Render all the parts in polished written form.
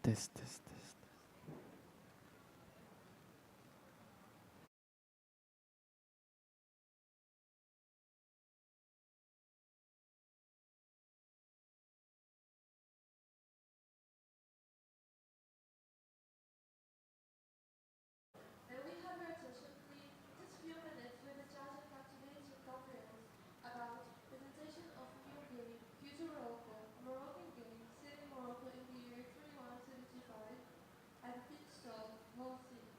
Test, test, test. May we have your attention, please? Just few minutes with a charge and captivating conference about presentation of new game, Future Morocco, Moroccan game, set in Morocco in the year 2175, and pit stop, whole scene.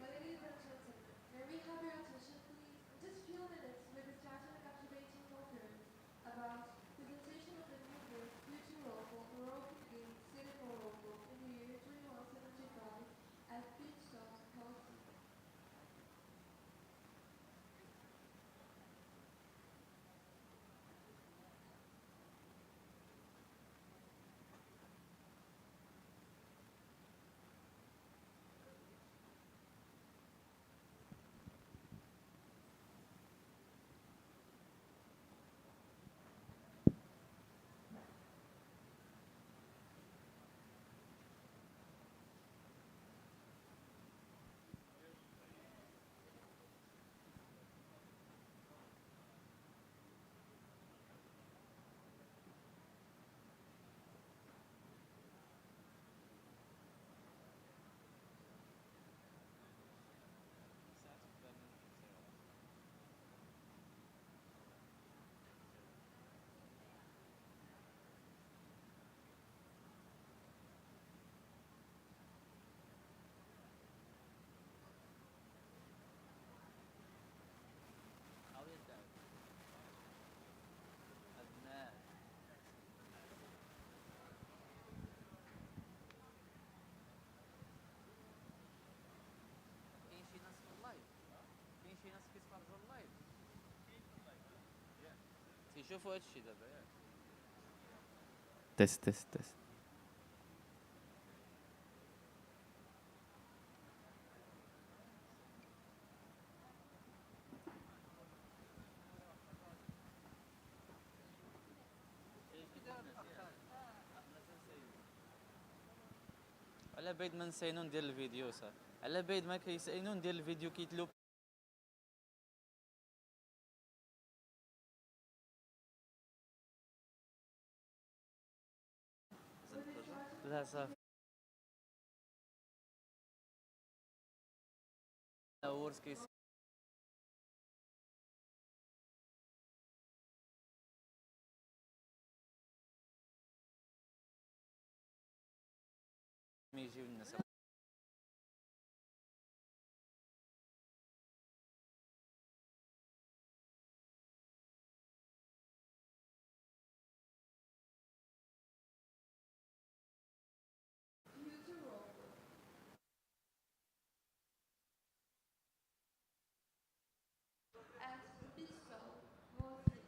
Ladies and gentlemen, may we have your attention, please? Just few minutes with a charge and captivating conference about presentation of the new game, Future Morocco, Moroccan game, set in Morocco in the year 2175, and pit stop, whole scene. تيشوفوا هادشي دابا ياك Test, test, test. على بعيد ما نسينو ندير الفيديو صافي على بعيد ما كيسينو ندير الفيديو كيتلو لا صافي ورس كيس يجيو الناس Future Morocco. At Pistol, Wolfie.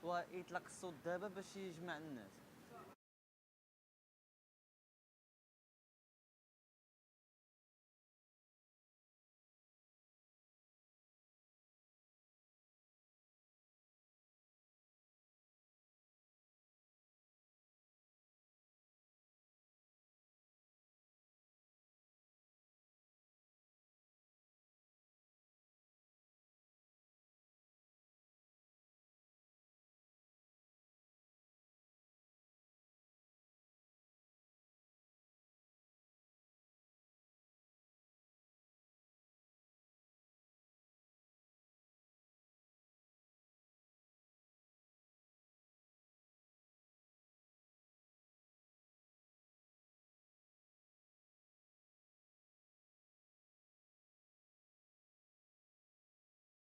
ويطلق الصوت دابا باش يجمع الناس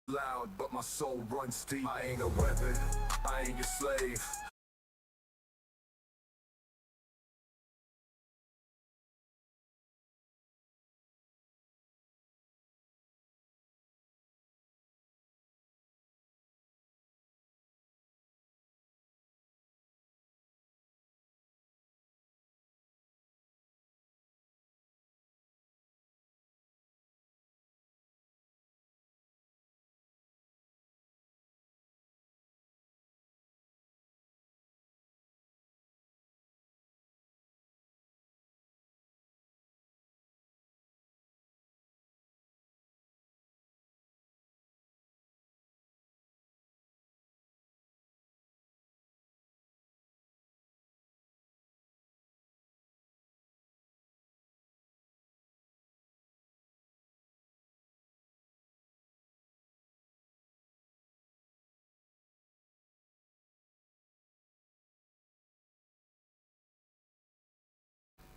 loud, but my soul runs deep. I ain't a weapon, I ain't your slave.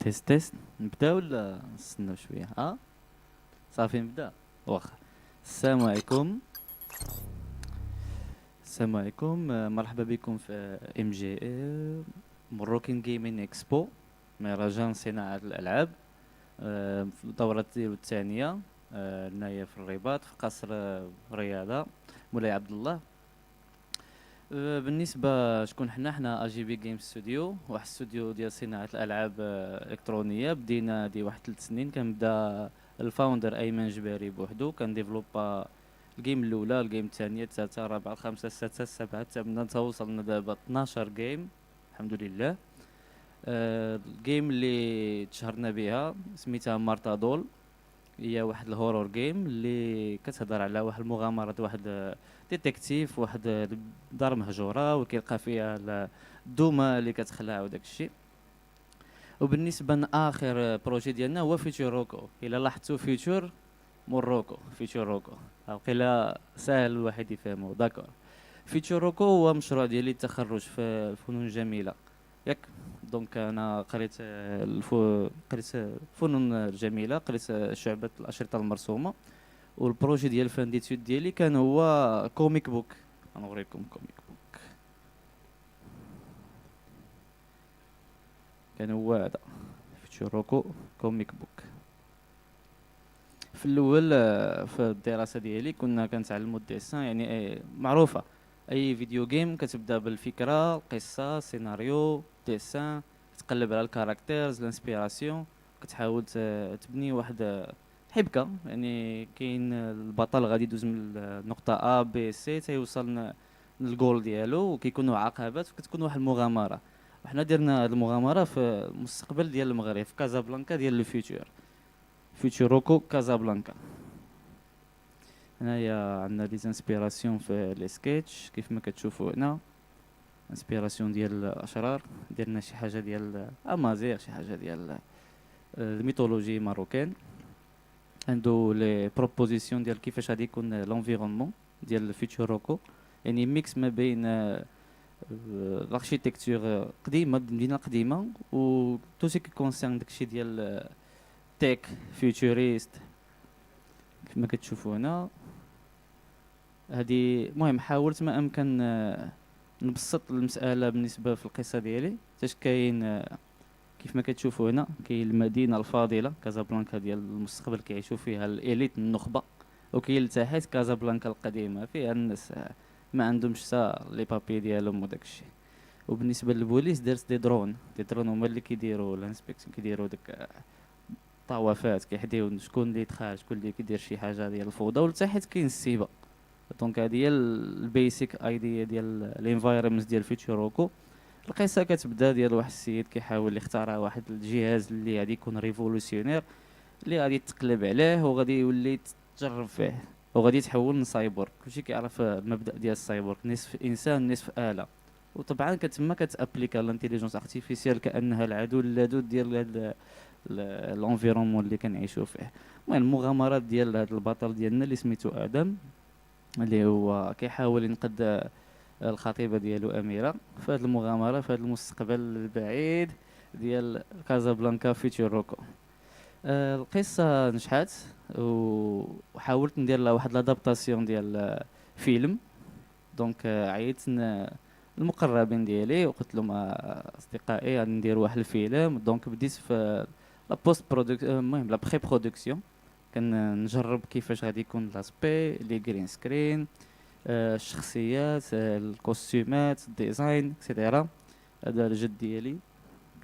تيست تيست، نبدا ولا نستناو شويه؟ صافي نبدا. واخا. السلام عليكم. السلام عليكم، مرحبا بكم في ام جي مروكين جيمين اكسبو، مهرجان صناعة الالعاب، في الدورة ديالو الثانية، هنايا في الرباط في قصر الرياضة مولاي عبد الله. بالنسبة شكون حنا اجي بي جيم ستوديو، واحد استوديو ديال صناعة الالعاب الكترونية. بدينا دي واحد 3 سنين. كنبدا الفاوندر ايمن جباري بوحدو، كان ديفلوبا الجيم الاولى، الجيم الثانيه، الثالثه، الرابعه، الخامسه، السادسه، السابعه، الثامنه، توصلنا دابا 12 جيم الحمد لله. الجيم اللي تشهرنا بها سميتها مارتادول، هي واحد الهورور جيم اللي كتهضر على واحد المغامره، واحد ديتكتيف، واحد دار مهجوره وكيلقى فيها الدومه اللي كتخلع وداك الشيء. وبالنسبه لاخر بروجي ديالنا هو فيتشر روكو. الا لاحظتوا فيتشر موروكو، فيتشر روكو وقيلا ساهل الواحد يفهمو. داكور. فيتشر روكو هو مشروع ديالي التخرج في الفنون الجميله، ياك. دونك انا قريت الفنون الجميله، قريت شعبة الاشرطه المرسومه. والبروجي ديال الفان ديتود ديالي كان هو كوميك بوك. غنوريكم كوميك بوك. كان هو هذا فيتشر روكو كوميك بوك. في الاول في الدراسه ديالي كنا كنتعلموا الديسان، يعني معروفه اي فيديو جيم كتبدا بالفكره، القصه، سيناريو، ديسان، تقلب على الكاركترز، الانسبيراسيون، كتحاول تبني واحد حبكه. يعني كاين البطل غادي يدوز من النقطه ا بي سي تيوصل للجول ديالو، وكيكونوا عقبات وكتكون واحد المغامره. وحنا درنا هذه المغامره في المستقبل ديال المغرب، في كازابلانكا ديال لو فيوتور، فيوتشروكو كازابلانكا. هنايا عندنا لي زانسبيراسيون في لي سكيتش كيف ما كتشوفوا هنا. انسبيراسيون ديال الاشرار، درنا شي حاجه ديال امازيغ، شي حاجه ديال الميثولوجي ماروكان. عنده لي بروبوزيسيون ديال كيفاش غادي يكون لونفيرونمون ديال فيوتشروكو، يعني ميكس ما بين الاركتيكتور قديمه، المدينه القديمه، و تو سي كي كونسيرن داكشي ديال تيك فيوتوريست كما كتشوفوا هنا. هذه المهم حاولت ما امكن نبسط المساله بالنسبه في القصه ديالي. حيت كاين كيف ما كتشوفوا هنا كاين المدينه الفاضله كازابلانكا ديال المستقبل كيعيشوا فيها الاليت النخبه، وكاين لتحت كازابلانكا القديمه فيها الناس ما عندهمش حتى لي بابي ديالهم وداك الشيء. وبالنسبه للبوليس درت دي درون هما اللي كيديروا الانسبكسيون، كيديروا داك الطوافات، كيحديو شكون اللي دخل، شكون اللي كيدير شي حاجه ديال الفوضى. ولتحت كاين السيبه. دونك هذه هي البيسيك ايديا ديال الانفايرمنت ديال فيوتشروكو. القصه كتبدا ديال واحد السيد كيحاول يخترع واحد الجهاز اللي غادي يكون ريفولوسيونير، اللي غادي تقلب عليه وغادي يولي تجرب فيه، وغادي يتحول لسايبورغ. كلشي كيعرف المبدا ديال السايبورغ، نصف انسان نصف اله. وطبعا كتما كتابليكا الانتيليجنس ارتيفيسيال كانها العدو اللدود ديال الانفيرونمون اللي كنعيشوا فيه. المهم المغامرات ديال هذا البطل ديالنا اللي سميتو ادم، اللي هو كيحاول ينقذ الخطيبه ديالو اميره في هذه المغامره في هذا المستقبل البعيد ديال كازابلانكا فيتشروكو. القصه نجحات، وحاولت ندير لها واحد لادابتاسيون ديال فيلم. دونك عيطت المقربين ديالي وقلت لهم اصدقائي غادي ندير واحد الفيلم. دونك بديت في لا بوست برودكت، المهم لا بري برودكسيون. كنجرب كيفاش غادي يكون لاسبي لي جرين سكرين، الشخصيات، الكوستيمات، الديزاين اكسيتيرا. هذا الجد ديالي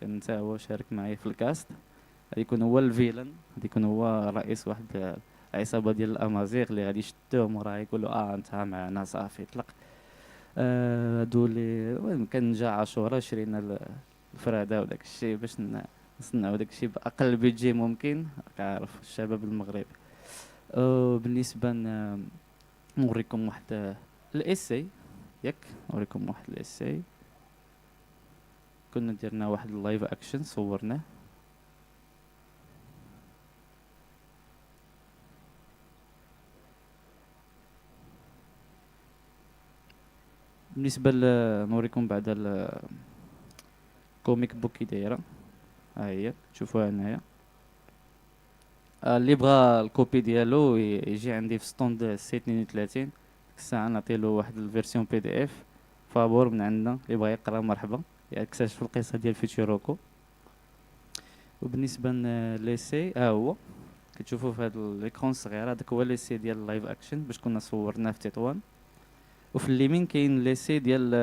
كان حتى هو شارك معايا في الكاست. غادي يكون هو الفيلن، غادي يكون هو رئيس واحد العصابه ديال الامازيغ اللي غادي يشدوهم وراه يقولوا انت معنا صافي طلق. هادو اللي المهم كان جا عاشوراء شرينا الفرادة وداك الشيء باش نصنعوا داك الشيء باقل بيدجي ممكن. راك عارف الشباب المغربي. بالنسبه نوريكم واحد الاساي، ياك نوريكم واحد الاساي. كنا درنا واحد اللايف اكشن صورناه. بالنسبه نوريكم بعد الكوميك بوك كي دايره. ها هي تشوفوها هنايا. اللي بغى الكوبي ديالو يجي عندي في ستوند سي 32. ديك الساعه نعطيلو واحد الفيرسيون بي دي اف فابور من عندنا. اللي بغى يقرا مرحبا يكتشف القصه ديال فيتشيروكو. وبالنسبه ليسي ها هو كتشوفوا في هذا الايكرون الصغير، هذاك هو ليسي ديال اللايف اكشن باش كنا صورناه في تطوان. وفي اليمين كاين ليسي ديال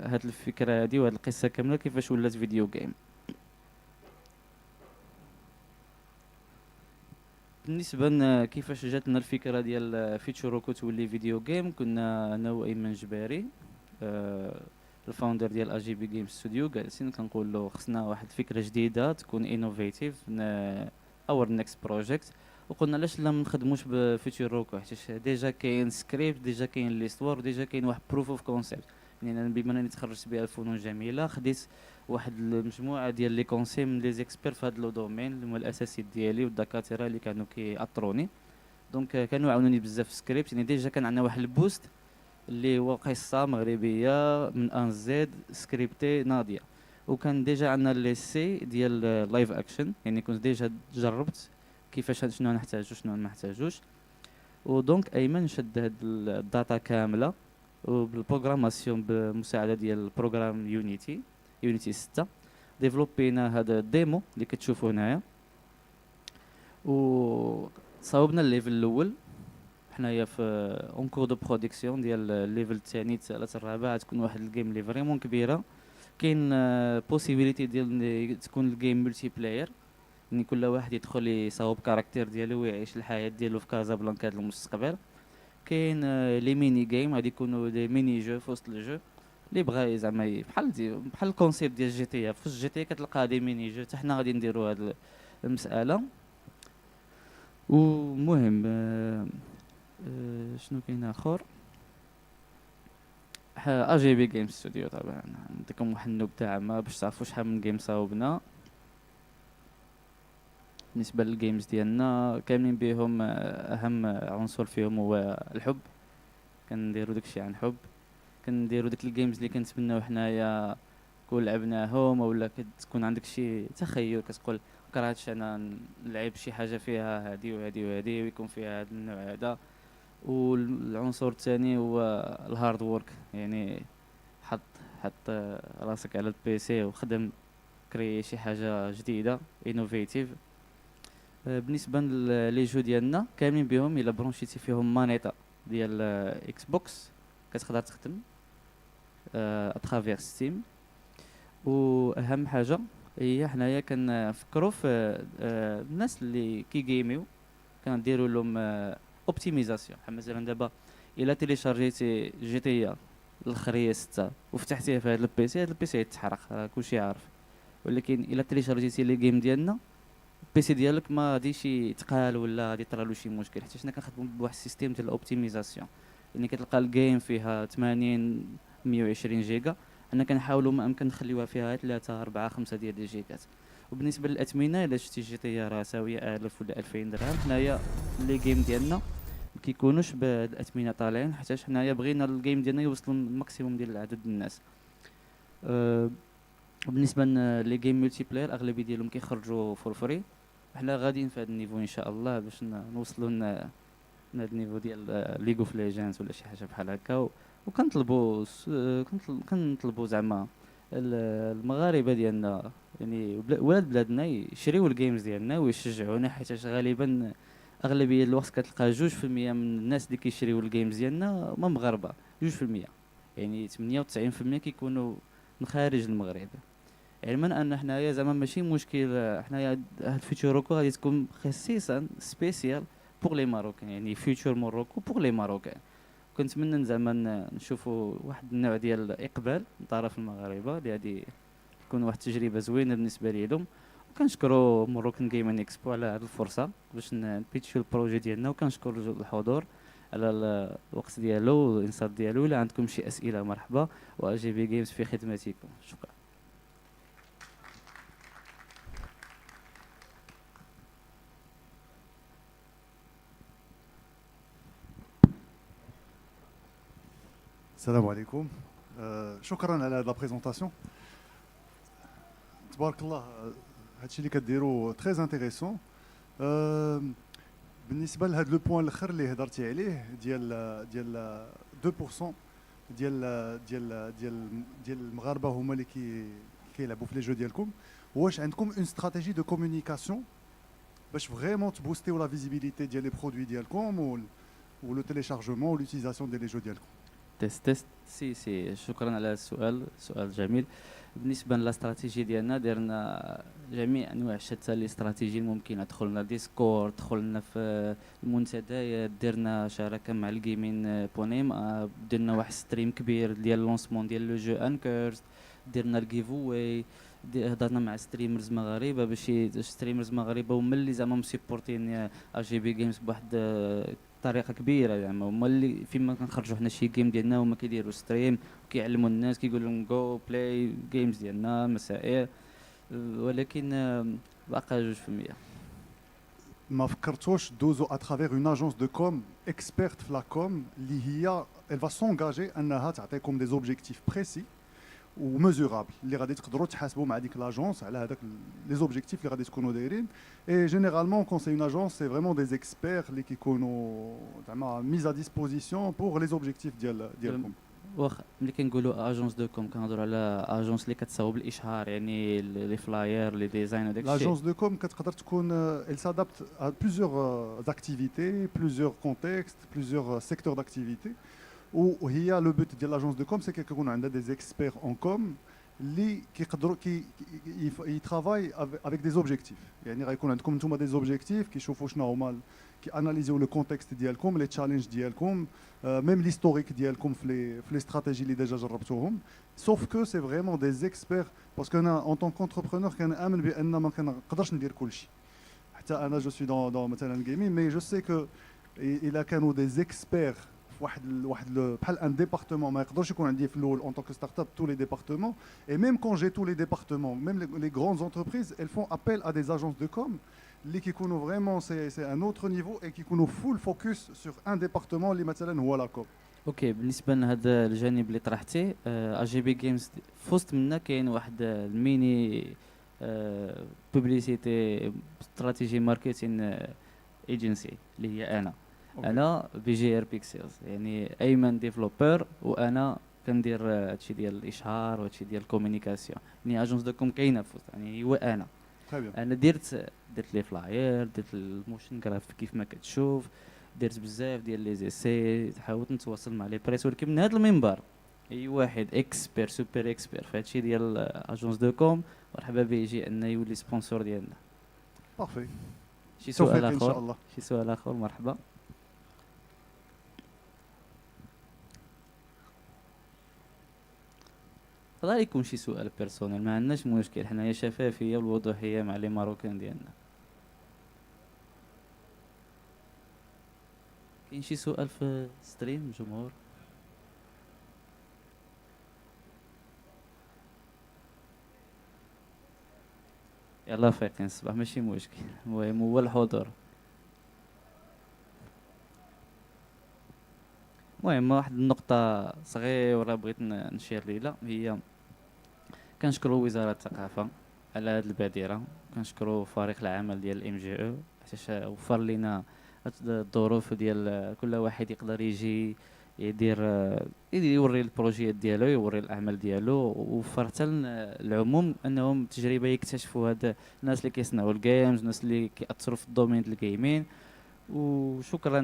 هاد الفكره هادي وهاد القصه كامله كيفاش ولات فيديو جيم. بالنسبه كيفاش جاتنا الفكره ديال فيتشوروكو تولي فيديو جيم، كنا انا وايمن جباري الفاوندر ديال اي جي بي جيم ستوديو جالسين كنقول له خصنا واحد الفكره جديده تكون انوفيتيف اور نيكست بروجيكت. وقلنا علاش لا نخدموش بفيتشوروكو، حيت ديجا كاين سكريبت، ديجا كاين ليستوار، ديجا كاين واحد بروف اوف كونسيبت. يعني انا بما انني تخرجت بها الفنون الجميله خديت واحد المجموعه ديال لي كونسيي من لي زيكسبير في هذا لو دومين اللي هما الاساسيات ديالي والدكاتره اللي كانوا كيأطروني. دونك كانوا يعاونوني بزاف في السكريبت. يعني ديجا كان عندنا واحد البوست اللي هو قصه مغربيه من ان زد سكريبتي ناضيه. وكان ديجا عندنا ليسي ديال لايف اكشن، يعني كنت ديجا جربت كيفاش شنو نحتاجو شنو ما نحتاجوش. ودونك ايمن شد هاد الداتا كامله وبالبروغراماسيون بمساعده ديال البروغرام يونيتي 6 ديفلوبينا هذا الديمو اللي كتشوفوا هنايا. و صاوبنا الليفل الاول حنايا في اون كور دو برودكسيون ديال الليفل الثاني الثالث الرابع. تكون واحد الجيم لي فريمون كبيره. كاين بوسيبيليتي ديال تكون الجيم ملتي بلاير، يعني كل واحد يدخل يصاوب كاركتير ديالو ويعيش الحياه ديالو في كازابلانكا ديال المستقبل. كاين لي ميني جيم غادي يكونوا دي ميني جو في وسط الجو. اللي بغى زعما بحال الكونسيبت ديال جي تي في جي تي كتلقى دي ميني جو. حتى حنا غادي نديروا هاد المساله. ومهم شنو كاين اخر. ا جي بي جيم ستوديو طبعا عندكم واحد النبذه عامه باش تعرفوا شحال من جيم صاوبنا. بالنسبه للجيمز ديالنا كاملين بهم اهم عنصر فيهم هو الحب. كنديروا داكشي عن حب. كنديروا ديك الجيمز اللي كنتمناو حنايا كون لعبناهم، ولا كتكون عندك شي تخيل كتقول كرهتش انا نلعب شي حاجه فيها هادي وهادي وهادي ويكون فيها هذا النوع هذا. والعنصر الثاني هو الهارد وورك، يعني حط حط راسك على البيسي وخدم كري شي حاجه جديده انوفيتيف. بالنسبه لي جو ديالنا كاملين بهم الا برونشيتي فيهم مانيطه ديال اكس بوكس كتقدر تخدم اترافير ستيم. واهم حاجه هي حنايا كنفكروا في الناس اللي كيجيميو كنديروا لهم اوبتيميزاسيون. بحال مثلا دابا الا تيليشارجيتي جي تي الخريه 6 وفتحتيها في هذا البيسي، هذا البيسي يتحرق كلشي عارف. ولكن الا تيليشارجيتي لي جيم ديالنا البيسي ديالك ما غاديش يتقال ولا غادي يطرى له شي مشكل، حيت حنا كنخدموا بواحد السيستيم ديال الاوبتيميزاسيون. يعني كتلقى الجيم فيها 80 120 جيجا، حنا كنحاولوا ما امكن نخليوها فيها 3 4 5 ديال الجيجات. وبالنسبه للاثمنه الا شتي جي تي راه ساويه 1000 ولا 2000 درهم، حنايا لي جيم ديالنا ما كيكونوش بهاد الاثمنه طالعين حيت حنايا بغينا الجيم ديالنا يوصل للماكسيموم ديال عدد الناس. بالنسبه لي جيم ملتي بلاير اغلبيه ديالهم كيخرجوا فور فري. حنا غاديين في هذا النيفو ان شاء الله باش نوصلوا لهذا النيفو ديال ليغ اوف ليجندز ولا شي حاجه بحال هكا وكنطلبوا كنطلبوا زعما المغاربه ديالنا يعني ولاد بلادنا يشريوا الجيمز ديالنا ويشجعونا، حيت غالبا اغلبيه الوقت كتلقى 2% من الناس اللي كيشريوا الجيمز ديالنا هما مغاربه، 2%. يعني 98% كيكونوا من خارج المغرب. علما ان حنايا زعما ماشي مشكل، حنايا هاد فيتوروكو غادي تكون خصيصا سبيسيال بوغ لي ماروكان، يعني فيوتشر موروكو بوغ لي ماروكان. كنتمنى زعما نشوفوا واحد النوع ديال الاقبال من طرف المغاربه اللي غادي تكون واحد التجربه زوينه بالنسبه ليهم. وكنشكروا موروكان جيمين اكسبو على هذه الفرصه باش نبيتشيو البروجي ديالنا، وكنشكر الحضور على الوقت ديالو والانصات ديالو. الا عندكم شي اسئله مرحبا، واجي بي جيمز في خدمتكم. شكرا. السلام عليكم. شكرا على هذه البريزونطاسيون. تبارك الله. هادشي اللي كديروا تري انتريسون. بالنسبه لهذا لو بوين الاخر اللي هضرتي عليه ديال 2% ديال المغاربه هما اللي كيلعبوا في لي جو ديالكم، واش عندكم اون استراتيجي دو كومونيكاسيون باش فريمون تبوستيو لا فيزيبيليتي ديال لي برودوي ديالكم و لو تيليشارجمون و لوتيليزاسيون ديال لي جو ديالكم؟ تيست سي شكرا على السؤال، سؤال جميل. بالنسبه للاستراتيجي ديالنا درنا جميع انواع شتى الاستراتيجي الممكنه، دخلنا ديسكورد، دخلنا في المنتديات، درنا شراكه مع الجيمين بونيم، درنا واحد ستريم كبير ديال لونسمون ديال لو جو انكرز، درنا الجيف اواي، هضرنا مع ستريمرز مغاربه باش ستريمرز مغاربه هما اللي زعما مسيبورتين جي بي جيمز بواحد طريقه كبيره، زعما هما اللي فيما كنخرجوا حنا شي جيم ديالنا هما كيديروا ستريم وكيعلموا الناس، كيقول لهم جو بلاي جيمز ديالنا مسائل. ولكن باقا 2%. ما فكرتوش دوزو اترافير اون اجونس دو كوم اكسبيرت في لا كوم اللي هي elle va s'engager انها تعطيكم دي زوبجيكتيف بريسي وميزورابل اللي غادي تقدروا تحاسبوا مع ديك لاجونس على هذاك لي زوبجيكتيف اللي غادي تكونوا دايرين. اي جينيرالمون كون سي اون اجونس سي فريمون دي اكسبير اللي كيكونوا زعما ميز ا ديسبوزيسيون بوغ لي زوبجيكتيف ديالكم. واخا ملي كنقولوا اجونس دو كوم كنهضروا على اجونس اللي كتصاوب الاشهار، يعني لي فلاير لي ديزاين وداك الشيء. لاجونس دو كوم كتقدر تكون elle s'adapte à plusieurs activités, plusieurs contextes, plusieurs secteurs d'activité. وهي لو بوت ديال لاجونس دو كوم سي كيكون عندها دي اكسبير اون كوم اللي كيقدروا يترافاي افيك دي زوبجيكتيف. يعني غيكون عندكم نتوما دي زوبجيكتيف كيشوفوا شنو هما، كياناليزيو لو كونتكست ديالكم، لي تشالنج ديالكم، ميم ليستوريك ديالكم في لي استراتيجي اللي ديجا جربتوهم. سوف كو سي فريمون دي اكسبير، باسكو انا اون طون كونتربرونور كنامن بان ما كنقدرش ندير كلشي. حتى انا جو سوي دون مثلا الجيمين، مي جو سي كو الا كانوا دي اكسبير واحد بحال ان ديبارتمون، ما يقدرش يكون عندي في الاول اون طونك ستارت اب تو لي ديبارتمون. اي ميم كون جي تو لي ديبارتمون، ميم لي غرانز انتربريز elles font appel à des agences de com اللي كيكونوا فريمون سي ان اوتر نيفو اي كيكونوا فول فوكس سور ان ديبارتمون اللي مثلا هو لا كوم. اوكي، بالنسبه لهذا الجانب اللي طرحتي، جي بي جيمز فوسط منا كاين واحد الميني بوبليسيتي استراتيجي ماركتين ايجنسي اللي هي انا بي جي ار بيكسلز، يعني ايمن ديفلوبر وانا كندير هادشي ديال الاشهار وهادشي ديال الكومونيكاسيون. يعني اجونس دوكم كاينه في وسط، يعني هو انا درت لي فلاير، درت الموشن جرافيك كيف ما كتشوف، درت بزاف ديال لي زيسي، حاولت نتواصل مع لي بريس. ولكن من هذا المنبر اي واحد اكسبير سوبر اكسبير في هادشي ديال اجونس دوكم مرحبا به يجي انه يولي سبونسور ديالنا. بارفي. شي سؤال ان شاء اخر؟ الله. شي سؤال اخر؟ مرحبا. يقدر يكون شي سؤال بيرسونيل، ما عندناش مشكل، حنايا شفافيه والوضوحيه مع لي ماروكان ديالنا. كاين شي سؤال في ستريم جمهور؟ يلا فايقين الصباح ماشي مشكل، المهم هو الحضور. المهم واحد النقطة صغيرة بغيت نشير ليها، هي كنشكروا وزارة الثقافة على هذه البادره. كنشكروا فريق العمل ديال الام جي او حيت وفر لنا الظروف ديال كل واحد يقدر يجي يدير يوري البروجيات ديالو، يوري الاعمال ديالو، ووفر حتى العموم انهم تجربه يكتشفوا هاد الناس اللي كيصنعوا الجيمز، الناس اللي كيأثروا في الدومين ديال الجيمين. وشكرا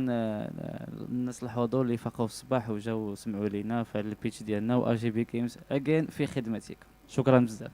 الناس الحضور اللي فاقوا في الصباح وجاو سمعوا لينا في هذا البيتش ديالنا. و جي بي جيمز اجين في خدمتك. شكرا بزاف.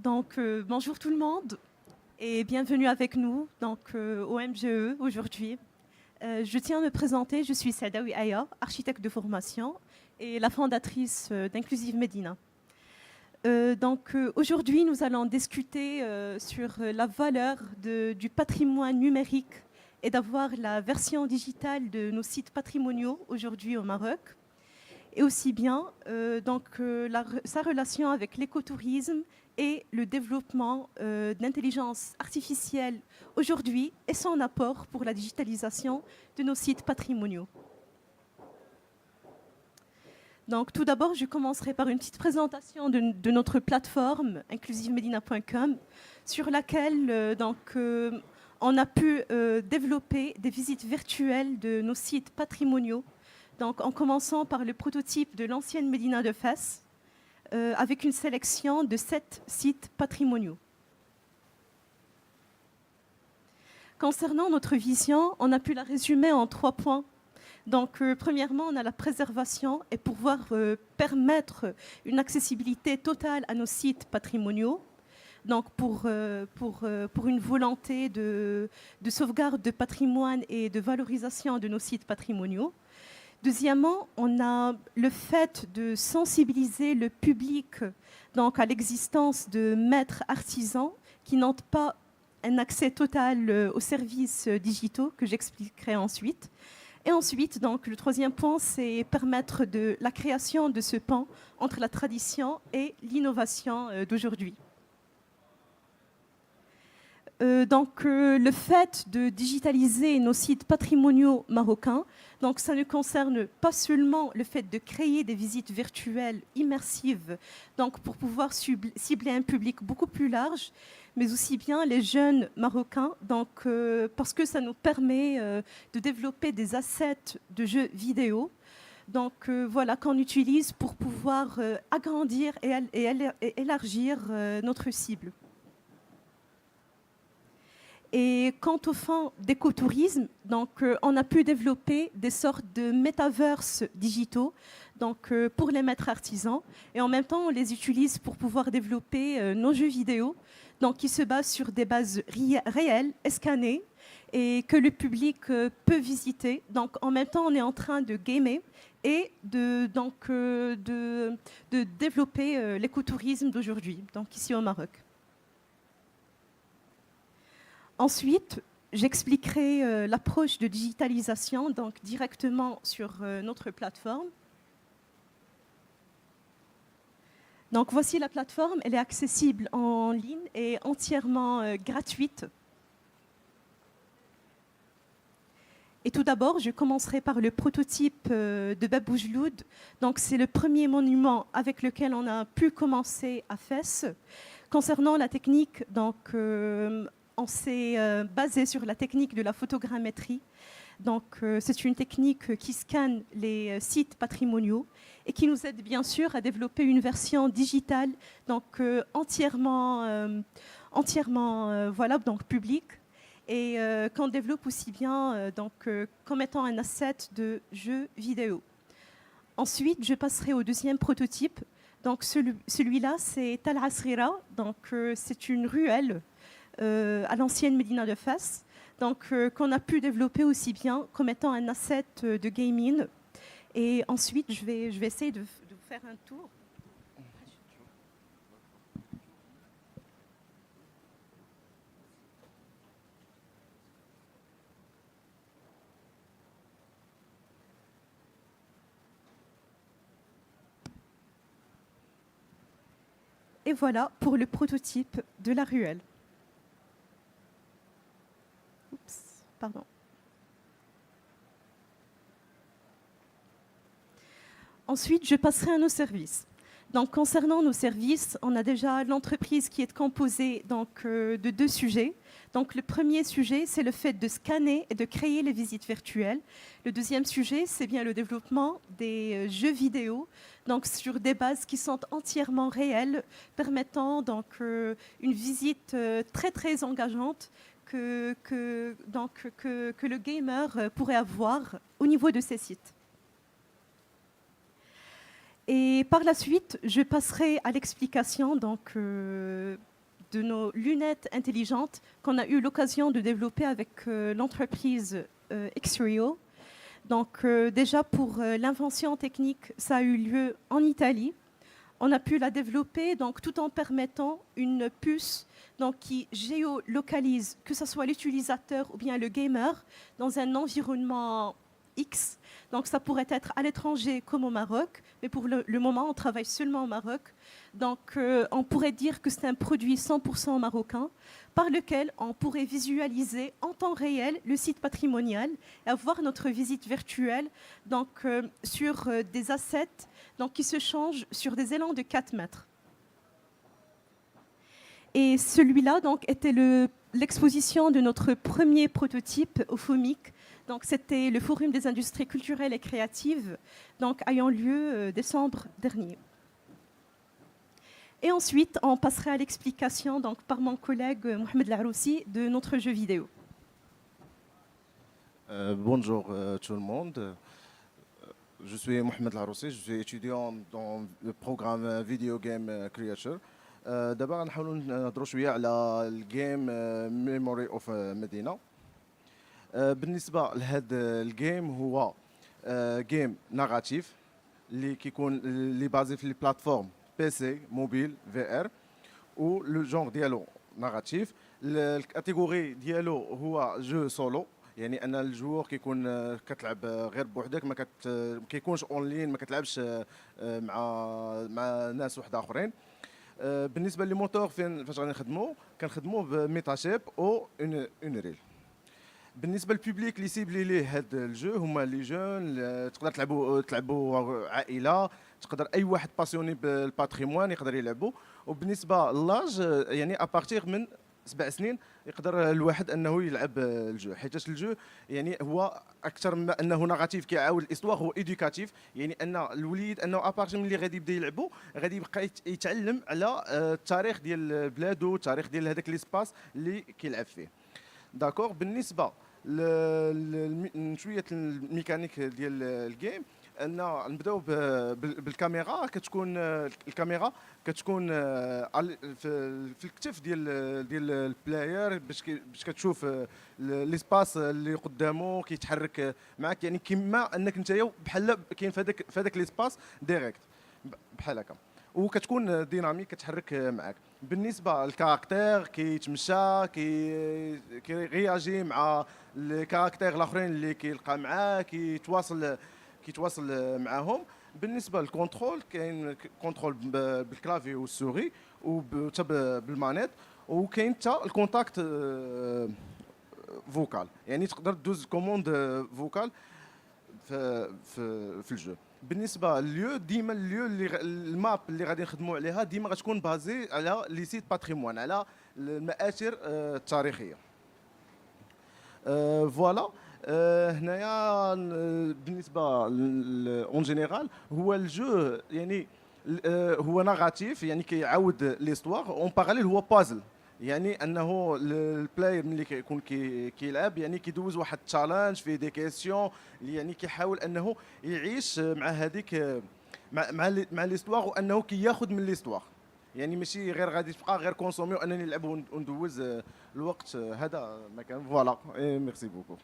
Donc, bonjour tout le monde et bienvenue avec nous donc, au MGE aujourd'hui. Je tiens à me présenter, je suis Sadawi Aya, architecte de formation et la fondatrice d'Inclusive Medina. Aujourd'hui, nous allons discuter sur la valeur du patrimoine numérique et d'avoir la version digitale de nos sites patrimoniaux aujourd'hui au Maroc. Et aussi bien sa relation avec l'écotourisme et le développement de l'intelligence artificielle aujourd'hui et son apport pour la digitalisation de nos sites patrimoniaux. Donc, tout d'abord, je commencerai par une petite présentation de notre plateforme inclusivemedina.com sur laquelle on a pu développer des visites virtuelles de nos sites patrimoniaux. Donc, en commençant par le prototype de l'ancienne Médina de Fès, avec une sélection de 7 sites patrimoniaux. Concernant notre vision, on a pu la résumer en 3 points. Donc, premièrement, on a la préservation et pouvoir permettre une accessibilité totale à nos sites patrimoniaux. Donc, pour une volonté de sauvegarde de patrimoine et de valorisation de nos sites patrimoniaux. Deuxièmement, on a le fait de sensibiliser le public donc, à l'existence de maîtres artisans qui n'ont pas un accès total aux services digitaux que j'expliquerai ensuite. Et ensuite, donc, le troisième point, c'est permettre la création de ce pont entre la tradition et l'innovation d'aujourd'hui. Le fait de digitaliser nos sites patrimoniaux marocains, donc ça ne concerne pas seulement le fait de créer des visites virtuelles immersives, donc pour pouvoir cibler un public beaucoup plus large, mais aussi bien les jeunes marocains, donc parce que ça nous permet de développer des assets de jeux vidéo. Donc voilà qu'on utilise pour pouvoir agrandir et élargir notre cible. Et quant au fonds d'écotourisme, donc on a pu développer des sortes de métaverses digitaux donc, pour les maîtres artisans. Et en même temps, on les utilise pour pouvoir développer nos jeux vidéo donc, qui se basent sur des bases réelles, scannées, et que le public peut visiter. Donc, en même temps, on est en train de gamer et de développer l'écotourisme d'aujourd'hui, donc ici au Maroc. Ensuite, j'expliquerai l'approche de digitalisation donc directement sur notre plateforme. Donc voici la plateforme, elle est accessible en ligne et entièrement gratuite. Et tout d'abord, je commencerai par le prototype de Bab Oujloud. Donc c'est le premier monument avec lequel on a pu commencer à Fès. Concernant la technique, donc on s'est basé sur la technique de la photogrammétrie. Donc, c'est une technique qui scanne les sites patrimoniaux et qui nous aide bien sûr à développer une version digitale, donc entièrement voilà, donc publique, et qu'on développe aussi bien comme étant un asset de jeu vidéo. Ensuite, je passerai au deuxième prototype. Donc, celui-là, c'est Tal Asrira. Donc, c'est une ruelle à l'ancienne Médina de Fès, donc qu'on a pu développer aussi bien comme étant un asset de gaming. Et ensuite, je vais essayer de vous faire un tour. Et voilà pour le prototype de la ruelle. Oups, pardon. Ensuite, je passerai à nos services. Donc, concernant nos services, on a déjà l'entreprise qui est composée donc, de 2 sujets. Donc, le premier sujet, c'est le fait de scanner et de créer les visites virtuelles. Le deuxième sujet, c'est bien le développement des jeux vidéo, donc sur des bases qui sont entièrement réelles, permettant donc une visite très très engageante que le gamer pourrait avoir au niveau de ces sites. Et par la suite, je passerai à l'explication donc, de nos lunettes intelligentes qu'on a eu l'occasion de développer avec l'entreprise Xrio. Donc déjà pour l'invention technique, ça a eu lieu en Italie. On a pu la développer donc, tout en permettant une puce donc, qui géolocalise, que ce soit l'utilisateur ou bien le gamer, dans un environnement X. Donc ça pourrait être à l'étranger comme au Maroc, mais pour le moment, on travaille seulement au Maroc. Donc on pourrait dire que c'est un produit 100% marocain, par lequel on pourrait visualiser en temps réel le site patrimonial et avoir notre visite virtuelle donc, sur des assets donc, qui se changent sur des élans de 4 mètres. Et celui-là donc, était l'exposition de notre premier prototype au FOMIC. Donc, c'était le Forum des industries culturelles et créatives, donc, ayant lieu décembre dernier. Et ensuite, on passerait à l'explication donc, par mon collègue Mohamed Laroussi de notre jeu vidéo. Bonjour tout le monde. Je suis Mohamed Laroussi, je suis étudiant dans le programme Video Game Creator. دابا غنحاولوا نهضروا شويه على الجيم ميموري اوف مدينه. بالنسبه لهذا الجيم هو جيم ناراتيف اللي كيكون اللي بازي في لي بلاتفورم بي سي موبيل في ار و لو جونغ ديالو ناراتيف. الكاتيجوري ديالو هو جو سولو، يعني ان الجوور كيكون كتلعب غير بوحدك، ما كيكونش اون لين، ما كتلعبش مع ناس واحد اخرين. بالنسبه لي موتور فاش غادي كنخدموا بميتاشيب او اونريل. بالنسبه للبوبليك اللي سيبلي ليه هذا الجو هما لي جون، تقدر تلعبوا عائله، تقدر اي واحد باسيوني بالباتريمون يقدر يلعبوا. وبالنسبه للاج يعني ابارتيغ من 7 سنين يقدر الواحد انه يلعب الجو، حيت الجو يعني هو اكثر من انه ناراتيف كيعاود الاستوار، هو ايدوكاتيف، يعني ان الوليد انه ابارتي ملي غادي يبدا يلعبوا غادي يبقى يتعلم على التاريخ ديال بلادو، التاريخ ديال هذاك ليسباس اللي كيلعب فيه. داكور. بالنسبه شويه الميكانيك ديال الجيم، ان نبداو بالكاميرا. كتكون الكاميرا كتكون في الكتف ديال البلاير باش كتشوف ليسباس اللي قدامه كيتحرك معك، يعني كما انك نتايا بحال كاين في هذاك ليسباس ديريكت بحال هكا، وكتكون ديناميك كتحرك معك. بالنسبه للكاركتير كيتمشى كيرياجي مع الكاركتير الاخرين اللي كيلقى معاه، كيتواصل معاهم. بالنسبه للكونترول كاين كونترول بالكلافي والسوري وحتى بالمانيت، وكاين حتى الكونتاكت فوكال، يعني تقدر دوز كوموند فوكال في الجو. بالنسبه لليو، ديما اليو اللي الماب اللي غادي نخدموا عليها ديما غتكون بازي على لي سيت باتريمون، على المآثر التاريخيه. فوالا. هنايا بالنسبه اون جينيرال هو الجو يعني هو ناراتيف، يعني كيعاود ليستوار، اون باراليل هو بازل، يعني انه البلاير ملي كيكون كيلعب يعني كيدوز واحد تشالنج فيه دي كيسيون، اللي يعني كيحاول انه يعيش مع هذيك مع ليستوار، وانه كياخذ من ليستوار، يعني ماشي غير غادي تبقى غير كونسومي وانني نلعب وندوز الوقت. هذا ما كان. فوالا. ميرسي بوكو.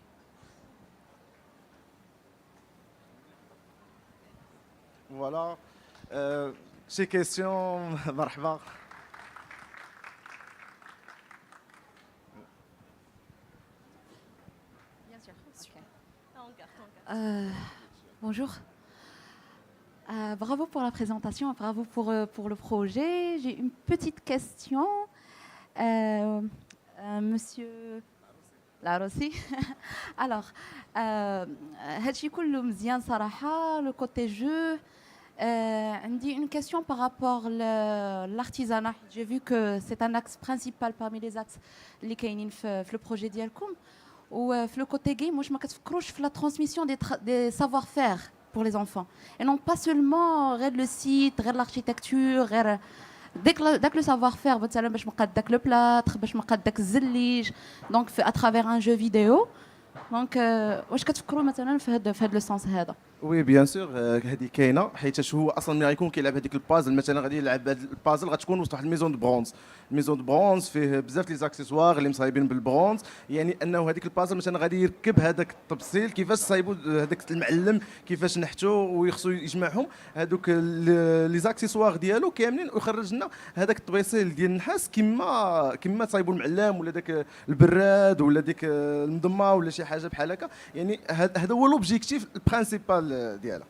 فوالا. شي كيسيون؟ مرحبا. Bonjour. Bravo pour la présentation, bravo pour le projet. J'ai une petite question. Monsieur Laroussi. Alors, هادشي كله مزيان صراحة. Le côté jeu. عندي une question par rapport à l'artisanat. J'ai vu que c'est un axe principal parmi les axes اللي كاينين في le projet ديالكم. وفي le côté game, واش ما كتفكروش في la transmission des savoir-faire pour les enfants et non pas seulement غير le site, غير l'architecture, غير داك le savoir-faire مثلا باش مقاد داك le plâtre, باش مقاد داك الزليج, donc à travers un jeu vidéo. Donc واش كتفكروا مثلا في هذا le sens هذا؟ وي بيان سور هذه كاينه حيت هو اصلا ملي غيكون كيلعب هذيك البازل مثلا غادي يلعب هذا البازل غتكون وسط واحد الميزون دو برونز. الميزون دو برونز فيه بزاف لي زاكسيسوار اللي مصايبين بالبرونز، يعني انه هذيك البازل مثلا غادي يركب هذاك التفصيل كيفاش صايبوا هذاك المعلم كيفاش نحتو ويخصو يجمعهم هذوك لي زاكسيسوار ديالو كاملين ويخرج لنا هذاك التبيصيل ديال النحاس كما تصايبوا المعلم ولا داك البراد ولا ديك المضمه ولا شي حاجه بحال هكا، يعني هذا هو لوبجيكتيف البرينسيبال ديالها.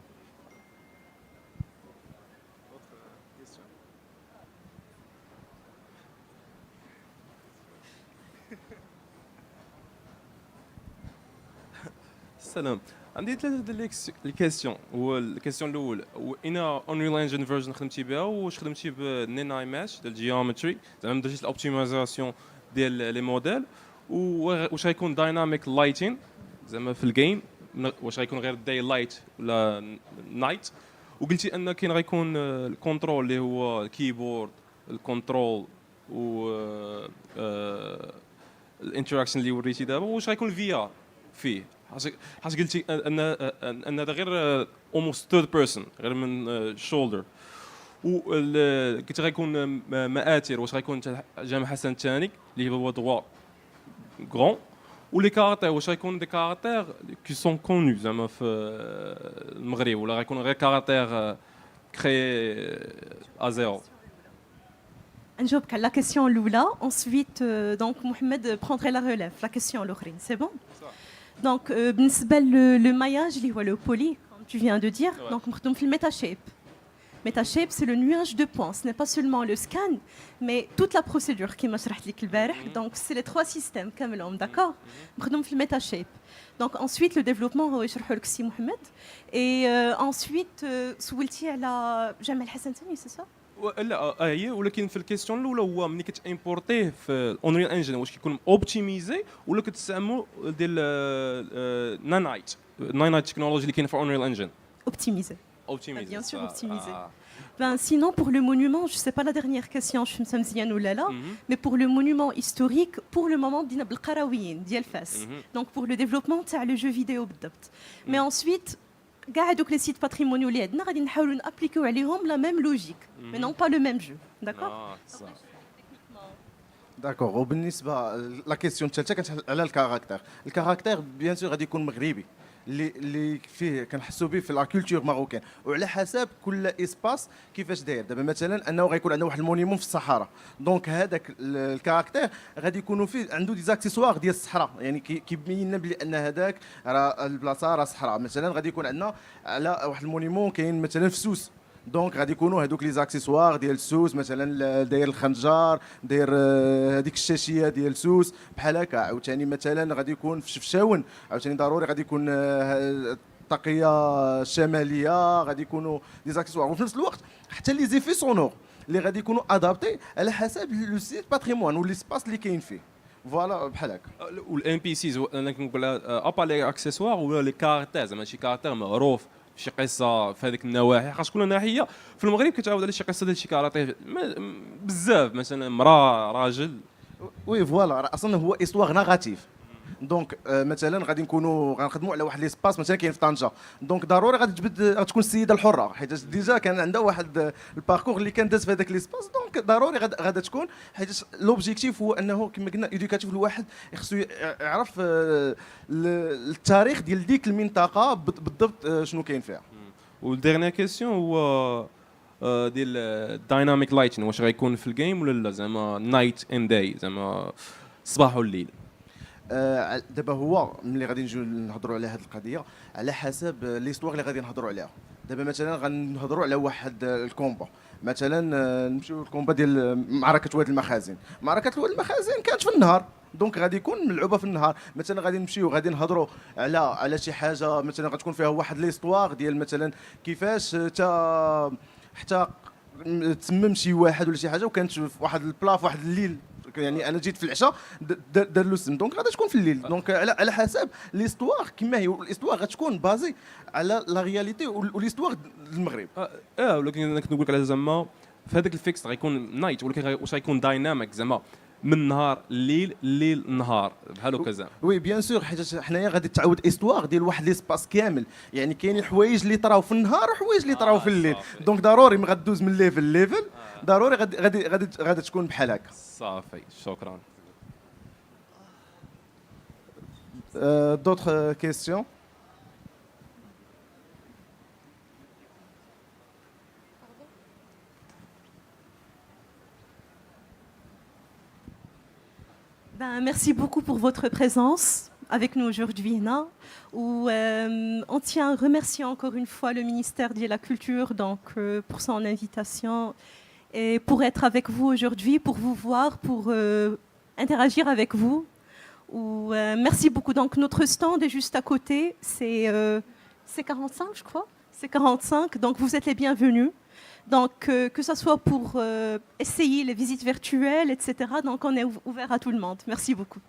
السلام. عندي ثلاثة الكيستيون. هو الكيستيون الأول انا اونريل انجن فيرجن خدمتي بها واش خدمتي بنين اي ماش ديال الجيومتري زعما درتي الاوبتيمايزاسيون ديال لي موديل، واش غيكون دايناميك لايتين زعما في الجيم، واش غيكون غير داي لايت ولا نايت، وقلتي ان كاين غيكون الكونترول اللي هو الكيبورد الكونترول و الانتراكشن اللي وريتي دابا، واش غيكون الفي ار فيه حاش قلتي ان هذا غير almost third person غير من شولدر، قلت غيكون مآثر واش غيكون جامع حسن الثاني اللي هو دوا غران، ولي كاركتير واش غيكون دي كاركتير كي سون كونو زعما في المغرب ولا غيكون غير كاركتير كري ازيرو. نجاوبك على لا كيسيون الاولى ensuite donc Mohamed prendrait la relève la question الاخرين c'est bon. Donc بالنسبه لو ماياج اللي هو لو بولي comme tu viens de dire Ouais. donc مخدوم في الميتا شيب. Meta shape c'est le nuage de points, ce n'est pas seulement le scan mais toute la procédure qui m'a شرحت لك البارح. Donc c'est les trois systèmes كاملهم d'accord مخدوم في الميتا شيب. Donc ensuite le développement هو يشرحه لك سي محمد et ensuite سولتي على جامع الحسن ثاني c'est ça. لا هي ولكن في الكيستيون الاولى هو ملي كتامبورتيه في اونريل انجن واش كيكون اوبتيميزي ولا كتستعملوا ديال نانايت تكنولوجي اللي كاين في اونريل انجن Optimisé. اوبتيميزي. Bien sûr optimisé. Ben, sinon pour le monument, je sais pas la dernière question, je me مزيان ولا لا, mais pour le monument historique, pour le moment بدينا بالقراويين ديال فاس. Donc pour le développement تاع le jeu vidéo بالضبط. Mais ensuite كاع هذوك لي سيت باتريمونيو اللي عندنا غادي نحاولوا نابليكيو عليهم لا ميم لوجيك مي نون با لو ميم جو داكور. داكوغ. وبالنسبه لا كيسيون الثالثه كانت على الكاركتير. الكاركتير بيان سور غادي يكون مغربي اللي فيه كنحسوا به في لا كولتور ماروكان وعلى حسب كل اسباس كيفاش داير. دابا مثلا انه غيكون عندنا واحد المونيمون في الصحراء دونك هذاك الكاركتير غادي يكونوا فيه عنده دي زاكسيسوار ديال الصحراء يعني كيبين لنا بلي ان هذاك راه البلاصه راه صحراء. مثلا غادي يكون عندنا على واحد المونيمون كاين مثلا في سوس دونك غادي يكونوا هذوك لي زاكسيسوار ديال سوس مثلا داير الخنجر داير هذيك الشاشيه ديال سوس بحال هكا. عاوتاني مثلا غادي يكون في شفشاون عاوتاني ضروري غادي يكون التقيه الشماليه غادي يكونوا دي زاكسيسوار. وفي نفس الوقت حتى لي زيفي سونور اللي غادي يكونوا ادابتي على حسب لو سيت باتريمون واللي سباس اللي كاين فيه فوالا بحال هكا. والان بي سيز انا كنقول ابا لي اكسيسوار ولا لي كاركتير زعما شي كاركتير معروف شي قصه في هذيك النواحي خاص كل ناحيه في المغرب كتعاود على شي قصه ديال شي كاراتيه بزاف مثلا مراه راجل. وي فوالا اصلا هو استواغ نيغاتيف دونك مثلا غادي نكونوا غنخدموا على واحد ليسباس مثلا كاين في طنجه دونك ضروري غادي تجبد غتكون السيده الحره حيت ديجا كان عندها واحد الباركور اللي كان داز في هذاك ليسباس دونك ضروري غادا تكون حيت لوبجيكتيف هو انه كما قلنا ايديوكاتيف الواحد خصو يعرف التاريخ ديال ديك المنطقه بالضبط شنو كاين فيها. والديرنيير كيسيون هو ديال الدايناميك لايتين واش غيكون في الجيم ولا لا زعما نايت اند داي زعما الصباح والليل. دابا هو ملي غادي نجيو نهضروا على هذه القضيه على حسب ليستوار اللي غادي نهضروا عليها. دابا مثلا غنهضروا على واحد الكومبا مثلا نمشيو الكومبا ديال معركه واد المخازن. معركه واد المخازن كانت في النهار دونك غادي يكون ملعوبه في النهار. مثلا غادي نمشيو غادي نهضروا على شي حاجه مثلا غتكون فيها واحد ليستوار ديال مثلا كيفاش حتى تسمم شي واحد ولا شي حاجه وكانت في واحد البلا في واحد الليل يعني انا جيت في العشاء دار له السم دونك غادي تكون في الليل دونك على حسب ليستوار كما هي. الاستوار غتكون بازي على لا رياليتي وليستوار المغرب. ولكن انا كنت نقول لك على زعما في هذاك الفيكس غيكون نايت ولكن واش غيكون دايناميك زعما من نهار الليل الليل النهار بحال هكا. وي بيان سور، حيت حنايا غادي تعاود استوار ديال واحد ليسباس كامل، يعني كاينين حوايج اللي طراو في النهار وحوايج اللي طراو في الليل، صافي. دونك ضروري ما غدوز من ليفل ليفل، ضروري غادي تكون بحال هكا. صافي شكرا. دوطخ كيستيون؟ Ben, merci beaucoup pour votre présence avec nous aujourd'hui, où on tient à remercier encore une fois le ministère de la Culture donc, pour son invitation et pour être avec vous aujourd'hui, pour vous voir, pour interagir avec vous. Merci beaucoup. Donc notre stand est juste à côté, c'est 45 je crois, c'est 45, donc vous êtes les bienvenus. Donc, que ce soit pour essayer les visites virtuelles, etc. Donc, on est ouvert à tout le monde. Merci beaucoup.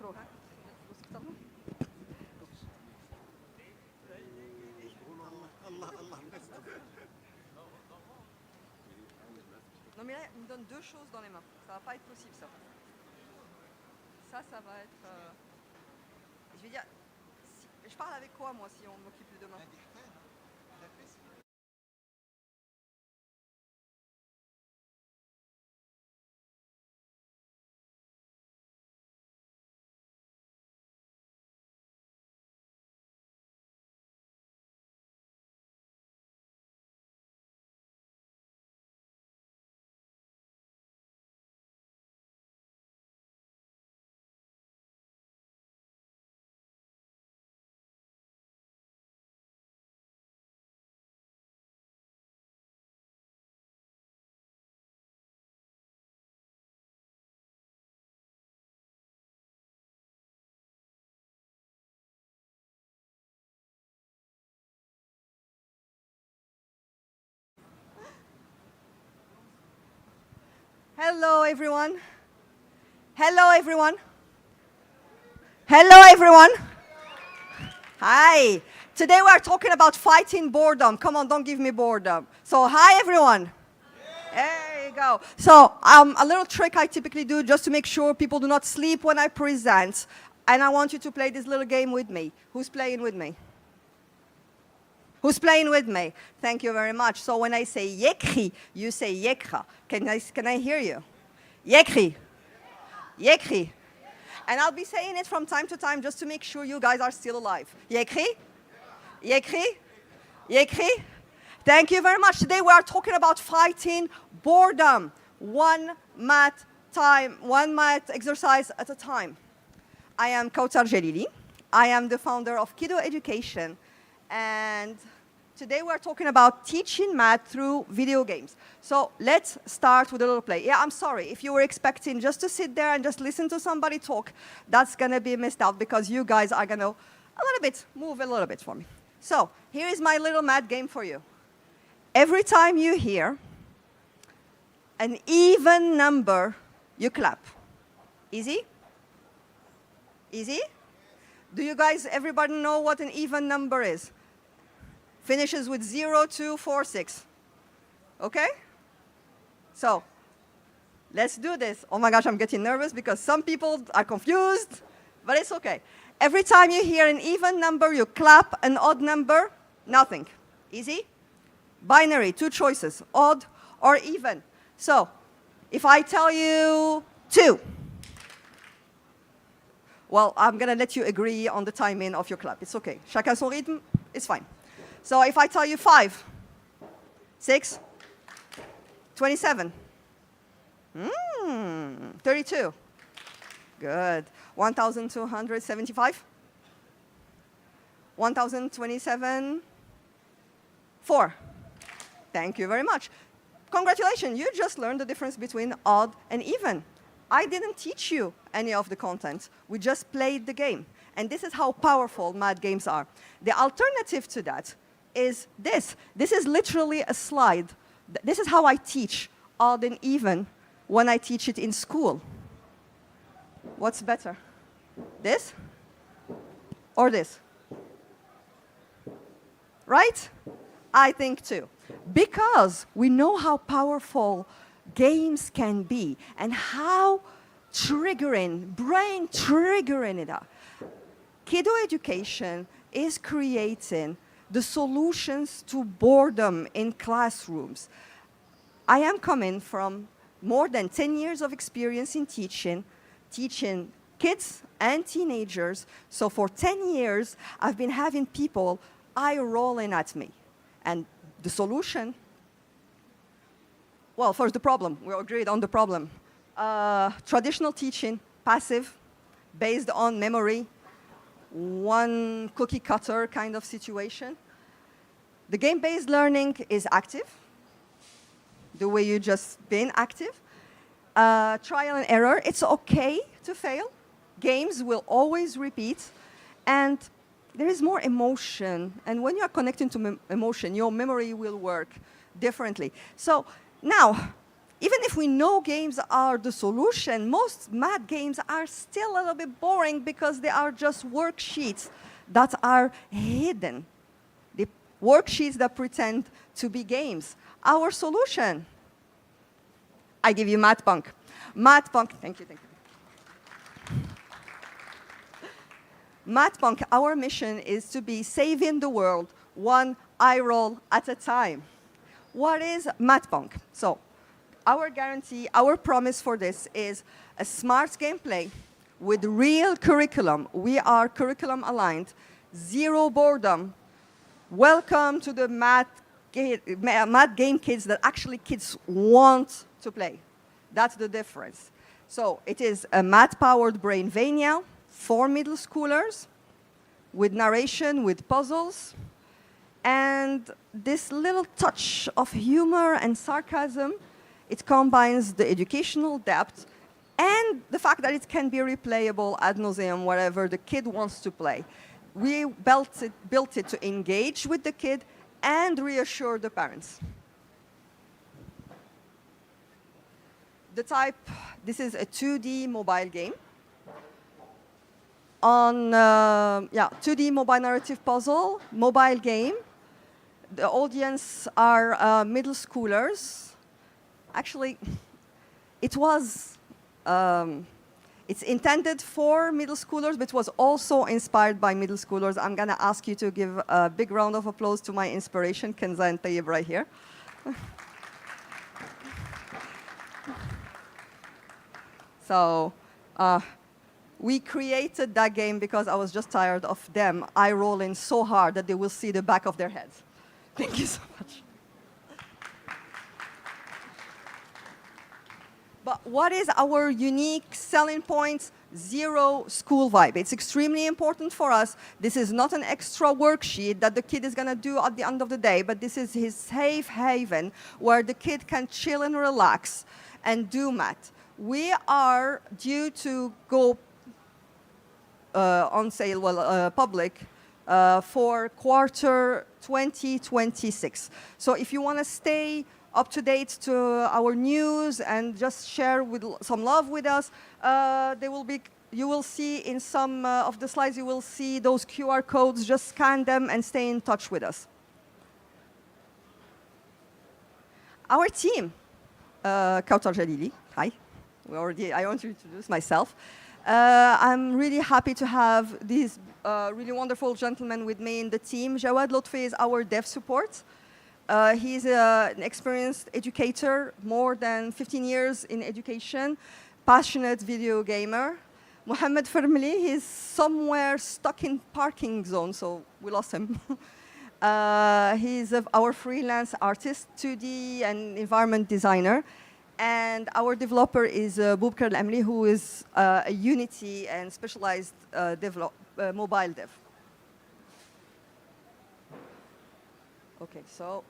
Non mais là, il me donne deux choses dans les mains. Ça va pas être possible ça. Ça va être... Je vais dire... Je parle avec quoi moi si on m'occupe de demain? Hello everyone. Hello everyone. Hello everyone. Hi. Today we are talking about fighting boredom. Come on, don't give me boredom. So hi everyone. There you go. So a little trick I typically do just to make sure people do not sleep when I present. And I want you to play this little game with me. Who's playing with me? Who's playing with me? Thank you very much. So when I say yekri, you say yekra. Can I hear you? Yekri. Yekri. And I'll be saying it from time to time just to make sure you guys are still alive. Yekri? Yekri? Yekri? Thank you very much. Today we are talking about fighting boredom. One math exercise at a time. I am Kautar Jalili. I am the founder of Kiddo Education. And today we're talking about teaching math through video games. So let's start with a little play. Yeah, I'm sorry. If you were expecting just to sit there and just listen to somebody talk, that's going to be missed out because you guys are going to move a little bit for me. So here is my little math game for you. Every time you hear an even number, you clap. Easy? Easy? Do you guys, everybody know what an even number is? Finishes with 0, 2, 4, 6. Okay? So, let's do this. Oh my gosh, I'm getting nervous because some people are confused, but it's okay. Every time you hear an even number, you clap. An odd number, nothing. Easy? Binary, two choices, odd or even. So, if I tell you 2, well, I'm going to let you agree on the timing of your clap. It's okay. Chacun son rythme, it's fine. So if I tell you 5, 6, 27, 32, good. 1,275, 1,027, 4. Thank you very much. Congratulations, you just learned the difference between odd and even. I didn't teach you any of the content. We just played the game. And this is how powerful math games are. The alternative to that is this. This is literally a slide. This is how I teach odd and even when I teach it in school. What's better? This or this? Right? I think too. Because we know how powerful games can be and how triggering, brain triggering it are. Kiddo Education is creating the solutions to boredom in classrooms. I am coming from more than 10 years of experience in teaching kids and teenagers. So for 10 years, I've been having people eye rolling at me. And the solution, well, first the problem. We agreed on the problem. Traditional teaching, passive, based on memory, one cookie cutter kind of situation. The game-based learning is active, the way you just been active. Trial and error, it's okay to fail. Games will always repeat. And there is more emotion. And when you are connecting to emotion, your memory will work differently. So now, even if we know games are the solution, most math games are still a little bit boring because they are just worksheets that are hidden. The worksheets that pretend to be games. Our solution, I give you MathPunk. MathPunk, thank you. MathPunk, our mission is to be saving the world one eye roll at a time. What is MathPunk? So, our guarantee, our promise for this is a smart gameplay with real curriculum. We are curriculum aligned, zero boredom. Welcome to the math game kids that actually kids want to play. That's the difference. So it is a math-powered Brainvania for middle schoolers with narration, with puzzles, and this little touch of humor and sarcasm. It combines the educational depth and the fact that it can be replayable ad nauseum wherever the kid wants to play. We built it to engage with the kid and reassure the parents. The type, this is a 2D mobile game. On 2D mobile narrative puzzle, mobile game. The audience are middle schoolers. Actually, it was, it's intended for middle schoolers, but was also inspired by middle schoolers. I'm going to ask you to give a big round of applause to my inspiration, Kenza and Tayyib right here. So we created that game because I was just tired of them eye rolling so hard that they will see the back of their heads. Thank you so much. But what is our unique selling point? Zero school vibe. It's extremely important for us. This is not an extra worksheet that the kid is going to do at the end of the day, but this is his safe haven where the kid can chill and relax and do math. We are due to go on sale, public, for quarter 2026. So if you want to stay up to date to our news and just share with some love with us, you will see in some of the slides, you will see those QR codes. Just scan them and stay in touch with us. Our team, Kautar Jalili, hi. I want to introduce myself. I'm really happy to have these really wonderful gentlemen with me in the team. Jawad Lotfi is our dev support. He's an experienced educator, more than 15 years in education, passionate video gamer. Mohammed Fermeli, he's somewhere stuck in parking zone, so we lost him. He's our freelance artist, 2D and environment designer. And our developer is Boubkar Al-Amli, who is a Unity and specialized mobile dev. Okay, so.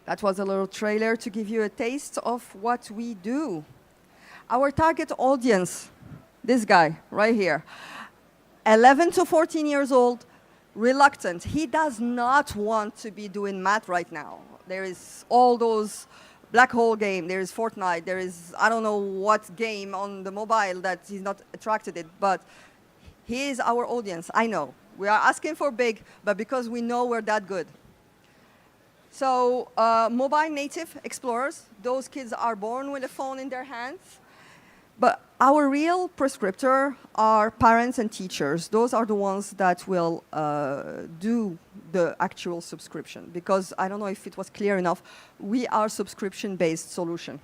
That was a little trailer to give you a taste of what we do. Our target audience, this guy right here, 11 to 14 years old, reluctant. He does not want to be doing math right now. There is all those black hole game, there is Fortnite, there is I don't know what game on the mobile that he's not attracted it, but he is our audience, I know. We are asking for big, but because we know we're that good. So mobile native explorers, those kids are born with a phone in their hands. But our real prescriptor are parents and teachers. Those are the ones that will do the actual subscription. Because I don't know if it was clear enough, we are subscription-based solution.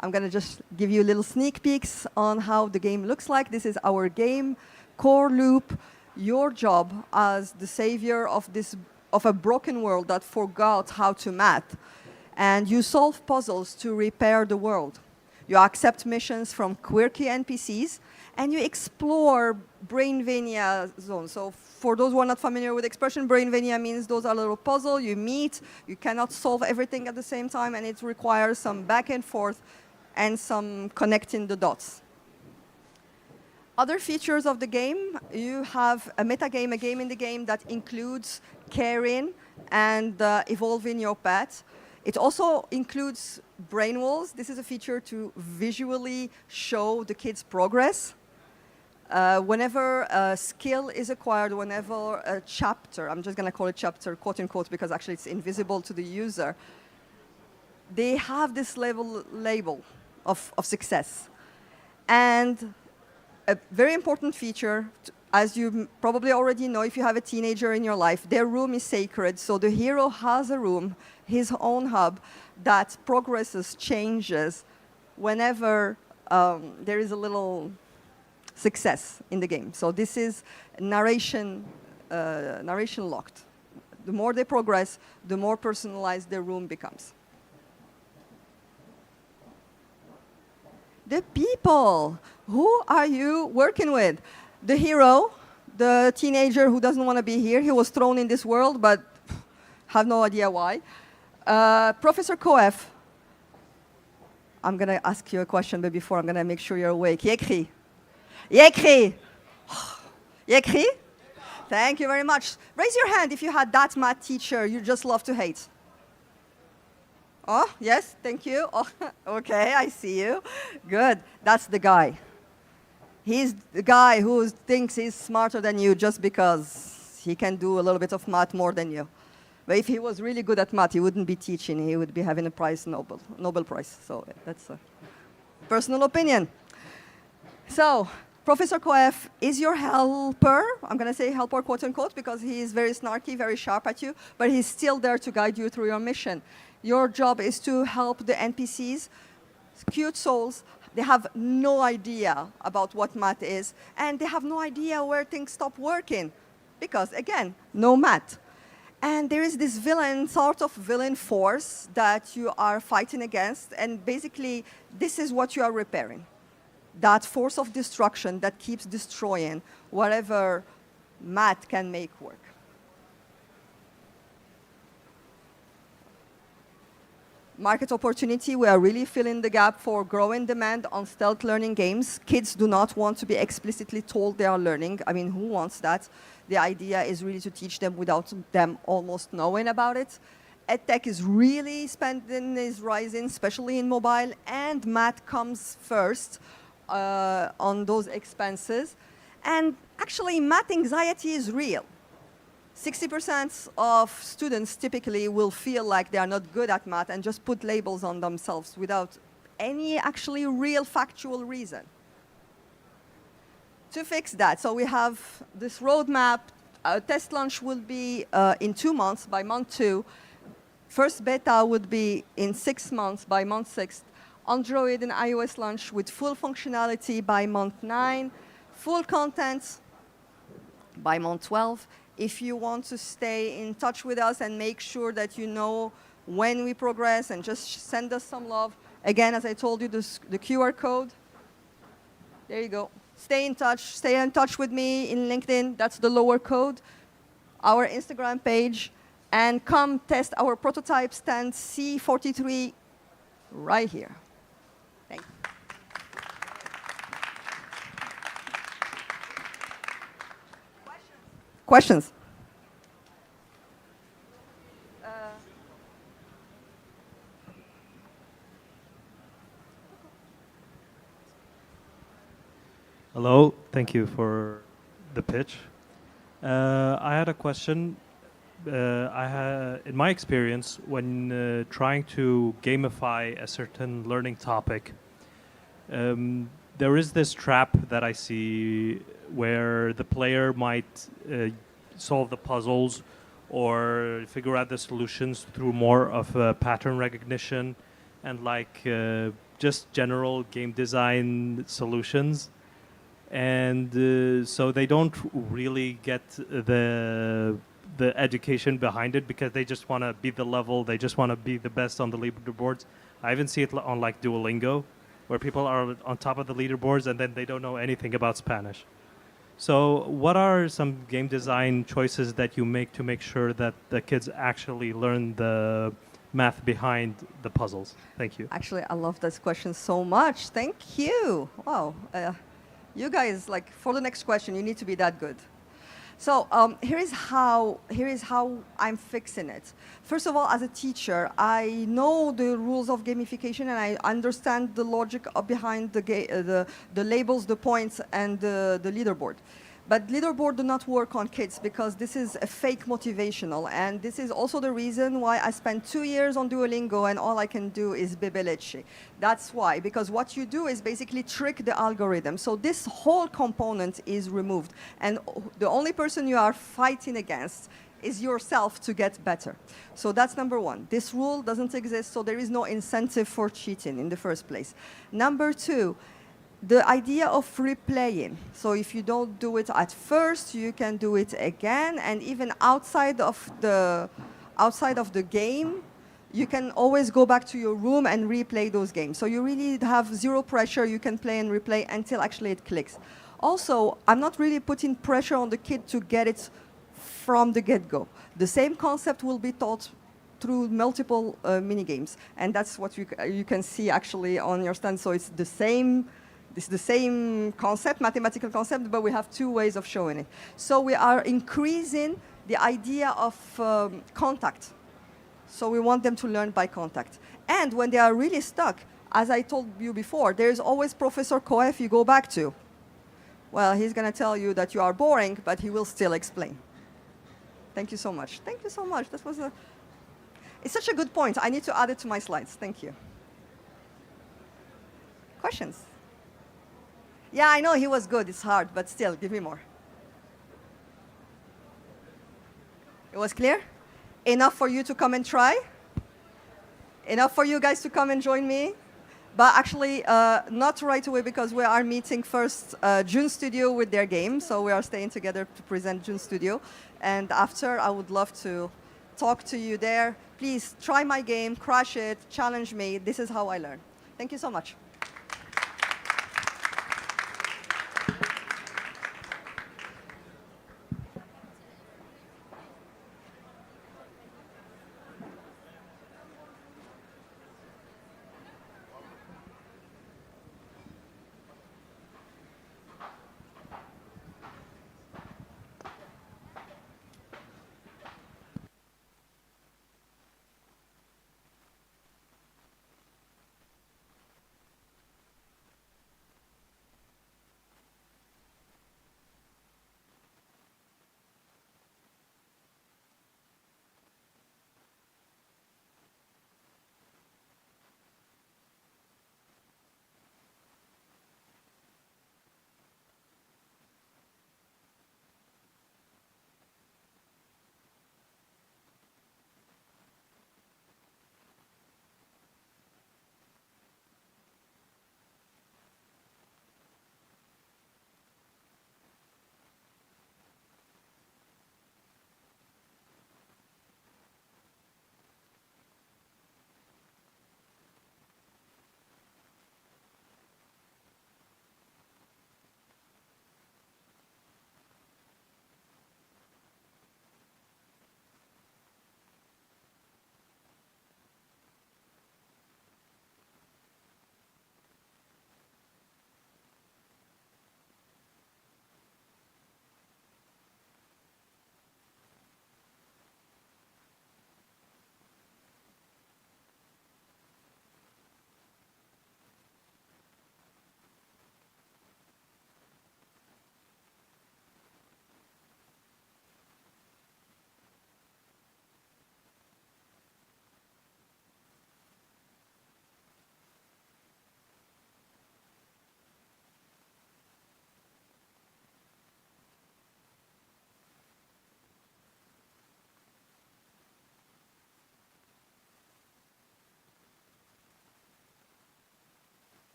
I'm going to just give you little sneak peeks on how the game looks like. This is our game, core loop, your job as the savior of a broken world that forgot how to math. And you solve puzzles to repair the world. You accept missions from quirky NPCs, and you explore Brainvania zones. So for those who are not familiar with the expression, Brainvania means those are little puzzles you meet. You cannot solve everything at the same time, and it requires some back and forth and some connecting the dots. Other features of the game, you have a metagame, a game in the game that includes caring and evolving your pet. It also includes brain walls. This is a feature to visually show the kids' progress. Whenever a skill is acquired, whenever a chapter, I'm just going to call it chapter, quote unquote, because actually it's invisible to the user, they have this label of success. And a very important feature, as you probably already know, if you have a teenager in your life, their room is sacred. So the hero has a room, his own hub, that progresses, changes whenever there is a little success in the game. So this is narration locked. The more they progress, the more personalized their room becomes. The people, who are you working with? The hero, the teenager who doesn't want to be here. He was thrown in this world, but have no idea why. Professor Koef, I'm going to ask you a question, but before I'm going to make sure you're awake. Yekri. Yekri. Yekri? Thank you very much. Raise your hand if you had that math teacher you just love to hate. Oh, yes, thank you. Oh, okay, I see you. Good, that's the guy. He's the guy who thinks he's smarter than you just because he can do a little bit of math more than you. But if he was really good at math, he wouldn't be teaching. He would be having a prize, Nobel Prize. So that's a personal opinion. So Professor Koef is your helper. I'm going to say helper, quote unquote, because he is very snarky, very sharp at you, but he's still there to guide you through your mission. Your job is to help the NPCs, cute souls. They have no idea about what math is, and they have no idea where things stop working, because, again, no math. And there is this villain, sort of villain force that you are fighting against, and basically, this is what you are repairing. That force of destruction that keeps destroying whatever math can make work. Market opportunity, we are really filling the gap for growing demand on stealth learning games. Kids do not want to be explicitly told they are learning. I mean, who wants that? The idea is really to teach them without them almost knowing about it. EdTech is really spending, is rising, especially in mobile, and math comes first on those expenses. And actually, math anxiety is real. 60% of students typically will feel like they are not good at math and just put labels on themselves without any actually real factual reason. To fix that, so we have this roadmap. Test launch will be in 2 months, by month 2. First beta would be in 6 months, by month 6. Android and iOS launch with full functionality by month 9. Full content by month 12. If you want to stay in touch with us and make sure that you know when we progress and just send us some love, again, as I told you, the QR code, there you go. Stay in touch with me in LinkedIn, that's the lower code, our Instagram page, and come test our prototype stand C43 right here. Thank you. Questions? Hello, thank you for the pitch. I had a question. In my experience, when trying to gamify a certain learning topic, there is this trap that I see where the player might solve the puzzles or figure out the solutions through more of pattern recognition and just general game design solutions, and so they don't really get the education behind it because they just want to be the level, they just want to be the best on the leaderboards. I even see it on like Duolingo, where people are on top of the leaderboards and then they don't know anything about Spanish. So what are some game design choices that you make to make sure that the kids actually learn the math behind the puzzles? Thank you. Actually, I love this question so much. Thank you. Wow. You guys, like, for the next question, you need to be that good. So here is how I'm fixing it. First of all, as a teacher, I know the rules of gamification and I understand the logic behind the labels, the points, and the leaderboard. But leaderboard do not work on kids because this is a fake motivational. And this is also the reason why I spent 2 years on Duolingo and all I can do is bebeleche. That's why, because what you do is basically trick the algorithm. So this whole component is removed. And the only person you are fighting against is yourself to get better. So that's number one. This rule doesn't exist, so there is no incentive for cheating in the first place. Number two, the idea of replaying. So if you don't do it at first, you can do it again, and even outside of the game, you can always go back to your room and replay those games. So you really have zero pressure. You can play and replay until actually it clicks. Also, I'm not really putting pressure on the kid to get it from the get-go. The same concept will be taught through multiple mini games, and that's what you can see actually on your stand. So it's the same. It's the same concept, mathematical concept, but we have two ways of showing it. So we are increasing the idea of contact. So we want them to learn by contact. And when they are really stuck, as I told you before, there's always Professor Koef you go back to. Well, he's going to tell you that you are boring, but he will still explain. Thank you so much. Thank you so much. That was it's such a good point. I need to add it to my slides. Thank you. Questions? Yeah, I know he was good. It's hard, but still, give me more. It was clear? Enough for you to come and try? Enough for you guys to come and join me? But actually, not right away because we are meeting first June Studio with their game. So we are staying together to present June Studio. And after, I would love to talk to you there. Please try my game, crush it, challenge me. This is how I learn. Thank you so much.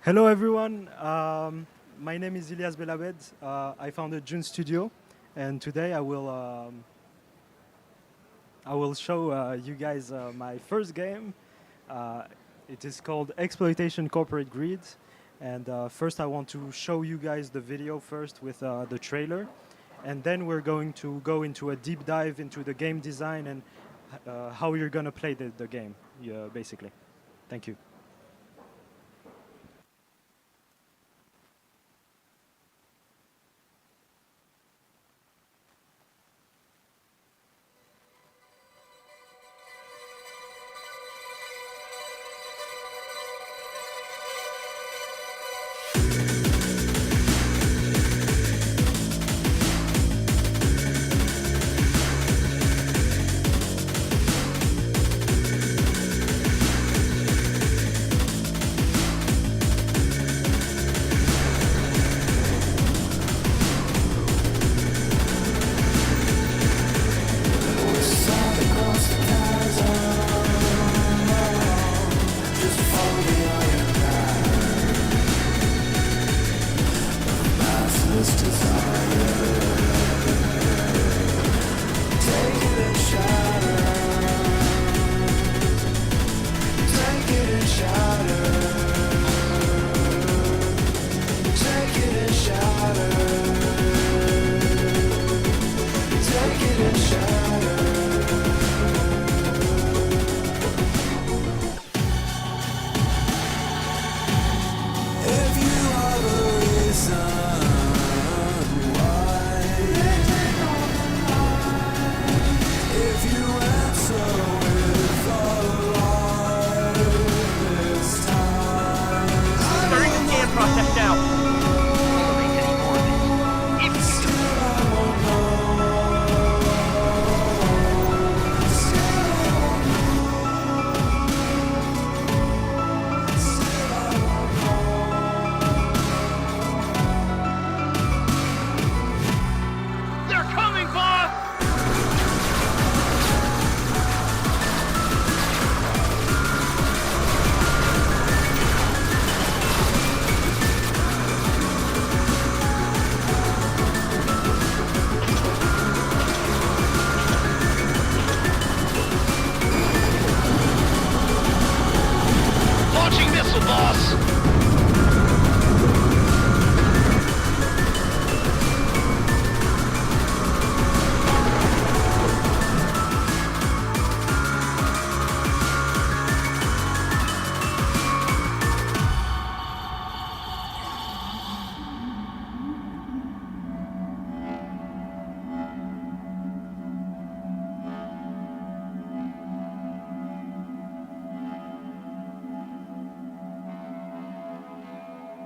Hello everyone, my name is Ilyas Belabed. I founded June Studio, and today I will show you guys my first game. It is called Exploitation Corporate Greed, and first I want to show you guys the video first with the trailer, and then we're going to go into a deep dive into the game design and how you're gonna play the game, basically. Thank you.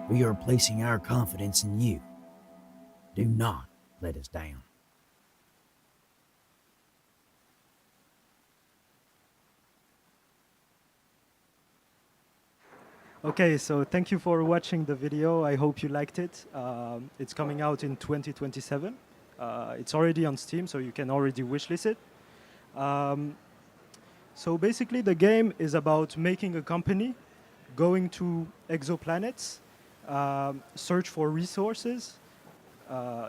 We are placing our confidence in you. Do not let us down. Okay, so thank you for watching the video. I hope you liked it. It's coming out in 2027. It's already on Steam, so you can already wishlist it. So basically, the game is about making a company, going to exoplanets, search for resources,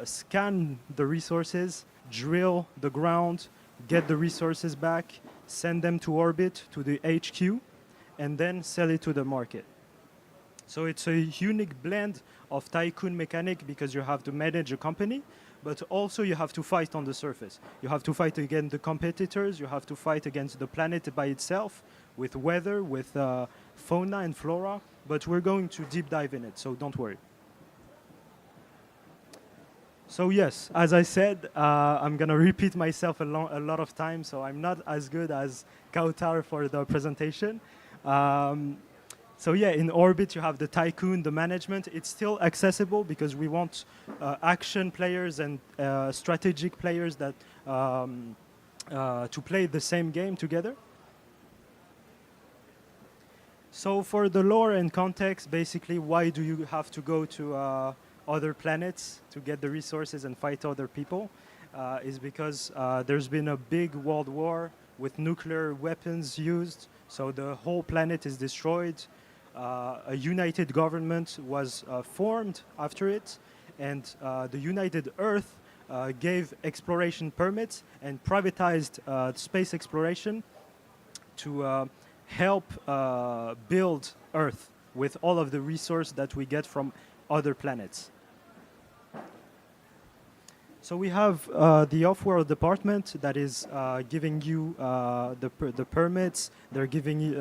scan the resources, drill the ground, get the resources back, send them to orbit, to the HQ, and then sell it to the market. So it's a unique blend of tycoon mechanic because you have to manage a company, but also you have to fight on the surface. You have to fight against the competitors, you have to fight against the planet by itself, with weather, with fauna and flora, but we're going to deep dive in it, so don't worry. So yes, as I said, I'm gonna repeat myself a lot of times, so I'm not as good as Kautar for the presentation. So yeah, in orbit you have the tycoon, the management. It's still accessible because we want action players and strategic players that to play the same game together. So for the lore and context, basically, why do you have to go to other planets to get the resources and fight other people? Is because there's been a big world war with nuclear weapons used, so the whole planet is destroyed. A united government was formed after it, and the United Earth gave exploration permits and privatized space exploration to help build Earth with all of the resource that we get from other planets. So we have the off-world department that is giving you the permits. They're giving you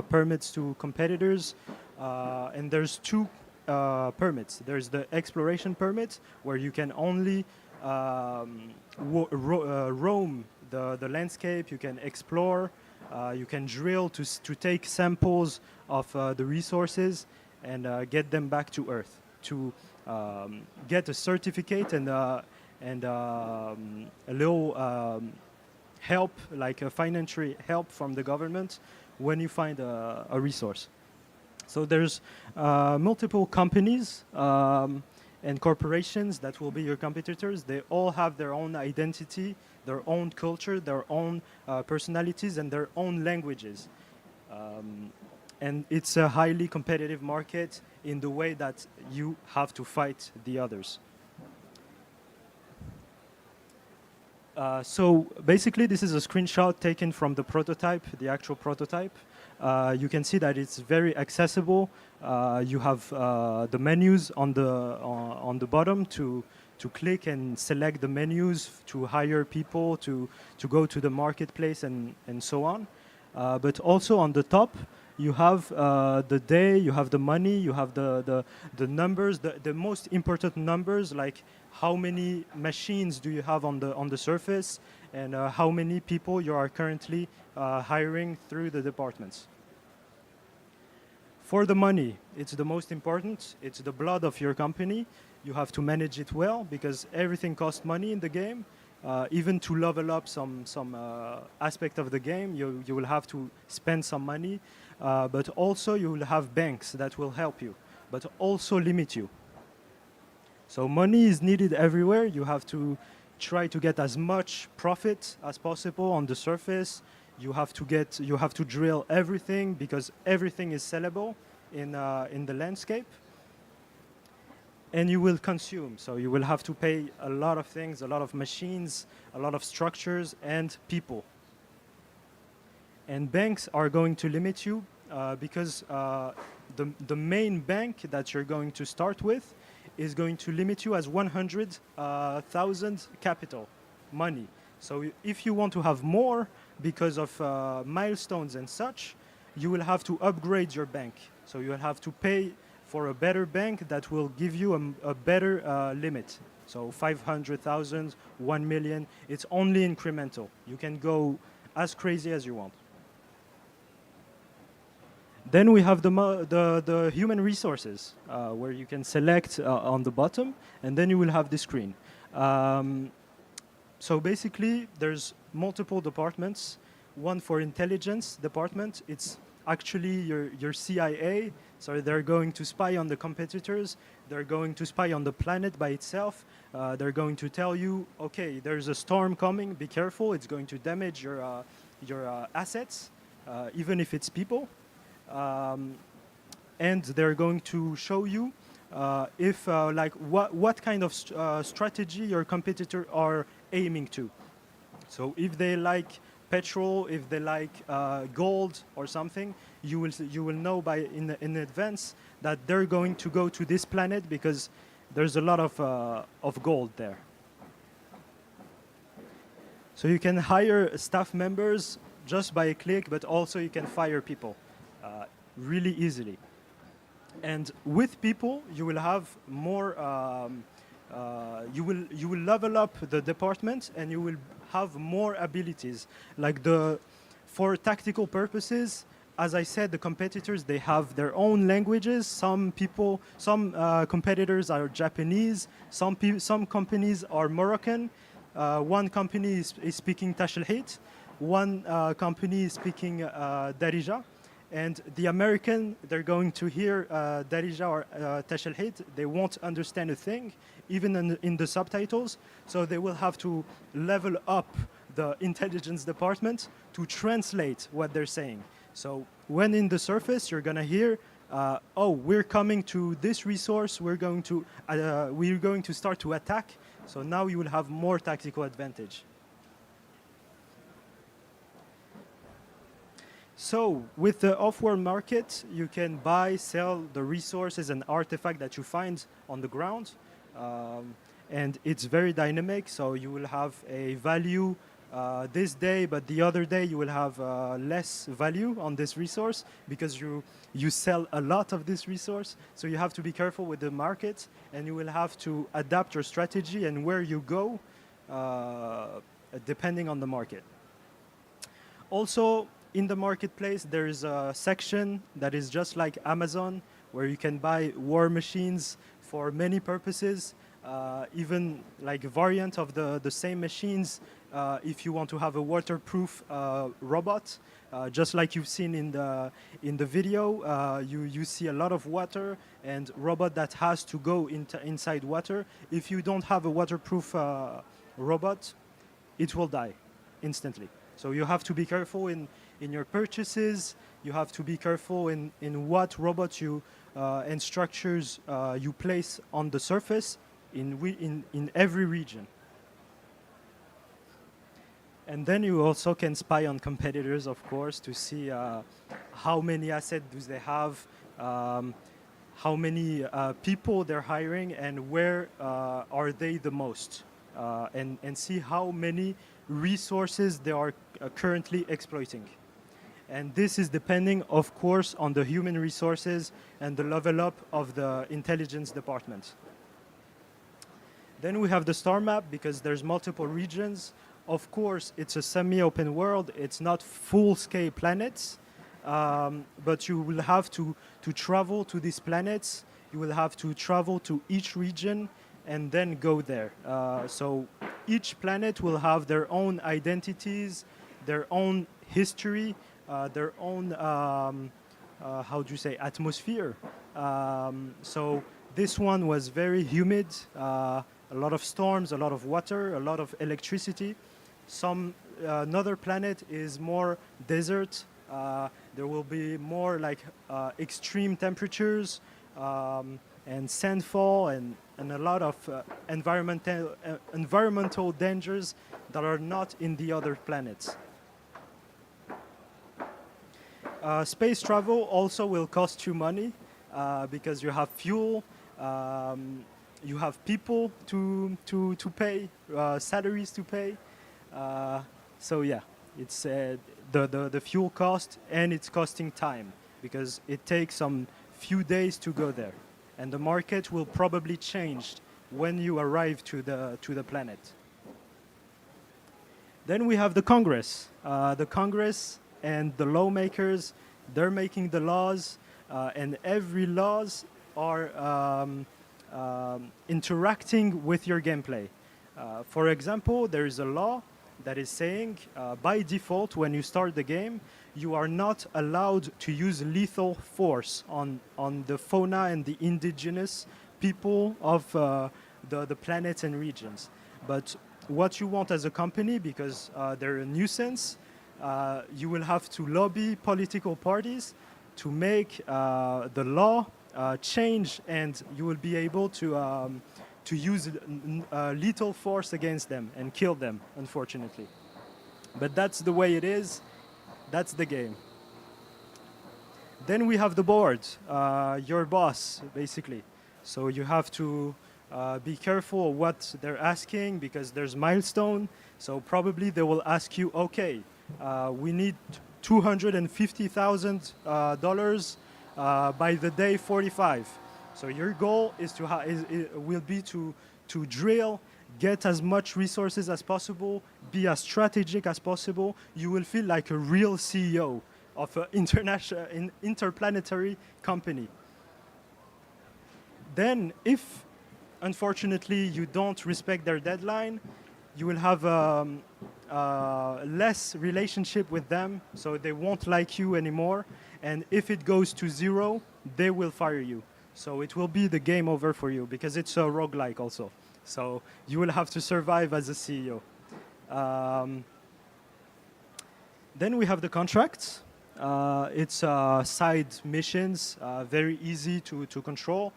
permits to competitors, and there's two permits. There's the exploration permit, where you can only roam the landscape. You can explore. You can drill to take samples of the resources and get them back to Earth to get a certificate and a little help, like a financial help from the government when you find a resource. So there's multiple companies and corporations that will be your competitors. They all have their own identity, their own culture, their own personalities, and their own languages. And it's a highly competitive market in the way that you have to fight the others. So basically, this is a screenshot taken from the prototype, the actual prototype. You can see that it's very accessible. You have the menus on the bottom to click and select the menus to hire people, to go to the marketplace and so on. But also on the top, you have the day, you have the money, you have the numbers, the most important numbers, like how many machines do you have on the surface, and how many people you are currently hiring through the departments. For the money, it's the most important. It's the blood of your company. You have to manage it well, because everything costs money in the game. Even to level up some aspect of the game, you will have to spend some money. But also you will have banks that will help you, but also limit you. So money is needed everywhere. You have to try to get as much profit as possible on the surface. You have to drill everything, because everything is sellable in the landscape. And you will consume, so you will have to pay a lot of things, a lot of machines, a lot of structures and people. And banks are going to limit you because the main bank that you're going to start with is going to limit you as 100,000 capital, money. So if you want to have more because of milestones and such, you will have to upgrade your bank. So you will have to pay for a better bank that will give you a better limit. So 500,000, 1 million, it's only incremental. You can go as crazy as you want. Then we have the human resources, where you can select on the bottom, and then you will have the screen. So basically, there's multiple departments. One for intelligence department, it's actually your CIA. So they're going to spy on the competitors. They're going to spy on the planet by itself. They're going to tell you, okay, there's a storm coming, be careful, it's going to damage your assets, even if it's people. And they're going to show you if like what kind of strategy your competitor are aiming to. So if they like petrol, if they like gold or something, you will know in advance that they're going to go to this planet because there's a lot of gold there. So you can hire staff members just by a click, but also you can fire people really easily. And with people, you will have more. You will level up the department, and you will have more abilities. Like for tactical purposes, as I said, the competitors, they have their own languages. Some competitors are Japanese. Some companies are Moroccan. One company is speaking Tashlhit. One company is speaking Darija. And the American, they're going to hear Darija or Tashlhit. They won't understand a thing, even in the subtitles. So they will have to level up the intelligence department to translate what they're saying. So when in the surface, you're going to hear oh, we're coming to this resource, we're going to start to attack. So now you will have more tactical advantage. So with the off-world market, you can buy, sell the resources and artifacts that you find on the ground. And it's very dynamic, so you will have a value this day, but the other day you will have less value on this resource because you sell a lot of this resource. So you have to be careful with the market, and you will have to adapt your strategy and where you go depending on the market. Also, in the marketplace, there is a section that is just like Amazon, where you can buy war machines for many purposes, even like a variant of the same machines. If you want to have a waterproof robot, just like you've seen in the video, you see a lot of water and robot that has to go inside water. If you don't have a waterproof robot, it will die instantly. So you have to be careful in your purchases. You have to be careful in what robots you and structures you place on the surface in every region. And then you also can spy on competitors, of course, to see how many assets do they have, how many people they're hiring, and where are they the most, and see how many resources they are currently exploiting. And this is depending, of course, on the human resources and the level up of the intelligence department. Then we have the star map, because there's multiple regions. Of course, it's a semi-open world. It's not full-scale planets, but you will have to travel to these planets. You will have to travel to each region and then go there. So each planet will have their own identities, their own history, their own, how do you say, atmosphere. So this one was very humid, a lot of storms, a lot of water, a lot of electricity. Another planet is more desert. There will be more like extreme temperatures and sandfall and a lot of environmental dangers that are not in the other planets. Space travel also will cost you money because you have fuel, you have people to pay, salaries to pay. So yeah, it's the fuel cost, and it's costing time because it takes some few days to go there, and the market will probably change when you arrive to the planet. Then we have the Congress. The Congress and the lawmakers, they're making the laws, and every laws are interacting with your gameplay. For example, there is a law that is saying, by default, when you start the game, you are not allowed to use lethal force on the fauna and the indigenous people of the planets and regions. But what you want as a company, because they're a nuisance, you will have to lobby political parties to make the law change, and you will be able to use lethal force against them and kill them, unfortunately. But that's the way it is. That's the game. Then we have the board, your boss, basically. So you have to be careful of what they're asking, because there's milestone. So probably they will ask you, okay, we need $250,000 by the day 45. So your goal is will be to drill, get as much resources as possible, be as strategic as possible. You will feel like a real CEO of an interplanetary company. Then, if unfortunately you don't respect their deadline, you will have less relationship with them, so they won't like you anymore. And if it goes to 0, they will fire you. So it will be the game over for you, because it's a roguelike also. So you will have to survive as a CEO. Then we have the contracts. It's side missions, very easy to control.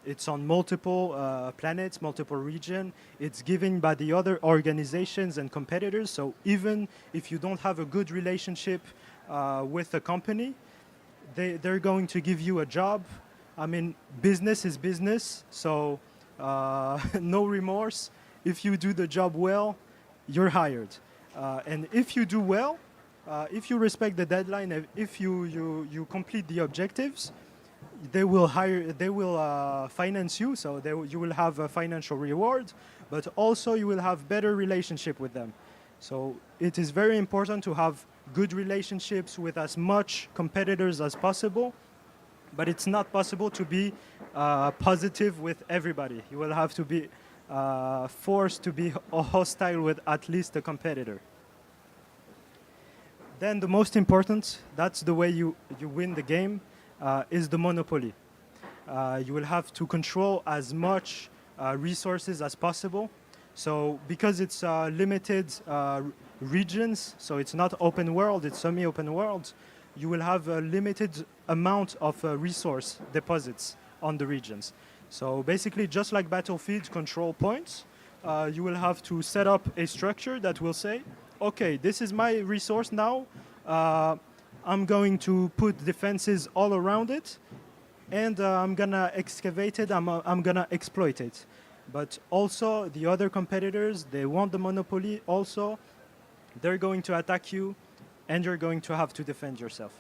It's on multiple planets, multiple regions. It's given by the other organizations and competitors. So even if you don't have a good relationship with a company, they're going to give you a job. I mean, business is business, so no remorse. If you do the job well, you're hired. And if you do well, if you respect the deadline, if you complete the objectives, they will finance you, so you will have a financial reward, but also you will have better relationship with them. So it is very important to have good relationships with as much competitors as possible, but it's not possible to be positive with everybody. You will have to be forced to be hostile with at least a competitor. Then the most important, that's the way you win the game, is the monopoly. You will have to control as much resources as possible. So because it's limited regions, so it's not open world, it's semi-open world, you will have a limited amount of resource deposits on the regions. So basically, just like Battlefield control points, you will have to set up a structure that will say, okay, this is my resource now. I'm going to put defenses all around it, and I'm gonna excavate it, I'm gonna exploit it. But also the other competitors, they want the monopoly also. They're going to attack you, and you're going to have to defend yourself.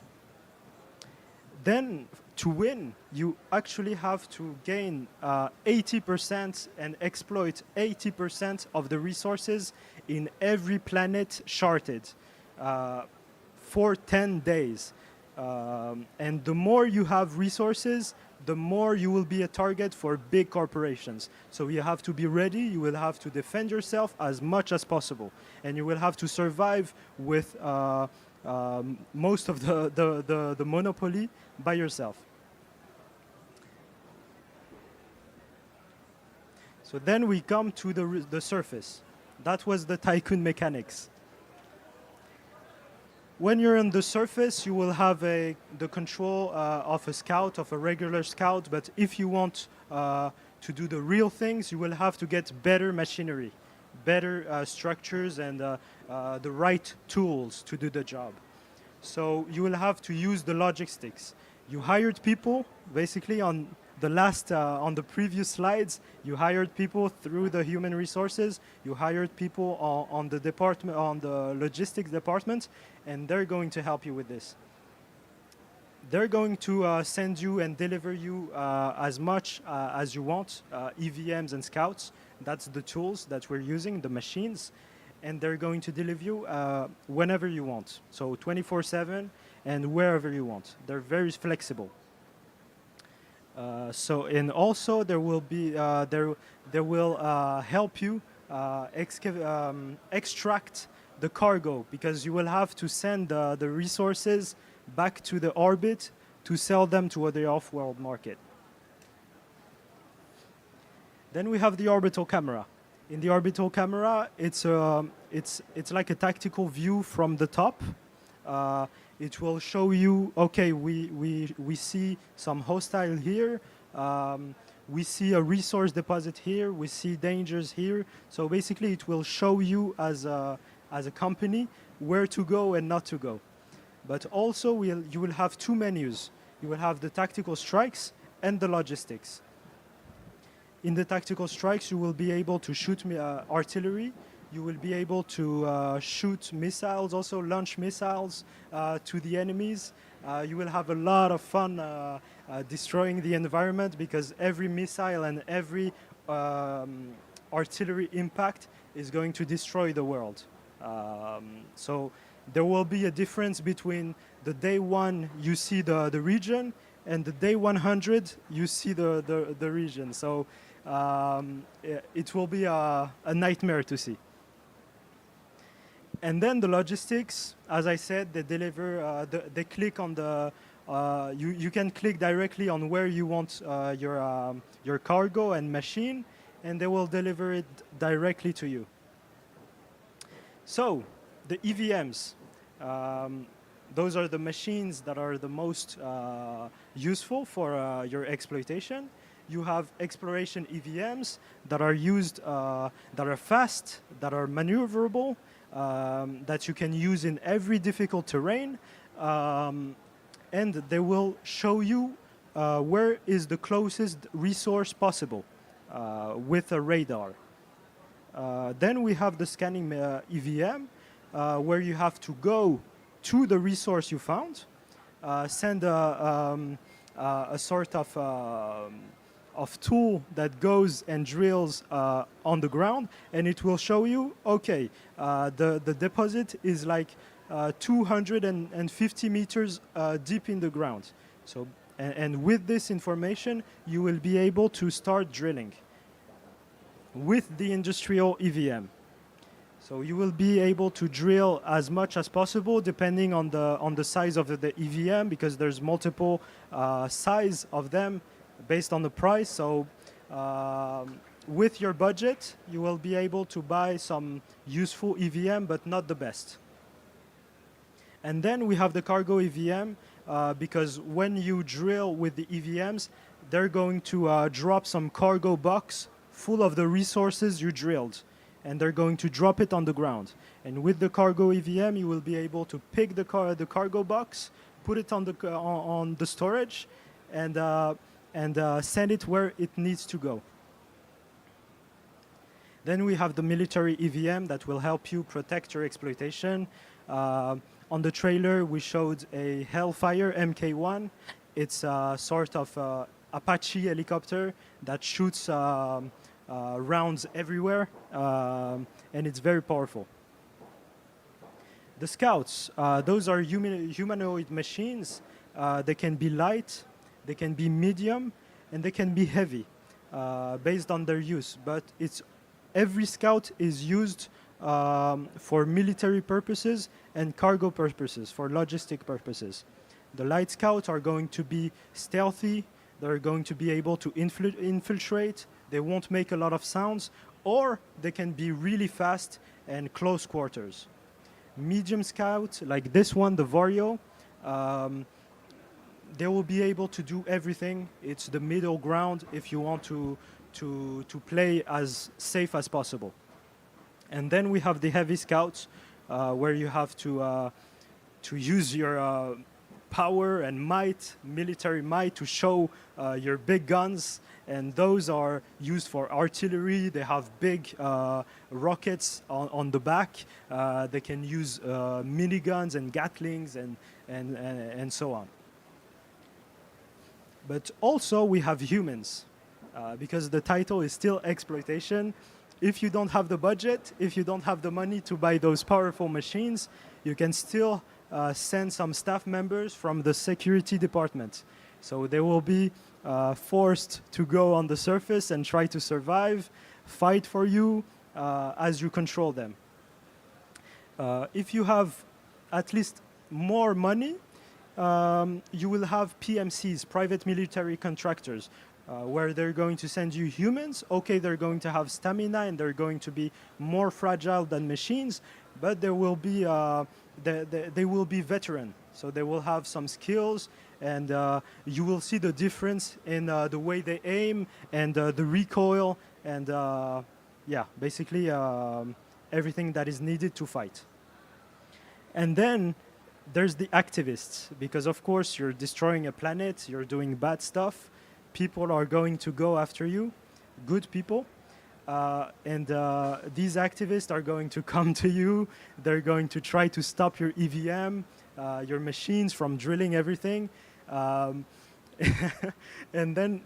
Then to win, you actually have to gain 80% and exploit 80% of the resources in every planet charted for 10 days. And the more you have resources, the more you will be a target for big corporations. So you have to be ready, you will have to defend yourself as much as possible. And you will have to survive with most of the monopoly by yourself. So then we come to the surface. That was the tycoon mechanics. When you're on the surface, you will have the control of a scout, of a regular scout, but if you want to do the real things, you will have to get better machinery, better structures, and the right tools to do the job. So you will have to use the logistics. You hired people, basically on the previous slides, you hired people through the human resources, you hired people on the department, on the logistics department, and they're going to help you with this. They're going to send you and deliver you as much as you want, EVMs and scouts. That's the tools that we're using, the machines, and they're going to deliver you whenever you want. So 24/7 and wherever you want. They're very flexible. And also there will be they will help you extract the cargo, because you will have to send the resources back to the orbit to sell them to the off-world market. Then we have the orbital camera. In the orbital camera, it's like a tactical view from the top. It will show you, okay, we see some hostile here, we see a resource deposit here, we see dangers here. So basically it will show you as a company where to go and not to go. But also you will have two menus. You will have the tactical strikes and the logistics. In the tactical strikes, you will be able to shoot artillery. You will be able to shoot missiles, also launch missiles to the enemies. You will have a lot of fun destroying the environment, because every missile and every artillery impact is going to destroy the world. So there will be a difference between the day one you see the region, and the day 100 you see the region. So it will be a nightmare to see. And then the logistics, as I said, they deliver, they click on the, you can click directly on where you want your cargo and machine, and they will deliver it directly to you. So, the EVMs. those are the machines that are the most useful for your exploitation. You have exploration EVMs that are used, that are fast, that are maneuverable, that you can use in every difficult terrain, and they will show you where is the closest resource possible with a radar. Then we have the scanning EVM, where you have to go to the resource you found, send a sort of tool that goes and drills on the ground, and it will show you, okay, the deposit is like 250 meters deep in the ground. So, and with this information, you will be able to start drilling with the industrial EVM. So you will be able to drill as much as possible depending on the size of the EVM, because there's multiple size of them based on the price. So with your budget, you will be able to buy some useful EVM, but not the best. And then we have the cargo EVM, because when you drill with the EVMs, they're going to drop some cargo box full of the resources you drilled, and they're going to drop it on the ground. And with the cargo EVM, you will be able to pick the cargo box, put it on the storage, and send it where it needs to go. Then we have the military EVM that will help you protect your exploitation. On the trailer, we showed a Hellfire Mk1. It's a sort of Apache helicopter that shoots rounds everywhere, and it's very powerful. The scouts, those are humanoid machines. They can be light, they can be medium, and they can be heavy based on their use. But every scout is used for military purposes and cargo purposes, for logistic purposes. The light scouts are going to be stealthy, they're going to be able to infiltrate, they won't make a lot of sounds, or they can be really fast and close quarters. Medium scouts, like this one, the Vario, they will be able to do everything. It's the middle ground if you want to play as safe as possible. And then we have the heavy scouts, where you have to use your power and might, military might, to show your big guns. And those are used for artillery. They have big rockets on the back. They can use miniguns and Gatlings and so on. But also we have humans, because the title is still exploitation. If you don't have the budget, if you don't have the money to buy those powerful machines, you can still send some staff members from the security department. So they will be forced to go on the surface and try to survive, fight for you as you control them. If you have at least more money, you will have PMCs, private military contractors, where they're going to send you humans. Okay, they're going to have stamina and they're going to be more fragile than machines, but they will be veteran. So they will have some skills, and you will see the difference in the way they aim and the recoil and yeah, basically everything that is needed to fight. And then there's the activists, because of course you're destroying a planet, you're doing bad stuff. People are going to go after you, good people. And these activists are going to come to you. They're going to try to stop your EVM, your machines from drilling everything. And then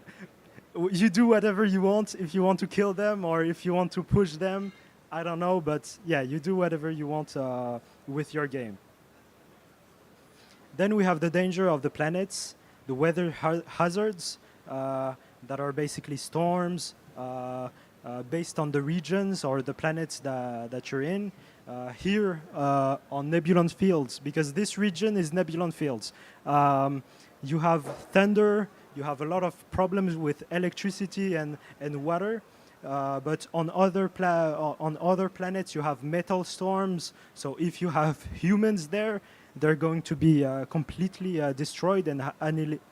you do whatever you want, if you want to kill them or if you want to push them. I don't know, but yeah, you do whatever you want with your game. Then we have the danger of the planets, the weather hazards that are basically storms based on the regions or the planets that you're in. Here on Nebulon Fields, because this region is Nebulon Fields, you have thunder, you have a lot of problems with electricity and water. But on other planets, you have metal storms. So if you have humans there, they're going to be completely destroyed and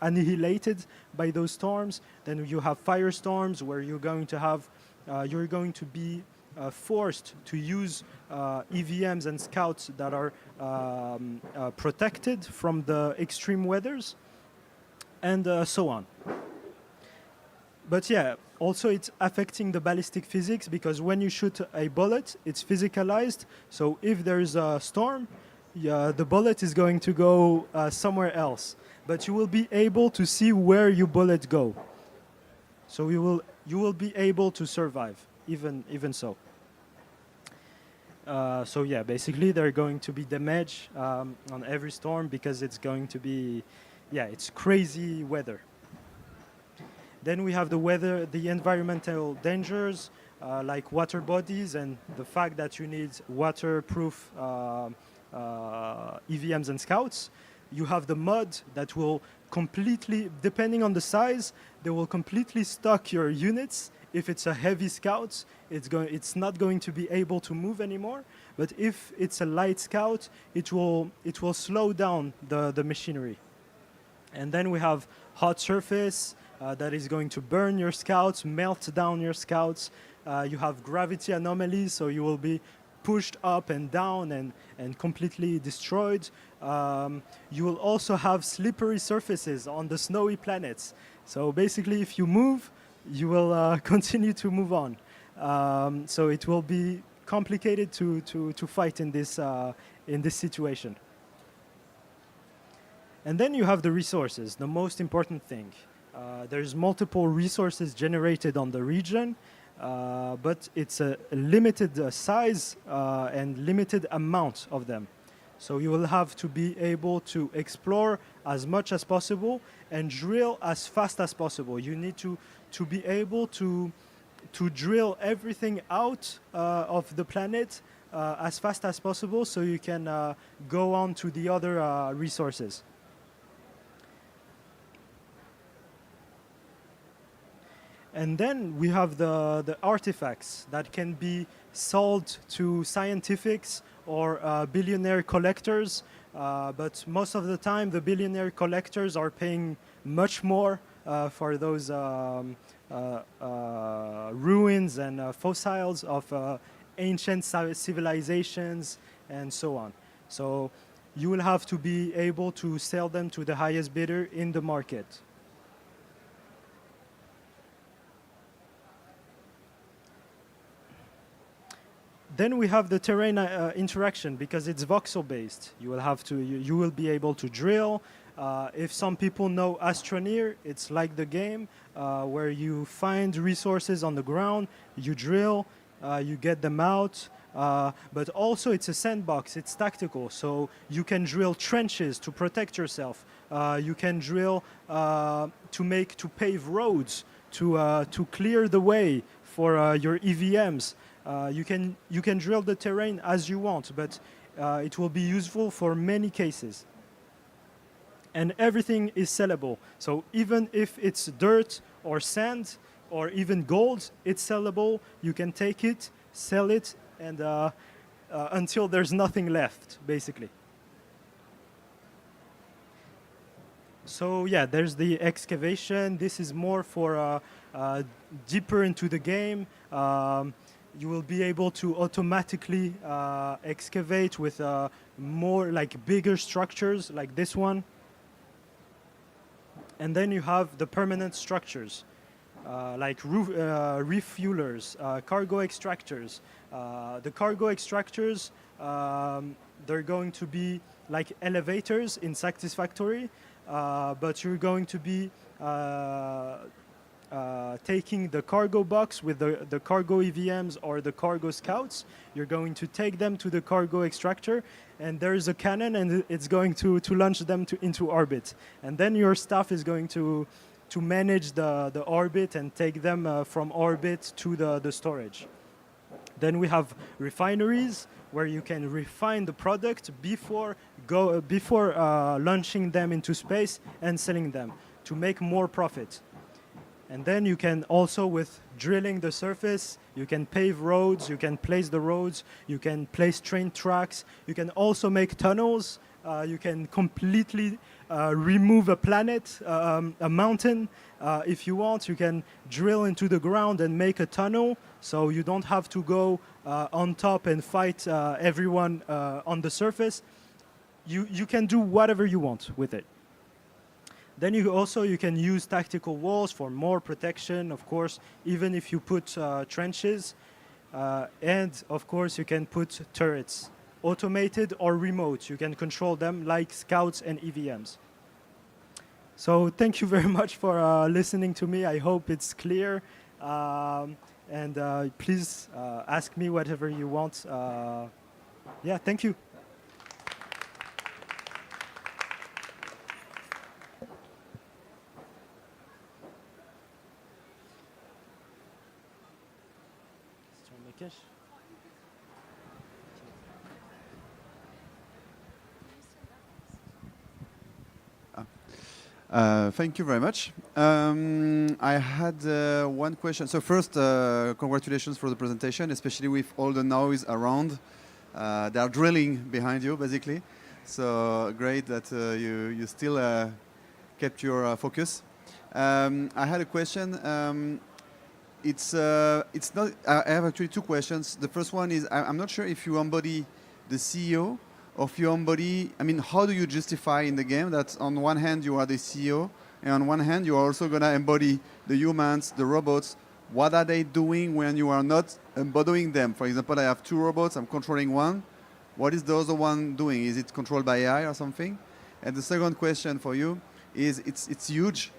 annihilated by those storms. Then you have firestorms where you're going to be forced to use EVMs and scouts that are protected from the extreme weathers, and so on. But yeah, also it's affecting the ballistic physics, because when you shoot a bullet, it's physicalized. So if there's a storm, the bullet is going to go somewhere else. But you will be able to see where your bullet go. So you will be able to survive, even so. So yeah, basically they're going to be damaged on every storm, because it's going to be, yeah, it's crazy weather. Then we have the environmental dangers, like water bodies, and the fact that you need waterproof EVMs and scouts. You have the mud that will completely, depending on the size, they will completely stuck your units. If it's a heavy scout, it's not going to be able to move anymore. But if it's a light scout, it will slow down the machinery. And then we have hot surface that is going to burn your scouts, melt down your scouts. You have gravity anomalies, so you will be pushed up and down and completely destroyed. You will also have slippery surfaces on the snowy planets. So basically, if you move, you will continue to move on. So it will be complicated to fight in this situation. And then you have the resources, the most important thing. There's multiple resources generated on the region, but it's a limited size and limited amount of them. So you will have to be able to explore as much as possible and drill as fast as possible. You need to be able to drill everything out of the planet as fast as possible, so you can go on to the other resources. And then we have the artifacts that can be sold to scientifics or billionaire collectors. But most of the time, the billionaire collectors are paying much more for those ruins and fossils of ancient civilizations and so on. So you will have to be able to sell them to the highest bidder in the market. Then we have the terrain interaction, because it's voxel based. You will be able to drill. If some people know Astroneer, it's like the game where you find resources on the ground, you drill, you get them out. But also it's a sandbox, it's tactical. So you can drill trenches to protect yourself. You can drill to pave roads, to clear the way for your EVMs. You can drill the terrain as you want, but it will be useful for many cases. And everything is sellable. So even if it's dirt or sand or even gold, it's sellable. You can take it, sell it, and until there's nothing left, basically. So yeah, there's the excavation. This is more for deeper into the game. You will be able to automatically excavate with more bigger structures like this one. And then you have the permanent structures like refuelers, cargo extractors. The cargo extractors, they're going to be like elevators in Satisfactory, but you're going to be taking the cargo box with the cargo EVMs or the cargo scouts. You're going to take them to the cargo extractor, and there is a cannon, and it's going to launch them into orbit. And then your staff is going to manage the orbit and take them from orbit to the storage. Then we have refineries, where you can refine the product before launching them into space and selling them to make more profit. And then you can also, with drilling the surface, you can pave roads, you can place the roads, you can place train tracks, you can also make tunnels You can completely remove a planet, a mountain. If you want, you can drill into the ground and make a tunnel, so you don't have to go on top and fight everyone on the surface. You can do whatever you want with it. Then you can use tactical walls for more protection, of course, even if you put trenches. And of course, you can put turrets, automated or remote. You can control them like scouts and EVMs. So thank you very much for listening to me. I hope it's clear. And please ask me whatever you want. Yeah, thank you. Thank you very much. I had one question. So first, congratulations for the presentation, especially with all the noise around. They are drilling behind you, basically. So great that you still kept your focus. I had a question. It's not. I have actually two questions. The first one is I'm not sure if you embody the CEO of your embody. I mean, how do you justify in the game that on one hand you are the CEO and on one hand you are also gonna embody the humans, the robots? What are they doing when you are not embodying them? For example, I have two robots, I'm controlling one. What is the other one doing? Is it controlled by AI or something? And the second question for you is it's huge.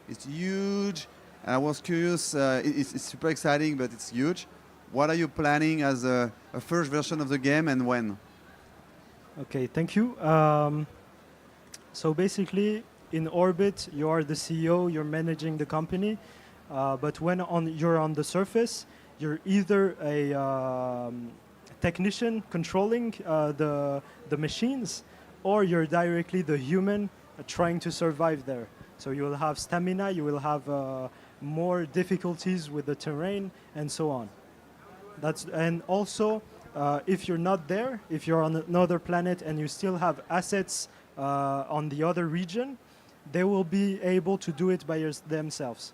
It's huge. I was curious, it's super exciting, but it's huge. What are you planning as a first version of the game and when? Okay, thank you. So basically, in orbit, you are the CEO, you're managing the company. But when you're on the surface, you're either a technician controlling the machines, or you're directly the human trying to survive there. So you will have stamina, you will have more difficulties with the terrain, and so on. And also, if you're not there, if you're on another planet and you still have assets on the other region, they will be able to do it by themselves.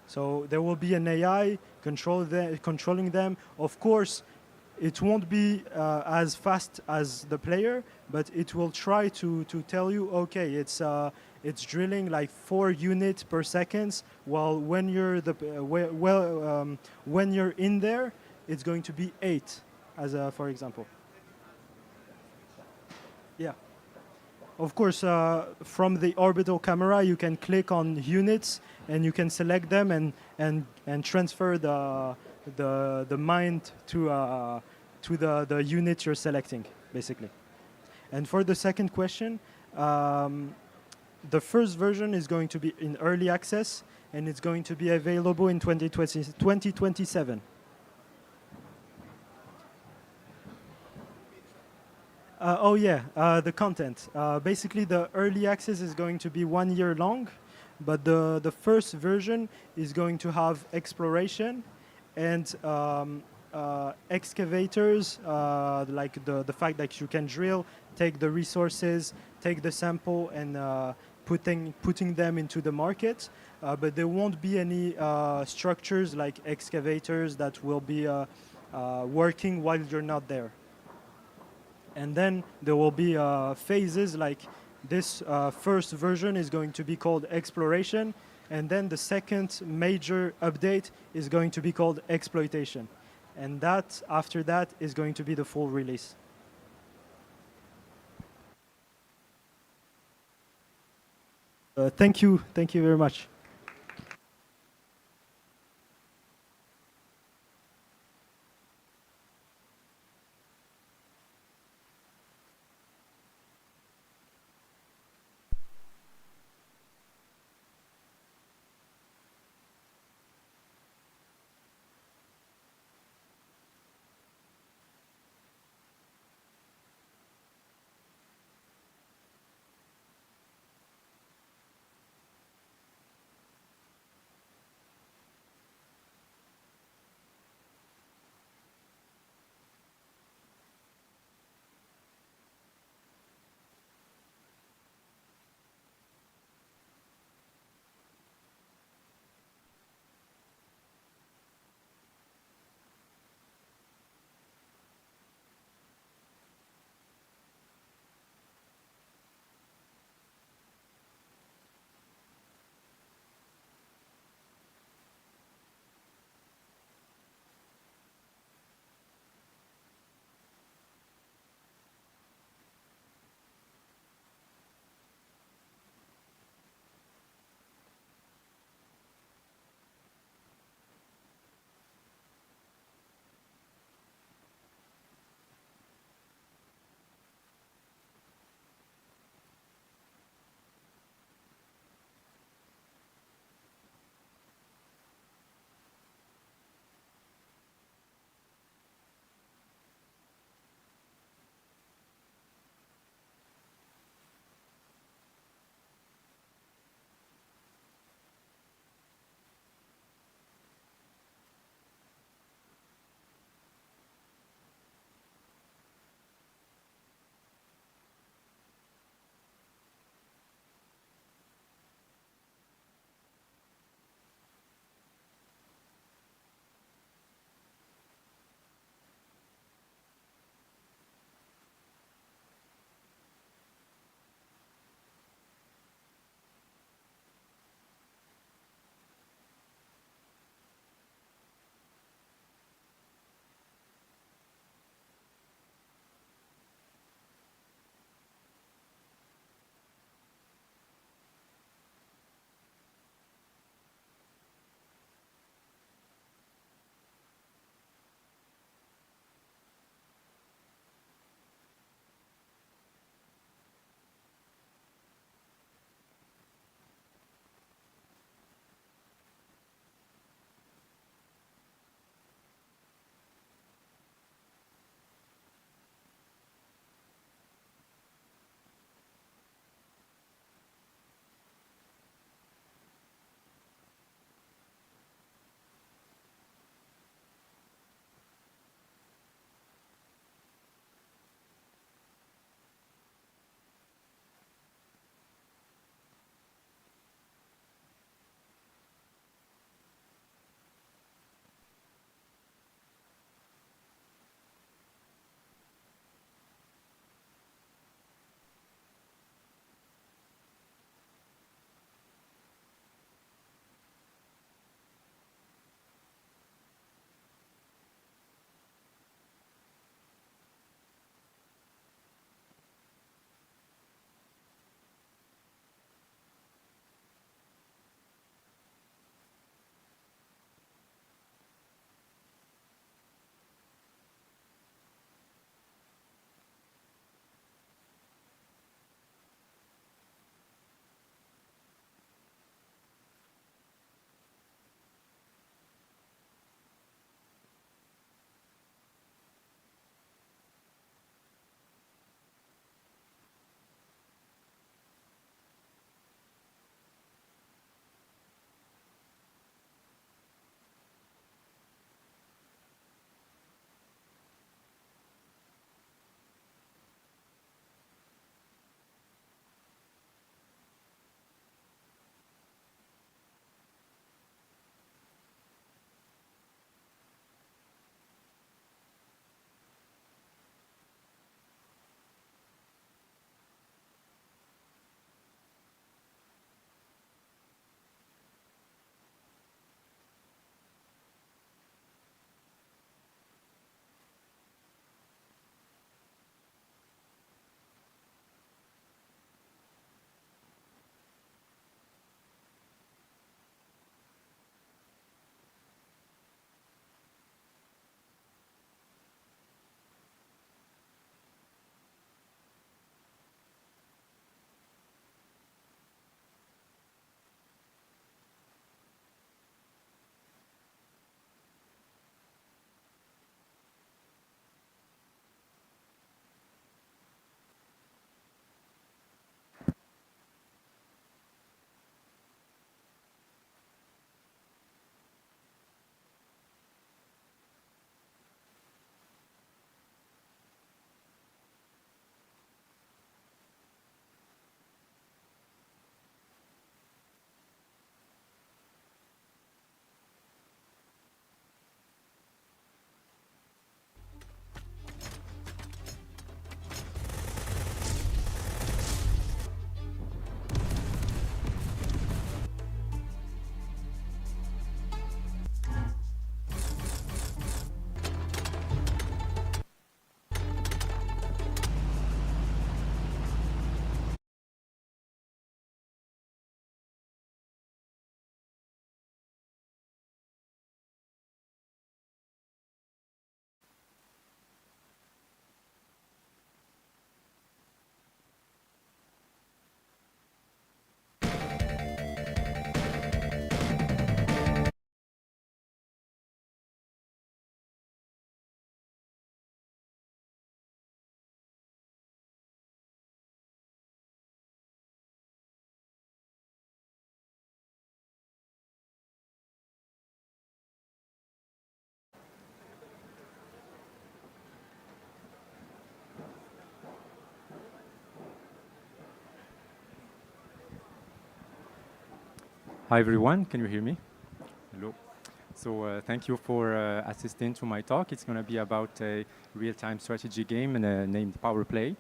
So there will be an AI controlling them. Of course, it won't be as fast as the player, but it will try to tell you, okay, it's drilling like 4 units per second, while when you're when you're in there, it's going to be 8. For example. Yeah. Of course, from the orbital camera, you can click on units and you can select them and transfer the mind to the unit you're selecting, basically. And for the second question, the first version is going to be in early access and it's going to be available in 2027. The content. Basically, the early access is going to be 1 year long, but the first version is going to have exploration and excavators, like the fact that you can drill, take the resources, take the sample, and putting them into the market. But there won't be any structures like excavators that will be working while you're not there. And then there will be phases like this first version is going to be called exploration. And then the second major update is going to be called exploitation. And that, after that, is going to be the full release. Thank you. Thank you very much. Hi everyone, can you hear me? Hello. So thank you for assisting to my talk. It's going to be about a real-time strategy game named PowerPlay.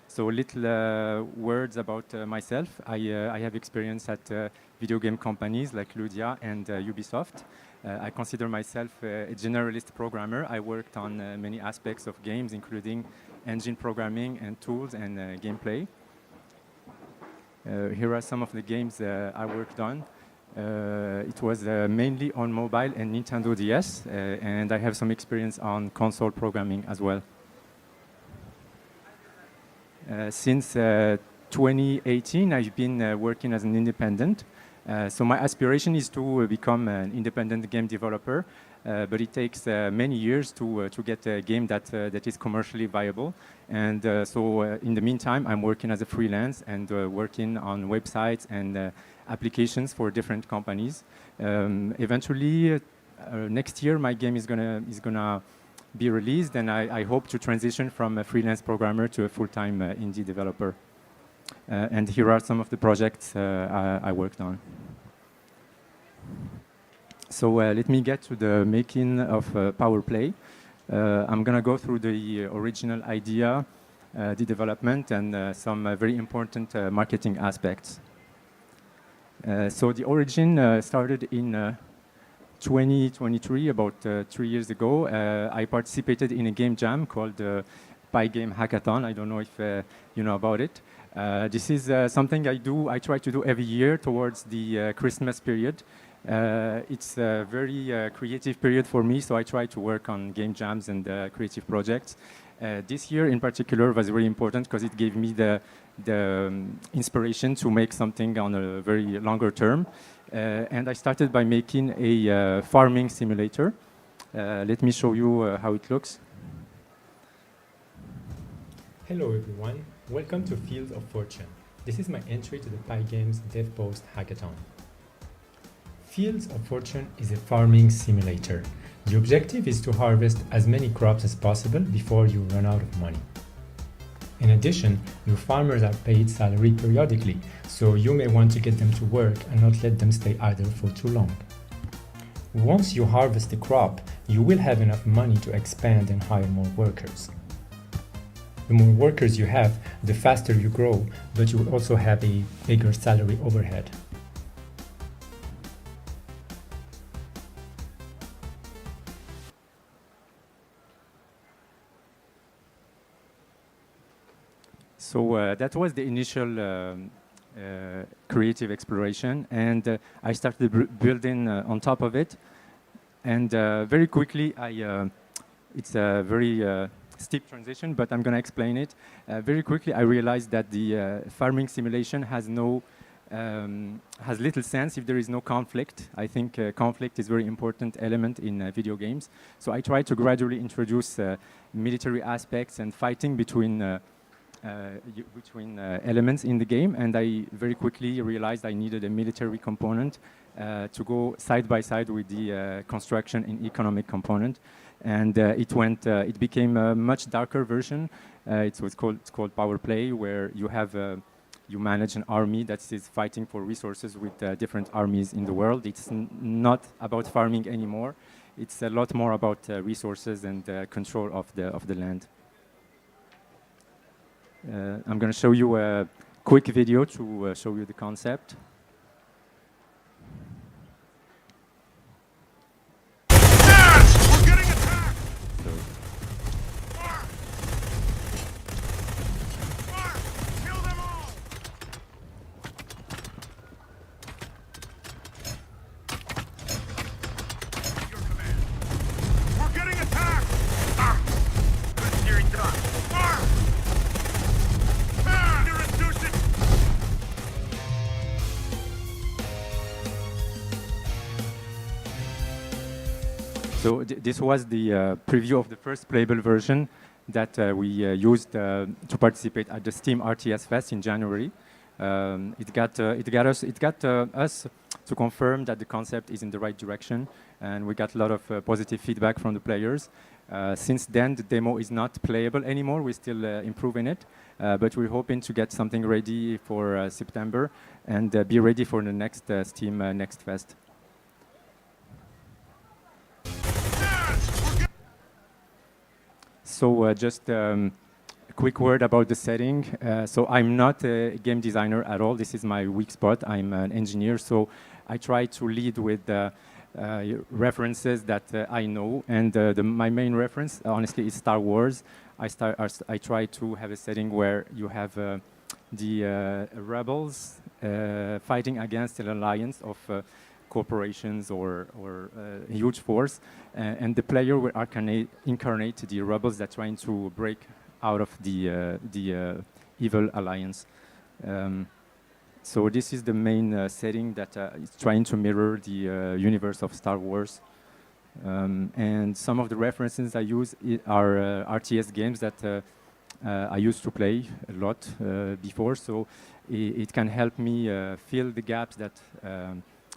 So little words about myself. I have experience at video game companies like Ludia and Ubisoft. I consider myself a generalist programmer. I worked on many aspects of games, including engine programming and tools and gameplay. Here are some of the games I worked on. It was mainly on mobile and Nintendo DS, and I have some experience on console programming as well. Since 2018, I've been working as an independent. So my aspiration is to become an independent game developer, but it takes many years to get a game that is commercially viable. And so in the meantime, I'm working as a freelance and working on websites and applications for different companies. Eventually, next year, my game is gonna be released, and I hope to transition from a freelance programmer to a full-time indie developer. And here are some of the projects I worked on. So let me get to the making of PowerPlay. I'm going to go through the original idea, the development, and some very important marketing aspects. So the origin started in 2023, about 3 years ago. I participated in a game jam called Pi Game Hackathon. I don't know if you know about it. This is something I try to do every year towards the Christmas period. It's a very creative period for me, so I try to work on game jams and creative projects. This year in particular was very important because it gave me the inspiration to make something on a very longer term. And I started by making a farming simulator. Let me show you how it looks. Hello everyone, welcome to Fields of Fortune. This is my entry to the Pi Games DevPost Hackathon. Fields of Fortune is a farming simulator. The objective is to harvest as many crops as possible before you run out of money. In addition, your farmers are paid salary periodically, so you may want to get them to work and not let them stay idle for too long. Once you harvest the crop, you will have enough money to expand and hire more workers. The more workers you have, the faster you grow, but you will also have a bigger salary overhead. So that was the initial creative exploration, and I started building on top of it. And very quickly, it's a very steep transition, but I'm going to explain it. Very quickly, I realized that the farming simulation has little sense if there is no conflict. I think conflict is a very important element in video games. So I tried to gradually introduce military aspects and fighting between elements in the game, and I very quickly realized I needed a military component to go side by side with the construction and economic component, and it became a much darker version. It's called PowerPlay, where you manage an army that is fighting for resources with different armies in the world. It's not about farming anymore. It's a lot more about resources and control of the land. I'm going to show you a quick video to show you the concept. We're getting attacked! Kill them all! Your command. We're getting attacked! Good steering done. So this was the preview of the first playable version that we used to participate at the Steam RTS Fest in January. It got us to confirm that the concept is in the right direction, and we got a lot of positive feedback from the players. Since then, the demo is not playable anymore. We're still improving it, but we're hoping to get something ready for September and be ready for the next Steam Next Fest. So just a quick word about the setting. So I'm not a game designer at all. This is my weak spot. I'm an engineer, so I try to lead with references that I know. And my main reference, honestly, is Star Wars. I try to have a setting where you have the rebels fighting against an alliance of corporations or a huge force, and the player will incarnate the rebels that are trying to break out of the evil alliance. So this is the main setting that is trying to mirror the universe of Star Wars. And some of the references I use are RTS games that I used to play a lot before, so it can help me fill the gaps that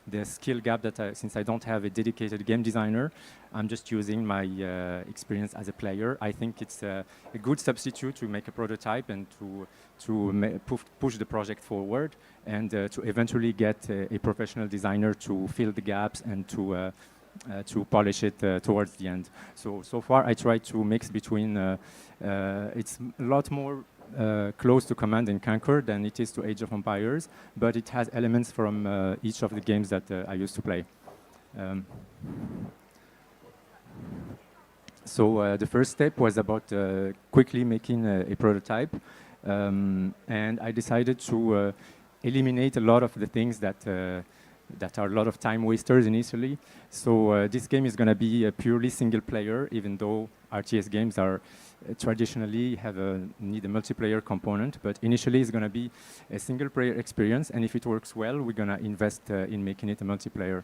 the skill gap that since I don't have a dedicated game designer, I'm just using my experience as a player. I think it's a good substitute to make a prototype and to push the project forward, and to eventually get a professional designer to fill the gaps and to polish it towards the end. So far I try to mix between, it's a lot more close to Command and Conquer than it is to Age of Empires, but it has elements from each of the games that I used to play. So the first step was about quickly making a prototype, and I decided to eliminate a lot of the things that are a lot of time wasters initially. So this game is going to be a purely single player, even though RTS games are traditionally need a multiplayer component, but initially it's going to be a single player experience, and if it works well, we're going to invest in making it a multiplayer.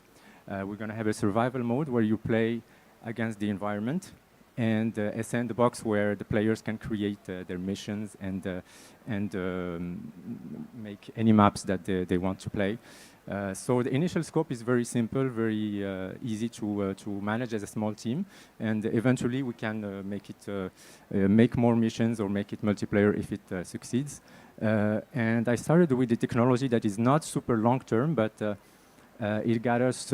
We're going to have a survival mode where you play against the environment, and a sandbox where the players can create their missions and make any maps that they want to play. So the initial scope is very simple, very easy to manage as a small team, and eventually we can make more missions or make it multiplayer if it succeeds. And I started with the technology that is not super long term, but it got us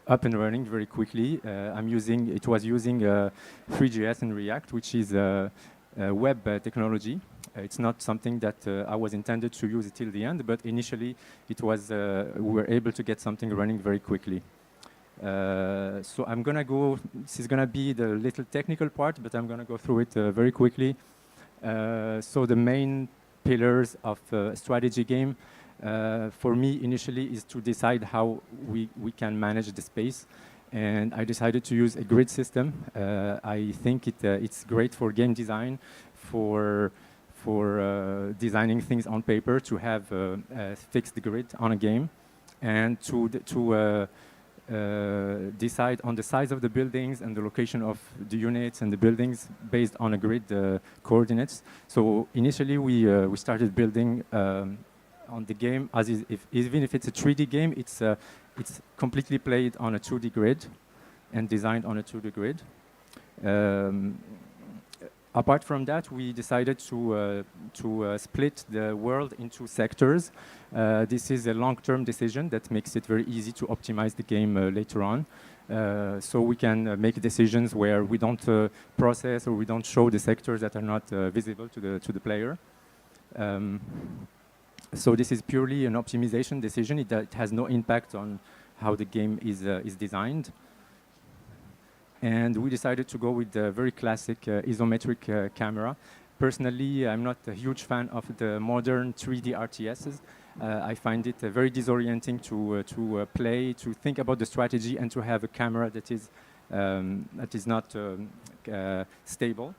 up and running very quickly. It was using 3GS and React, which is a web technology. It's not something that I was intended to use till the end, but initially it was, we were able to get something running very quickly. So I'm gonna go, this is gonna be the little technical part, but I'm gonna go through it very quickly. So the main pillars of a strategy game for me initially is to decide how we can manage the space. And I decided to use a grid system. I think it's great for game design, for designing things on paper, to have a fixed grid on a game, and to decide on the size of the buildings and the location of the units and the buildings based on a grid coordinates. So initially we started building on the game as even if it's a 3D game, it's completely played on a 2D grid and designed on a 2D grid. Apart from that, we decided to split the world into sectors. This is a long-term decision that makes it very easy to optimize the game later on. So we can make decisions where we don't process or we don't show the sectors that are not visible to the player. So this is purely an optimization decision. It has no impact on how the game is designed. And we decided to go with the very classic isometric camera. Personally, I'm not a huge fan of the modern 3D RTSs. I find it very disorienting to play, to think about the strategy, and to have a camera that is not stable.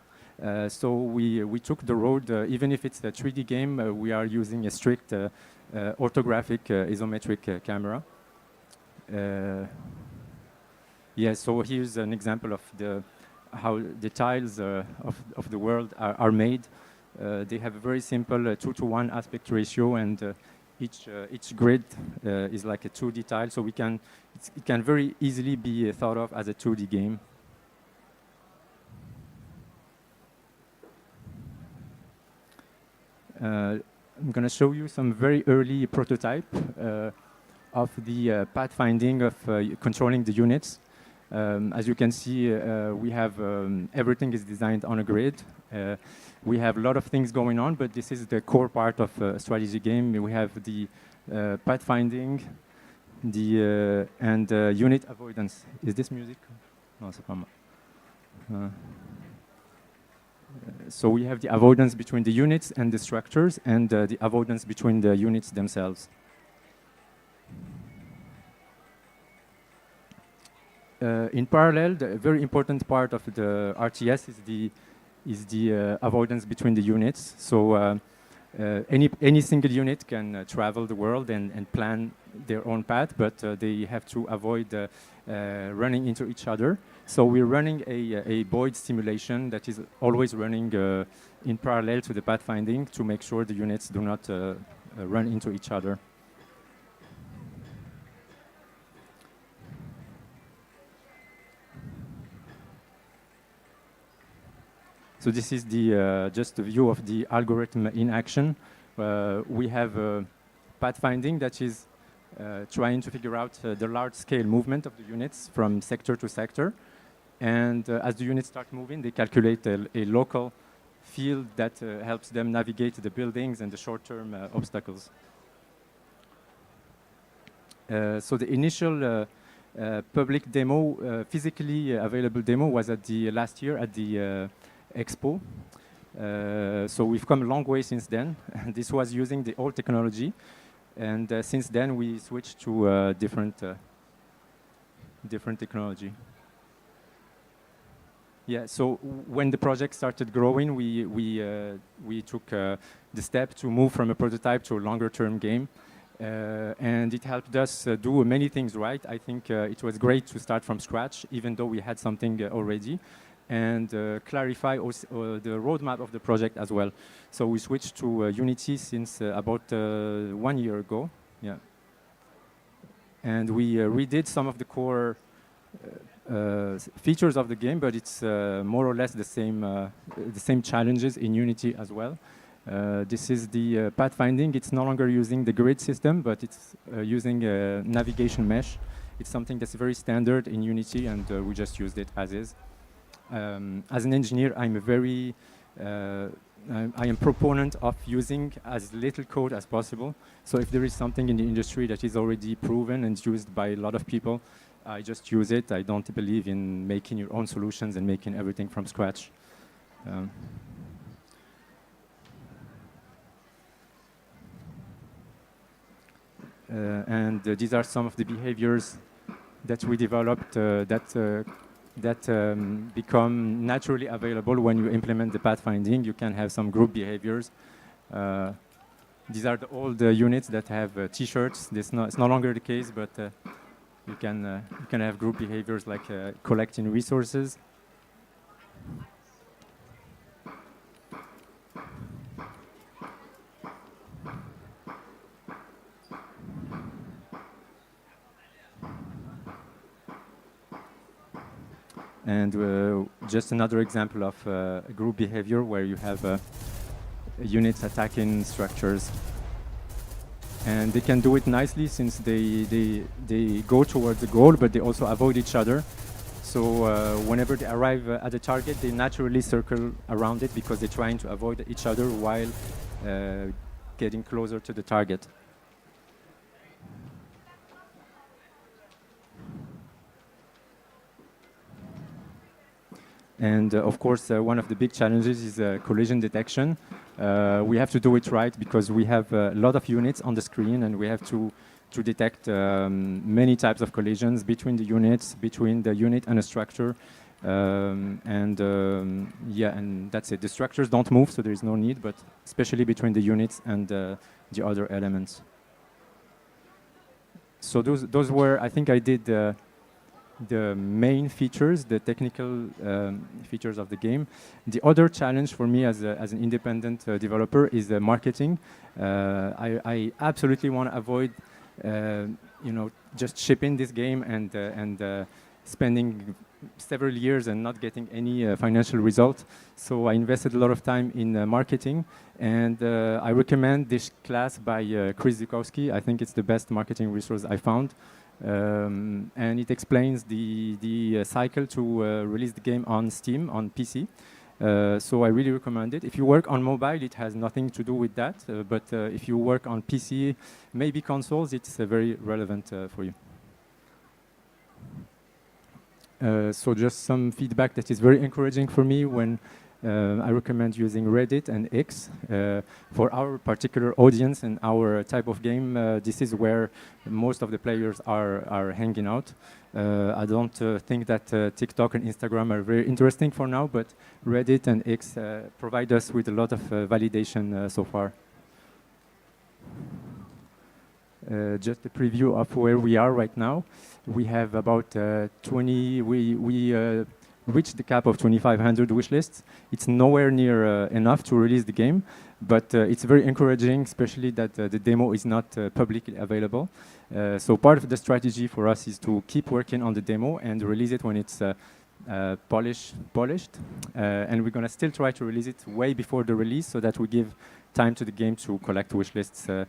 So we took the road, even if it's a 3D game, we are using a strict orthographic isometric camera. Yeah, so here's an example of how the tiles of the world are made. They have a very simple 2:1 aspect ratio, and each grid is like a 2D tile, so it can very easily be thought of as a 2D game. I'm going to show you some very early prototype of the pathfinding of controlling the units. As you can see, we have everything is designed on a grid. We have a lot of things going on, but this is the core part of a strategy game. We have the pathfinding, and unit avoidance. Is this music? No, c'est pas moi. So we have the avoidance between the units and the structures, and the avoidance between the units themselves. In parallel, the very important part of the RTS is the avoidance between the units. So any single unit can travel the world and plan their own path, but they have to avoid running into each other. So we're running a void simulation that is always running in parallel to the pathfinding to make sure the units do not run into each other. So this is the just a view of the algorithm in action. We have pathfinding that is trying to figure out the large-scale movement of the units from sector to sector. And as the units start moving, they calculate a local field that helps them navigate the buildings and the short-term obstacles. So the initial public demo, physically available demo, was at the last year at the Expo. So we've come a long way since then. This was using the old technology, and since then we switched to different technology. Yeah, so when the project started growing, we took the step to move from a prototype to a longer-term game, and it helped us do many things right. I think it was great to start from scratch, even though we had something already, and clarify also, the roadmap of the project as well. So we switched to Unity since about 1 year ago, yeah. And we redid some of the core features of the game, but it's more or less the same challenges in Unity as well. This is the pathfinding. It's no longer using the grid system, but it's using a navigation mesh. It's something that's very standard in Unity, and we just used it as is. As an engineer, I am proponent of using as little code as possible. So if there is something in the industry that is already proven and used by a lot of people, I just use it. I don't believe in making your own solutions and making everything from scratch. And these are some of the behaviors that we developed that become naturally available when you implement the pathfinding. You can have some group behaviors. These are the old units that have T-shirts. It's no longer the case, but you can have group behaviors like collecting resources. And just another example of a group behavior where you have units attacking structures. And they can do it nicely since they go towards the goal, but they also avoid each other. So whenever they arrive at the target, they naturally circle around it because they're trying to avoid each other while getting closer to the target. And of course, one of the big challenges is collision detection. We have to do it right because we have a lot of units on the screen, and we have to detect many types of collisions between the units, between the unit and a structure. Yeah, and that's it. The structures don't move, so there is no need, but especially between the units and the other elements. So those were, I think I did the main features, the technical features of the game. The other challenge for me as an independent developer is the marketing. I absolutely want to avoid, just shipping this game and spending several years and not getting any financial result. So I invested a lot of time in marketing, and I recommend this class by Chris Zukowski. I think it's the best marketing resource I found. And it explains the cycle to release the game on Steam, on PC. So I really recommend it. If you work on mobile, it has nothing to do with that. But if you work on PC, maybe consoles, it's very relevant for you. So just some feedback that is very encouraging for me when I recommend using Reddit and X. For our particular audience and our type of game, this is where most of the players are hanging out. I don't think that TikTok and Instagram are very interesting for now, but Reddit and X provide us with a lot of validation so far. Just a preview of where we are right now. We have about 20, we reached the cap of 2,500 wishlists. It's nowhere near enough to release the game, but it's very encouraging, especially that the demo is not publicly available. So part of the strategy for us is to keep working on the demo and release it when it's polished. And we're gonna still try to release it way before the release so that we give time to the game to collect wishlists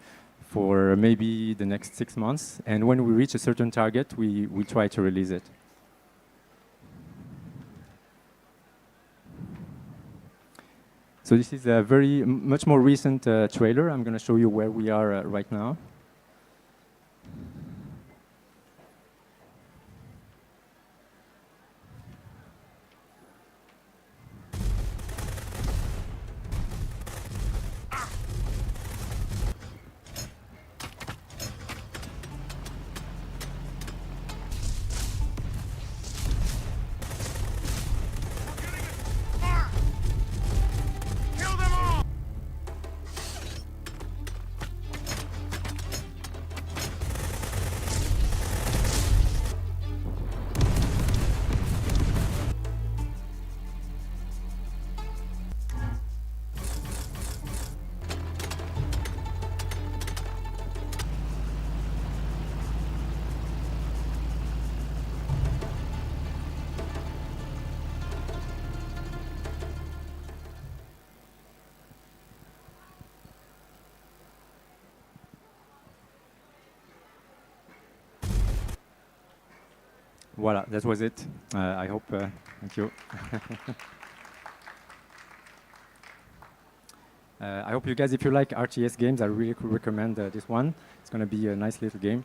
for maybe the next 6 months. And when we reach a certain target, we try to release it. So this is a much more recent trailer. I'm going to show you where we are right now. Voila, that was it. I hope, thank you. I hope you guys, if you like RTS games, I really could recommend this one. It's going to be a nice little game.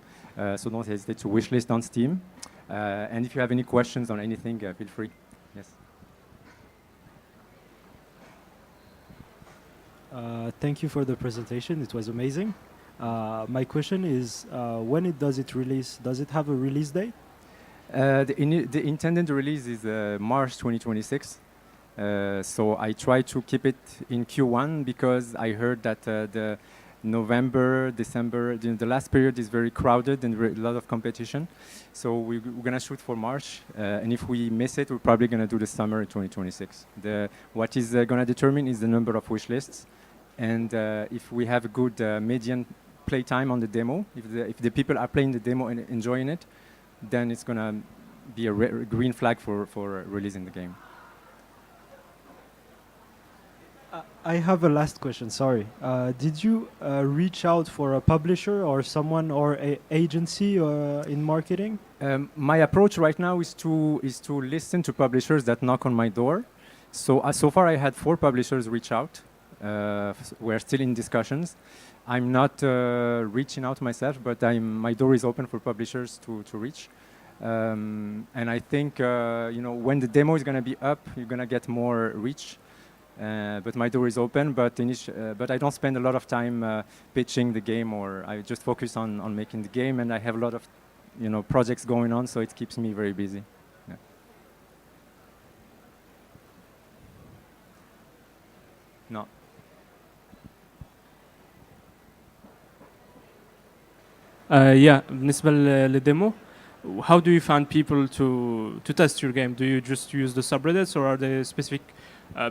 So don't hesitate to wishlist on Steam. And if you have any questions on anything, feel free. Yes. Thank you for the presentation. It was amazing. My question is, when does it release? Does it have a release date? The intended release is March 2026. So I try to keep it in Q1 because I heard that the November, December, the last period is very crowded and a lot of competition. So we're going to shoot for March. And if we miss it, we're probably going to do the summer in 2026. What is going to determine is the number of wish lists. And if we have a good median play time on the demo, if the people are playing the demo and enjoying it, then it's going to be a green flag for releasing the game. I have a last question, sorry. Did you reach out for a publisher or someone or an agency in marketing? My approach right now is to listen to publishers that knock on my door. So far I had 4 publishers reach out. We're still in discussions. I'm not reaching out myself, but my door is open for publishers to reach. And I think when the demo is going to be up, you're going to get more reach. But my door is open, but I don't spend a lot of time pitching the game, or I just focus on making the game, and I have a lot of projects going on, so it keeps me very busy. Yeah. No. بالنسبة للديمو how do you find people to test your game? Do you just use the subreddits, or are there specific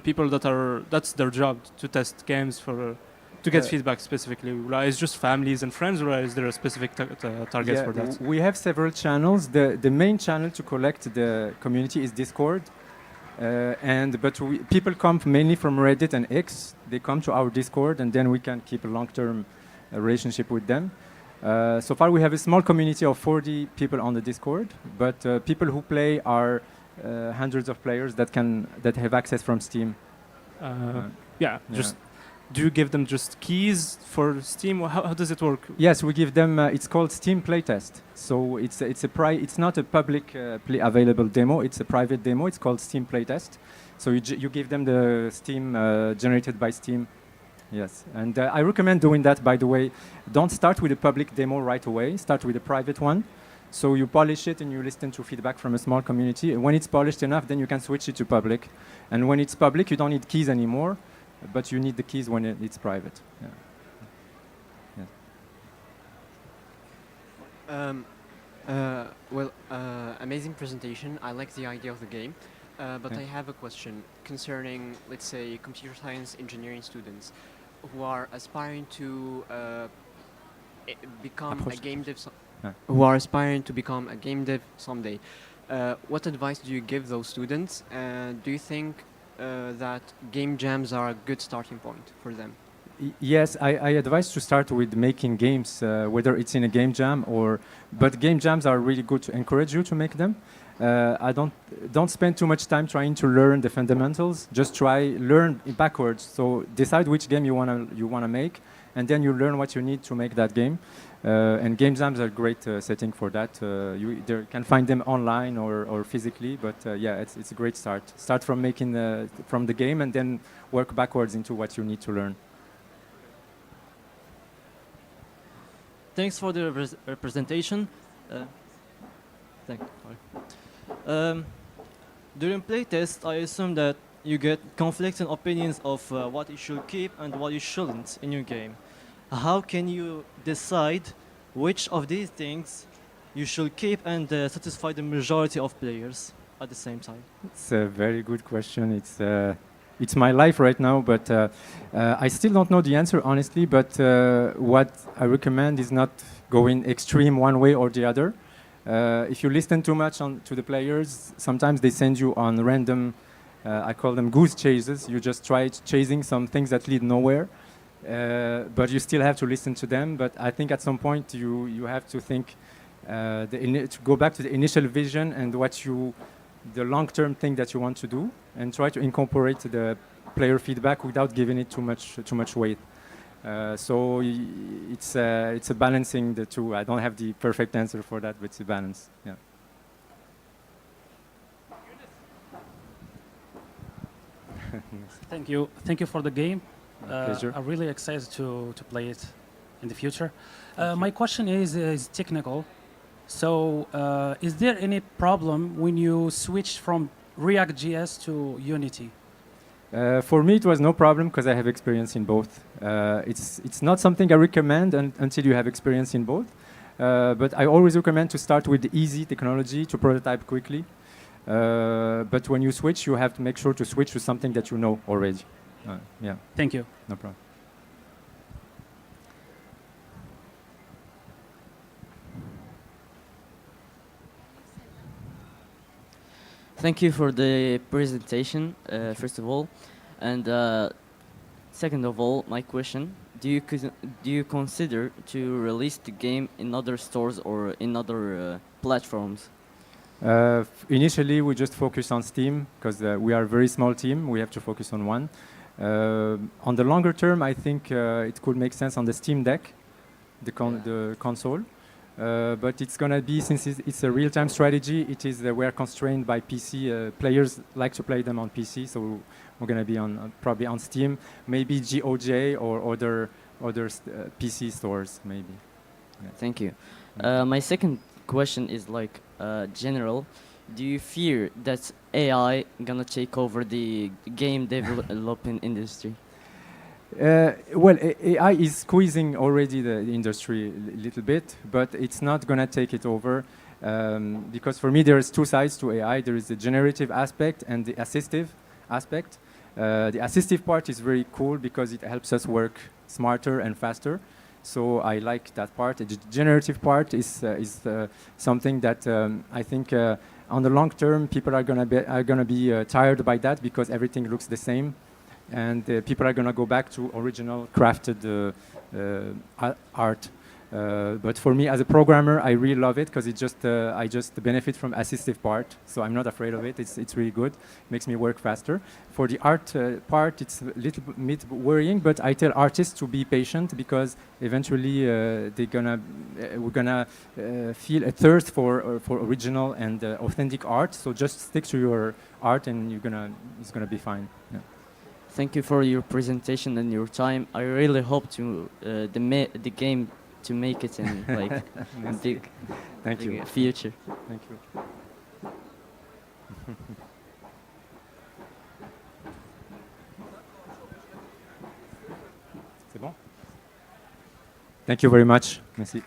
people that's their job to test games to get feedback specifically? Like, is just families and friends, or is there a specific target for that? We have several channels. The main channel to collect the community is Discord. But people come mainly from Reddit and X. They come to our Discord, and then we can keep a long-term relationship with them. So far, we have a small community of 40 people on the Discord, but people who play are hundreds of players that have access from Steam. Do you give them just keys for Steam? How does it work? Yes, we give them. It's called Steam Playtest. So it's not a public available demo. It's a private demo. It's called Steam Playtest. So you give them the Steam generated by Steam. Yes, and I recommend doing that. By the way, don't start with a public demo right away. Start with a private one. So you polish it and you listen to feedback from a small community. And when it's polished enough, then you can switch it to public. And when it's public, you don't need keys anymore. But you need the keys when it's private. Yeah. Amazing presentation. I like the idea of the game. But I have a question concerning, let's say, computer science engineering students who are aspiring to become a game dev. Who are aspiring to become a game dev someday. What advice do you give those students? Do you think that game jams are a good starting point for them? Yes, I advise to start with making games, whether it's in a game jam but game jams are really good to encourage you to make them. I don't spend too much time trying to learn the fundamentals. Just learn backwards. So decide which game you wanna make, and then you learn what you need to make that game. And game jams are a great setting for that. You can find them online or physically, but yeah, it's a great start. Start from making from the game, and then work backwards into what you need to learn. Thanks for the presentation. During playtest, I assume that you get conflicting opinions of what you should keep and what you shouldn't in your game. How can you decide which of these things you should keep and satisfy the majority of players at the same time? It's a very good question. It's my life right now, but I still don't know the answer, honestly. But what I recommend is not going extreme one way or the other. If you listen too much to the players, sometimes they send you on random, I call them goose chases. You just try chasing some things that lead nowhere. But you still have to listen to them. But I think at some point you have to think, to go back to the initial vision and the long-term thing that you want to do, and try to incorporate the player feedback without giving it too much weight. So it's a balancing the two. I don't have the perfect answer for that, but it's a balance. Yeah. Thank you. Thank you for the game. Pleasure. I'm really excited to play it in the future. My question is technical. So is there any problem when you switch from React.js to Unity? For me, it was no problem because I have experience in both. It's not something I recommend until you have experience in both. But I always recommend to start with the easy technology to prototype quickly. But when you switch, you have to make sure to switch to something that you know already. Yeah. Thank you. No problem. Thank you for the presentation, first of all. And second of all, my question, do you consider to release the game in other stores or in other platforms? Initially, we just focus on Steam because we are a very small team. We have to focus on one. On the longer term, I think it could make sense on the Steam Deck, the console. But it's going to be, since it's a real-time strategy, we're constrained by PC. Players like to play them on PC, so we're going to be probably on Steam, maybe GOJ or other PC stores, maybe. Yeah. Thank you. My second question is like general. Do you fear that AI gonna take over the game development industry? Well, AI is squeezing already the industry a little bit, but it's not going to take it over. Because for me, there is two sides to AI. There is the generative aspect and the assistive aspect. The assistive part is very cool because it helps us work smarter and faster. So I like that part. The generative part is something that I think on the long term people are gonna be tired by that because everything looks the same, and people are gonna go back to original crafted art. But for me as a programmer, I really love it because I just benefit from assistive part, so I'm not afraid of it. It's really good. Makes me work faster. For the art part, it's a little bit worrying, but I tell artists to be patient because eventually we're gonna feel a thirst for original and authentic art. So just stick to your art, and it's gonna be fine. Yeah. Thank you for your presentation and your time. I really hope to the game to make it in like big, Thank you. future. Thank you. C'est bon? Thank you very much. Merci.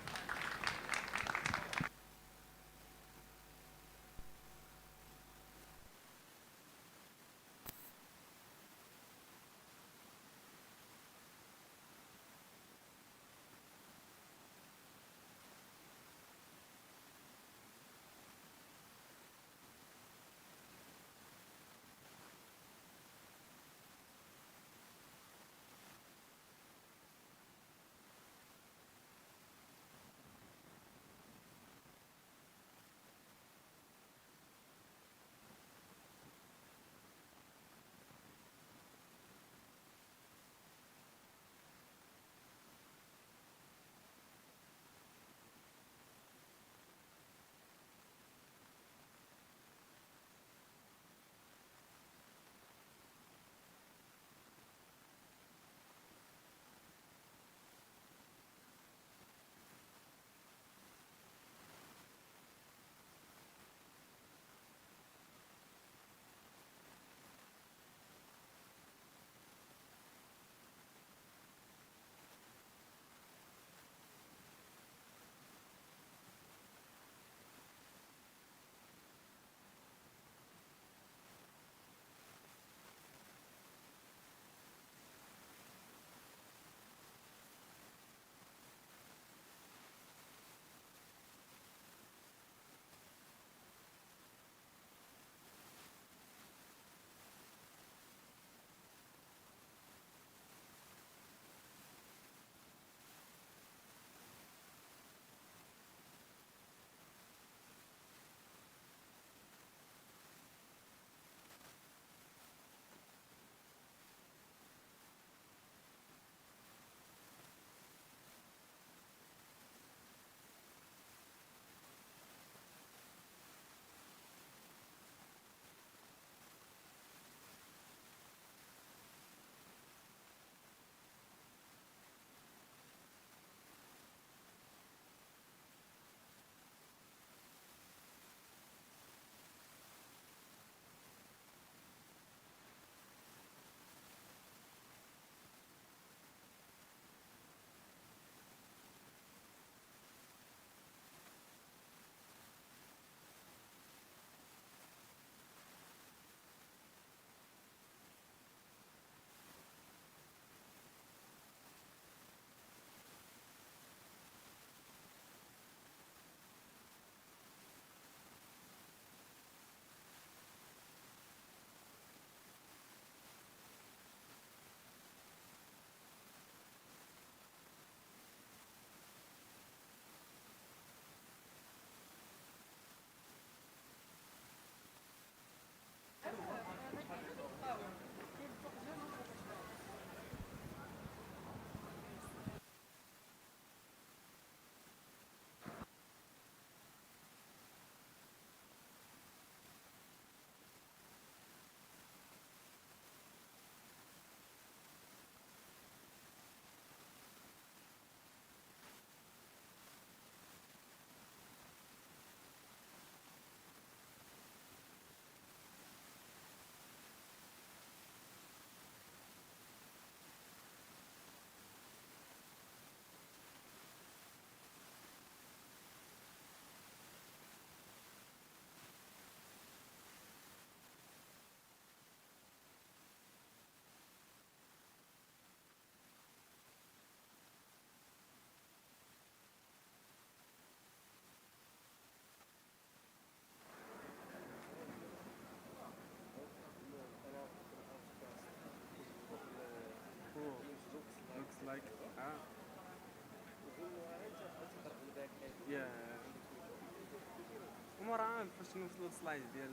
ومورا فاش نوصلوا للسلايد ديال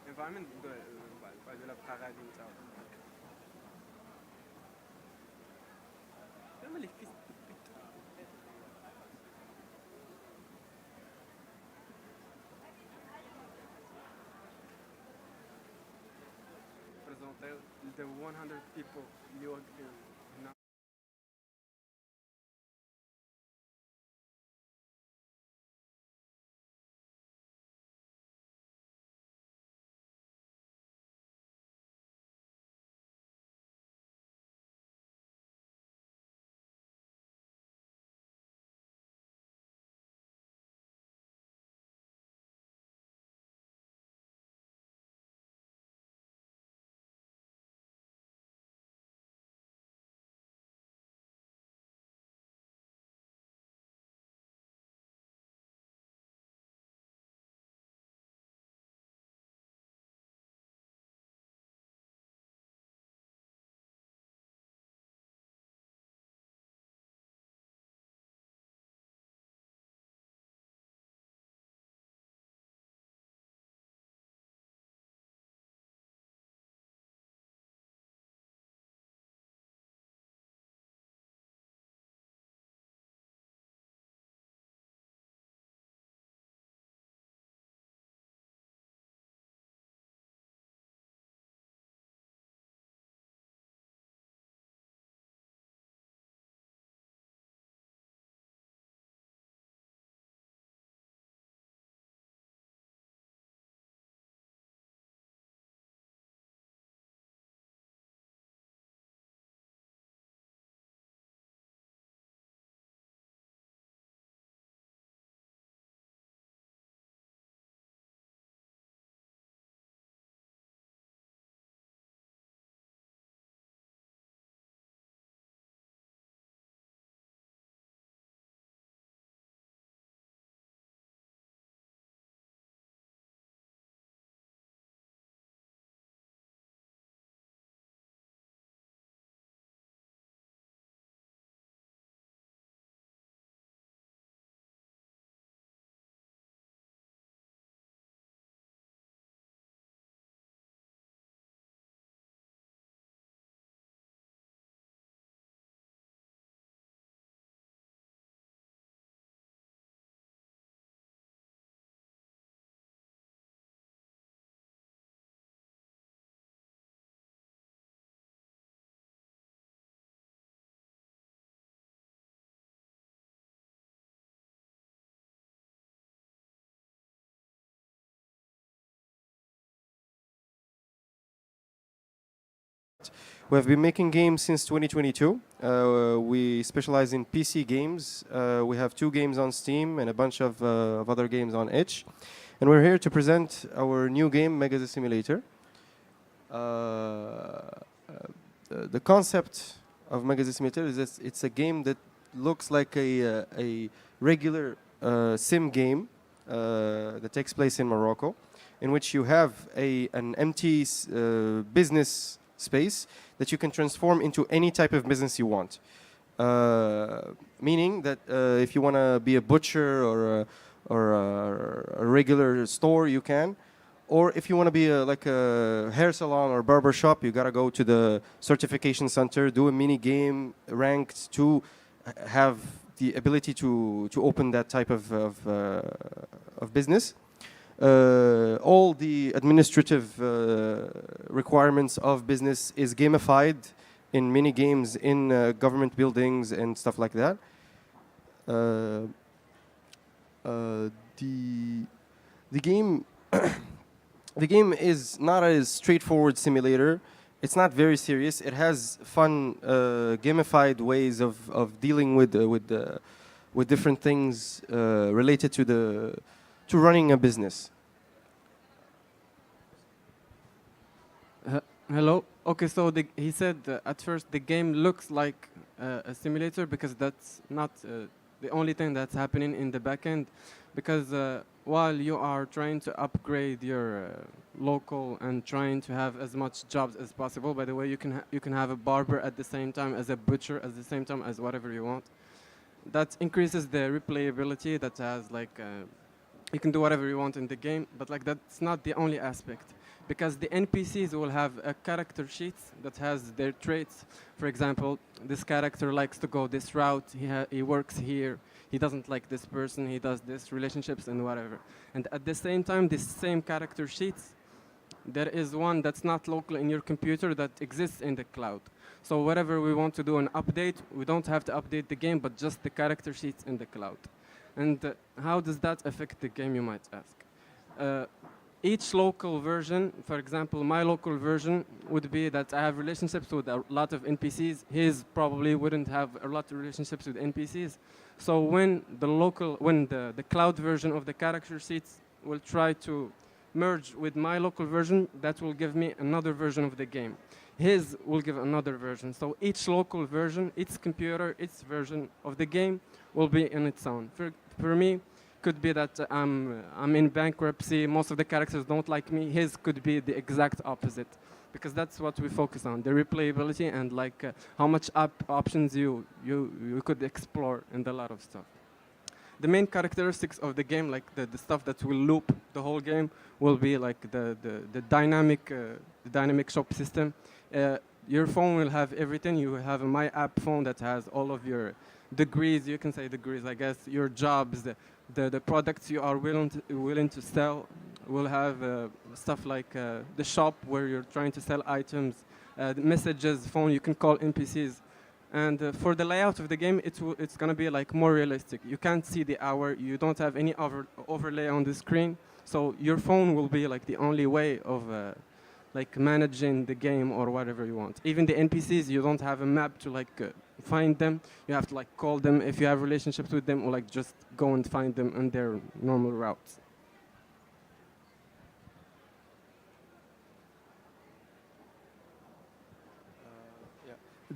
environment بعد ولا بقى غادي انت مالك في بريزونطيو the 100 people اللي واقفين هنا. We have been making games since 2022. We specialize in PC games. We have 2 games on Steam and a bunch of other games on itch. And we're here to present our new game, Mega the Simulator. The concept of Mega the Simulator is that it's a game that looks like a regular sim game that takes place in Morocco, in which you have an empty business space that you can transform into any type of business you want. Meaning that if you want to be a butcher or a regular store, you can. Or if you want to be like a hair salon or barber shop, you gotta go to the certification center, do a mini game ranked to have the ability to open that type of business. All the administrative requirements of business is gamified in mini games in government buildings and stuff like that. The game the game is not a straightforward simulator. It's not very serious. It has fun, gamified ways of dealing with different things related to running a business. Hello. Okay, so he said at first the game looks like a simulator because that's not the only thing that's happening in the backend. Because while you are trying to upgrade your local and trying to have as much jobs as possible, by the way, you can have a barber at the same time as a butcher, at the same time as whatever you want. That increases the replayability. That has like you can do whatever you want in the game, but like that's not the only aspect. Because the NPCs will have a character sheet that has their traits. For example, this character likes to go this route, he works here, he doesn't like this person, he does this, relationships and whatever. And at the same time, this same character sheets, there is one that's not local in your computer that exists in the cloud. So whatever we want to do an update, we don't have to update the game, but just the character sheets in the cloud. And how does that affect the game, you might ask? Each local version, for example, my local version would be that I have relationships with a lot of NPCs. His probably wouldn't have a lot of relationships with NPCs. So when the cloud version of the character sheets will try to merge with my local version, that will give me another version of the game. His will give another version. So each local version, its computer, its version of the game will be in its own. For me, could be that I'm in bankruptcy, most of the characters don't like me. His could be the exact opposite, because that's what we focus on, the replayability and like how much options you could explore and a lot of stuff. The main characteristics of the game, like the stuff that will loop the whole game, will be like the dynamic shop system. Your phone will have everything. You will have a My App phone that has all of your degrees, you can say degrees, I guess, your jobs, the products you are willing to sell. Will have stuff like the shop where you're trying to sell items, the messages, phone, you can call NPCs. And for the layout of the game, it's going to be like more realistic. You can't see the hour, you don't have any overlay on the screen, so your phone will be like the only way of like managing the game or whatever you want. Even the NPCs, you don't have a map to like find them. You have to like call them if you have relationships with them, or like just go and find them on their normal routes.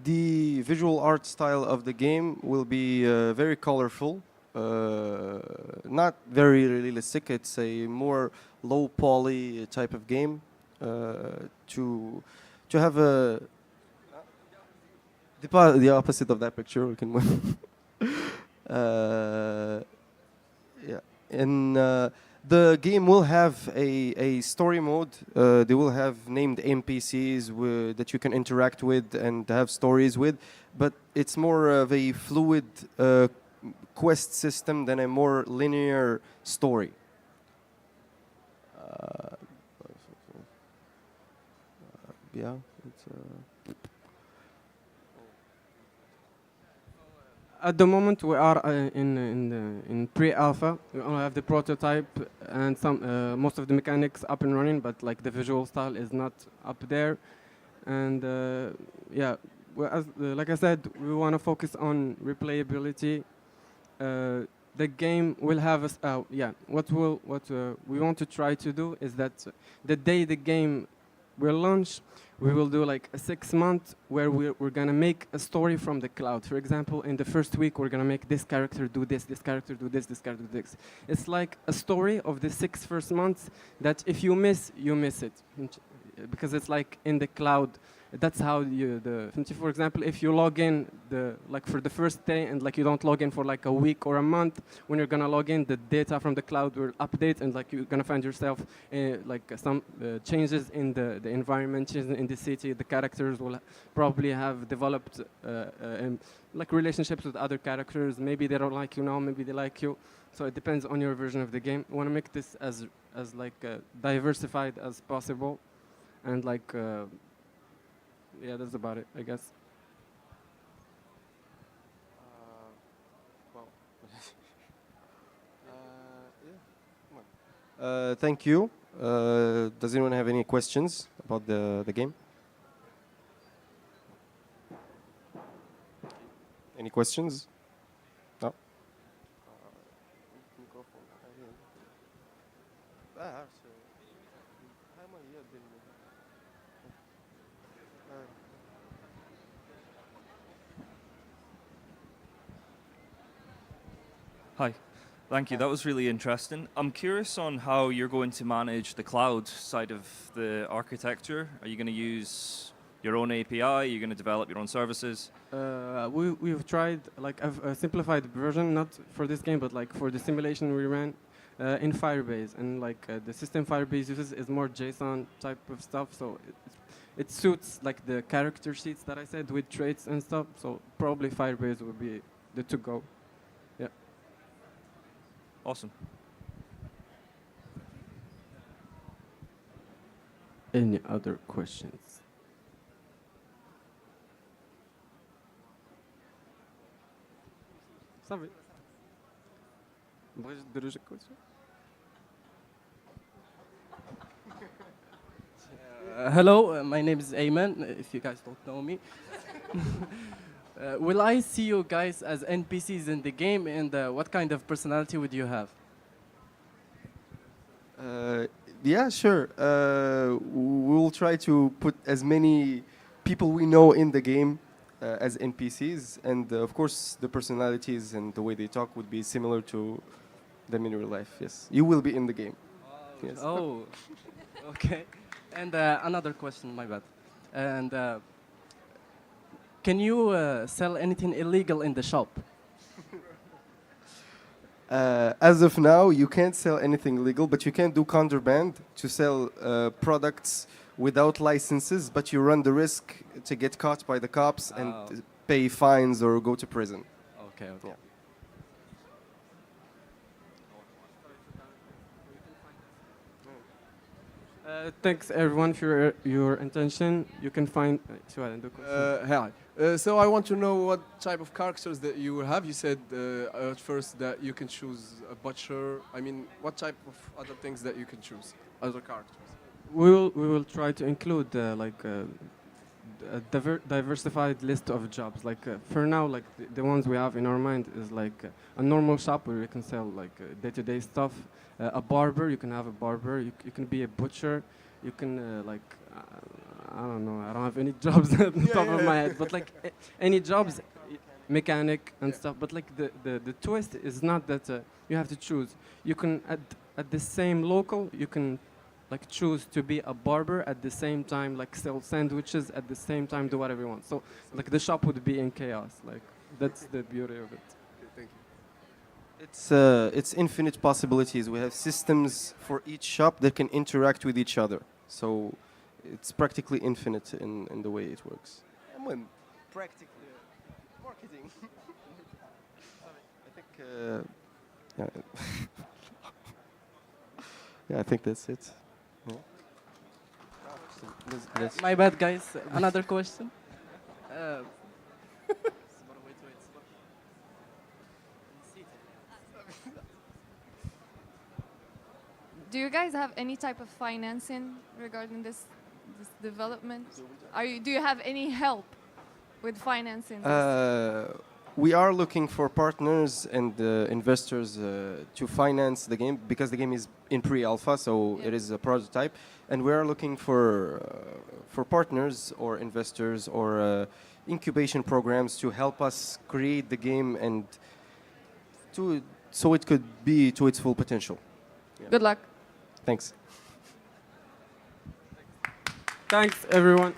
The visual art style of the game will be very colorful, not very realistic. It's a more low poly type of game. To have the opposite of that picture, we can yeah, and the game will have a story mode. They will have named NPCs that you can interact with and have stories with, but it's more of a fluid quest system than a more linear story. Yeah, it's At the moment, we are in pre-alpha. We only have the prototype and most of the mechanics up and running, but like the visual style is not up there. And yeah, well, like I said, we want to focus on replayability. The game will have what we want to try to do is that the day the game will launch, we will do like a 6 month where we're gonna make a story from the cloud. For example, in the first week, we're gonna make this character do this character do this character do this. It's like a story of the 6 first months that if you miss it. Because it's like in the cloud. That's how for example, if you log in like for the first day and like you don't log in for like a week or a month, when you're gonna log in, the data from the cloud will update and like you're gonna find yourself like some changes in the environment, changes in the city. The characters will probably have developed like relationships with other characters. Maybe they don't like you now, maybe they like you. So it depends on your version of the game. We want to make this as like diversified as possible, and like. Yeah, that's about it, I guess. Thank you. Does anyone have any questions about the game? Any questions? No? Hi, thank you. That was really interesting. I'm curious on how you're going to manage the cloud side of the architecture. Are you going to use your own API? Are you going to develop your own services? We've tried like a simplified version, not for this game, but like for the simulation we ran. in Firebase, and like the system Firebase uses is more JSON type of stuff, so it suits like the character sheets that I said with traits and stuff. So probably Firebase would be the to go. Yeah. Awesome. Any other questions? صافي بغيت ديروا شي question? Hello, my name is Ayman, if you guys don't know me. Will I see you guys as NPCs in the game, and what kind of personality would you have? Yeah, sure. We'll try to put as many people we know in the game as NPCs, and of course the personalities and the way they talk would be similar to them in real life. Yes, you will be in the game. Yes. Oh, okay. And another question, my bad. And can you sell anything illegal in the shop? As of now, you can't sell anything legal, but you can do contraband to sell products without licenses, but you run the risk to get caught by the cops and pay fines or go to prison. Okay, okay. Yeah. Thanks everyone for your attention. You can find. Hi. So I want to know what type of characters that you will have. You said at first that you can choose a butcher. I mean, what type of other things that you can choose? Other characters. We will try to include like a diversified list of jobs. Like for now, like the ones we have in our mind is like a normal shop where you can sell like day-to-day stuff. A barber, you can have a barber. You can be a butcher. You can like I don't know. I don't have any jobs at the top of my head, but like any jobs, mechanic and stuff. But like the twist is not that you have to choose. You can at the same local, you can like choose to be a barber at the same time, like sell sandwiches at the same time, do whatever you want. So like the shop would be in chaos. Like that's the beauty of it. Thank you. It's infinite possibilities. We have systems for each shop that can interact with each other. So it's practically infinite in the way it works. Practically marketing. I think. Yeah, I think that's it. Yeah. My bad, guys. Another question. Do you guys have any type of financing regarding this development? Do you have any help with financing this? We are looking for partners and investors to finance the game because the game is in pre-alpha, so it is a prototype, and we are looking for partners or investors or incubation programs to help us create the game and so it could be to its full potential. Yeah. Good luck. Thanks. Thanks everyone.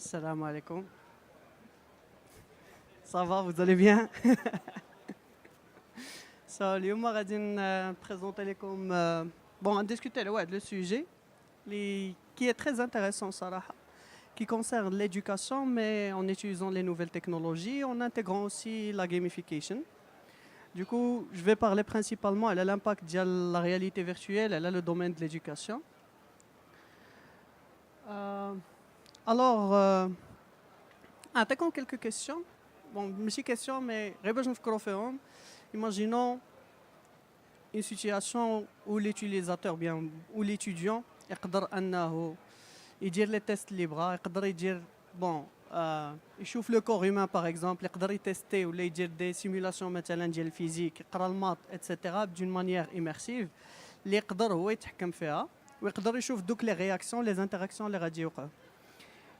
Salam alaikum. Ça va, vous allez bien? So, اليوم غادي نبريزونتي لكم bon discuter le sujet qui est très intéressant صراحة, qui concerne l'éducation mais en utilisant les nouvelles technologies, en intégrant aussi la gamification. Du coup, je vais parler principalement de l'impact de la réalité virtuelle et le domaine de l'éducation. Alors, attaquons quelques questions. Bon, ماشي question, mais باش نفكروا فيهم. Imaginons une situation où l'utilisateur, bien, où l'étudiant, يقدر أنه يدير les tests libres, يقدر يدير bon, يشوف le corps humain par exemple, يقدر يتستي ولا يدير des simulations مثلا ديال الفيزيك, يقرا الماط etc. d'une manière immersive اللي يقدر هو يتحكم فيها ويقدر يشوف دوك les réactions, les interactions اللي غادي يوقعوا.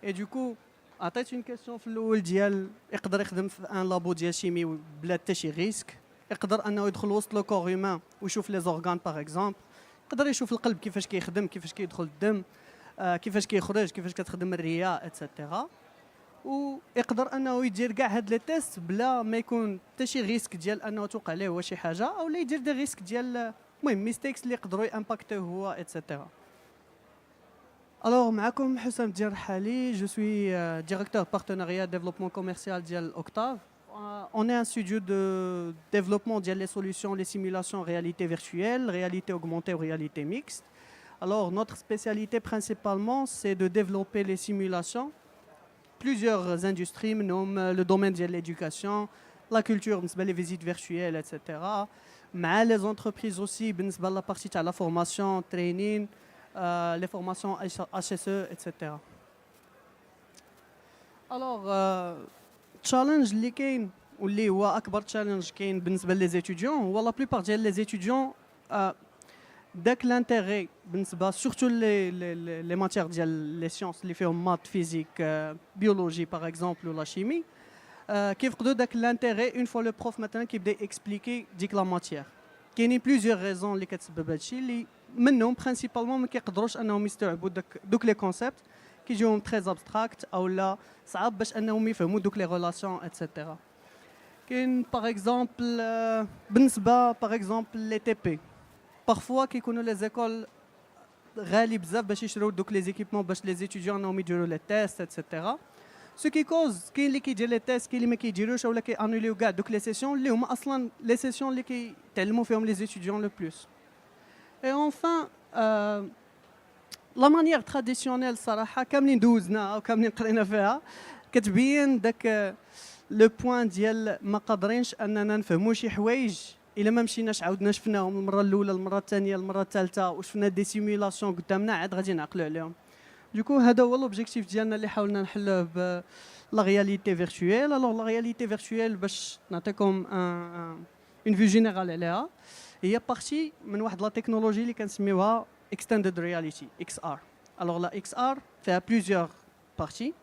Et du coup, عطيت une question في الاول ديال يقدر يخدم في ان لابو ديال شيمي بلا حتى شي ريسك, يقدر انه يدخل وسط لو كور هيومان ويشوف لي زورغان باغ اكزومبل, يقدر يشوف القلب كيفاش كيخدم, كيفاش كيدخل الدم, كيفاش كيخرج, كيفاش كتخدم الرئه اتسيتيرا, ويقدر انه يدير كاع هاد لي تيست بلا ما يكون حتى شي ريسك ديال انه توقع ليه هو شي حاجه, او لا يدير دي ريسك ديال المهم ميستيكس اللي يقدروا يامباكتوه هو اتسيتيرا. Alors, معكم حسام الدين رحالي, je suis directeur partenariat développement commercial ديال Octave. On est un studio de développement des solutions, les simulations réalité virtuelle, réalité augmentée ou réalité mixte. Alors, notre spécialité principalement, c'est de développer les simulations. Plusieurs industries, le domaine de l'éducation, la culture, les visites virtuelles, etc. Mais les entreprises aussi, la partie de la formation, training, les formations HSE, etc. Alors, challenge اللي كاين واللي هو اكبر تشالنج كاين بالنسبه لي étudiants هو لا بلوبار ديال لي étudiants داك لانتيغي بالنسبه سورتو لي ماتيير ديال لي سيونس اللي فيهم مات فيزيك بيولوجي باغ اكزومبل ولا شيمي, كيفقدوا داك لانتيغي اون فوا لو بروف مثلا كيبدا اكسبليكي ديك لا ماتيير. كاينين بليزيور ريزون اللي كتسبب هادشي, اللي منهم برينسيبالمون ما كيقدروش انهم يستوعبوا دوك لي كونسيبت, كيجيهم تري ابستراكت او لا صعب باش انهم يفهموا دوك لي ريلاسيون اتسيتيرا. كاين باغ اكزومبل بالنسبه باغ اكزومبل لي تي بي, بارفوا كيكونوا لي زيكول غالي بزاف باش يشريو دوك لي زيكيبمون باش لي زيتيديون انهم يديروا لي تيست اتسيتيرا. سو كي كوز كاين اللي كيدير لي تيست, كاين اللي ما كيديروش ولا كيانوليو كاع دوك لي سيسيون اللي هما اصلا لي سيسيون اللي كيتعلموا فيهم لي زيتيديون لو بلوس. اي اونفان لا مانيير تراديسيونيل صراحه كاملين دوزناها وكاملين قرينا فيها, كتبين داك لو بوين ديال ما قادرينش اننا نفهموا شي حوايج الا ما مشيناش عاودنا شفناهم المره الاولى, المره الثانيه, المره الثالثه, وشفنا دي سيميلاسيون قدامنا عاد غادي نعقلوا عليهم. دوكو هذا هو لوبجيكتيف ديالنا اللي حاولنا نحلوه ب لا رياليتي فيرتويال. الوغ لا رياليتي فيرتويال باش نعطيكم اون فيو جينيرال عليها, هي بارتي من واحد لا تكنولوجي اللي كنسميوها extended reality XR. Alors la XR fait plusieurs parties.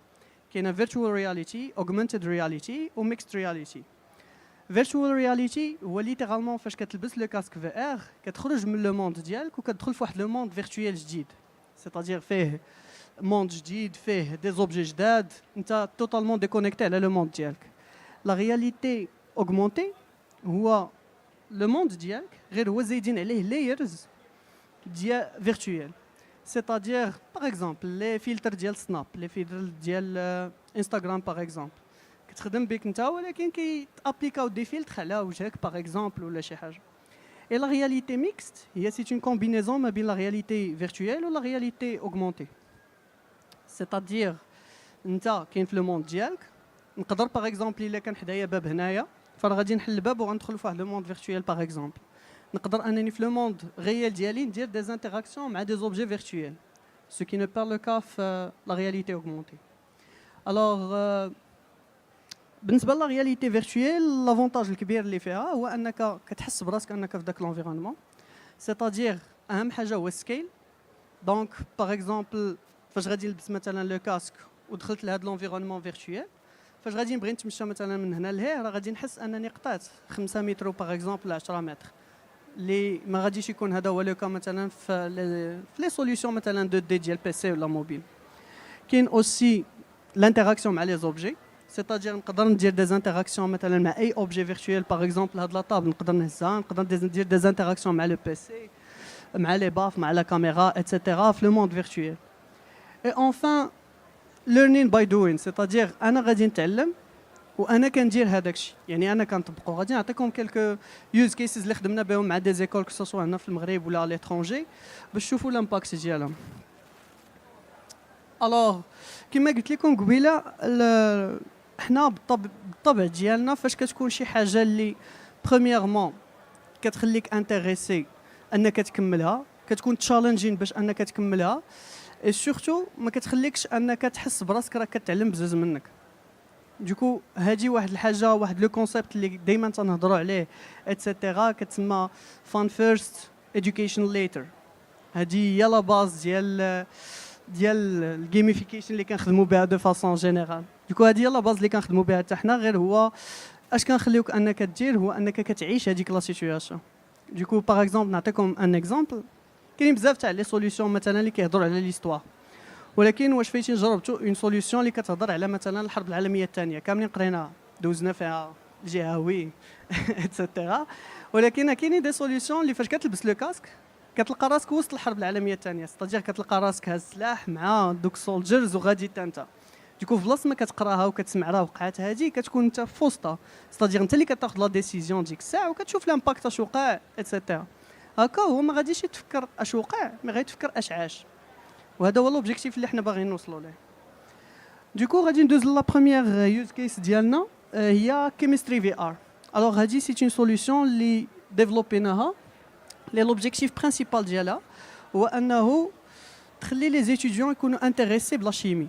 كاينه virtual reality, augmented reality و mixed reality. virtual reality هو ليترالمون فاش كتلبس لو كاسك في ار كتخرج من لو موند ديالك وكتدخل في واحد لو موند فيرتويال جديد, سيتادير فيه موند جديد, فيه دي زوبجي جداد, انت توتالمون ديكونيكتي على لو موند ديالك. لا رياليتي اوغمونتي هو لو موند ديالك غير هو زايدين عليه لايرز ديال فيرتويال, سيتادير باغ اكزومبل لي فلتر ديال سناب, لي فلتر ديال انستغرام باغ اكزومبل, كتخدم بك انت ولكن كيتابليكاو دي فلتر على وجهك باغ اكزومبل ولا شي حاجه. اي لا رياليتي ميكست هي سي اون كومبينيزون ما بين لا رياليتي فيرتويال ولا رياليتي اوغمونتي, سيتادير انت كاين في لو موند ديالك, نقدر باغ اكزومبل الا كان حدايا باب هنايا فانا غادي نحل الباب وغندخل في واحد لو موند فيرتويال باغ اكزومبل. نقدر انني في لو موند ريال ديالي ندير دي انتراكسيون مع دي زوبجي فيرتويال, سو كي نو با لو كا في لا رياليتي اوغمونتي. الوغ بالنسبه لا رياليتي فيرتويال لافونتاج الكبير اللي فيها هو انك كتحس براسك انك في داك لونفيرونمون, سيتادير اهم حاجه هو السكيل. دونك باغ اكزومبل فاش غادي نلبس مثلا لو كاسك ودخلت لهاد لونفيرونمون فيرتويال, فاش غادي نبغي نتمشى مثلا من هنا لهيه راه غادي نحس انني قطعت 5 متر باغ اكزومبل 10 متر, اللي ما غاديش يكون هذا هو لو كا مثلا في لي سوليوشن مثلا 2 دي ديال بي سي ولا موبيل. كاين اوسي l'interaction مع les objets. C'est-à-dire نقدر ندير des interactions مثلا مع اي objet virtuel par exemple هاد لا طابل نقدر نهزها نقدر ندير des interactions مع le PC مع les baffes مع la caméra etc. في le monde virtuel. Et enfin learning by doing, c'est-à-dire انا غادي نتعلم وانا كندير هذاك الشيء يعني انا كنطبقو. غادي نعطيكم كلكو يوز كيسز اللي خدمنا بهم مع دي زيكول كسوسوا هنا في المغرب ولا على ليترونجي باش تشوفوا لامباكت ديالهم. الوغ كما قلت لكم قبيله حنا بالطبع ديالنا فاش كتكون شي حاجه اللي بريميرمون كتخليك انتريسي انك تكملها كتكون تشالنجين باش انك تكملها اي سورتو ما كتخليكش انك تحس براسك راك كتعلم بزاف منك. دوكو هادي واحد الحاجه واحد لو كونسيبت اللي دائما تنهضروا عليه اتسيتيرا كتسمى فان فيرست education ليتر. هادي هي لا باز ديال الجيميفيكيشن اللي كنخدموا بها دو فاسون جينيرال. دوكو هادي هي لا باز اللي كنخدموا بها حتى حنا غير هو اش كنخليوك انك دير هو انك كتعيش هذيك لا سيتوياسيون. دوكو باغ اكزومبل نعطيكم ان اكزومبل كاين بزاف تاع لي سوليوشن مثلا اللي كيهضروا على ليستوار ولكن واش فايتين جربتوا اون سوليوشن اللي كتهضر على مثلا الحرب العالميه الثانيه كاملين قريناها دوزنا فيها الجهوي اتسيتيرا ولكن كاينين دي سوليوشن اللي فاش كتلبس لو كاسك كتلقى راسك وسط الحرب العالميه الثانيه ستادير كتلقى راسك هاز السلاح مع دوك سولجرز وغادي حتى انت ديكو في بلاصه ما كتقراها وكتسمع راه وقعات هذه كتكون انت في وسطها ستادير انت اللي كتاخذ لا ديسيزيون ديك الساعه وكتشوف لامباكت اش وقع اتسيتيرا. هكا هو ما غاديش يتفكر اش وقع مي غيتفكر اش عاش وهذا هو لوبجيكتيف اللي حنا باغيين نوصلوا ليه. دوكو غادي ندوز لا بروميير يوز كيس ديالنا هي كيمستري في ار. الوغ هادي سي اون سوليوشن اللي ديفلوبيناها لي لوبجيكتيف برينسيبال ديالها هو انه تخلي لي زيتيديون يكونوا انتريسي بلا شيمي.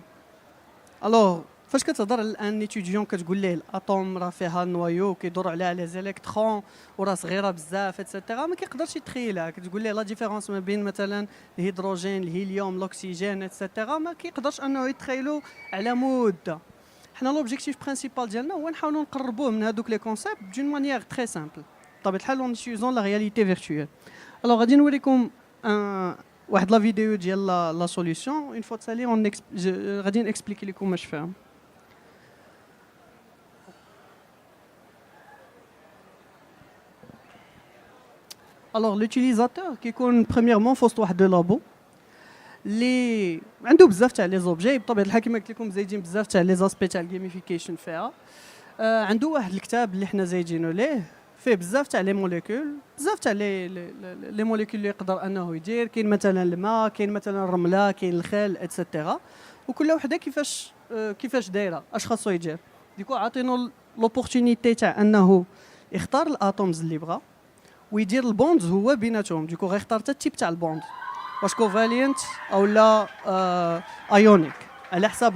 الوغ فاش كتهضر الان ايتيديون كتقول ليه الاتوم راه فيها نوايو كيدور عليها لي زيليكترون وراه صغيره بزاف اتسيتيرا ما كيقدرش يتخيلها. كتقول ليه لا ديفيرونس ما بين مثلا الهيدروجين الهيليوم الاكسجين اتسيتيرا ما كيقدرش انه يتخيلوا على مده. حنا لوبجيكتيف برينسيبال ديالنا هو نحاولوا نقربوه من هذوك لي كونسيبت دون مانيير تري سامبل بطبيعه الحال اون يوزون لا رياليتي فيرتويال. الوغ غادي نوريكم واحد لا فيديو ديال لا سوليوشن اون فوا تسالي غادي نكسبليكي لكم واش فاهم. Alors l'utilisateur كيكون premièrement في وسط واحد دو لابو اللي عنده بزاف تاع لي زوبجي بطبيعه الحال كما قلت لكم زايدين بزاف تاع لي زاسبي تاع الجيميفيكيشن فيها. عنده واحد الكتاب اللي حنا زايدينو ليه فيه بزاف تاع لي موليكول بزاف تاع لي موليكول اللي يقدر انه يدير. كاين مثلا الماء كاين مثلا الرمله كاين الخل اتسيتيرا وكل وحده كيفاش دايره اش خاصو يدير. ديكو عاطينو لوبورتونيتي تاع انه يختار الاتومز اللي بغا ويدير البوندز هو بيناتهم. ديكو غيختار حتى التيب تاع البوند واش كوفالينت او لا ايونيك على حسب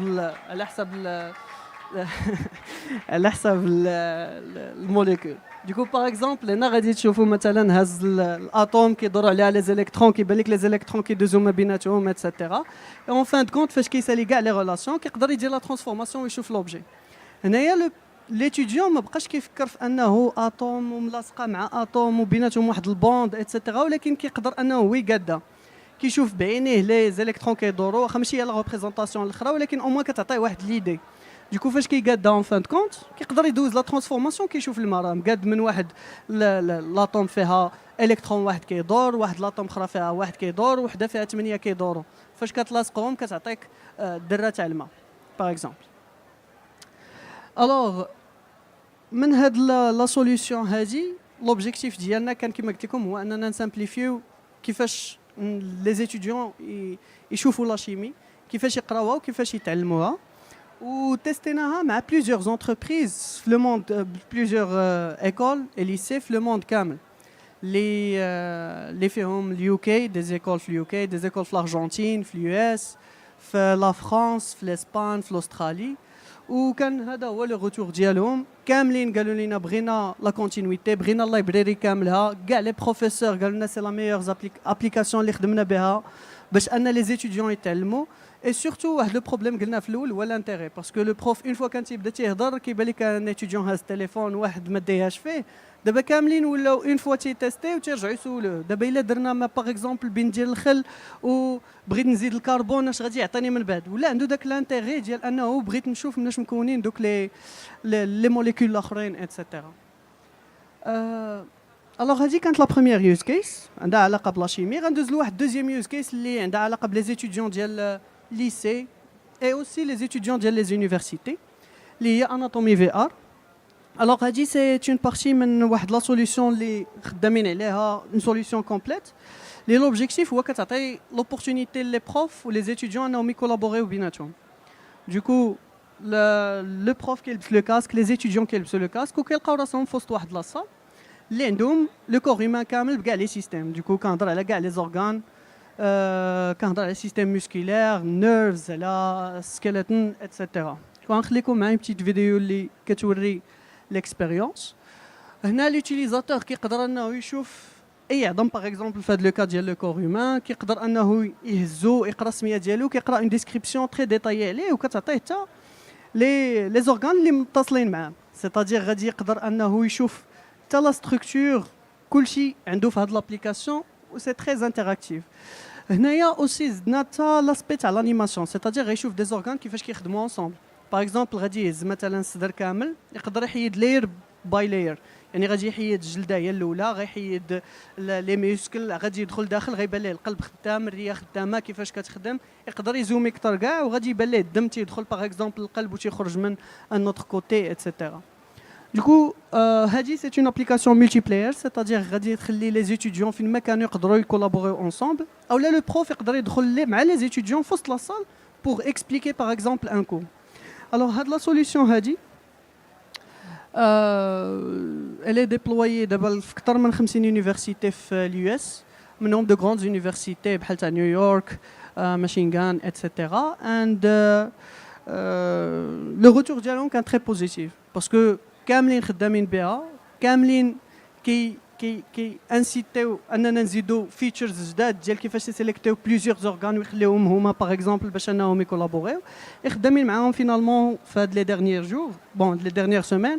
الموليكول. ديكو باغ اكزومبل هنا غادي تشوفوا مثلا هاز الاتوم كيدور عليها لي زيليكترون كيبان لك لي زيليكترون كيدوزو ما بيناتهم اتسيتيرا. اون فان دو كونت فاش كيسالي كاع لي ريلاسيون كيقدر يدير لا ترانسفورماسيون ويشوف لوبجي. هنايا ليتيديون ما بقاش كيفكر في انه اتوم وملاصقه مع اتوم وبيناتهم واحد البوند اتسيتيرا ولكن كيقدر انه هو يقادا كيشوف بعينيه لي زيليكترون كيدوروا واخا ماشي هي لا ريبريزونطاسيون الاخرى ولكن او موان كتعطيه واحد ليدي. ديكو فاش كيقادا اون فان كونت كيقدر يدوز لا ترانسفورماسيون كيشوف المراه مقاد من واحد لاطوم فيها الكترون واحد كيدور واحد لاطوم اخرى فيها واحد كيدور وحده فيها 8 كيدوروا. فاش كتلاصقهم كتعطيك الدره تاع الماء باغ اكزومبل. الوغ من هاد لا سوليوشن هادي لوبجيكتيف ديالنا كان كما قلت لكم هو اننا نسامبليفيو كيفاش لي زيتيديون يشوفوا لا شيمي كيفاش يقراوها وكيفاش يتعلموها وتستيناها مع بليزيور زونتربريز في لو موند بليزيور ايكول اي ليسي في لو موند كامل اللي فيهم اليو كي دي زيكول في اليو كي دي زيكول في الارجنتين في اليو اس في لا فرانس في الاسبان في الاسترالي. وكان هذا هو لو روتور ديالهم كاملين قالوا لنا بغينا لا كونتينيتي بغينا اللايبراري كاملها كاع لي بروفيسور قالوا لنا سي لا ميور ابليكاسيون اللي خدمنا بها باش ان لي زيتيديون يتعلموا. اي سورتو واحد لو بروبليم قلنا في الاول هو لانتيغي باسكو لو بروف اون فوا كان تيبدا تيهضر كيبان لك ان ايتيديون هاز التليفون واحد ما دايهاش فيه دابا كاملين ولاو اون فوا تيتيستي وتيرجعوا يسولوه. دابا الا درنا ما باغ اكزومبل بين ندير الخل وبغيت نزيد الكربون اش غادي يعطيني من بعد، ولا عنده داك لانتيغي ديال انه بغيت نشوف مناش مكونين دوك لي موليكول الاخرين اتسيتيرا. الوغ هذه كانت لا بروميير يوز كيس عندها علاقه بلا شيمي. غندوز لواحد دوزيام يوز كيس اللي عندها علاقه بلي زيتيديون ديال ليسي اي اوسي لي زيتيديون ديال لي زونيفرسيتي اللي هي اناتومي في ار. الوغ هادي سي اون بارتي من واحد لا سوليسيون اللي خدامين عليها، اون سوليسيون كومبليت اللي لوبجيكتيف هو كتعطي لوبورتونيتي لي بروف ولي زيتيديون انهم يكولابوريو بيناتهم. دوكو لو بروف كيلبس لو كاسك، لي زيتيديون كيلبسوا لو كاسك وكيلقاو راسهم في وسط واحد لاصال اللي عندهم لو كور هيومان كامل بكاع لي سيستيم. دوكو كنهضر على كاع لي زورغان، كنهضر على سيستيم موسكولير، نيرفز، على سكيلتون اتسيتيرا. غنخليكم معايا بتيت فيديو اللي كتوري ليكسبيريونس. هنا لوتيليزاتور كيقدر انه يشوف اي عظم باغ اكزومبل في هذا لو كا ديال لو كور هيومان، كيقدر انه يهزو يقرا السميه ديالو، كيقرا اون ديسكريبسيون تري ديتايي عليه وكتعطيه حتى لي زورغان اللي متصلين معاه. سيتادير غادي يقدر انه يشوف حتى لا ستركتور كلشي عنده في هذه لابليكاسيون و سي تري انتراكتيف. هنايا اوسي زدنا حتى لاسبي تاع لانيماسيون، سيتادير غيشوف دي زورغان كيفاش كيخدموا انصومبل. باغ اكزومبل غادي يهز مثلا الصدر كامل، يقدر يحيد لاير باي لاير، يعني غادي يحيد الجلده هي الاولى، غيحيد لي ميسكل، غادي يدخل داخل غيبان ليه القلب خدام، الرئه خدامه كيفاش كتخدم، يقدر يزومي اكثر كاع وغادي يبان ليه الدم تيدخل باغ اكزومبل القلب وتيخرج من ان اوتر كوتي اتسيتيرا. دوكو هادي سي اون ابليكاسيون ملتي بلاير، سيتادير غادي تخلي لي زيتيديون فين ما كانوا يقدروا يكولابوريو اونصومبل، او لا لو بروف يقدر يدخل مع لي زيتيديون في وسط لاصال بور اكسبليكي باغ اكزومبل ان كور. الوغ هاد لا سوليسيون هادي elle est déployée دابا في اكثر من 50 يونيفرسيتي في اليو اس، منهم دو غروند يونيفرسيتي بحال تاع نيويورك، ماشينغان اتسيتيرا. اند لو روتور ديالهم كان تري بوزيتيف باسكو كاملين خدامين بها، كاملين كي انسيتيو اننا نزيدو فيتشرز جداد ديال كيفاش يسيليكتيو بليزيور زورغان ويخليوهم هما باغ اكزومبل باش انهم يكولابوريو. خدامين معاهم فينالمون في هاد لي ديرنيير جور، بون لي ديرنيير سيمين،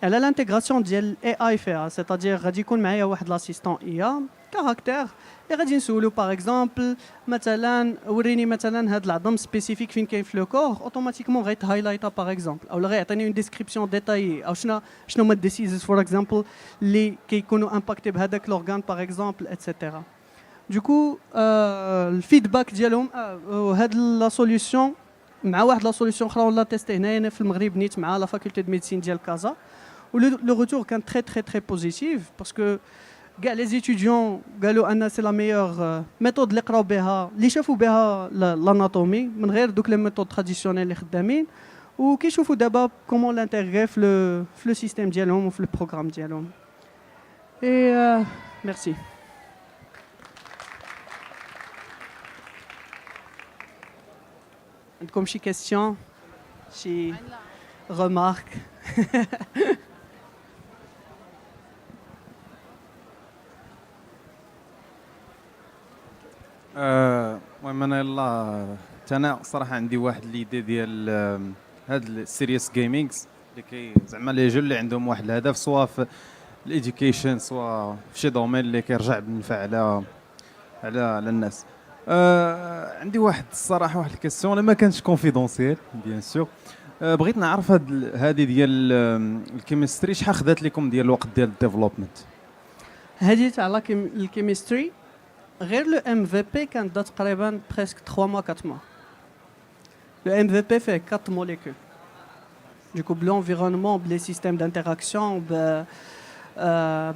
على لانتيغراسيون ديال اي اي فيها. سيتادير غادي يكون معايا واحد لاسيستون اي ا كاركتير اللي غادي نسولو باغ اكزومبل مثلا وريني مثلا هاد العظم سبيسيفيك فين كاين في لو كور، اوتوماتيكمون غيتهايلايتا باغ اكزومبل، او غيعطيني اون ديسكريبسيون ديتايي، او شنو هما الديسيزز فور اكزومبل اللي كيكونوا امباكتي بهذاك لورغان باغ اكزومبل اتسيتيرا. دوكو الفيدباك ديالهم هاد لا سوليوشن مع واحد لا سوليوشن اخرى ولا تيستي هنايا في المغرب نيت مع لا فاكولتي دو ميديسين ديال كازا، و لو روتور كان تري بوزيتيف باسكو كاع لي زيتيديون قالوا ان سي لا ميور ميثود اللي قراو بها اللي شافوا بها لاناتومي من غير دوك لي ميثود تراديسيونيل اللي خدامين، وكيشوفوا دابا كومون لانتيغري في لو سيستيم ديالهم وفي البروغرام ديالهم. اي ميرسي. عندكم شي كيستيون، شي remarque؟ المهم انا يلا انا صراحه عندي واحد ليدي ديال هاد السيريس جيمينغز اللي زعما لي جون اللي عندهم واحد الهدف سواء في الاديوكيشن سواء في شي دومين اللي كيرجع بالنفع على الناس. عندي واحد الصراحه واحد الكيسيون اللي ما كانتش كونفيدونسيال بيان سور. بغيت نعرف هذه ديال الكيمستري شحال خدات لكم ديال الوقت ديال الديفلوبمنت؟ هذه تاع الكيمستري غير لو ام في بي كانت دات تقريبا بريسك 3 موا 4 موا. لو ام في بي فيه 4 موليكول، دوكو بلونفيرونمون بلي سيستيم دانتيراكسيون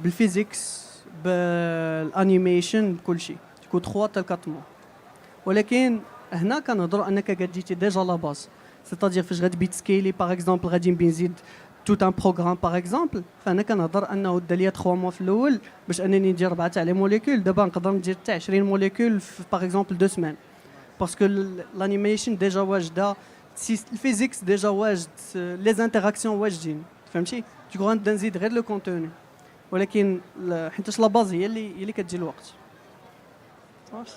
بالفيزيكس بالانيميشن بكلشي، دوكو 3 حتى 4 موا. ولكن هنا كنهضروا انك قديتي ديجا لا باز، سيتادير فاش غتبي تسكيلي باغ اكزومبل غادي نبي نزيد توت ان بروغرام باغ اكزومبل، فانا كنهضر انه دا ليا 3 موا في الاول باش انني ندير 4 تاع لي موليكول، دابا نقدر ندير حتى 20 موليكول باغ اكزومبل 2 سمان باسكو الانيميشن ديجا واجده، الفيزيكس ديجا واجد، لي زانتيراكسيون واجدين، فهمتي؟ دوك غنبدا نزيد غير لو كونتوني، ولكن حيتاش لا باز هي اللي كتجي الوقت. صافي.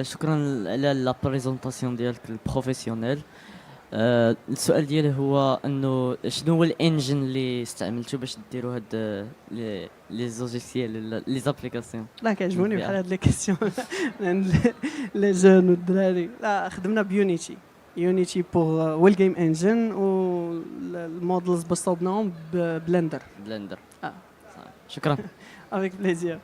شكرا على لا بريزونطاسيون ديالك البروفيسيونيل. السؤال ديالي هو انه شنو هو الانجن اللي استعملتو باش ديروا هاد لي زوجيسيال لي زابليكاسيون؟ لا كيعجبوني بحال هاد لي كيسيون عند لي جون والدراري. لا خدمنا بيونيتي، يونيتي بور هو الجيم انجن، والمودلز باش صوبناهم ببلندر. بلندر. شكرا. افيك بليزير.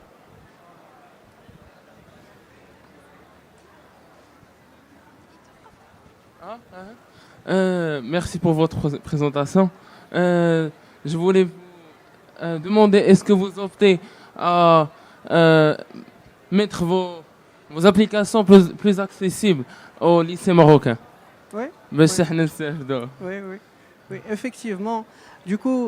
Merci pour votre présentation. Je voulais vous demander, est-ce que vous optez à mettre vos applications plus accessibles au lycée marocain? Oui. Oui, oui, effectivement. Du coup,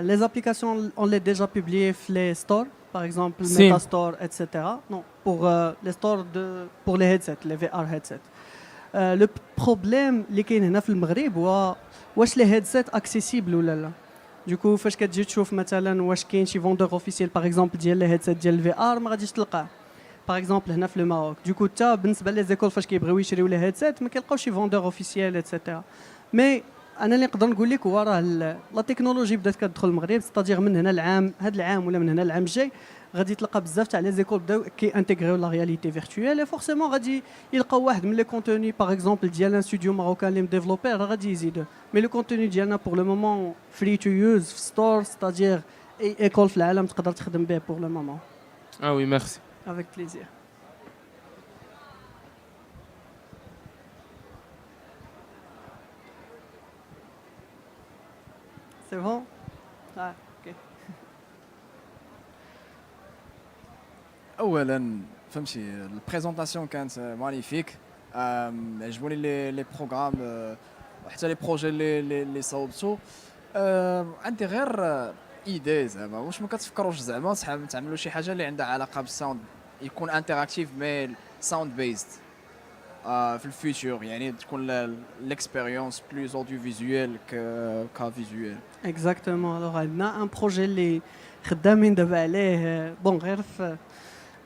les applications, on les déjà publiées dans les stores, par exemple Metastore, etc. Non, pour les stores pour les headsets, les VR headsets. Le problème اللي كاين هنا في المغرب هو واش لي هيدسيت اكسيسيبل ولا لا. دوكو فاش كتجي تشوف مثلا واش كاين شي فوندور اوفيسيال باغ اكزومبل ديال لي هيدسيت ديال الفي ار ما غاديش تلقاه باغ اكزومبل هنا في الماروك. دوكو حتى بالنسبه لي زيكول فاش كيبغيو يشريو لي هيدسيت ما كيلقاوش شي فوندور اوفيسيال اتسيتيرا. مي انا اللي نقدر نقول لك هو راه لا تكنولوجي بدات كتدخل المغرب، ستادير من هنا العام هذا العام ولا من هنا العام الجاي غادي تلقى بزاف تاع لي زيكول بداو كي انتيغريو لا رياليتي فيرتويال، اي فورسيمون غادي يلقاو واحد من لي كونتوني باغ اكزومبل ديال ان ستوديو ماروكان اللي مديفلوبير غادي يزيدوه. مي لو كونتوني ديالنا بور لو مومون فري تو يوز في ستور، ستادير اي ايكول في العالم تقدر تخدم به بور لو مومون. Ah oui, merci. Avec plaisir. C'est bon? Ah, ok. اولا فهمتي البريزونطاسيون كانت مانيفيك، عجبوني لي بروغرام وحتى لي بروجي اللي صوبتو. عندي غير ايدي زعما واش ما كتفكروش زعما تعملوا شي حاجه اللي عندها علاقه بالساوند يكون انتراكتيف مي ساوند بيست في الفيوتشر، يعني تكون ليكسبيريونس بلوز اوديو فيزويل كا فيزويل. اكزاكتومون. الوغ عندنا ان بروجي اللي خدامين دابا عليه بون غير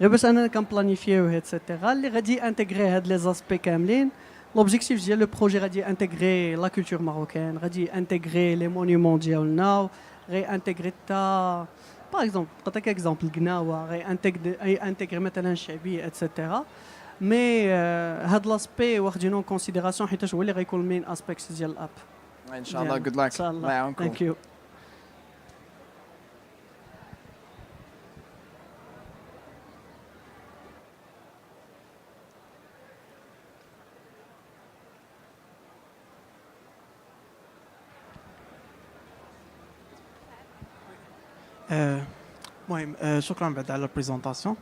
باش انا كنبلانيفيو اتسيتيرا اللي غادي انتيغري هاد لي زاسبي كاملين. لوبجيكتيف ديال لو بروجي غادي انتيغري لا كولتور ماروكان، غادي انتيغري لي مونيمون ديالنا، غي انتيغري تا باغ اكزومبل نعطيك اكزومبل قناوه غي انتيغري مثلا الشعبيه اتسيتيرا. مي هاد لاسبي واخدينو كونسيديراسيون حيت هو اللي غيكون المين اسبيكتس ديال الاب. ان شاء الله جود لاك. الله يعاونكم. ثانك يو. المهم شكرا بعد على البريزونطاسيون.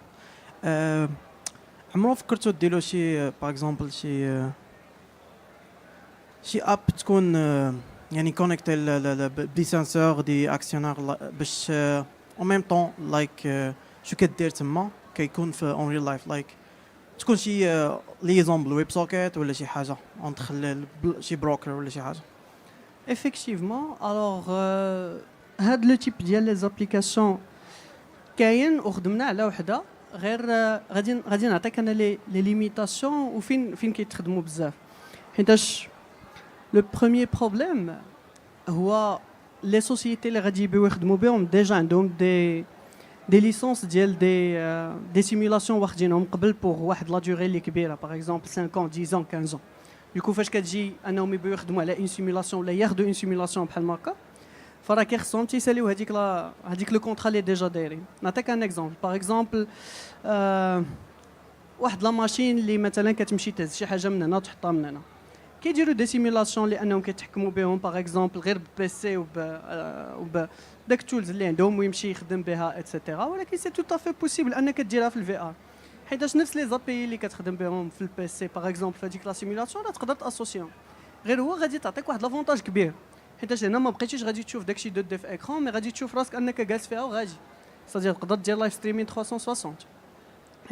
عمرو فكرتوا ديروا شي باغ اكزومبل شي اب تكون يعني كونيكتي دي سنسور دي اكسيونير باش اون ميم طون لايك شو كدير تما كيكون في اون ريل لايف، لايك تكون شي ليزون بالويب سوكيت ولا شي حاجه اونتر شي بروكر ولا شي حاجه. effectivement alors هاد لو تيب ديال لي زابليكاسيون كاين وخدمنا على وحده غير غادي نعطيك انا لي ليميتاسيون وفين كيتخدموا بزاف. حيتاش لو بروميير بروبليم هو لي سوسيتي اللي غادي يبيو يخدموا بهم ديجا عندهم دي ليسونس ديال دي سيمولاسيون واخدينهم قبل بوغ واحد لا دوري اللي كبيره باغ اكزومبل 5 ans 10 ans 15 ans. دوكو فاش كتجي انهم يبيو يخدموا على اون سيمولاسيون ولا ياخذوا اون سيمولاسيون بحال هكا فراه كيخصهم تيساليو هذيك لو كونطرا اللي ديجا دايرين. نعطيك ان اكزومبل باغ اكزومبل واحد لا ماشين اللي مثلا كتمشي تهز شي حاجه من هنا وتحطها من هنا كيديروا دي سيمولاسيون لانهم كيتحكموا بهم باغ اكزومبل غير ببيسي وب داك التولز اللي عندهم ويمشي يخدم بها اتسيتيرا. ولكن سي تو افي بوسيبل انك ديرها في الفي ار حيتاش نفس لي زابي اللي كتخدم بهم في البيسي باغ اكزومبل في هذيك لا سيمولاسيون راه تقدر تاسوسيهم. غير هو غادي تعطيك واحد لافونتاج كبير حيتاش هنا ما بقيتيش غادي تشوف داكشي 2 دي في اكران مي غادي تشوف راسك انك جالس فيها وغادي صدير تقدر دير لايف ستريمين 360.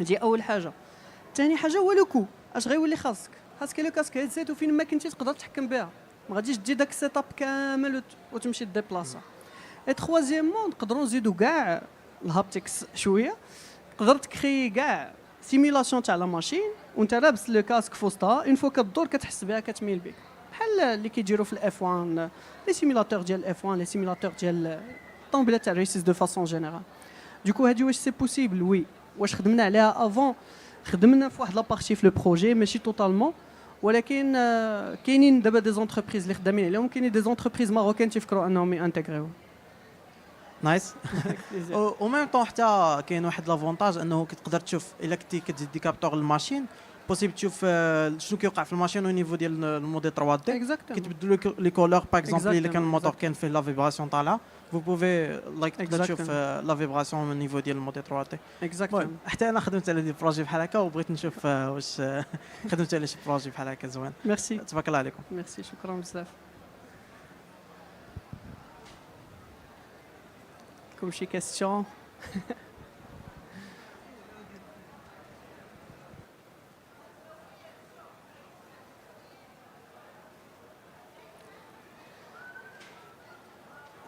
هذه اول حاجه. ثاني حاجه هو لو كو اش غيولي خاصك لو كاسك هيدسيت وفين ما كنتي تقدر تحكم بها ما غاديش تجي داك السيت اب كامل وتمشي ديبلاصا. اي تخوازيامون نقدروا نزيدوا كاع الهابتكس شويه، تقدر تكري كاع سيميلاسيون تاع لا ماشين وانت لابس لو كاسك في وسطها اون فوا كدور كتحس بها كتميل بك بحال اللي كيديروا في الاف 1 لي سيميلاتور ديال الاف 1 لي سيميلاتور ديال الطوموبيلات تاع ريسيس دو فاسون جينيرال دوكو هادي واش سي بوسيبل وي واش خدمنا عليها افون خدمنا في واحد لابارتي في لو بروجي ماشي توتالمون ولكن كاينين دابا دي زونتربريز اللي خدامين عليهم كاينين دي زونتربريز ماروكان تيفكروا انهم يانتيغريو نايس او ميم طون حتى كاين واحد لافونتاج انه كتقدر تشوف الا كنتي كتدي كابتور الماشين بوسيبل تشوف شنو كيوقع في الماشين او نيفو ديال الموديل 3 دي كتبدلوا لي كولور باغ اكزومبل الا كان الموتور كان فيه لا فيبراسيون طالعه فو بوفي لايك تقدر تشوف لا فيبراسيون من نيفو ديال الموديل 3 دي اكزاكتومون حتى انا خدمت على دي بروجي بحال هكا وبغيت نشوف واش خدمت على شي بروجي بحال هكا زوين ميرسي تبارك الله عليكم ميرسي شكرا بزاف كم شي كاستيون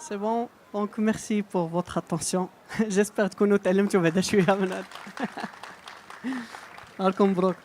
C'est bon, donc merci pour votre attention. J'espère تكونوا تعلمتوا بعدا شويه من هذا. راكم مبروك.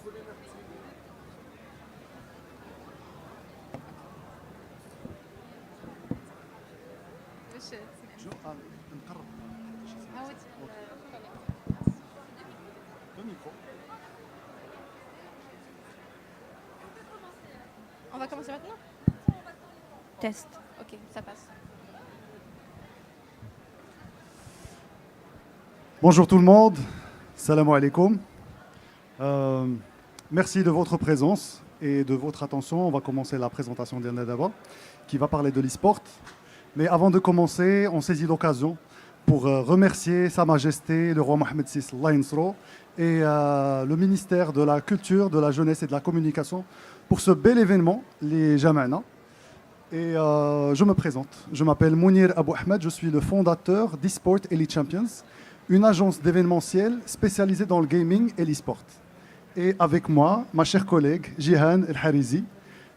On va commencer maintenant. Test. Ok, ça passe. Bonjour tout le monde, salam alaikum. Merci de votre présence et de votre attention. On va commencer la présentation d'Yanadaba qui va parler de l'e-sport. Mais avant de commencer, on saisit l'occasion pour remercier Sa Majesté le roi Mohamed VI et le ministère de la Culture, de la Jeunesse et de la Communication pour ce bel événement, les Jamana. Et je me présente. Je m'appelle Mounir Abou Ahmed, je suis le fondateur d'eSport Elite Champions, une agence d'événementiel spécialisée dans le gaming et l'e-sport. Et avec moi, ma chère collègue Jihan El Harizi,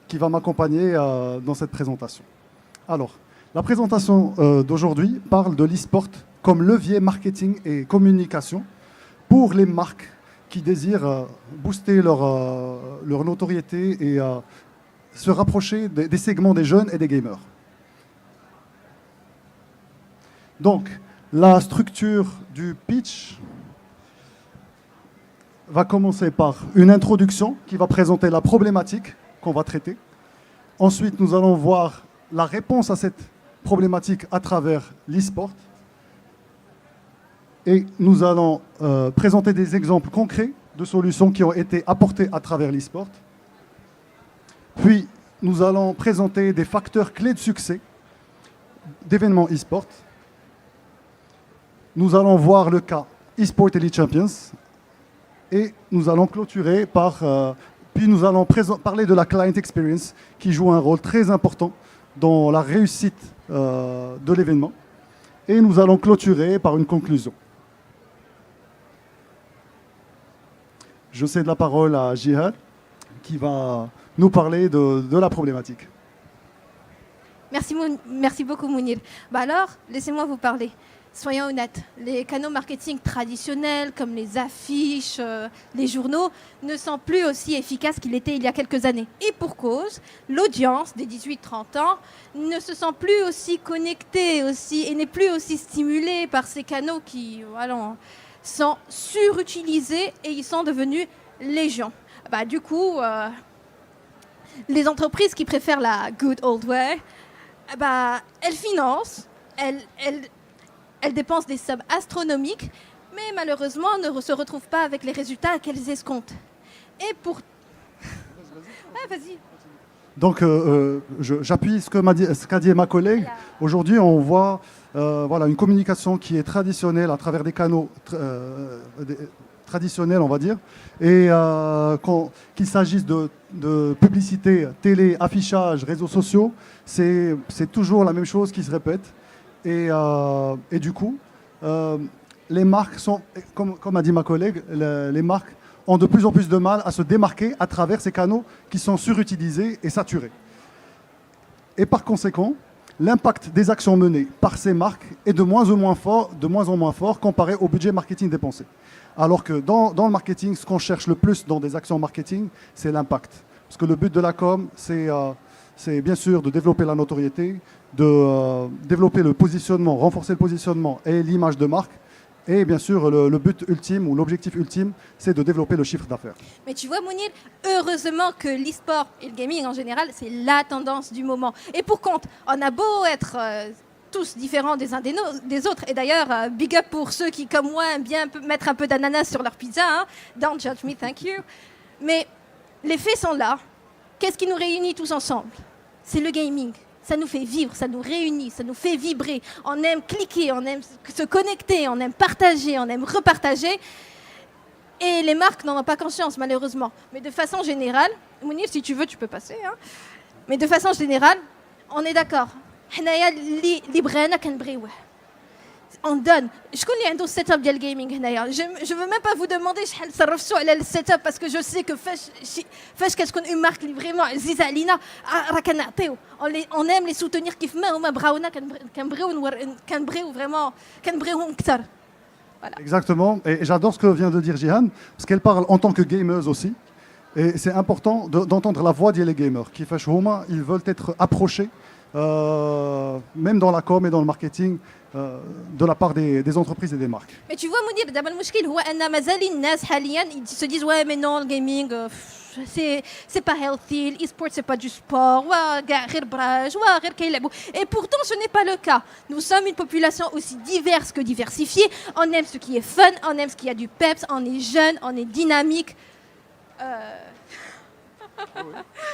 qui va m'accompagner dans cette présentation. Alors, la présentation d'aujourd'hui parle de l'e-sport comme levier marketing et communication pour les marques qui désirent booster leur notoriété et se rapprocher des segments des jeunes et des gamers. Donc, la structure du pitch va commencer par une introduction qui va présenter la problématique qu'on va traiter. Ensuite, nous allons voir la réponse à cette problématique à travers l'e-sport. Et nous allons présenter des exemples concrets de solutions qui ont été apportées à travers l'e-sport. Puis, nous allons présenter des facteurs clés de succès d'événements e-sport. Nous allons voir le cas eSport Elite Champions et nous allons clôturer par... puis nous allons parler de la client experience qui joue un rôle très important dans la réussite de l'événement. Et nous allons clôturer par une conclusion. Je cède la parole à Jihad qui va nous parler de la problématique. Merci beaucoup Mounir. Bah alors, laissez-moi vous parler. Soyons honnêtes, les canaux marketing traditionnels comme les affiches, les journaux ne sont plus aussi efficaces qu'ils l'étaient il y a quelques années. Et pour cause, l'audience des 18-30 ans ne se sent plus aussi connectée et n'est plus aussi stimulée par ces canaux qui sont surutilisés et ils sont devenus légion. Bah, du coup, les entreprises qui préfèrent la good old way, bah, elles financent, elles dépensent des sommes astronomiques, mais malheureusement ne se retrouvent pas avec les résultats qu'elles escomptent. Et pour... Ouais, vas-y. Donc, j'appuie ce qu'a dit ma collègue. Aujourd'hui, on voit une communication qui est traditionnelle à travers des canaux traditionnels, on va dire. Et qu'il s'agisse de publicité, télé, affichage, réseaux sociaux, c'est toujours la même chose qui se répète. Et du coup, les marques sont, comme a dit ma collègue, les marques ont de plus en plus de mal à se démarquer à travers ces canaux qui sont surutilisés et saturés. Et par conséquent, l'impact des actions menées par ces marques est de moins en moins fort comparé au budget marketing dépensé. Alors que dans le marketing, ce qu'on cherche le plus dans des actions marketing, c'est l'impact. Parce que le but de la com, c'est bien sûr de développer la notoriété, de développer le positionnement, renforcer le positionnement et l'image de marque. Et bien sûr, le but ultime ou l'objectif ultime, c'est de développer le chiffre d'affaires. Mais tu vois, Mounir, heureusement que l'e-sport et le gaming en général, c'est la tendance du moment. Et pour compte, on a beau être tous différents des uns des autres. Et d'ailleurs, big up pour ceux qui, comme moi, aiment bien mettre un peu d'ananas sur leur pizza. Hein. Don't judge me, thank you. Mais les faits sont là. Qu'est-ce qui nous réunit tous ensemble? C'est le gaming. Ça nous fait vivre, ça nous réunit, ça nous fait vibrer. On aime cliquer, on aime se connecter, on aime partager, on aime repartager. Et les marques n'en ont pas conscience, malheureusement. Mais de façon générale, Mounir, si tu veux, tu peux passer. Hein. Mais de façon générale, on est d'accord. On donne. Je connais un setup de gaming. Je ne veux même pas vous demander le setup parce que je sais que qu'est-ce qu'on une marque vraiment on aime les soutenir Exactement. Et j'adore ce que vient de dire Jihan parce qu'elle parle en tant que gameuse aussi. Et c'est important d'entendre la voix des gamers. Qui fait ils veulent être approchés, même dans la com et dans le marketing, de la part des entreprises et des marques. Mais tu vois, Mounir, d'abord, le problème, c'est que مازال الناس حاليا ils se disent ouais mais non le gaming c'est pas healthy, l'e-sport c'est pas du sport, غير براج, غير كيلعبوا. Et pourtant ce n'est pas le cas. Nous sommes une population aussi diverse que diversifiée. On aime ce qui est fun, on aime ce qui a du peps, on est jeune, on est dynamique.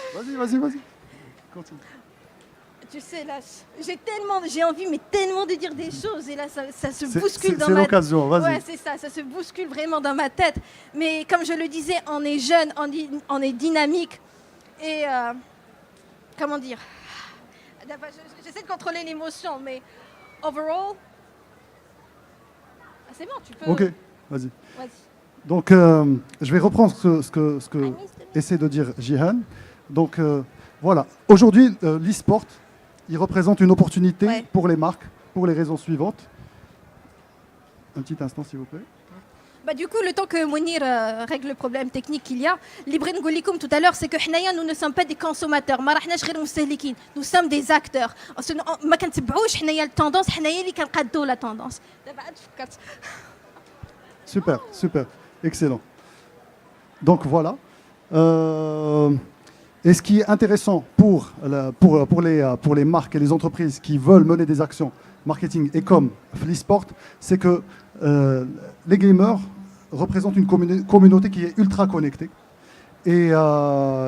Vas-y. Continue. Tu sais, là, j'ai envie, mais tellement de dire des choses, et là, ça se bouscule dans ma tête. C'est l'occasion, vas-y. Ouais, c'est ça se bouscule vraiment dans ma tête. Mais comme je le disais, on est jeune, on est dynamique, et comment dire, j'essaie de contrôler l'émotion, mais overall, c'est bon, tu peux. Ok, vas-y. Donc, je vais reprendre ce que essaie de dire Jihan. Donc, voilà. Aujourd'hui, l'e-sport, il représente une opportunité pour les marques, pour les raisons suivantes. Un petit instant, s'il vous plaît. Bah, du coup, le temps que Mounir règle le problème technique qu'il y a, Librin Golikum tout à l'heure, c'est que nous ne sommes pas des consommateurs. Nous sommes des acteurs. ما كنتبعوش حنايا التندنس, حنايا اللي كنقادو la tendance. Super, excellent. Donc voilà. Et ce qui est intéressant pour les marques et les entreprises qui veulent mener des actions marketing et comme l'e-sport, c'est que les gamers représentent une communauté qui est ultra connectée. Et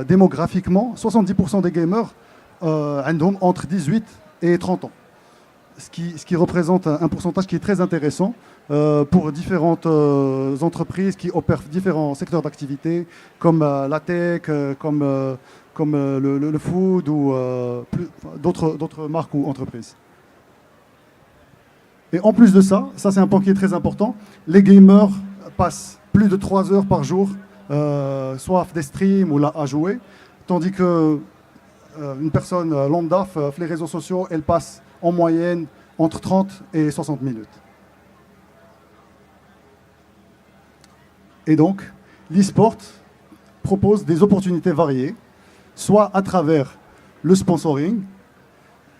démographiquement, 70% des gamers ont entre 18 et 30 ans. Ce qui représente un pourcentage qui est très intéressant pour différentes entreprises qui opèrent différents secteurs d'activité, comme la tech, comme le food ou d'autres marques ou entreprises. Et en plus de ça c'est un point qui est très important, les gamers passent plus de 3 heures par jour, soit des streams ou là à jouer, tandis que une personne lambda, les réseaux sociaux, elle passe en moyenne entre 30 et 60 minutes. Et donc, l'e-sport propose des opportunités variées, soit à travers le sponsoring,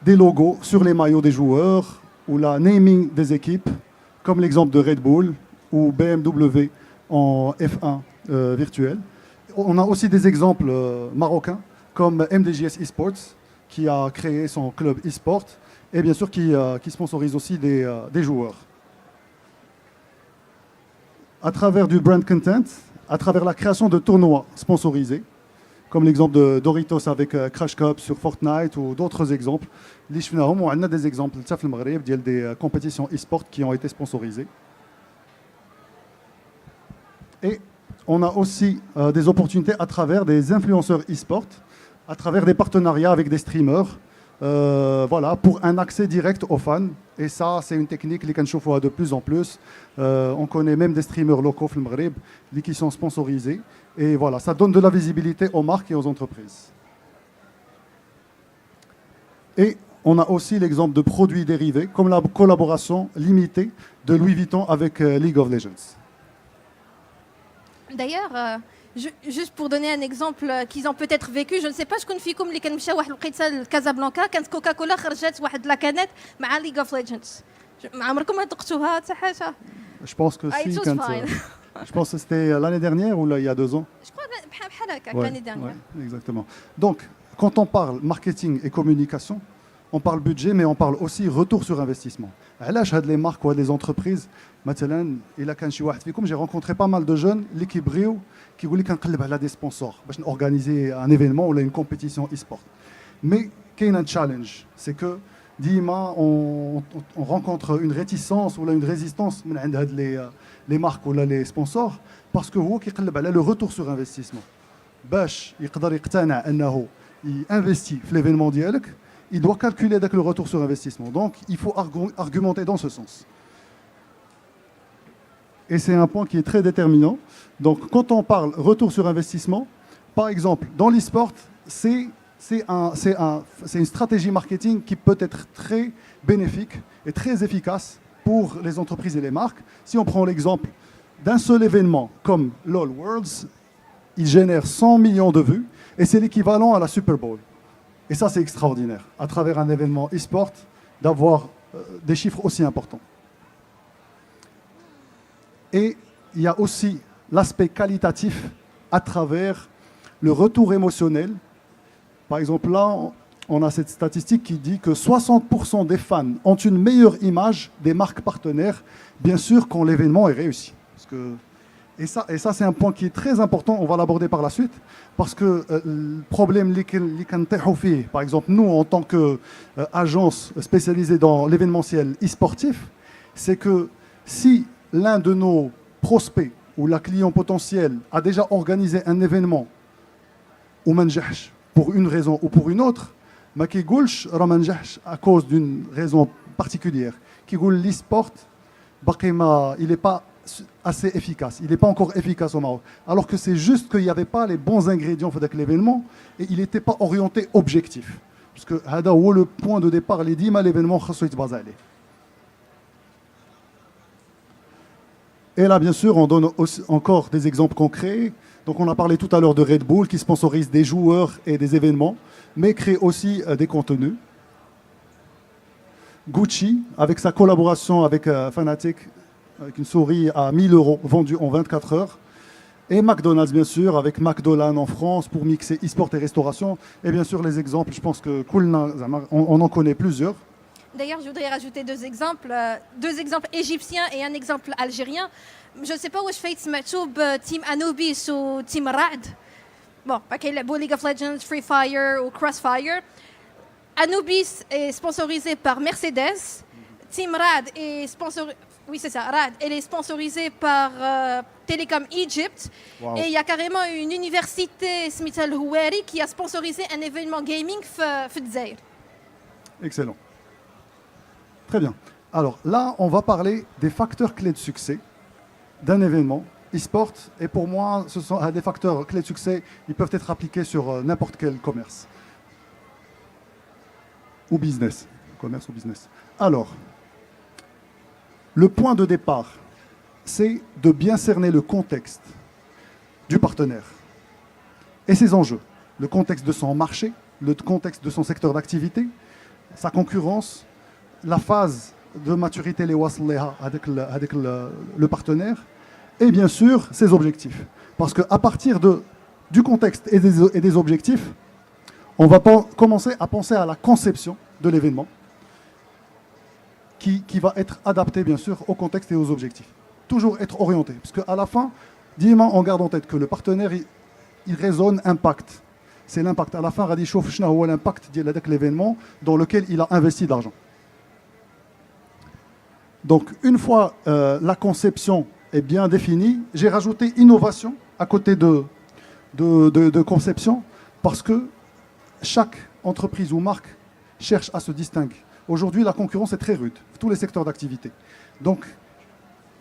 des logos sur les maillots des joueurs, ou la naming des équipes, comme l'exemple de Red Bull ou BMW en F1 virtuel. On a aussi des exemples marocains, comme MDJS Esports, qui a créé son club e-sport, et bien sûr qui sponsorise aussi des joueurs. À travers du brand content, à travers la création de tournois sponsorisés, comme l'exemple de Doritos avec Crash Cup sur Fortnite ou d'autres exemples. On a des exemples des compétitions e-sport qui ont été sponsorisées. Et on a aussi des opportunités à travers des influenceurs e-sport, à travers des partenariats avec des streamers, voilà, pour un accès direct aux fans. Et ça, c'est une technique qui voit de plus en plus. On connaît même des streamers locaux au Maghreb qui sont sponsorisés. Et voilà, ça donne de la visibilité aux marques et aux entreprises. Et on a aussi l'exemple de produits dérivés, comme la collaboration limitée de Louis Vuitton avec League of Legends. D'ailleurs, juste pour donner un exemple qu'ils ont peut-être vécu, je ne sais pas, je connais comme les كان مشى واحد الوقيته لكازابلانكا كانت كوكاكولا خرجت واحد لاكانيت مع ليغ اوف ليجندز. ما عمركم ذقتوها حتى حاجه؟ Je pense que si, je pense que c'était l'année dernière ou là, il y a 2 ans. Je crois بحال هكا l'année dernière. Ouais, exactement. Donc, quand on parle marketing et communication, on parle budget, mais on parle aussi retour sur investissement. علاش هاد les marques ou les entreprises مثلا الا كان شي واحد فيكم, j'ai rencontré pas mal de jeunes اللي كيبغيو كيقول لك كنقلب على des sponsors باش organiser un événement ou une compétition e-sport. Mais كاين un challenge, c'est que ديما on rencontre une réticence ou une résistance من عند هاد les marques ou les sponsors parce que هو كيقلب على le retour sur investissement. باش يقدر يقتنع انه يinvesti في l'événement ديالك, il doit calculer avec le retour sur investissement. Donc, il faut argumenter dans ce sens. Et c'est un point qui est très déterminant. Donc, quand on parle retour sur investissement, par exemple, dans l'e-sport, c'est une stratégie marketing qui peut être très bénéfique et très efficace pour les entreprises et les marques. Si on prend l'exemple d'un seul événement comme LOL Worlds, il génère 100 millions de vues et c'est l'équivalent à la Super Bowl. Et ça, c'est extraordinaire, à travers un événement e-sport, d'avoir des chiffres aussi importants. Et il y a aussi l'aspect qualitatif à travers le retour émotionnel. Par exemple, là, on a cette statistique qui dit que 60% des fans ont une meilleure image des marques partenaires, bien sûr, quand l'événement est réussi. Et ça c'est un point qui est très important, on va l'aborder par la suite, parce que le problème, par exemple, nous, en tant qu'agence spécialisée dans l'événementiel e-sportif, c'est que si l'un de nos prospects ou la client potentiel a déjà organisé un événement ou manjahch pour une raison ou pour une autre, ما كيقولش راه ما نجحش à cause d'une raison particulière. كيقول l'e-sport باقي ما il n'est pas assez efficace, il n'est pas encore efficace au Maroc. Alors que c'est juste qu'il n'y avait pas les bons ingrédients dans l'événement et il n'était pas orienté objectif. Parce que هذا هو le point de départ اللي ديما l'événement خاصو يتبازا عليه. Et là, bien sûr, on donne aussi encore des exemples concrets. Donc, on a parlé tout à l'heure de Red Bull qui sponsorise des joueurs et des événements, mais crée aussi des contenus. Gucci, avec sa collaboration avec Fanatic, avec une souris à 1 000 € vendue en 24 heures. Et McDonald's, bien sûr, avec McDonald's en France pour mixer e-sport et restauration. Et bien sûr, les exemples, je pense que on en connaît plusieurs. D'ailleurs, je voudrais rajouter deux exemples égyptiens et un exemple algérien. Je ne sais pas où je fais Team Anubis ou Team Rad. Bon, League of Legends, Free Fire ou Crossfire. Anubis est sponsorisé par Mercedes. Team Rad est sponsorisé. Oui, c'est ça, Rad. Elle est sponsorisée par Telecom Egypt. Wow. Et il y a carrément une université, Smith Al-Houari, qui a sponsorisé un événement gaming Fdzaïr. Excellent. Très bien. Alors là, on va parler des facteurs clés de succès d'un événement e-sport. Et pour moi, ce sont des facteurs clés de succès. Ils peuvent être appliqués sur n'importe quel commerce ou business. Commerce ou business. Alors, le point de départ, c'est de bien cerner le contexte du partenaire et ses enjeux. Le contexte de son marché, le contexte de son secteur d'activité, sa concurrence, la phase de maturité avec le partenaire et bien sûr ses objectifs. Parce qu'à partir du contexte et des objectifs, on va commencer à penser à la conception de l'événement qui va être adapté bien sûr au contexte et aux objectifs. Toujours être orienté. Parce qu'à la fin, on garde en tête que le partenaire, il raisonne impact. C'est l'impact. À la fin, Radi Chouf, shna huwa l'impact de l'événement dans lequel il a investi de l'argent. Donc, une fois la conception est bien définie, j'ai rajouté innovation à côté de conception parce que chaque entreprise ou marque cherche à se distinguer. Aujourd'hui, la concurrence est très rude, tous les secteurs d'activité. Donc,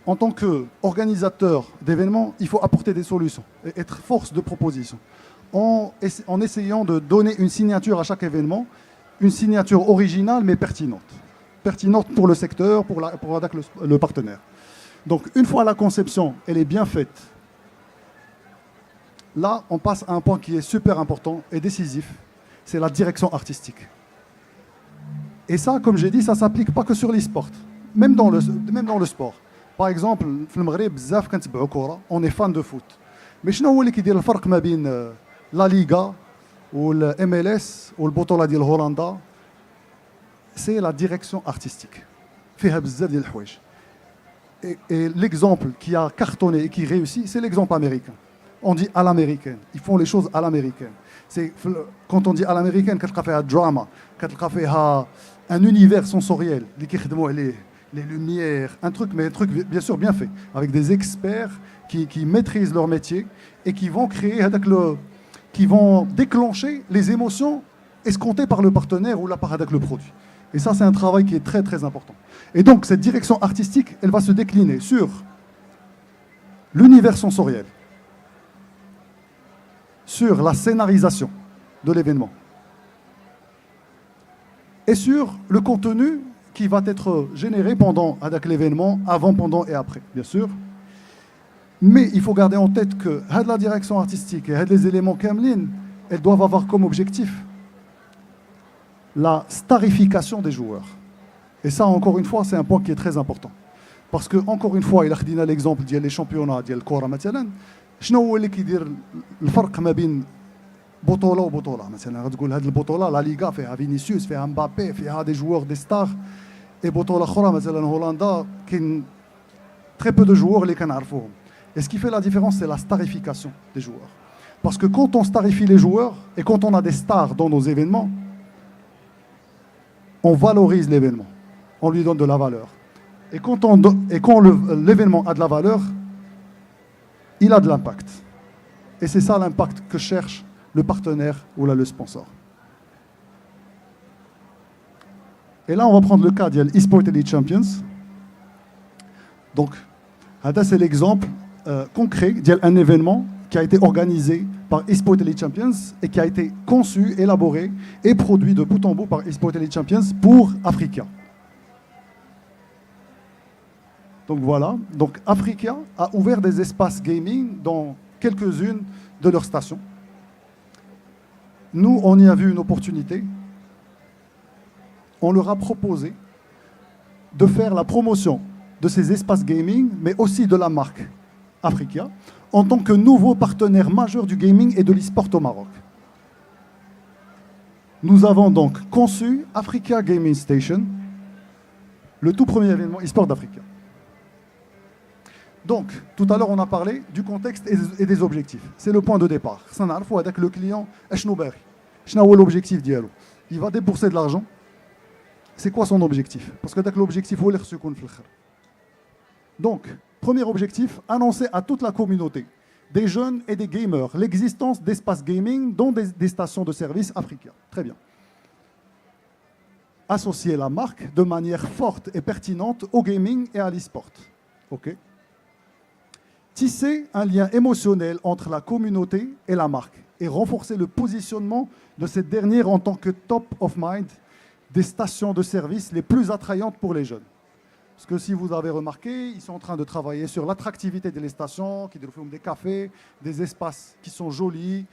en tant qu'organisateur d'événements, il faut apporter des solutions et être force de proposition. En essayant de donner une signature à chaque événement, une signature originale mais pertinente. Pertinente pour le secteur, pour le partenaire. Donc, une fois la conception, elle est bien faite, là, on passe à un point qui est super important et décisif, c'est la direction artistique. Et ça, comme j'ai dit, ça ne s'applique pas que sur l'e-sport, même dans le sport. Par exemple, on est fan de foot. Mais je ne sais pas quel est le différence entre la Liga ou le MLS ou le Botola de Hollanda. C'est la direction artistique. Et l'exemple qui a cartonné et qui réussit, c'est l'exemple américain. On dit à l'américaine. Ils font les choses à l'américaine. Quand on dit à l'américaine, quand on fait un drama, quand on fait un univers sensoriel, les lumières, un truc bien sûr bien fait, avec des experts qui maîtrisent leur métier et qui vont créer, qui vont déclencher les émotions escomptées par le partenaire ou par le produit. Et ça, c'est un travail qui est très très important. Et donc, cette direction artistique, elle va se décliner sur l'univers sensoriel, sur la scénarisation de l'événement et sur le contenu qui va être généré pendant avec l'événement, avant, pendant et après, bien sûr. Mais il faut garder en tête que la direction artistique et les éléments kamlin, elles doivent avoir comme objectif la starification des joueurs. Et ça, encore une fois, c'est un point qui est très important. Parce que, encore une fois, il a dit l'exemple des championnats, des Kora, مثلا, شنو هو اللي كيدير الفرق ما بين بطولة وبطولة. مثلا غتقول هذه البطولة لا ليغا فيها فينيسيوس فيها مبابي فيها دي جوور دي ستار. Et بطولة أخرى مثلا هولندا كاين très peu de joueurs اللي كنعرفوهم. Et ce qui fait la différence, c'est la starification des joueurs. Parce que quand on starifie les joueurs et quand on a des stars dans nos événements, on valorise l'événement, on lui donne de la valeur. Et quand l'événement a de la valeur, il a de l'impact. Et c'est ça l'impact que cherche le partenaire ou là, le sponsor. Et là, on va prendre le cas de l'eSport Elite Champions. Donc, c'est l'exemple concret d'un événement qui a été organisé par eSport Elite Champions et qui a été conçu, élaboré et produit de bout en bout par eSport Elite Champions pour Africa. Donc voilà, donc Africa a ouvert des espaces gaming dans quelques-unes de leurs stations. Nous, on y a vu une opportunité. On leur a proposé de faire la promotion de ces espaces gaming, mais aussi de la marque Africa, en tant que nouveau partenaire majeur du gaming et de l'e-sport au Maroc. Nous avons donc conçu Africa Gaming Station, le tout premier événement e-sport d'Africa. Donc, tout à l'heure, on a parlé du contexte et des objectifs. C'est le point de départ. Avec le client, l'objectif dialogue. Il va débourser de l'argent. C'est quoi son objectif? Parce que l'objectif, c'est le Donc, premier objectif, annoncer à toute la communauté, des jeunes et des gamers, l'existence d'espaces gaming dans des stations de service Africa. Très bien. Associer la marque de manière forte et pertinente au gaming et à l'e-sport. OK. Tisser un lien émotionnel entre la communauté et la marque et renforcer le positionnement de cette dernière en tant que top of mind des stations de service les plus attrayantes pour les jeunes. Parce que si vous avez remarqué, ils sont en train de travailler sur l'attractivité des stations, qui font des cafés, des espaces qui sont jolis,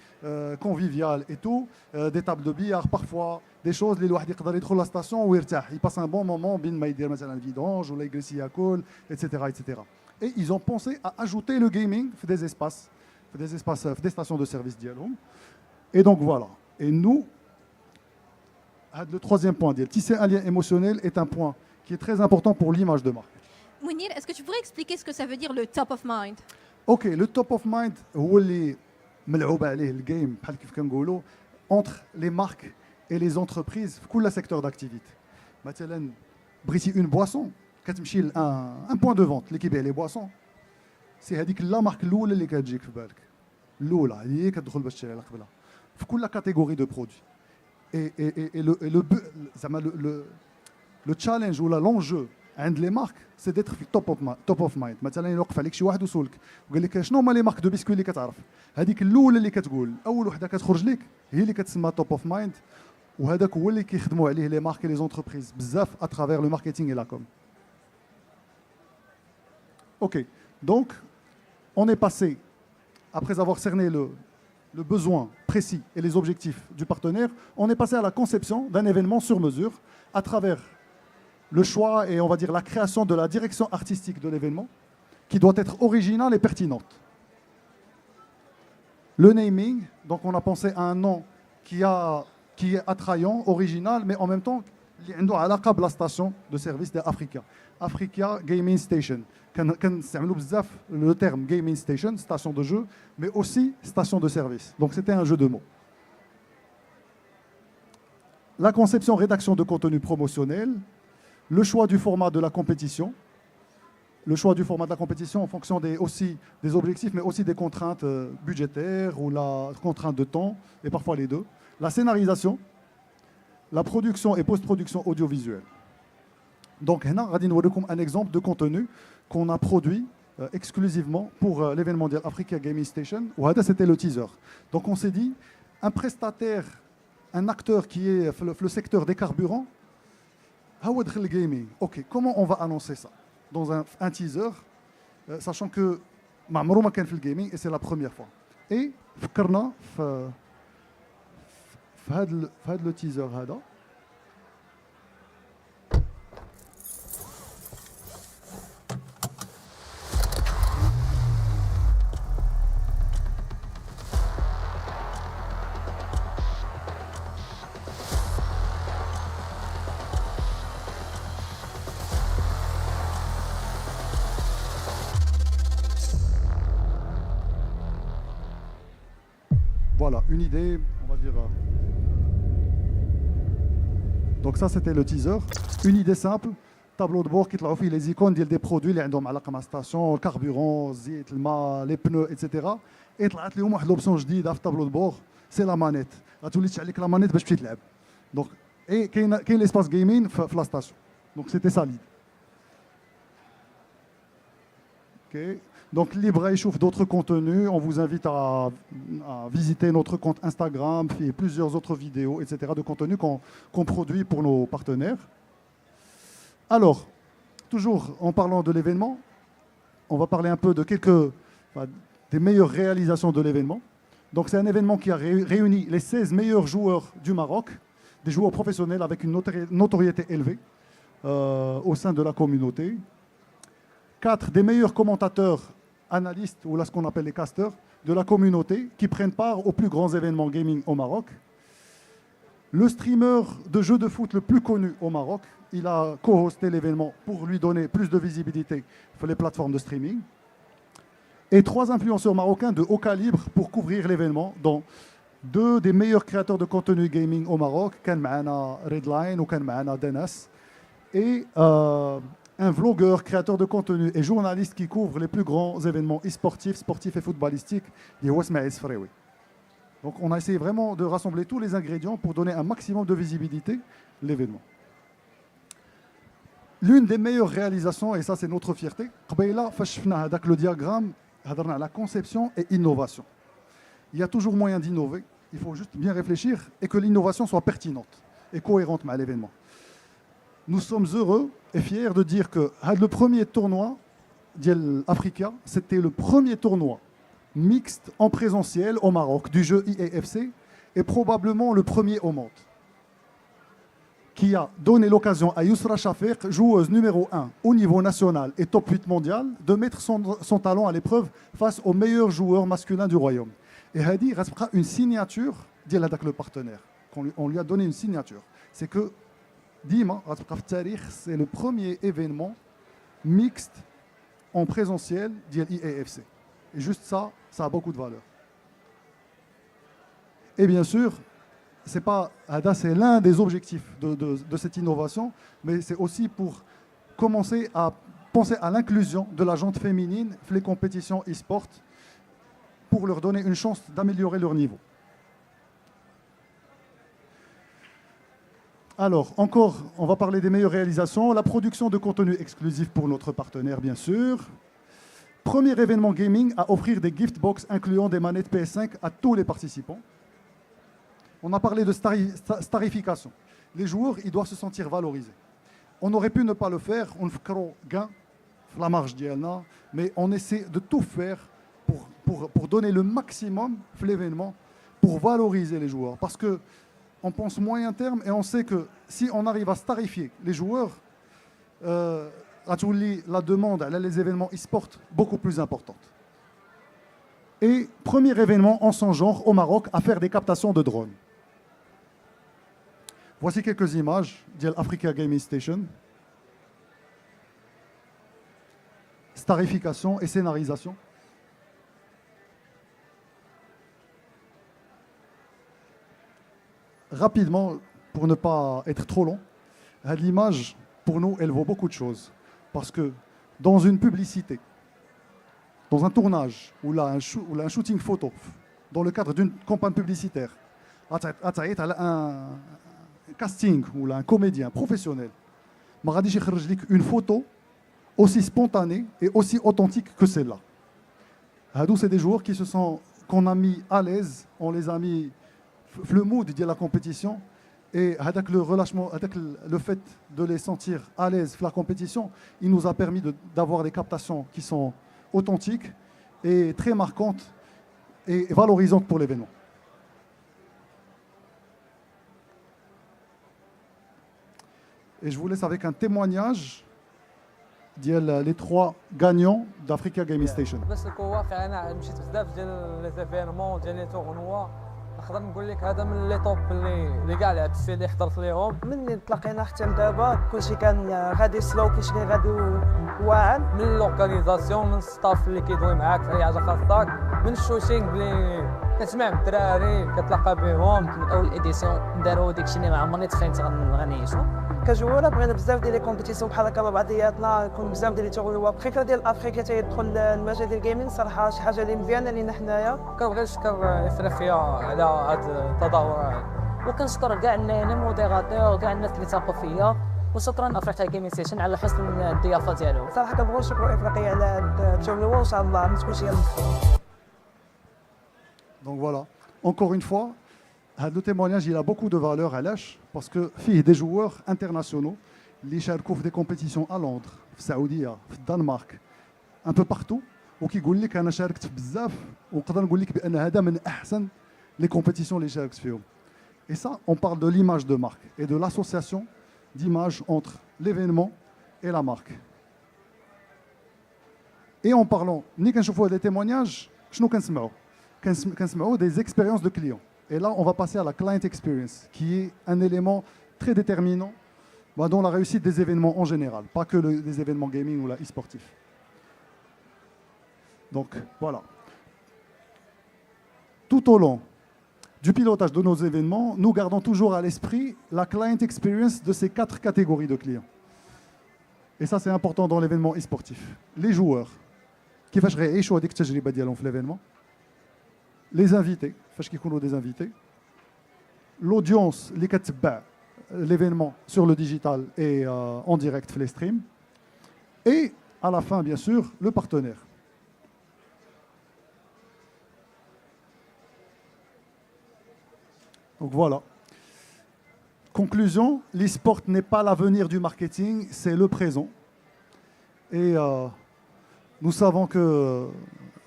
conviviaux et tout, des tables de billard parfois, des choses, les gens يقدر يدخل la station où il passe un bon moment, bien ما يدير مثلا vidange ou la يجلس ياكل, etc., etc. Et ils ont pensé à ajouter le gaming dans des stations de service dialogue. Et donc voilà. Et nous, le troisième point, tisser un lien émotionnel est un point qui est très important pour l'image de marque. Mounir, est-ce que tu pourrais expliquer ce que ça veut dire le top of mind? Ok, le top of mind, c'est le game, entre les marques et les entreprises, dans tout le secteur d'activité. Par exemple, une boisson, un point de vente, l'équipe et les boissons, c'est la marque l'oula اللي كتجيك في بالك. l'oula اللي كتدخل باش تشري لها قبلها. في كل catégorie de produits. Et le challenge ou l'enjeu عند les marques, c'est d'être top of mind. مثلا يوقف عليك شي واحد وسولك وقال لك شنو هما لي مارك دو بيسكوي اللي كتعرف. هذيك الاولى اللي كتقول اول وحده كتخرج لك هي اللي كتسمى توب اوف مايند وهذاك هو اللي كيخدموا عليه لي مارك لي زونتربريز بزاف à travers le marketing et la com. Ok, donc on est passé, après avoir cerné le besoin précis et les objectifs du partenaire, on est passé à la conception d'un événement sur mesure à travers le choix et on va dire la création de la direction artistique de l'événement qui doit être originale et pertinente. Le naming, donc on a pensé à un nom qui est attrayant, original, mais en même temps qui a la station de service d'Africa. Africa Gaming Station. Le terme Gaming Station, station de jeu, mais aussi station de service. Donc c'était un jeu de mots. La conception, rédaction de contenu promotionnel, le choix du format de la compétition, en fonction aussi des objectifs, mais aussi des contraintes budgétaires ou la contrainte de temps, et parfois les deux. La scénarisation, la production et post-production audiovisuelle. Donc, on va vous donner un exemple de contenu qu'on a produit exclusivement pour l'événement mondial Africa Gaming Station. C'était le teaser. Donc, on s'est dit, un prestataire, un acteur qui est le secteur des carburants, le gaming. Ok, comment on va annoncer ça dans un teaser, sachant que ما عمره ما كان في الجيمنج، et c'est la première fois. Et فكرنا في هذا لو تيزر هذا. Voilà, une idée, on va dire. Donc ça, c'était le teaser. Une idée simple, tableau de bord qui te les icônes des produits, اللي عندهم علاقة مع station, le carburant, الزيت, الماء, les pneus, etc. Et طلعت لهم واحد l'option جديدة في tableau de bord, c'est la manette. غتولي تشعل لك la manette باش تمشي تلعب. Donc, et كاين l'espace gaming في la station. Donc c'était ça l'idée. Ok. Donc, libre à échauffer d'autres contenus. On vous invite à visiter notre compte Instagram, et plusieurs autres vidéos, etc. de contenu qu'on produit pour nos partenaires. Alors, toujours en parlant de l'événement, on va parler un peu de des meilleures réalisations de l'événement. Donc, c'est un événement qui a réuni les 16 meilleurs joueurs du Maroc, des joueurs professionnels avec une notoriété élevée au sein de la communauté. 4 des meilleurs commentateurs, analystes, ou là ce qu'on appelle les casters, de la communauté, qui prennent part aux plus grands événements gaming au Maroc. Le streamer de jeux de foot le plus connu au Maroc, il a co-hosté l'événement pour lui donner plus de visibilité sur les plateformes de streaming. Et 3 influenceurs marocains de haut calibre pour couvrir l'événement, dont 2 des meilleurs créateurs de contenu gaming au Maroc, كان معنا Redline ou كان معنا Denas, et un vlogueur, créateur de contenu et journaliste qui couvre les plus grands événements e-sportifs, sportifs et footballistiques, Donc on a essayé vraiment de rassembler tous les ingrédients pour donner un maximum de visibilité à l'événement. L'une des meilleures réalisations, et ça c'est notre fierté, le diagramme, la conception et innovation. Il y a toujours moyen d'innover, il faut juste bien réfléchir et que l'innovation soit pertinente et cohérente avec l'événement. Nous sommes heureux et fiers de dire que le premier tournoi d'Africa, c'était le premier tournoi mixte en présentiel au Maroc du jeu IAFC et probablement le premier au monde, qui a donné l'occasion à Yousra Chafiq, joueuse numéro 1 au niveau national et top 8 mondial, de mettre son talent à l'épreuve face aux meilleurs joueurs masculins du royaume. Et Hadi reste une signature avec le partenaire. On lui a donné une signature. C'est que Dima, c'est le premier événement mixte en présentiel de l'IAFC. Et juste ça, ça a beaucoup de valeur. Et bien sûr, c'est l'un des objectifs de cette innovation, mais c'est aussi pour commencer à penser à l'inclusion de la gente féminine dans les compétitions e-sport pour leur donner une chance d'améliorer leur niveau. Alors, encore, on va parler des meilleures réalisations. La production de contenu exclusif pour notre partenaire, bien sûr. Premier événement gaming à offrir des gift box incluant des manettes PS5 à tous les participants. On a parlé de starification. Les joueurs, ils doivent se sentir valorisés. On aurait pu ne pas le faire, on fait gain, la marge d'Yelna, mais on essaie de tout faire pour donner le maximum de l'événement, pour valoriser les joueurs. Parce que on pense moyen terme et on sait que si on arrive à starifier les joueurs, la demande à les événements e-sport beaucoup plus importante. Et premier événement en son genre au Maroc à faire des captations de drones. Voici quelques images de l'Africa Gaming Station. Starification et scénarisation. Rapidement, pour ne pas être trop long, l'image, pour nous, elle vaut beaucoup de choses. Parce que dans une publicité, dans un tournage, ou là, un shooting photo, dans le cadre d'une campagne publicitaire, un casting, ou là, un comédien professionnel, une photo aussi spontanée et aussi authentique que celle-là. C'est des joueurs qu'on a mis à l'aise, on les a mis le mood de la compétition et avec le relâchement, avec le fait de les sentir à l'aise dans la compétition, il nous a permis d'avoir des captations qui sont authentiques est très marquante et valorisante pour l'événement. Et je vous laisse avec un témoignage des 3 gagnants d'Africa Gaming Station. باش نكون واقعي انا مشيت بزاف ديال لي زيفينمون ديال لي تورنوا نقدر نقول لك هذا من لي توب اللي كاع لعبت فيه اللي حضرت ليهم. من تلاقينا حتى لدابا كلشي كان غادي سلو كلشي كان غادي واعر. من لوكاليزاسيون من الستاف اللي كيدوي معاك في اي حاجه خاصك من الشوتينغ اللي كتسمع بالدراري كتلاقى بهم. من اول اديسيون داروا داكشي اللي ما عمرني تخيلت غنعيشو. كجوله بغينا بزاف ديال لي كومبيتيسيون بحال هكا مع بعضياتنا يكون بزاف ديال لي تورنوا. فكره ديال افريكا تيدخل المجال ديال الجيمنج صراحه شي حاجه اللي مزيانه لينا حنايا. كنبغي نشكر افريقيا على هذا التظاهر وكنشكر كاع لي موديراتور كاع الناس اللي تابعوا فيا وشكرا افريقيا جيمنج ستيشن على حسن الضيافه ديالو. صراحه كنبغيو نشكروا افريقيا على هذا التورنوا وان شاء الله تكون شي Donc voilà, encore une fois, le témoignage il a beaucoup de valeur à l'âge parce que فيه des joueurs internationaux اللي شاركوا في des compétitions à Londres, في السعودية, في الدنمارك, un peu partout وكيقول لك انا شاركت في بزاف ونقدر نقول لك بان هذا من احسن les compétitions اللي شاركت فيهم. Et ça, on parle de l'image de marque et de l'association d'image entre l'événement et la marque. Et en parlant, ملي كنشوفوا des témoignages, شنو كنسمعوا؟ كنسمعوا des expériences de clients. Et là, on va passer à la client experience, qui est un élément très déterminant dans la réussite des événements en général, pas que les événements gaming ou la e-sportif. Donc, voilà. Tout au long du pilotage de nos événements, nous gardons toujours à l'esprit la client experience de ces 4 catégories de clients. Et ça, c'est important dans l'événement e-sportif. Les joueurs, كيفاش غيعيشوا هذيك التجربة ديالهم في l'événement. Les invités, فاش كيكونوا des invités. L'audience اللي كتبع l'événement sur le digital et en direct في les streams. Et à la fin, bien sûr, le partenaire. Donc voilà. Conclusion, l'e-sport n'est pas l'avenir du marketing, c'est le présent. Et nous savons que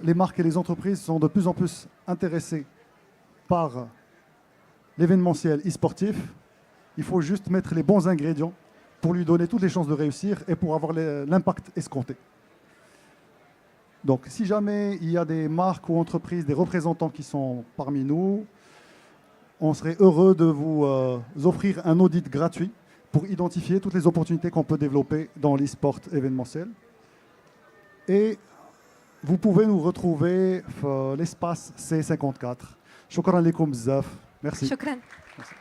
les marques et les entreprises sont de plus en plus intéressées par l'événementiel e-sportif. Il faut juste mettre les bons ingrédients pour lui donner toutes les chances de réussir et pour avoir l'impact escompté. Donc si jamais il y a des marques ou entreprises, des représentants qui sont parmi nous, on serait heureux de vous offrir un audit gratuit pour identifier toutes les opportunités qu'on peut développer dans l'e-sport événementiel. Et vous pouvez nous retrouver l'espace C54. Shukran lekoum bzaf. Merci. Shukran. Merci.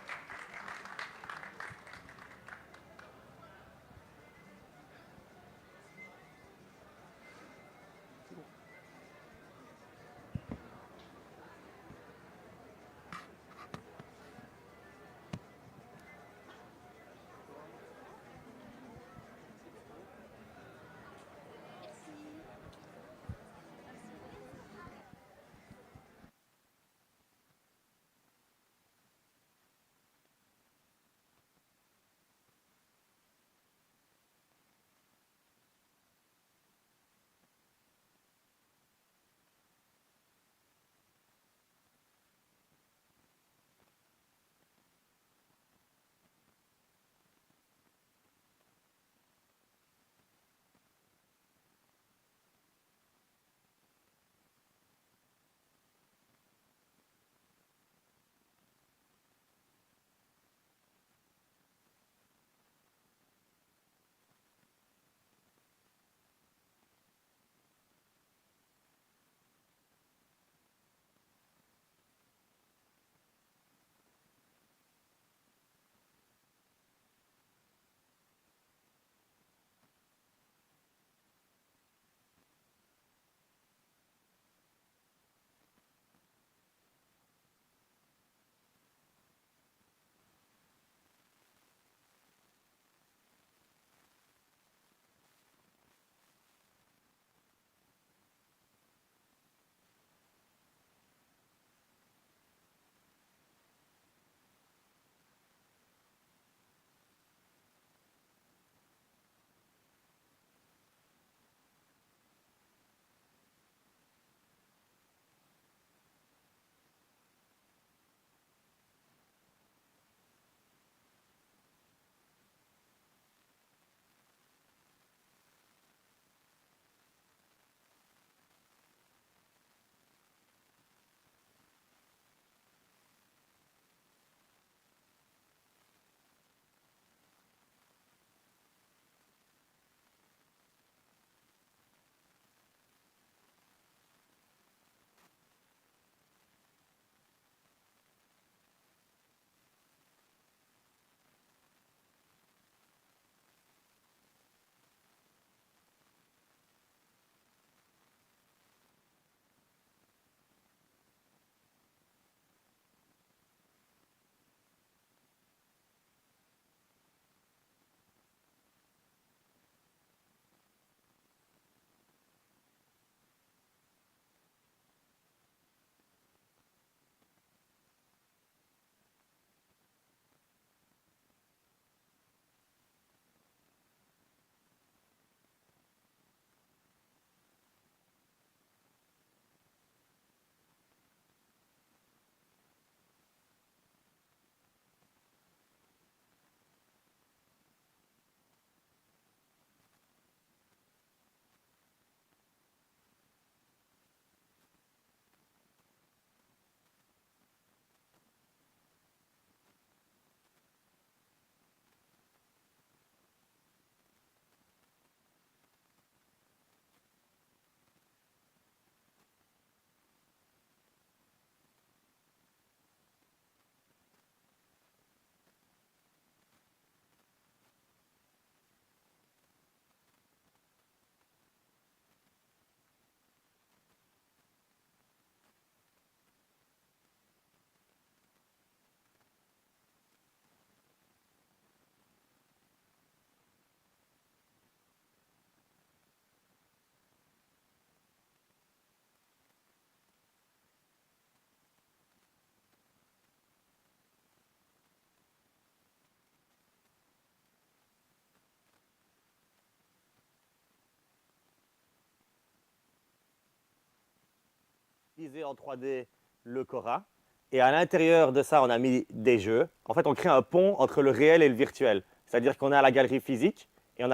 modéliser en 3D le Cora. Et à l'intérieur de ça, on a mis des jeux. En fait, on crée un pont entre le réel et le virtuel. C'est-à-dire qu'on a la galerie physique et on a...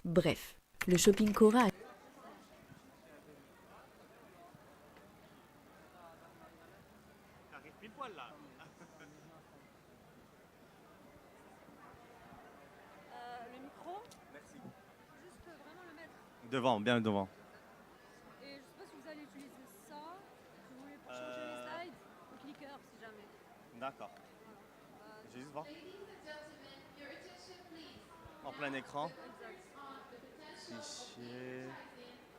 Bref, le shopping Cora. Le micro. Merci. Juste vraiment le mettre. Devant, bien devant. Et je sais pas si vous allez utiliser ça. Si vous voulez pour changer les slides, ou clicker si jamais. D'accord. Je vais juste voir. En plein écran. Fichier,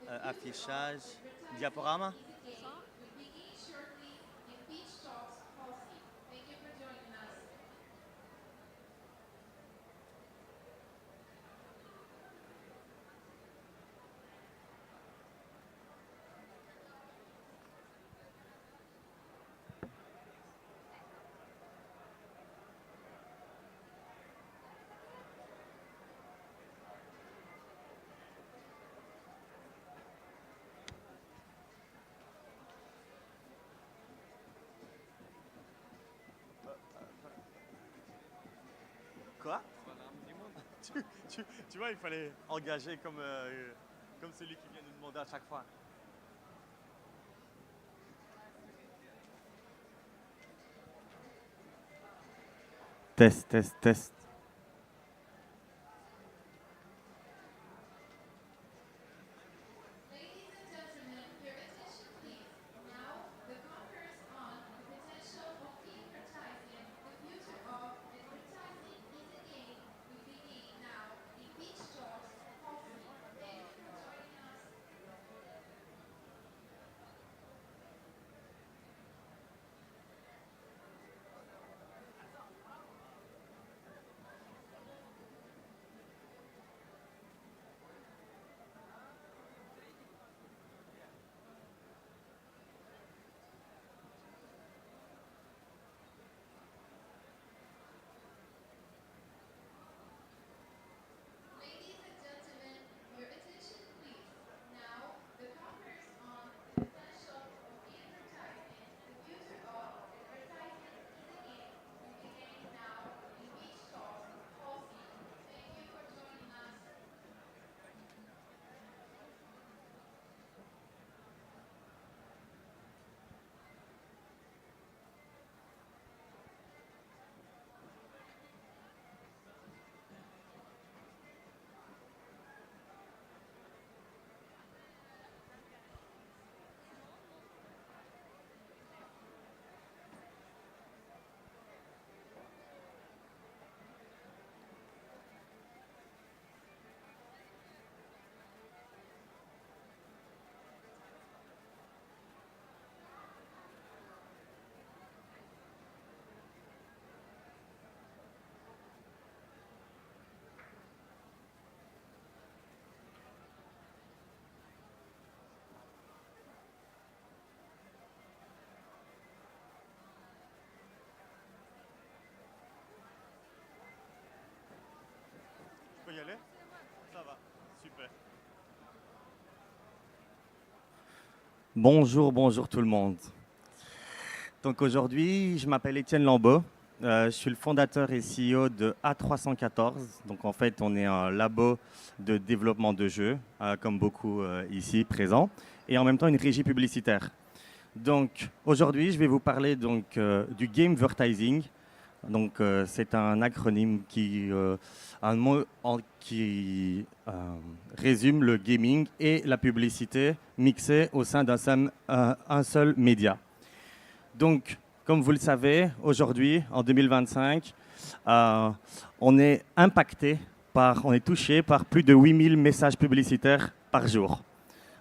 affichage, diaporama. Quoi? Tu vois, il fallait engager comme celui qui vient nous demander à chaque fois. Test, test, test. Je peux y aller? Ça va, super. Bonjour, bonjour tout le monde. Donc aujourd'hui, je m'appelle Étienne Lambeau. Je suis le fondateur et CEO de A314. Donc en fait, on est un labo de développement de jeux, comme beaucoup ici présents, et en même temps une régie publicitaire. Donc aujourd'hui, je vais vous parler donc, du gamevertising. Donc c'est un acronyme qui, un mot qui résume le gaming et la publicité mixés au sein un seul média. Donc, comme vous le savez, aujourd'hui, en 2025, on est impacté on est touché par plus de 8000 messages publicitaires par jour.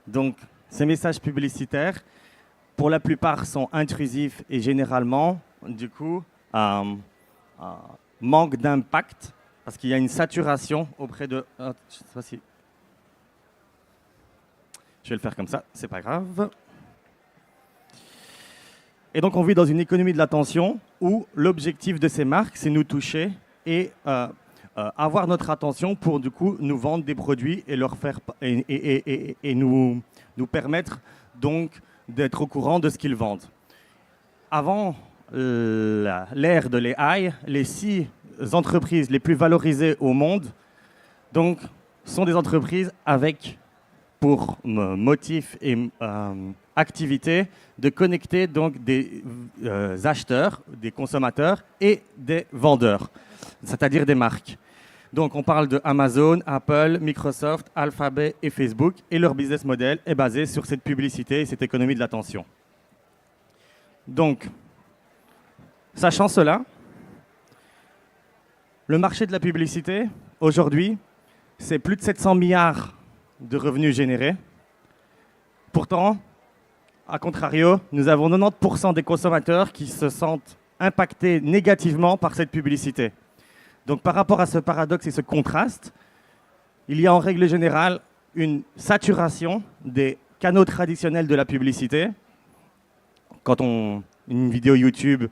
Donc, ces messages publicitaires, pour la plupart, sont intrusifs et généralement, du coup, manquent d'impact parce qu'il y a une saturation auprès de... je sais pas si... Je vais le faire comme ça, c'est pas grave. Et donc, on vit dans une économie de l'attention où l'objectif de ces marques, c'est nous toucher et avoir notre attention pour, du coup, nous vendre des produits et leur faire et nous permettre donc d'être au courant de ce qu'ils vendent. Avant l'ère de l'AI, les 6 entreprises les plus valorisées au monde donc, sont des entreprises avec pour motif et activité de connecter donc des acheteurs, des consommateurs et des vendeurs, c'est-à-dire des marques. Donc on parle de Amazon, Apple, Microsoft, Alphabet et Facebook et leur business model est basé sur cette publicité et cette économie de l'attention. Donc, sachant cela, le marché de la publicité, aujourd'hui, c'est plus de 700 milliards de revenus générés. Pourtant, à contrario, nous avons 90% des consommateurs qui se sentent impactés négativement par cette publicité. Donc par rapport à ce paradoxe et ce contraste, il y a en règle générale une saturation des canaux traditionnels de la publicité. Quand une vidéo YouTube,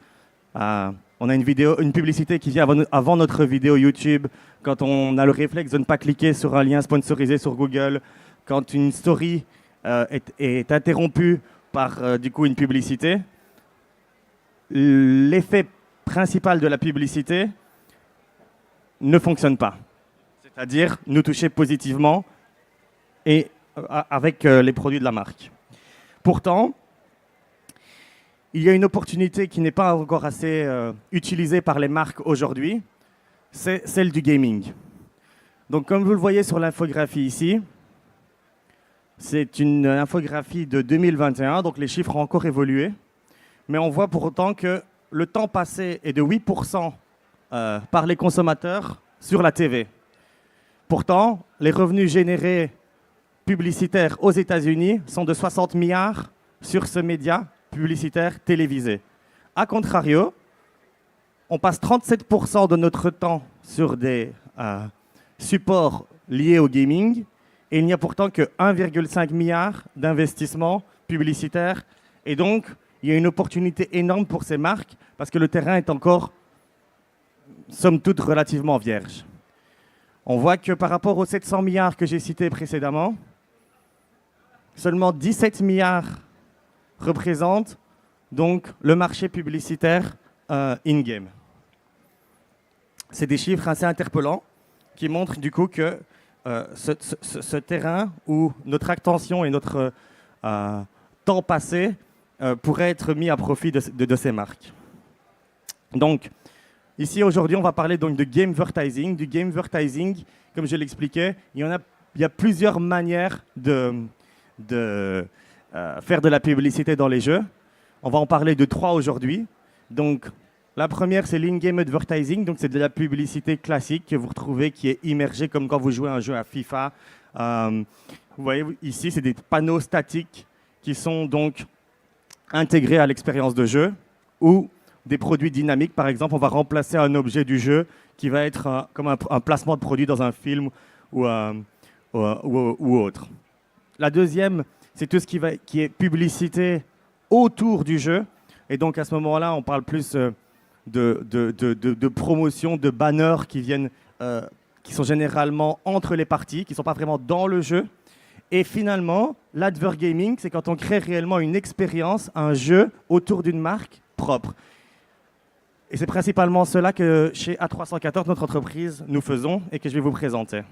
on a une publicité qui vient avant notre vidéo YouTube, quand on a le réflexe de ne pas cliquer sur un lien sponsorisé sur Google, quand une story est interrompue par du coup une publicité, l'effet principal de la publicité ne fonctionne pas. C'est-à-dire nous toucher positivement et avec les produits de la marque. Pourtant, il y a une opportunité qui n'est pas encore assez utilisée par les marques aujourd'hui, c'est celle du gaming. Donc comme vous le voyez sur l'infographie ici, c'est une infographie de 2021, donc les chiffres ont encore évolué, mais on voit pour autant que le temps passé est de 8% par les consommateurs sur la TV. Pourtant, les revenus générés publicitaires aux États-Unis sont de 60 milliards sur ce média publicitaire télévisé. A contrario, on passe 37% de notre temps sur des supports liés au gaming et il n'y a pourtant que 1,5 milliard d'investissements publicitaires. Et donc, il y a une opportunité énorme pour ces marques parce que le terrain est encore, somme toute, relativement vierge. On voit que par rapport aux 700 milliards que j'ai cités précédemment, seulement 17 milliards représentent donc le marché publicitaire in-game. C'est des chiffres assez interpellants qui montrent du coup que ce terrain où notre attention et notre temps passé pourrait être mis à profit de ces marques. Donc, ici aujourd'hui, on va parler donc de gamevertising. Du gamevertising, comme je l'expliquais, il y a plusieurs manières de faire de la publicité dans les jeux. On va en parler de 3 aujourd'hui. Donc, la première, c'est l'in-game advertising. Donc, c'est de la publicité classique que vous retrouvez qui est immergée comme quand vous jouez à un jeu à FIFA. Vous voyez ici, c'est des panneaux statiques qui sont donc intégrés à l'expérience de jeu ou des produits dynamiques. Par exemple, on va remplacer un objet du jeu qui va être comme un placement de produit dans un film ou autre. La deuxième, c'est tout ce qui est publicité autour du jeu. Et donc, à ce moment-là, on parle plus de promotion, de banners qui sont généralement entre les parties, qui ne sont pas vraiment dans le jeu. Et finalement, l'advergaming, c'est quand on crée réellement une expérience, un jeu autour d'une marque propre. Et c'est principalement cela que chez A314, notre entreprise, nous faisons et que je vais vous présenter.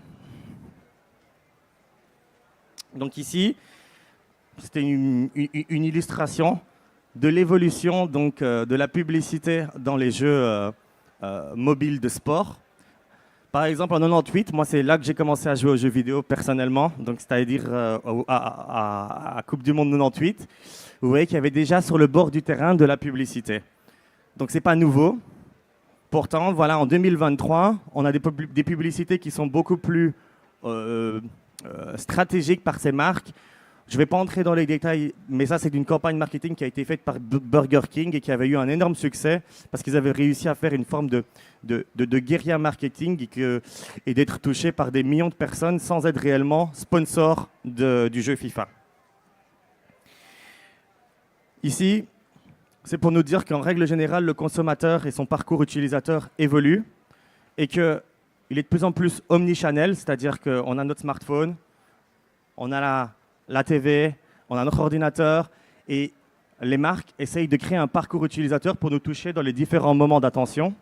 Donc ici, c'était une illustration de l'évolution donc de la publicité dans les jeux mobiles de sport. Par exemple, en 98, moi, c'est là que j'ai commencé à jouer aux jeux vidéo personnellement, donc c'est-à-dire à Coupe du Monde 98. Vous voyez qu'il y avait déjà sur le bord du terrain de la publicité. Donc, ce n'est pas nouveau. Pourtant, voilà, en 2023, on a des publicités qui sont beaucoup plus stratégiques par ces marques. Je ne vais pas entrer dans les détails, mais ça, c'est une campagne marketing qui a été faite par Burger King et qui avait eu un énorme succès parce qu'ils avaient réussi à faire une forme de guérilla marketing et d'être touchés par des millions de personnes sans être réellement sponsor du jeu FIFA. Ici, c'est pour nous dire qu'en règle générale, le consommateur et son parcours utilisateur évoluent et qu'il est de plus en plus omnichannel, c'est-à-dire qu'on a notre smartphone, on a la TV, on a notre ordinateur et les marques essayent de créer un parcours utilisateur pour nous toucher dans les différents moments d'attention.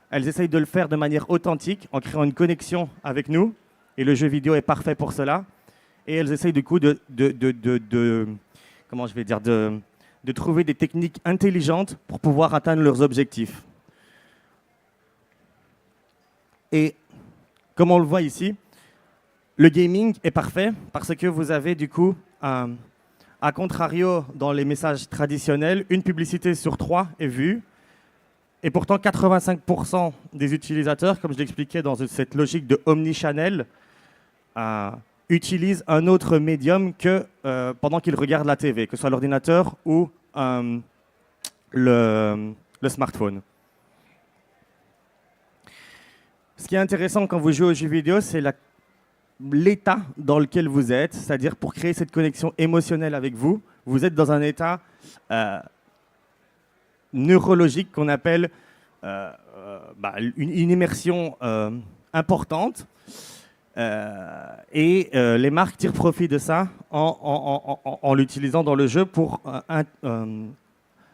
Elles essayent de le faire de manière authentique en créant une connexion avec nous et le jeu vidéo est parfait pour cela. Et elles essayent du coup de trouver des techniques intelligentes pour pouvoir atteindre leurs objectifs. Et comme on le voit ici, le gaming est parfait parce que vous avez du coup, à contrario dans les messages traditionnels, une publicité sur 3 est vue. Et pourtant, 85% des utilisateurs, comme je l'expliquais dans cette logique de omnichannel, utilisent un autre médium que pendant qu'ils regardent la TV, que ce soit l'ordinateur ou le smartphone. Ce qui est intéressant quand vous jouez aux jeux vidéo, c'est l'état dans lequel vous êtes, c'est-à-dire pour créer cette connexion émotionnelle avec vous, vous êtes dans un état neurologique qu'on appelle une immersion importante. Les marques tirent profit de ça en l'utilisant dans le jeu pour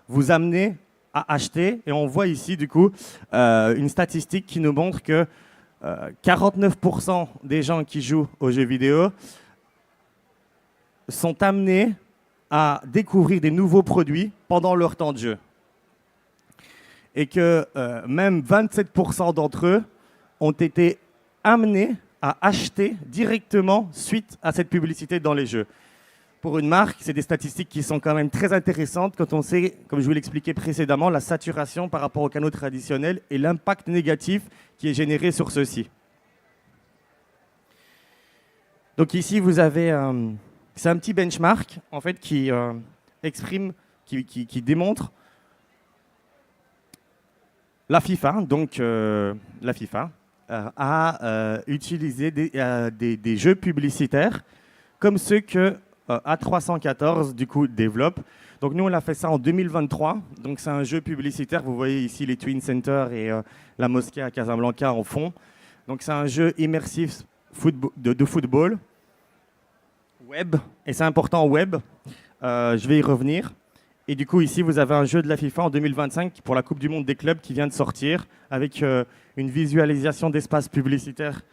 vous amener à acheter. Et on voit ici, du coup, une statistique qui nous montre que 49% des gens qui jouent aux jeux vidéo sont amenés à découvrir des nouveaux produits pendant leur temps de jeu. Et que même 27% d'entre eux ont été amenés à acheter directement suite à cette publicité dans les jeux. Pour une marque, c'est des statistiques qui sont quand même très intéressantes quand on sait, comme je vous l'expliquais précédemment, la saturation par rapport aux canaux traditionnels et l'impact négatif qui est généré sur ceux-ci. Donc ici, vous avez c'est un petit benchmark en fait qui exprime, qui démontre la FIFA, donc la FIFA a utilisé des jeux publicitaires comme ceux que A314 du coup développe. Donc nous on a fait ça en 2023. Donc c'est un jeu publicitaire. Vous voyez ici les Twin Center et la mosquée à Casablanca en fond. Donc c'est un jeu immersif de football web et c'est important web. Je vais y revenir. Et du coup, ici, vous avez un jeu de la FIFA en 2025 pour la Coupe du Monde des clubs qui vient de sortir avec une visualisation d'espace publicitaire,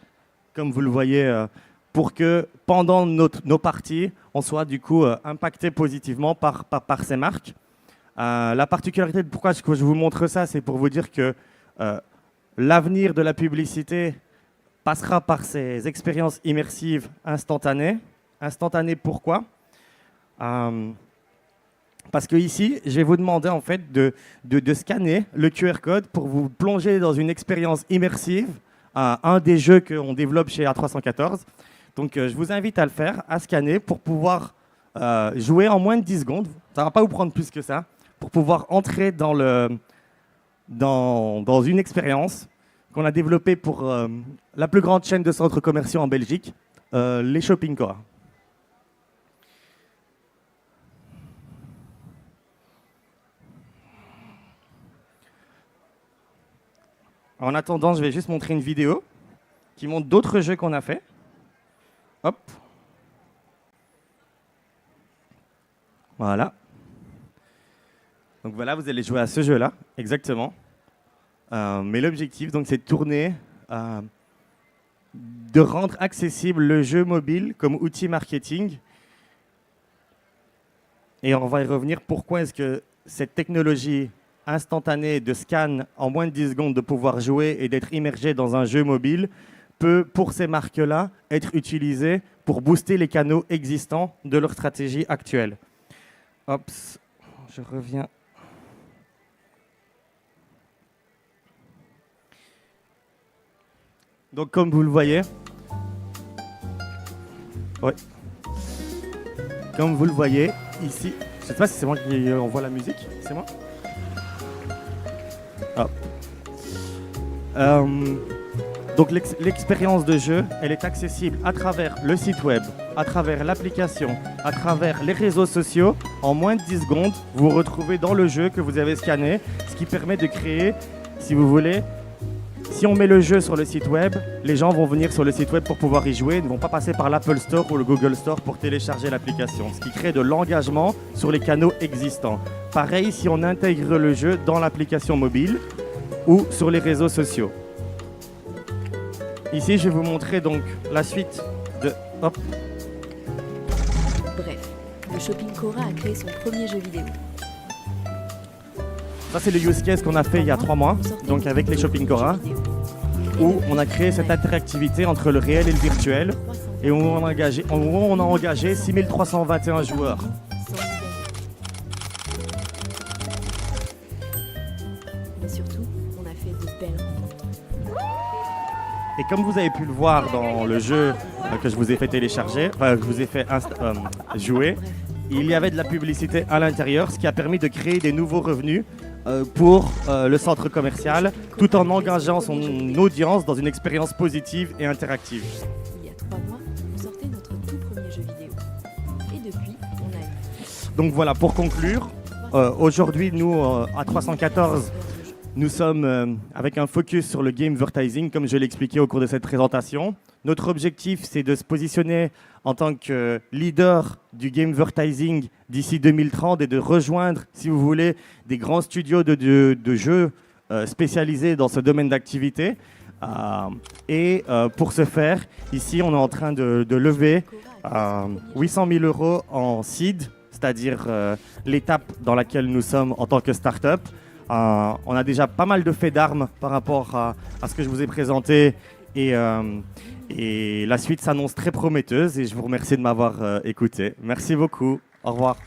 comme vous le voyez, pour que pendant nos parties, on soit du coup impacté positivement par ces marques. La particularité de pourquoi je vous montre ça, c'est pour vous dire que l'avenir de la publicité passera par ces expériences immersives instantanées. Instantanées pourquoi parce que ici, je vais vous demander en fait de scanner le QR code pour vous plonger dans une expérience immersive à un des jeux qu'on développe chez A314. Donc, je vous invite à le faire, à scanner pour pouvoir jouer en moins de 10 secondes. Ça ne va pas vous prendre plus que ça, pour pouvoir entrer dans une expérience qu'on a développée pour la plus grande chaîne de centres commerciaux en Belgique, les Shopping Coa. En attendant, je vais juste montrer une vidéo qui montre d'autres jeux qu'on a fait. Hop. Voilà. Donc voilà, vous allez jouer à ce jeu-là, exactement. Mais l'objectif, donc, c'est de tourner, de rendre accessible le jeu mobile comme outil marketing. Et on va y revenir. Pourquoi est-ce que cette technologie instantané de scan en moins de 10 secondes de pouvoir jouer et d'être immergé dans un jeu mobile peut, pour ces marques-là, être utilisé pour booster les canaux existants de leur stratégie actuelle. Hop, je reviens. Donc comme vous le voyez, ouais. Comme vous le voyez ici, je ne sais pas si c'est moi qui envoie la musique, c'est moi. Hop. Donc l'expérience de jeu, elle est accessible à travers le site web, à travers l'application, à travers les réseaux sociaux. En moins de 10 secondes, vous vous retrouvez dans le jeu que vous avez scanné, ce qui permet de créer, si vous voulez, si on met le jeu sur le site web, les gens vont venir sur le site web pour pouvoir y jouer, ne vont pas passer par l'Apple Store ou le Google Store pour télécharger l'application, ce qui crée de l'engagement sur les canaux existants. Pareil si on intègre le jeu dans l'application mobile ou sur les réseaux sociaux. Ici, je vais vous montrer donc la suite de... Hop. Bref, le Shopping Cora a créé son premier jeu vidéo. Ça, c'est le use case qu'on a fait il y a 3 mois, donc avec les Shopping Cora, où on a créé cette interactivité entre le réel et le virtuel, et où on a engagé 6321 joueurs. Mais surtout, on a fait de belles rencontres. Et comme vous avez pu le voir dans le jeu que je vous ai fait télécharger, que je vous ai fait jouer, il y avait de la publicité à l'intérieur, ce qui a permis de créer des nouveaux revenus pour le centre commercial, tout en engageant son audience dans une expérience positive et interactive. Il y a 3 mois, on sortait notre tout premier jeu vidéo. Et depuis, on a eu... Donc voilà, pour conclure, aujourd'hui, nous, à 314, nous sommes avec un focus sur le game advertising, comme je l'ai expliqué au cours de cette présentation. Notre objectif, c'est de se positionner en tant que leader du game advertising d'ici 2030 et de rejoindre, si vous voulez, des grands studios de jeux spécialisés dans ce domaine d'activité. Pour ce faire, ici, on est en train de lever 800 000 € en seed, c'est-à-dire l'étape dans laquelle nous sommes en tant que start-up. On a déjà pas mal de faits d'armes par rapport à ce que je vous ai présenté et la suite s'annonce très prometteuse et je vous remercie de m'avoir écouté. Merci beaucoup. Au revoir.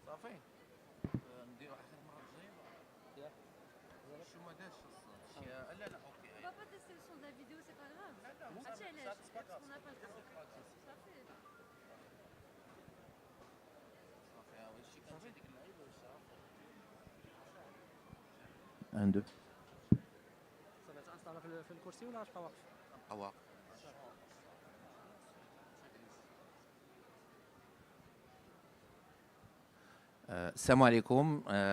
صافي نديرو اخر مره الجايه شو ما دارش لا لا اوكي On va pas tester le son de la vidéo, c'est pas grave. Ah, tiens, parce qu'on n'a pas le temps. Ça fait. صافي واش كان ديك اللعيبه واش 1 2 صافي تنصطاد في الكرسي ولا غتبقى واقف؟ نبقى واقف Salam alaikum,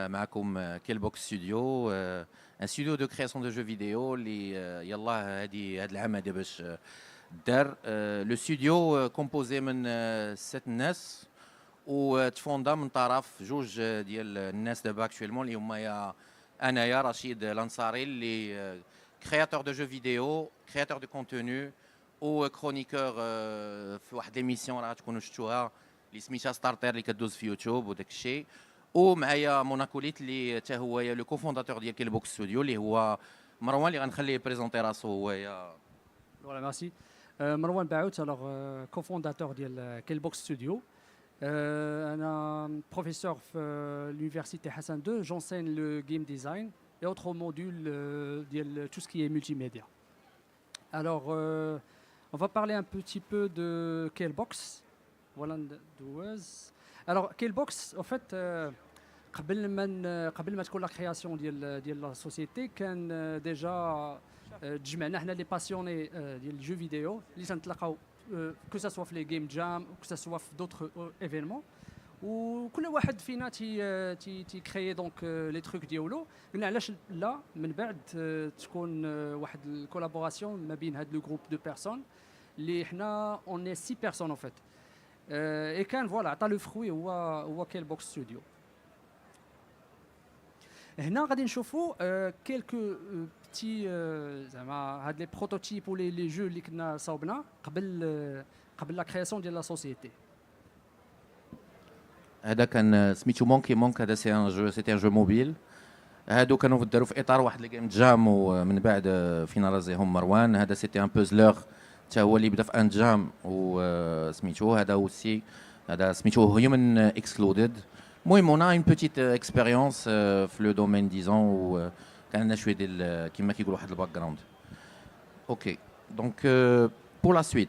معكم كيلبوكس ستوديو ان ستوديو دو كرياسيون دو جو فيديو اللي يلاه هاد العام هذا باش دار لو ستوديو كومبوزي من 6 ناس وتفوندا من طرف جوج ديال الناس دابا اكطويلمون اللي هما يا انايا رشيد الانصاري اللي كرياتور دو جو فيديو كرياتور دو كونتوني و كرونيكور في واحد ليميسيون راه تكونوا شفتوها اللي سميتها ستارتر اللي كدوز في يوتيوب وداك الشيء ومعايا موناكوليت اللي حتى هو لو كوفونداتور ديال كيلبوكس ستوديو اللي هو مروان اللي غنخليه بريزونتي راسو هو يا فوالا ميرسي مروان باعوت الوغ كوفونداتور ديال كيلبوكس ستوديو انا بروفيسور في l'université Hassan II j'enseigne le game design et autres modules ديال tout ce qui est multimédia. Alors on va parler un petit peu de Killbox. Voilà ندوز. Alors Killbox en fait قبل ما تكون لا كرياسيون ديال لا سوسيتي كان ديجا تجمعنا حنا لي باسيوني ديال الجو فيديو اللي تنتلاقاو كو سا سوا في لي جيم جام كو سا سوا في دوطخ ايفينمون وكل واحد فينا تي كريي دونك لي تروك ديالو قلنا علاش لا من بعد تكون واحد الكولابوراسيون ما بين هاد لو جروب دو بيرسون اللي حنا اون 6 بيرسون ان فيت اي كان فوالا عطى لو فروي هو كيلبوكس ستوديو. هنا غادي نشوفوا كيلكو بتي زعما هاد لي بروتوتيب ولي لي جو اللي كنا صاوبنا قبل لا كرياسيون ديال لا سوسيتي. هذا كان سميتو مونك هذا سي ان جو موبيل هادو كانوا داروا في اطار واحد الجيم جام ومن بعد فيناليزيهم مروان. هذا سيتي ان بوزلور حتى هو اللي بدا في ان جام وسميتو هذا اوسي هذا سميتو هيومن اكسكلودد. المهم اون اون بوتيت اكسبيريونس في لو دومين ديزون وكان عندنا شويه ديال كيما كيقولوا واحد الباك جراوند. اوكي دونك بور لا سويت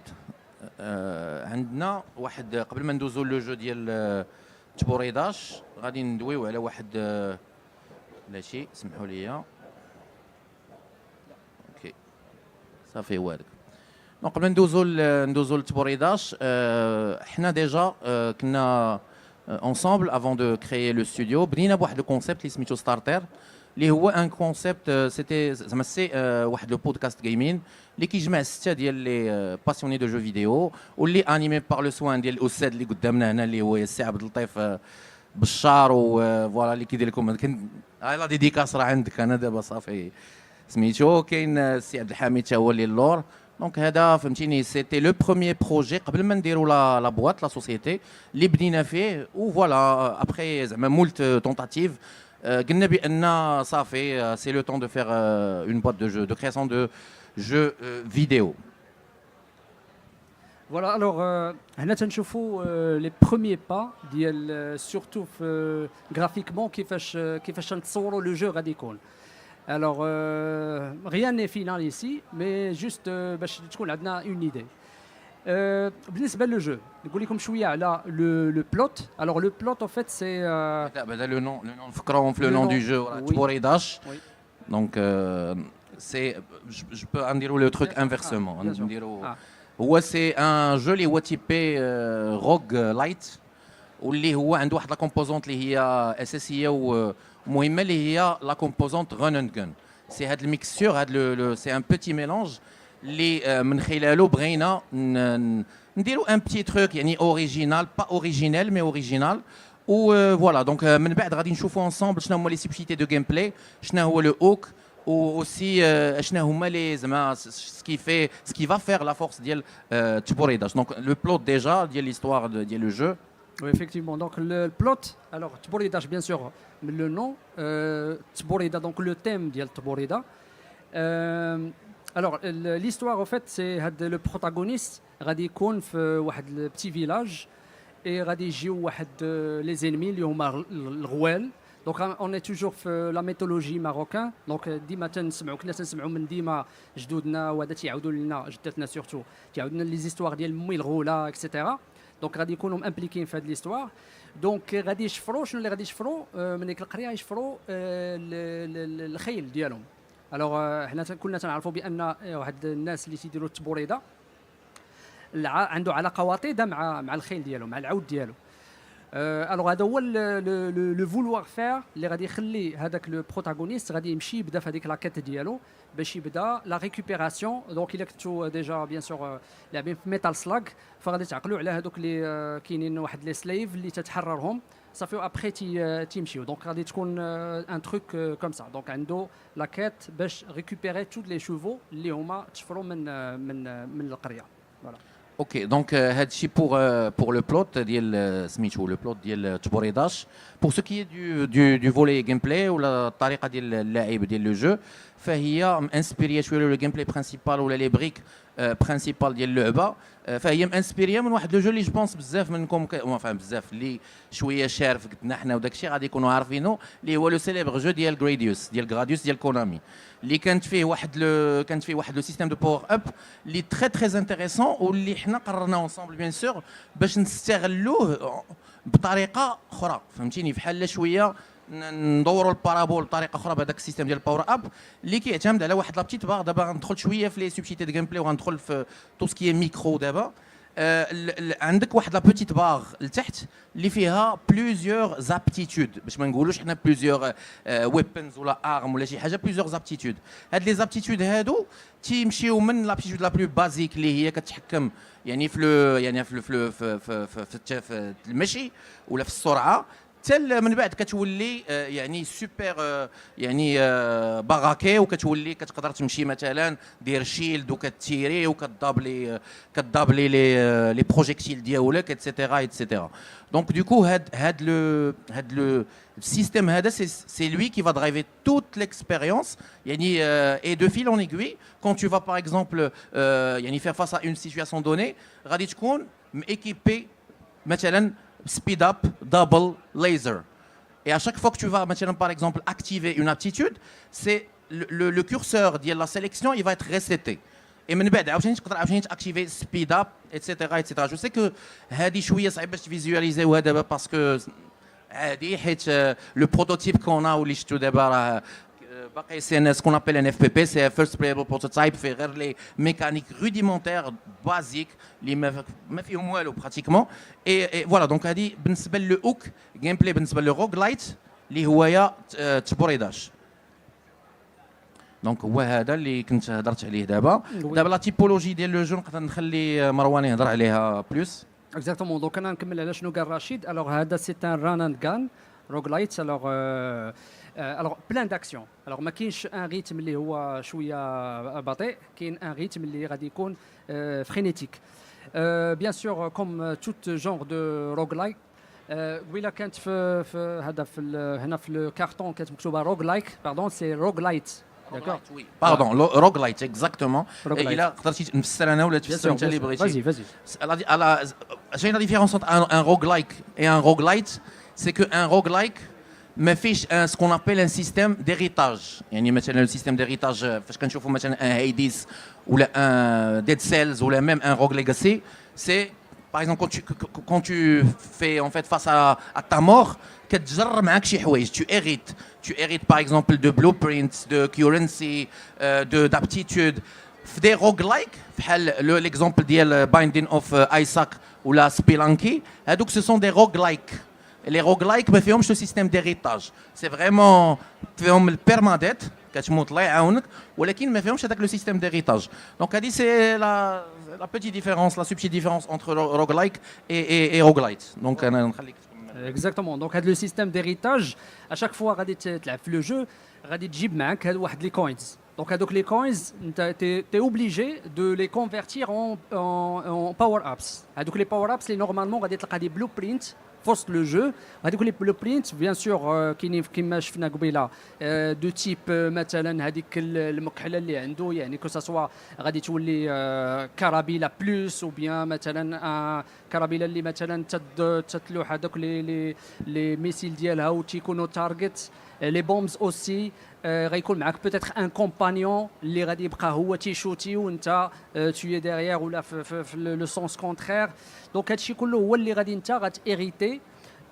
عندنا واحد قبل ما ندوزو لو جو ديال تبوريداش غادي ندويو على واحد لا شيء سمحوا لي. اوكي صافي هو هذاك. دونك قبل ندوزو لتبوريداش حنا ديجا كنا ensemble avant de créer le studio بنينا بواحد لو كونسيبت اللي سميتو ستارتر اللي هو ان كونسيبت سيتي زعما سي واحد لو بودكاست جيمين اللي كيجمع 6 ديال لي باسيوني دو جو فيديو واللي انيمي بار لو سوان ديال الاستاذ اللي قدامنا هنا اللي هو السي عبد اللطيف بشار وفوالا اللي كيدير لكم لا ديديكاس راه عندك انا دابا صافي سميتو. كاين السي عبد الحميد حتى هو اللي اللور. دونك هذا فهمتيني سيتي لو بروميير بروجي قبل ما نديروا لا بواط لا سوسيتي اللي بدينا فيه وفوالا ابخي زعما مولت تونتاتيف قلنا بان صافي سي لو طون دو فير اون بواط دو جو دو كرياسيون دو جو فيديو. فوالا الوغ هنا تنشوفوا لي بروميير با ديال سورتو في غرافيكمون كيفاش تنتصوروا لو جو غادي يكون. Alors, rien n'est final ici, mais juste باش تكون عندنا une idée. بالنسبة للجو نقول لكم شوية على le plot. Alors le plot en fait c'est هذا لو نون نفكروا في لو نون دو جو تبوريداش. دونك سي جو بو نديروا لو تروك انفيرسمون نديروا هو سي ان جو اللي هو تيبي روغ لايت واللي هو عنده واحد لا كومبوزونت اللي هي اساسيه ومهمه اللي هي لا كومبوزونت ران اند جن. سي هاد الميكسور هاد سي ان بوتي ميلونج اللي من خلاله بغينا نديروا ان بتي تروك يعني اوريجينال با اوريجينال مي اوريجينال وفوالا. دونك من بعد غادي نشوفوا انصامبل شنو هما لي سيبسيتي دو جيم بلاي شنو هو لو اوك واوسي شنو هما لي زعما سكي فا فير لا فورس ديال تبوريداش. دونك لو بلوت ديجا ديال ليستوار ديال لو جو Oui, effectivement. Donc le plot, alors Tborida, bien sûr, le nom, Tborida, donc le thème de Tborida. Alors l'histoire, en fait, c'est le protagoniste, غادي يكون في واحد le petit village et غادي يجيو واحد les ennemis اللي هما الغوال. Donc on est toujours في la mythologie marocaine. Donc ديما كنا تنسمعوا من ديما جدودنا وهذا تيعاودوا لنا جداتنا سورتو تيعاودوا لنا لي زيستوار ديال مي الغوله اكسيتيرا. دونك غادي يكونوا امبليكين في هذه ليستوار. دونك غادي يشفروا شنو اللي غادي يشفروا من ديك القريه يشفروا الخيل ديالهم. الوغ حنا كنا تنعرفوا بان واحد الناس اللي تيديروا التبوريده عنده علاقه وطيده مع الخيل ديالو مع العود ديالو. الوغ هذا هو لو فولوار فير اللي غادي يخلي هذاك لو بروتاغونيست غادي يمشي يبدا في هذيك لاكيت ديالو باش يبدا لا ريكوبيراسيون. دونك الا كنتو ديجا بيان سور لاعبين في ميتال سلاغ فغادي تعقلوا على هذوك اللي كاينين واحد لي سليف اللي تتحررهم صافي ابخي تيمشيو. دونك غادي تكون ان تروك كوم سا. دونك عنده لاكيت باش ريكوبيري توت لي شوفو اللي هما تشفروا من القريه. فوالا. Ok, donc هادشي pour le plot ديال سميتو le plot ديال تبوريداش. Pour ce qui est du volet gameplay ولا الطريقه ديال اللعب ديال لو جو فهي انسبيريه شويه لو gameplay برينسيبال ولا لي بريك برينسيبال ديال اللعبه. فهي انسبيريه من واحد لو جو اللي جو بونس بزاف منكم بزاف اللي شويه شارف قدنا حنا وداك الشيء غادي يكونوا عارفينه اللي هو لو سيليبر جو ديال غراديوس ديال كونامي اللي كانت فيه واحد لو سيستيم دو باور اب اللي تري انتريسون واللي حنا قررنا اونصومبل بيان سور باش نستغلوه بطريقه اخرى. فهمتيني بحال شويه ندوروا البارابول بطريقه اخرى بهذاك السيستم ديال الباور اب اللي كيعتمد على واحد لا بتيت باغ. دابا غندخل شويه في لي سوبسيتي دو جيم بلاي وغندخل في تو سكي ميكرو. دابا عندك واحد لا بتيت باغ لتحت اللي فيها بلوزيور زابتيتود باش ما نقولوش حنا بلوزيور ويبنز ولا ارم ولا شي حاجه بلوزيور زابتيتود. هاد لي زابتيتود هادو تيمشيو من لابتيتود لا بلو بازيك اللي هي كتحكم يعني في المشي ولا في السرعه حتى من بعد كتولي يعني سوبر يعني باغاكي وكتولي كتقدر تمشي مثلا دير شيلد وكتيري وكتدابلي لي بروجيكتيل ديالك اتسيتيرا اتسيتيرا. دونك دوكو هاد لو système هذا c'est lui qui va driver toute l'expérience يعني et de fil en aiguille quand tu vas par exemple يعني faire face à une situation donnée غادي تكون équipé مثلا speed up, double, laser. Et à chaque fois que tu vas maintenant par exemple activer une aptitude, c'est le curseur de la sélection, il va être reseté. Et من بعد عاوتاني تقدر عاوتاني activer speed up, etc. etc. Je sais que هذه شويه صعيب باش تفيزواليزيوها دابا باسكو عادي حيت لو بروتوتيب كون واللي شفتو دابا راه باقي سي ce qu'on appelle un FPP, c'est un first playable prototype فيه غير لي ميكانيك روديمونتير بازيك اللي ما فيهم والو براتيكمون. اي فوالا دونك هذه بالنسبه للهوك جيم بلاي بالنسبه للروغ لايت اللي هو يا تبوريداش. دونك هو هذا اللي كنت هضرت عليه دابا. دابا لا تيبولوجي ديال لو جو نقدر نخلي مروان يهضر عليها بلوس. اكزاكتومون. دونك انا نكمل على شنو قال رشيد. الوغ هذا سي ان ران اند غان روغ لايت. الوغ بلان داكسيون. الوغ ما كاينش ان ريتم اللي هو شويه بطيء، كاين ان ريتم اللي غادي يكون فرينيتيك. بيان سور كوم توت جونغ دو روغ لايك. قبيله كانت في هذا هنا في الكارتون كانت مكتوبه روغ لايك باردون سي روغ لايت. D'accord. Oui. Pardon, roguelite, exactement. Et il a نفسر انا ولا تفسر انت اللي بغيتي. J'ai la différence entre un roguelike et un roguelite, c'est que un roguelike ما فيش ce qu'on appelle un système d'héritage. يعني مثلا le système d'héritage فاش كنشوفوا مثلا un Hades ولا un Dead Cells ولا même un Rogue Legacy, c'est par exemple quand tu fais en fait face à ta mort كتجر معاك شي حوايج. Tu hérites par exemple de blueprints, de currency, d'aptitude. في des roguelike بحال l'exemple ديال Binding of Isaac ولا Spelunky, هادوك ce sont des roguelike. Les roguelike ما فيهمش le système d'héritage. C'est vraiment فيهم البيرماديت كتموت الله يعاونك ولكن ما فيهمش هذاك le système d'héritage. Donc هذه c'est la petite différence, la subtile différence entre roguelike et roguelite. Donc انا نخليك. Exactement. Donc le système d'héritage, à chaque fois غادي تلعب في لو جو غادي تجيب معاك واحد لي كوينز. Donc هذوك لي كوينز انت t'es obligé de les convertir en power ups. هذوك لي power ups اللي نورمالمون غادي تلقى دي بلو برينت في وسط لو جو. هذوك لو برينت بيان سور كاينين كيما شفنا قبيله دو تيب مثلا هذيك المكحله اللي عنده يعني كو سوا غادي تولي كرابيله بلس او بيان مثلا كرابيله اللي مثلا تتلوح هذوك لي ميسيل ديالها وتيكونوا تارجت لي بومبز اوسي غيكون معاك بوتيتر ان كومبانيون اللي غادي يبقى هو تيشوتي وانت توي ديغيير ولا في لو سونس كونترير. دونك هادشي كله هو اللي غادي انت غاتيريتي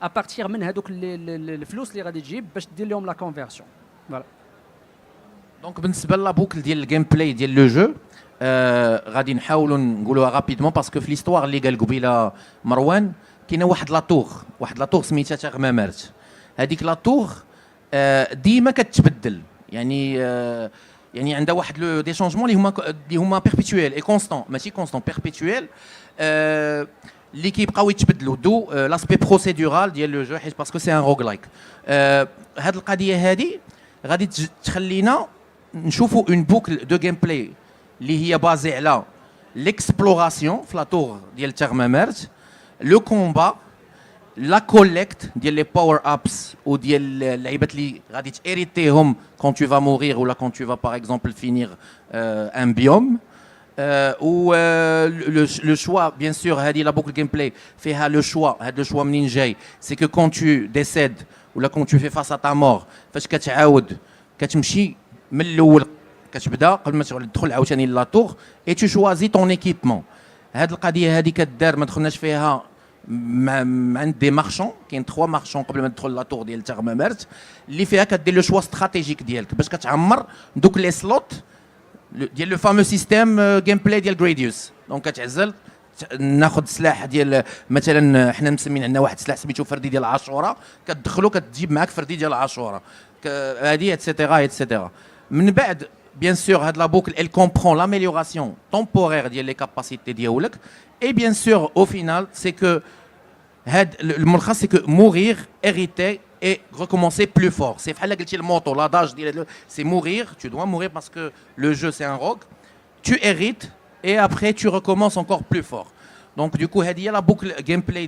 ابارتيغ من هذوك الفلوس اللي غادي تجيب باش دير لهم لا كونفيرسيون. فوالا دونك بالنسبه لا بوكل ديال الجيم بلاي ديال لو جو غادي نحاولوا نقولوها رابيدمون باسكو في ليستوار اللي قال قبيله مروان كاينه واحد لا طوغ سميتها تغمامات. هذيك لا طوغ ديما كتبدل يعني عندها واحد لو دي شونجمون اللي هما بيربيتويل اي كونستون ماشي كونستون بيربيتويل اللي كيبقاو يتبدلوا دو لاسبي بروسيدورال ديال لو جو حيت باسكو سي ان روغ لايك. هاد القضيه هادي غادي تخلينا نشوفوا اون بوكل دو جيم بلاي اللي هي بازي على ليكسبلوراسيون في لا طور ديال التغمامات لو كومبا لا كوليكت ديال لي باور ابس و ديال اللعيبات اللي غادي تيريتيهم كون تو فا مورير ولا كون تو فا باغ اكزومبل فينير ان بيوم و لو شوا بيان سور هذه لا بوكل جيم بلاي فيها لو شوا. هذا لو شوا منين جاي سي كو كون تو ديسيد ولا كون تو في فاس ا تا مور فاش كتعاود كتمشي من الاول كتبدا قبل ما تدخل عاوتاني لا طور اي تو شوازي طون ايكيبمون. هذه القضيه هذه كدار ما دخلناش فيها عند دي مارشون كاين 3 مارشون قبل ما تدخل لا طور ديال التغمامات اللي فيها كدير لو شوا استراتيجيك ديالك باش كتعمر دوك لي سلوت ديال لو فامو سيستيم جيم بلاي ديال غريديوس. دونك كتعزل ناخذ سلاح ديال مثلا حنا مسمين عندنا واحد سلاح سميتو فردي ديال عاشوره كتدخلو كتجيب معاك فردي ديال عاشوره هذه اتسيتيرا اتسيتيرا. من بعد بيان سور هاد لا بوكل elle comprend l'amélioration temporaire ديال لي كاباسيتي ديالك et bien sûr au final c'est que هاد الملخص c'est que mourir hériter et recommencer plus fort. C'est بحال قلتي الموطو l'adage ديال c'est mourir, tu dois mourir parce que le jeu c'est un rogue, tu hérites et après tu recommences encore plus fort. Donc du coup هذه هي لا بوكل جيم بلاي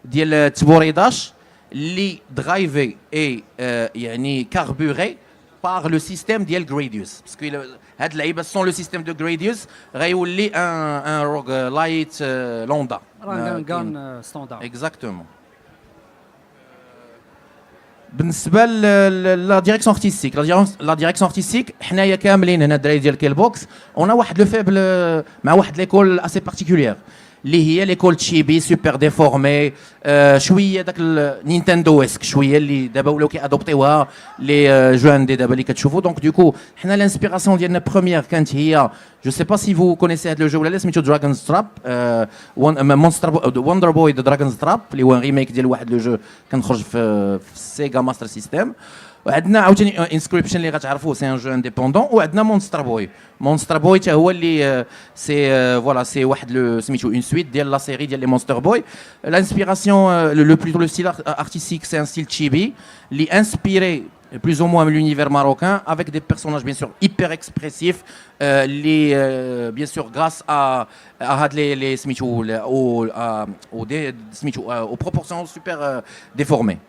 ديال تبوريداش اللي درايفي اي يعني كاربوري par le système ديال Gradius parce que هاد اللعيبه سون لو سيستيم دو Gradius غيولي ان روغ لايت لوندا غان ستاندارد اكزاكتومون. بالنسبه لا ديريكسيون ارتستيك حنايا كاملين هنا الدراري ديال كيل بوكس اون واحد لو فيبل مع واحد ليكول اسي بارتيكولير اللي هي ليكول تشيبي سوبر ديفورمي شويه داك النينتندو اسك شويه اللي دابا ولاو كيادوبتيوها لي جوان دي دابا اللي كتشوفوا. دونك دوكو حنا الانسبيراسيون ديالنا بروميير كانت هي جو سي با سي فو كونيسي هذا لو جو ولا لا سميتو دراغون ستراب مونستر وندر بوي دو دراغون ستراب اللي هو ريميك ديال واحد لو جو كان خرج في سيغا ماستر سيستيم. وعندنا عاوتاني انسكريبشن اللي غتعرفوه سي ان جو انديبوندون وعندنا مونستر بوي حتى هو اللي سي فوالا سي واحد لو سميتو اون سويت ديال لا سيري ديال لي مونستر بوي. الانسبيراسيون لو بلوتو لو ستيل ارتستيك سي ان ستيل تشيبي اللي انسبيري plus ou moins l'univers marocain avec des personnages bien sûr hyper expressifs bien sûr grâce à les aux proportions super déformées.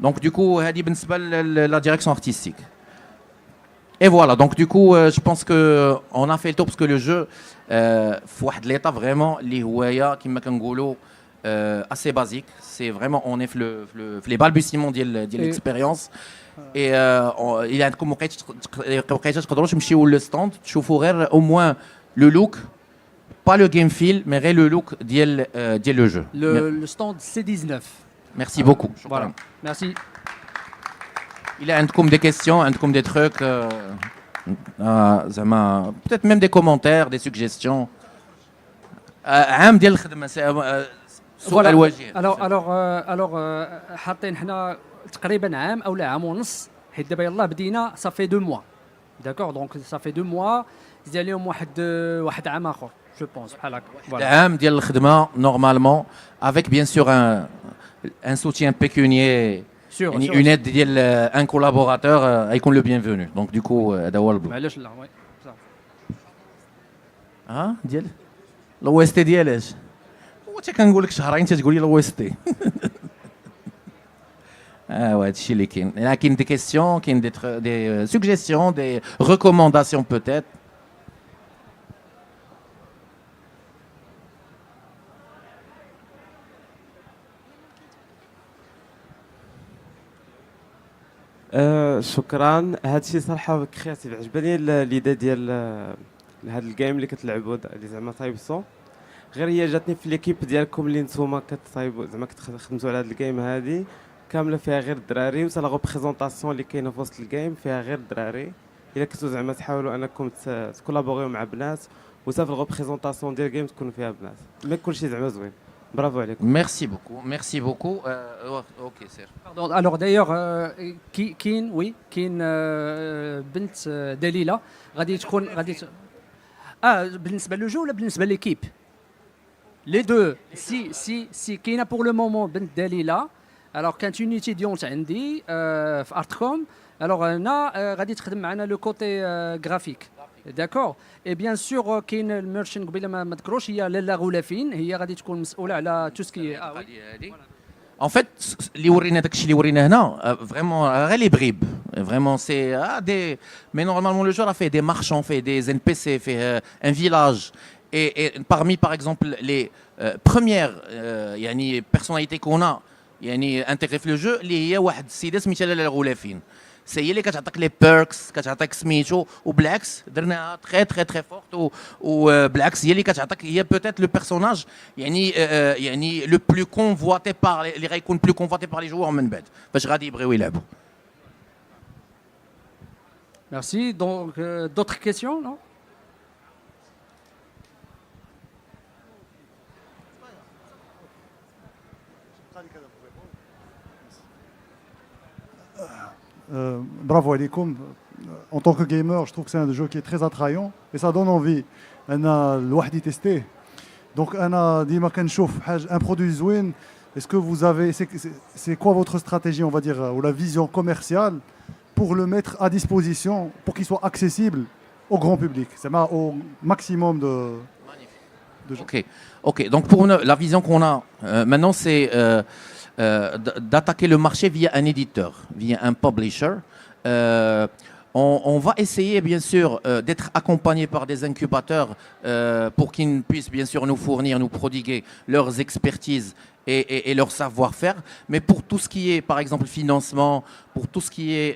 Donc du coup هذه بالنسبه la direction artistique. Et voilà, donc du coup je pense que on a fait le tour parce que le jeu في واحد l'état vraiment اللي هويا كما كنقولوا assez basique. C'est vraiment on est في les balbutiements ديال l'expérience. Et il عندكم وقيته تقدروا تمشيو للستاند تشوفوا غير au moins le look pas le game feel mais غير le look ديال le jeu. Le stand C19. Merci beaucoup. Voilà. Merci. Il y a des questions, des trucs, peut-être même des commentaires, des suggestions. عام ديال الخدمة سؤال وجيه. alors حاطين حنا تقريبا عام او لا عام ونص حيت دابا يلاه بدينا صافي 2 موا. داكور دونك صافي 2 موا زيد عليهم واحد عام اخر جو بونس بحال هكا. عام ديال الخدمة نورمالمون avec bien sûr un soutien pécuniaire. يعني une aide ديال un collaborateur غيكون le bienvenu. Donc du coup هذا هو البلان. علاش لا وي صح. ديال لو اس تي ديال اش؟ هو كنقول لك شهرين تتقول لي لو اس تي. Ah ouais, هادشي اللي كاين. Là, كاين des questions, كاين des suggestions, des recommandations peut-être. شكرا. هادشي صراحه كرياتيف، عجباني ليدا ديال هاد الجيم اللي كتلعبوا اللي زعما طايبسو. غير هي جاتني في ليكيب ديالكم اللي نتوما كتصايبوا زعما كتخدموا على هاد الجيم هادي كامله فيها غير الدراري، وتا لا ريبريزونطاسيون اللي كاينه في وسط الجيم فيها غير الدراري. الا كنتو زعما تحاولوا انكم تكولابوريو مع بنات، وتا في الريبريزونطاسيون ديال الجيم تكون فيها بنات، مي كلشي زعما زوين. برافو عليكم. Merci beaucoup, merci beaucoup. Ok, c'est. Pardon, alors d'ailleurs كاين وي كاين بنت دليله غادي تكون بالنسبه للجو ولا بالنسبه ليكيب لي دو سي كاينه بور لو مومون بنت دليله. alors كانت اون ايتيديونت عندي في ارتكوم. alors هنا غادي تخدم معنا لو كوتي غرافيك داكور. اي بيان سور كاين الميرشن قبيله ما ذكروش هي لاله غولافين، هي غادي تكون مسؤوله على تو سكي. En fait, اللي ورينا داكشي اللي ورينا هنا vraiment غير les bribes. Vraiment c'est des mais normalement le joueur a fait des marchands, fait des NPC, fait un village et parmi par exemple les premières يعني personnalités qu'on a يعني intégrées في le jeu اللي هي واحد السيده سميتها لاله غولافين. سي هي اللي كتعطيك لي بيركس، كتعطيك سميتو، وبالعكس درناها تري فورت وبالعكس هي اللي كتعطيك هي بوتيت لو بيرسوناج يعني لو بلو كونفواتي بار اللي غيكون بلو كونفواتي بار لي جوور من بعد فاش غادي يبغيو يلعبوا. Merci. Donc d'autres questions, non? Bravo عليكم. En tant que gamer, je trouve que c'est un jeu qui est très attrayant et ça donne envie. أنا الواحد يتستيه. Donc أنا ديما كنشوف un produit زوين. Est-ce que vous avez c'est quoi votre stratégie, on va dire, ou la vision commerciale pour le mettre à disposition pour qu'il soit accessible au grand public, c'est au maximum de gens. Ok. Donc pour nous, la vision qu'on a maintenant, c'est d'attaquer le marché via un éditeur, via un publisher. On va essayer bien sûr d'être accompagné par des incubateurs pour qu'ils puissent bien sûr nous fournir, nous prodiguer leurs expertises et leur savoir-faire. Mais pour tout ce qui est par exemple financement, pour tout ce qui est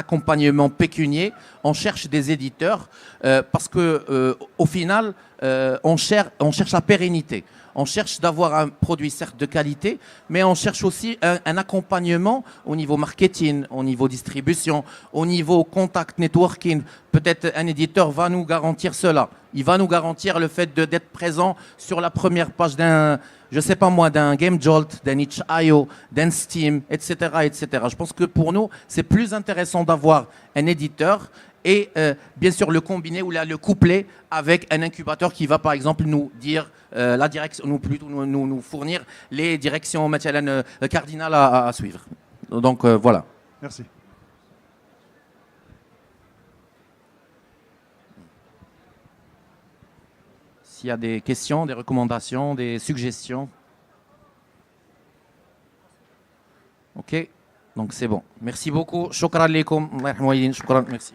accompagnement pécunier, on cherche des éditeurs parce que au final on cherche la pérennité. On cherche d'avoir un produit certes de qualité, mais on cherche aussi un accompagnement au niveau marketing, au niveau distribution, au niveau contact networking. Peut-être un éditeur va nous garantir cela. Il va nous garantir le fait d'être présent sur la première page d'un, je sais pas moi, d'un Game Jolt, d'un itch.io, d'un Steam, etc., etc. Je pense que pour nous, c'est plus intéressant d'avoir un éditeur et bien sûr le combiner ou le coupler avec un incubateur qui va par exemple nous dire la direction, nous fournir les directions cardinales à suivre. Donc voilà. Merci. S'il y a des questions, des recommandations, des suggestions. Ok, donc c'est bon. Merci beaucoup. Shukran alaikum. Merci.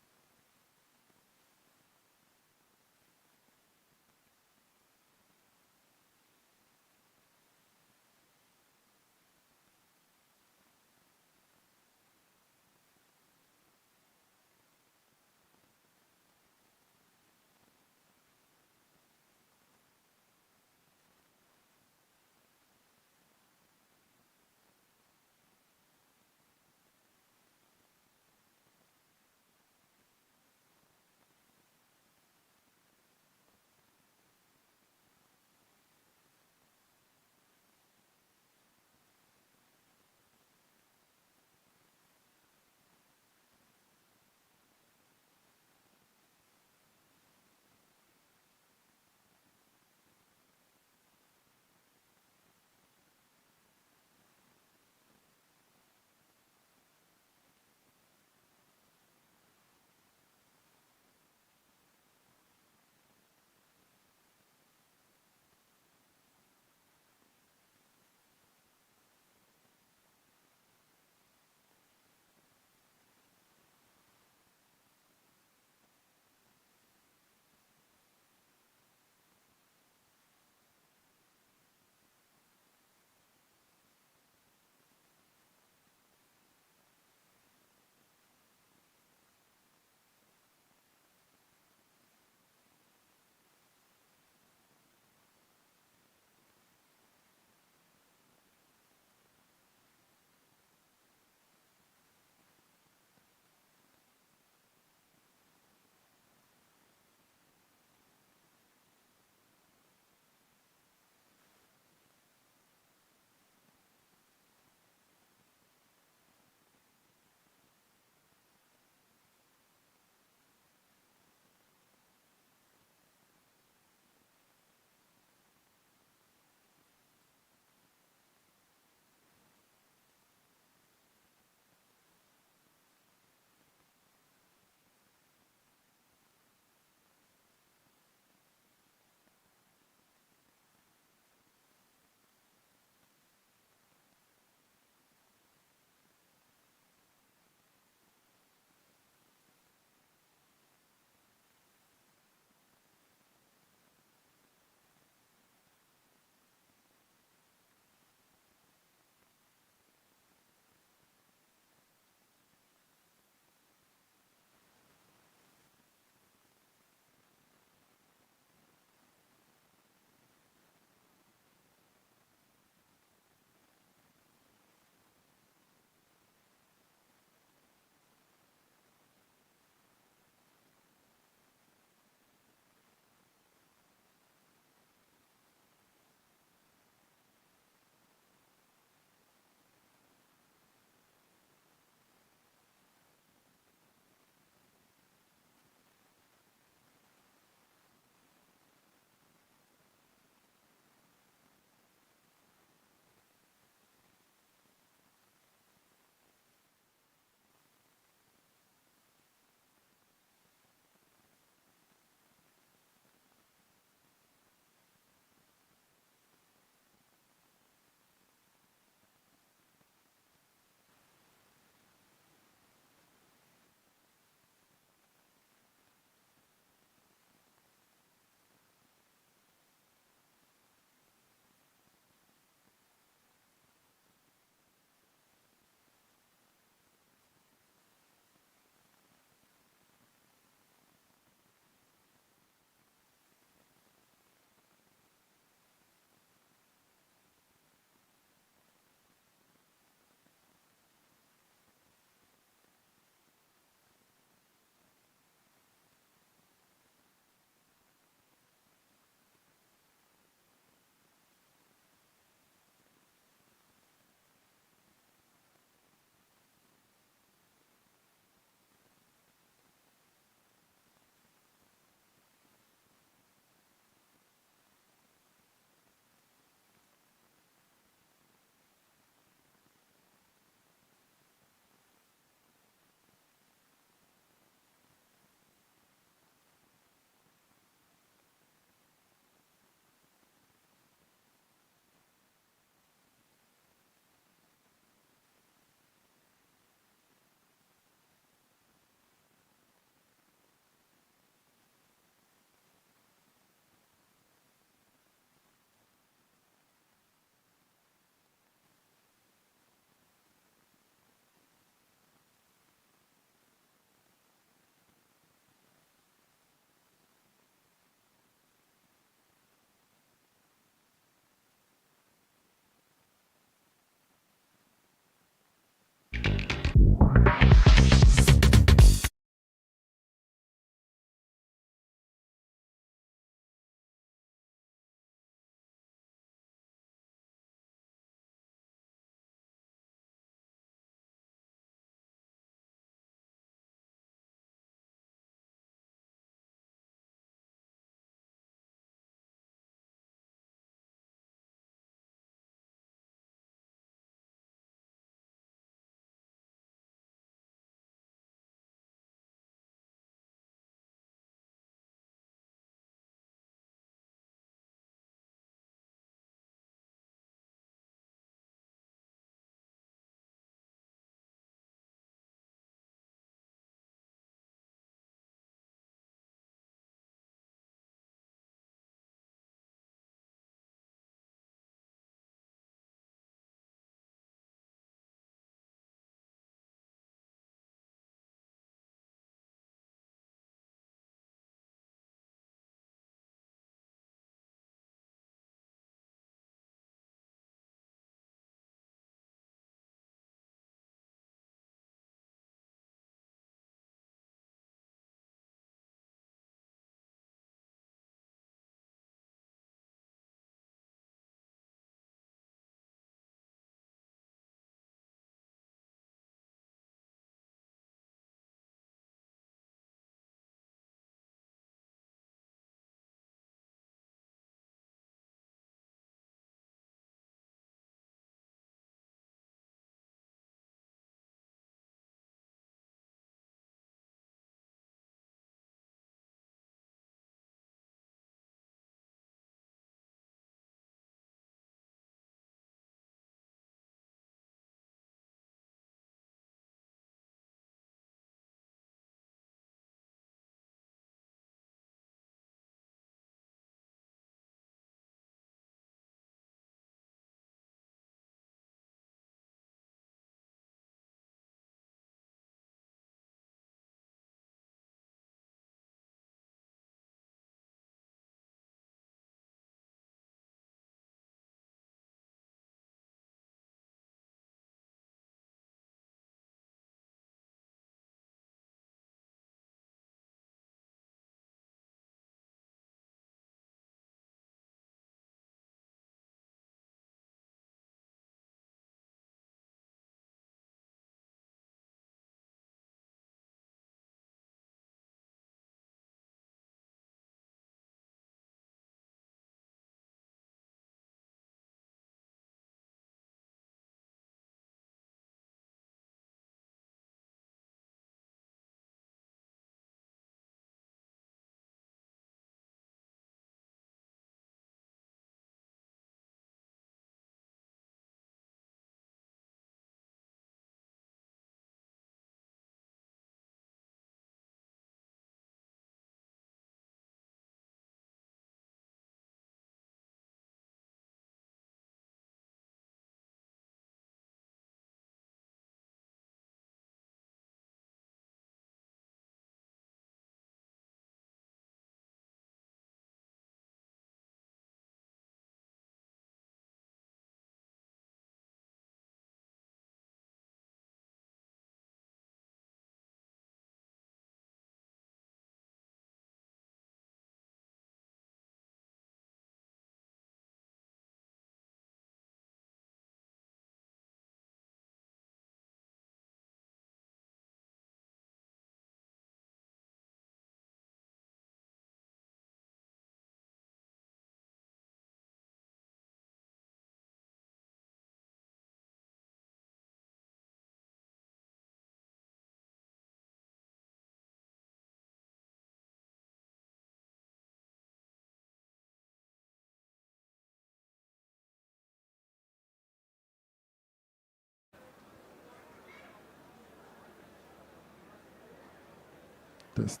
Test.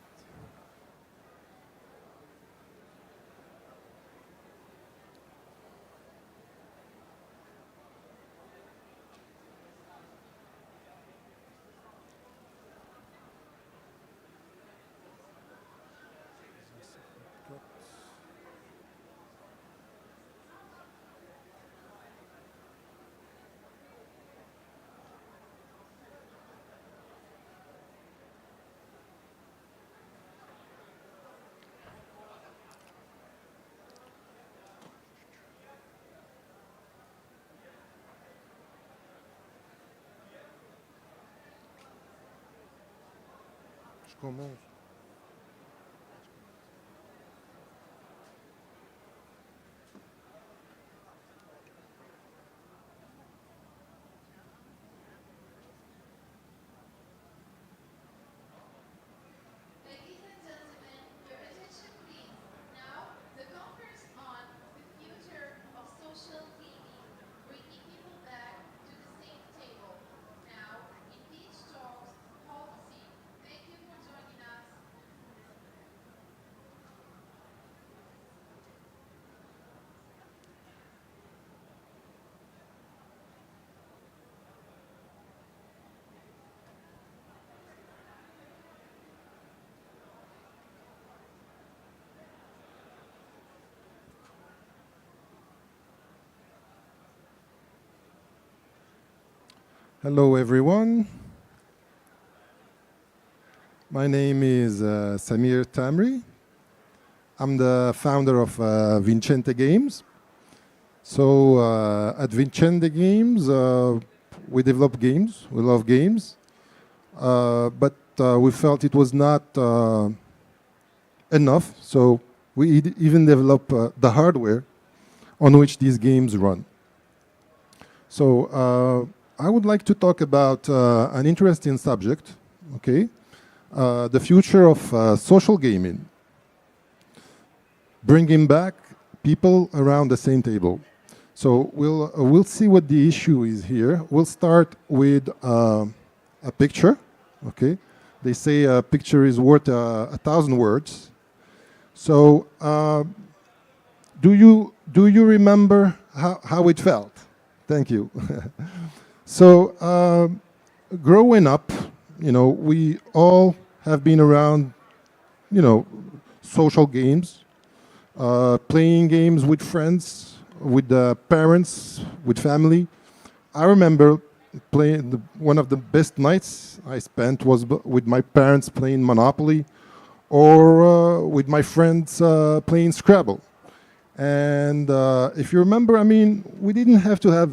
Je commence. Hello everyone. My name is Samir Tamri. I'm the founder of Vincente Games. So at Vincente Games, we develop games, we love games, but we felt it was not enough, so we even develop the hardware on which these games run. So I would like to talk about an interesting subject, okay? The future of social gaming. Bringing back people around the same table. So we'll see what the issue is here. We'll start with a picture, okay? They say a picture is worth 1,000 words. So do you remember how it felt? Thank you. So growing up, you know, we all have been around, you know, social games, playing games with friends, with parents, with family. I remember playing one of the best nights I spent was with my parents playing Monopoly, or with my friends playing Scrabble. And if you remember, I mean, we didn't have to have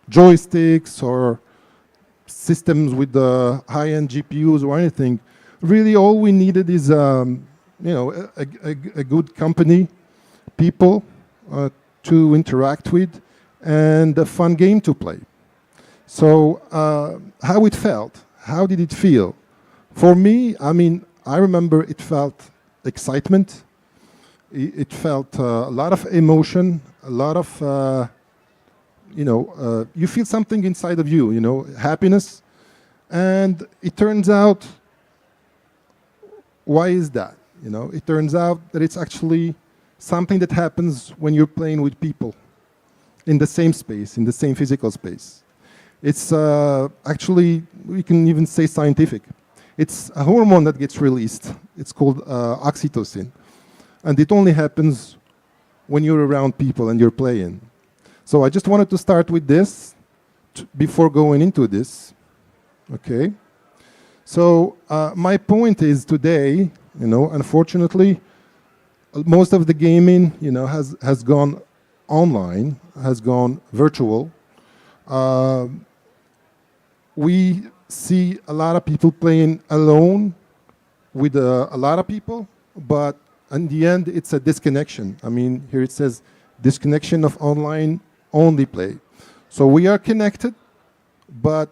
joysticks or systems with the high-end GPUs or anything. Really, all we needed is, you know, a good company, people to interact with, and a fun game to play. So how it felt, how did it feel? For me, I mean, I remember it felt excitement. It felt a lot of emotion, a lot of, you know, you feel something inside of you, you know, happiness. And it turns out, why is that? You know, it turns out that it's actually something that happens when you're playing with people in the same space, in the same physical space. It's actually, we can even say scientific. It's a hormone that gets released. It's called oxytocin. And it only happens when you're around people and you're playing. So I just wanted to start with this before going into this, okay? So my point is today, you know, unfortunately, most of the gaming, you know, has gone online, has gone virtual. We see a lot of people playing alone with a lot of people, but in the end, it's a disconnection. I mean, here it says disconnection of online only play. So we are connected, but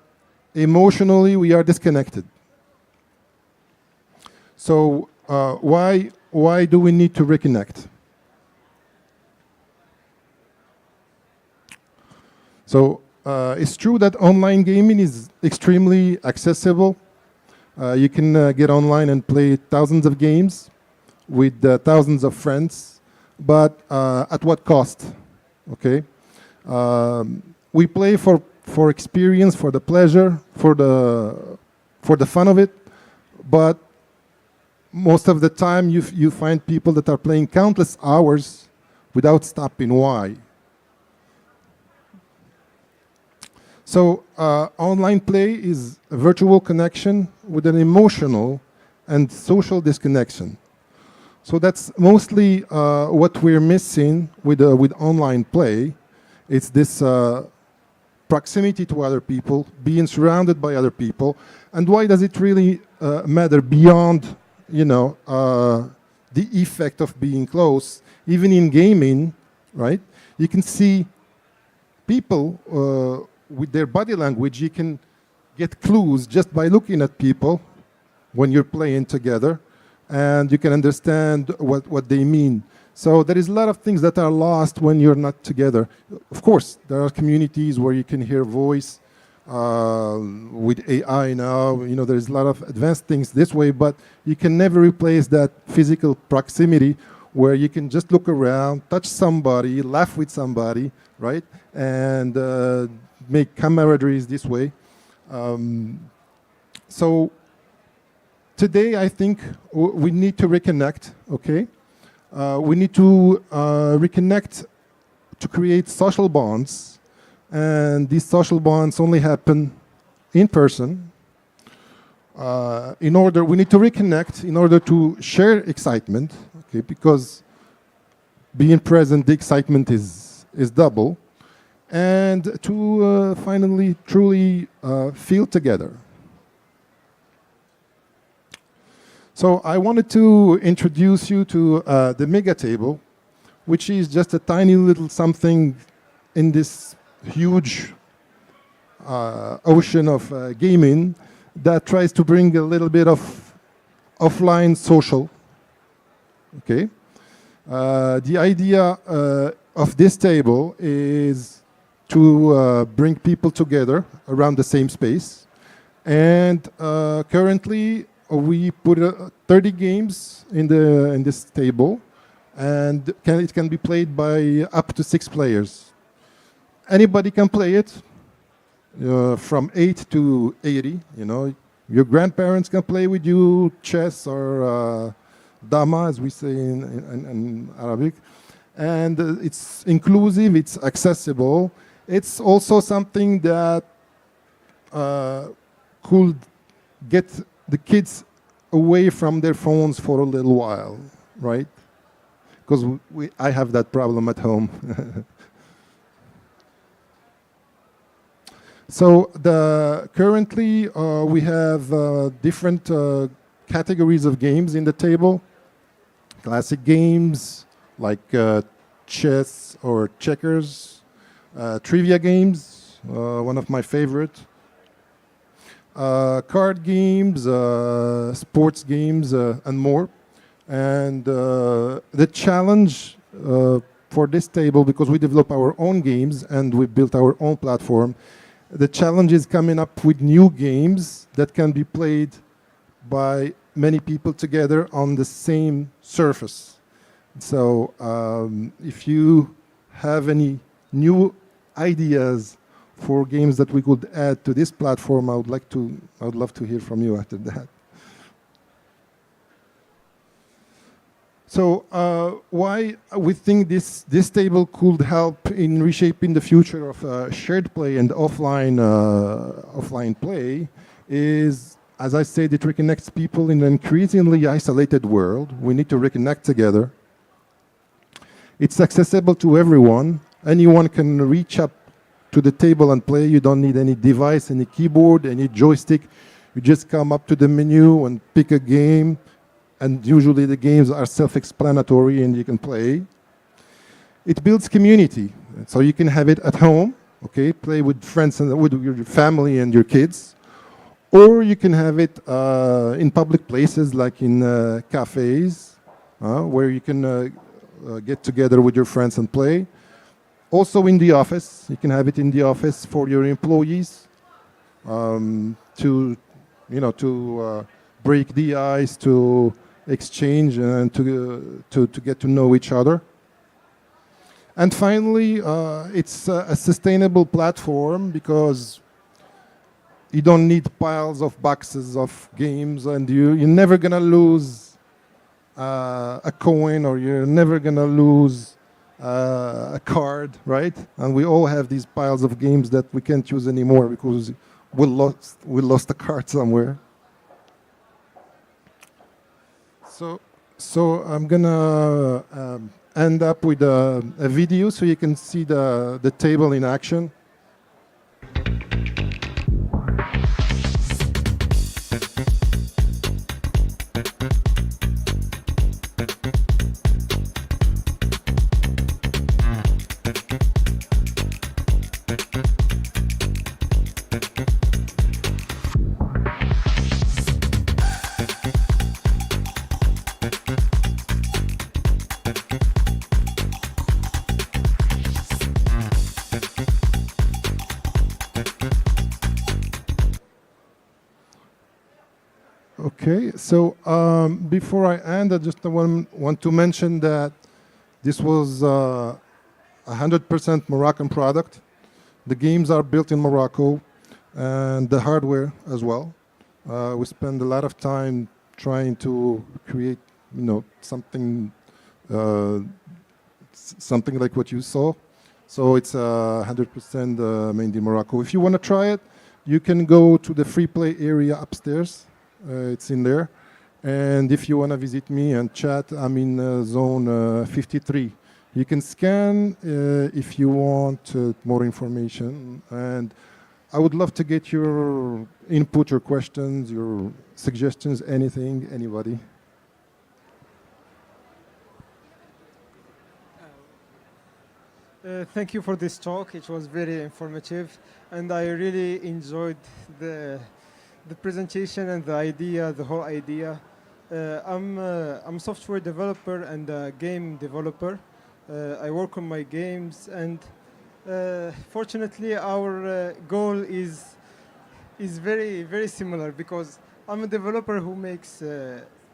emotionally we are disconnected. So why do we need to reconnect? So it's true that online gaming is extremely accessible. You can get online and play thousands of games with thousands of friends, but at what cost? Okay, we play for experience, for the pleasure, for the fun of it, but most of the time you find people that are playing countless hours without stopping. Why? So online play is a virtual connection with an emotional and social disconnection. So that's mostly what we're missing with online play. It's this proximity to other people, being surrounded by other people. And why does it really matter beyond, the effect of being close? Even in gaming, right? You can see people with their body language. You can get clues just by looking at people when you're playing together, and you can understand what they mean. So there is a lot of things that are lost when you're not together. Of course, there are communities where you can hear voice with AI now. There's a lot of advanced things this way, but you can never replace that physical proximity where you can just look around, touch somebody, laugh with somebody, right? And make camaraderie this way. So today, I think we need to reconnect, okay? We need to reconnect to create social bonds, and these social bonds only happen in person. We need to reconnect in order to share excitement, okay? Because being present, the excitement is double, and to finally truly feel together. So I wanted to introduce you to the Mega Table, which is just a tiny little something in this huge ocean of gaming that tries to bring a little bit of offline social. Okay. The idea of this table is to bring people together around the same space, and currently we put 30 games in this table, and it can be played by up to 6 players. Anybody can play it, from 8 to 80. Your grandparents can play with you chess or dama, as we say in Arabic, and it's inclusive, it's accessible. It's also something that could get the kids away from their phones for a little while, right? Because I have that problem at home. So currently we have different categories of games in the table. Classic games like chess or checkers, trivia games, one of my favorite. Card games, sports games, and more. And the challenge for this table, because we develop our own games and we built our own platform, the challenge is coming up with new games that can be played by many people together on the same surface. So if you have any new ideas for games that we could add to this platform, I would love to hear from you after that. So why we think this table could help in reshaping the future of shared play and offline play is, as I said, it reconnects people in an increasingly isolated world. We need to reconnect together. It's accessible to everyone. Anyone can reach up to the table and play. You don't need any device, any keyboard, any joystick. You just come up to the menu and pick a game, and usually the games are self-explanatory and you can play. It builds community, so you can have it at home, okay, play with friends and with your family and your kids, or you can have it in public places like in cafes, where you can get together with your friends and play. Also in the office, you can have it in the office for your employees to to break the ice, to exchange, and to get to know each other. And finally, it's a sustainable platform because you don't need piles of boxes of games, and you're never gonna lose a coin, or you're never gonna lose a card, right? And we all have these piles of games that we can't use anymore because we lost a card somewhere. So I'm gonna end up with a video so you can see the table in action. Okay, so before I end, I just want to mention that this was 100% Moroccan product. The games are built in Morocco, and the hardware as well. We spend a lot of time trying to create, something like what you saw. So it's 100% made in Morocco. If you want to try it, you can go to the free play area upstairs. It's in there. And if you want to visit me and chat, I'm in zone 53. You can scan if you want more information. And I would love to get your input, your questions, your suggestions, anything, anybody. Thank you for this talk. It was very informative, and I really enjoyed the presentation and the whole idea. I'm a software developer and a game developer. I work on my games, and fortunately, our goal is very, very similar because I'm a developer who makes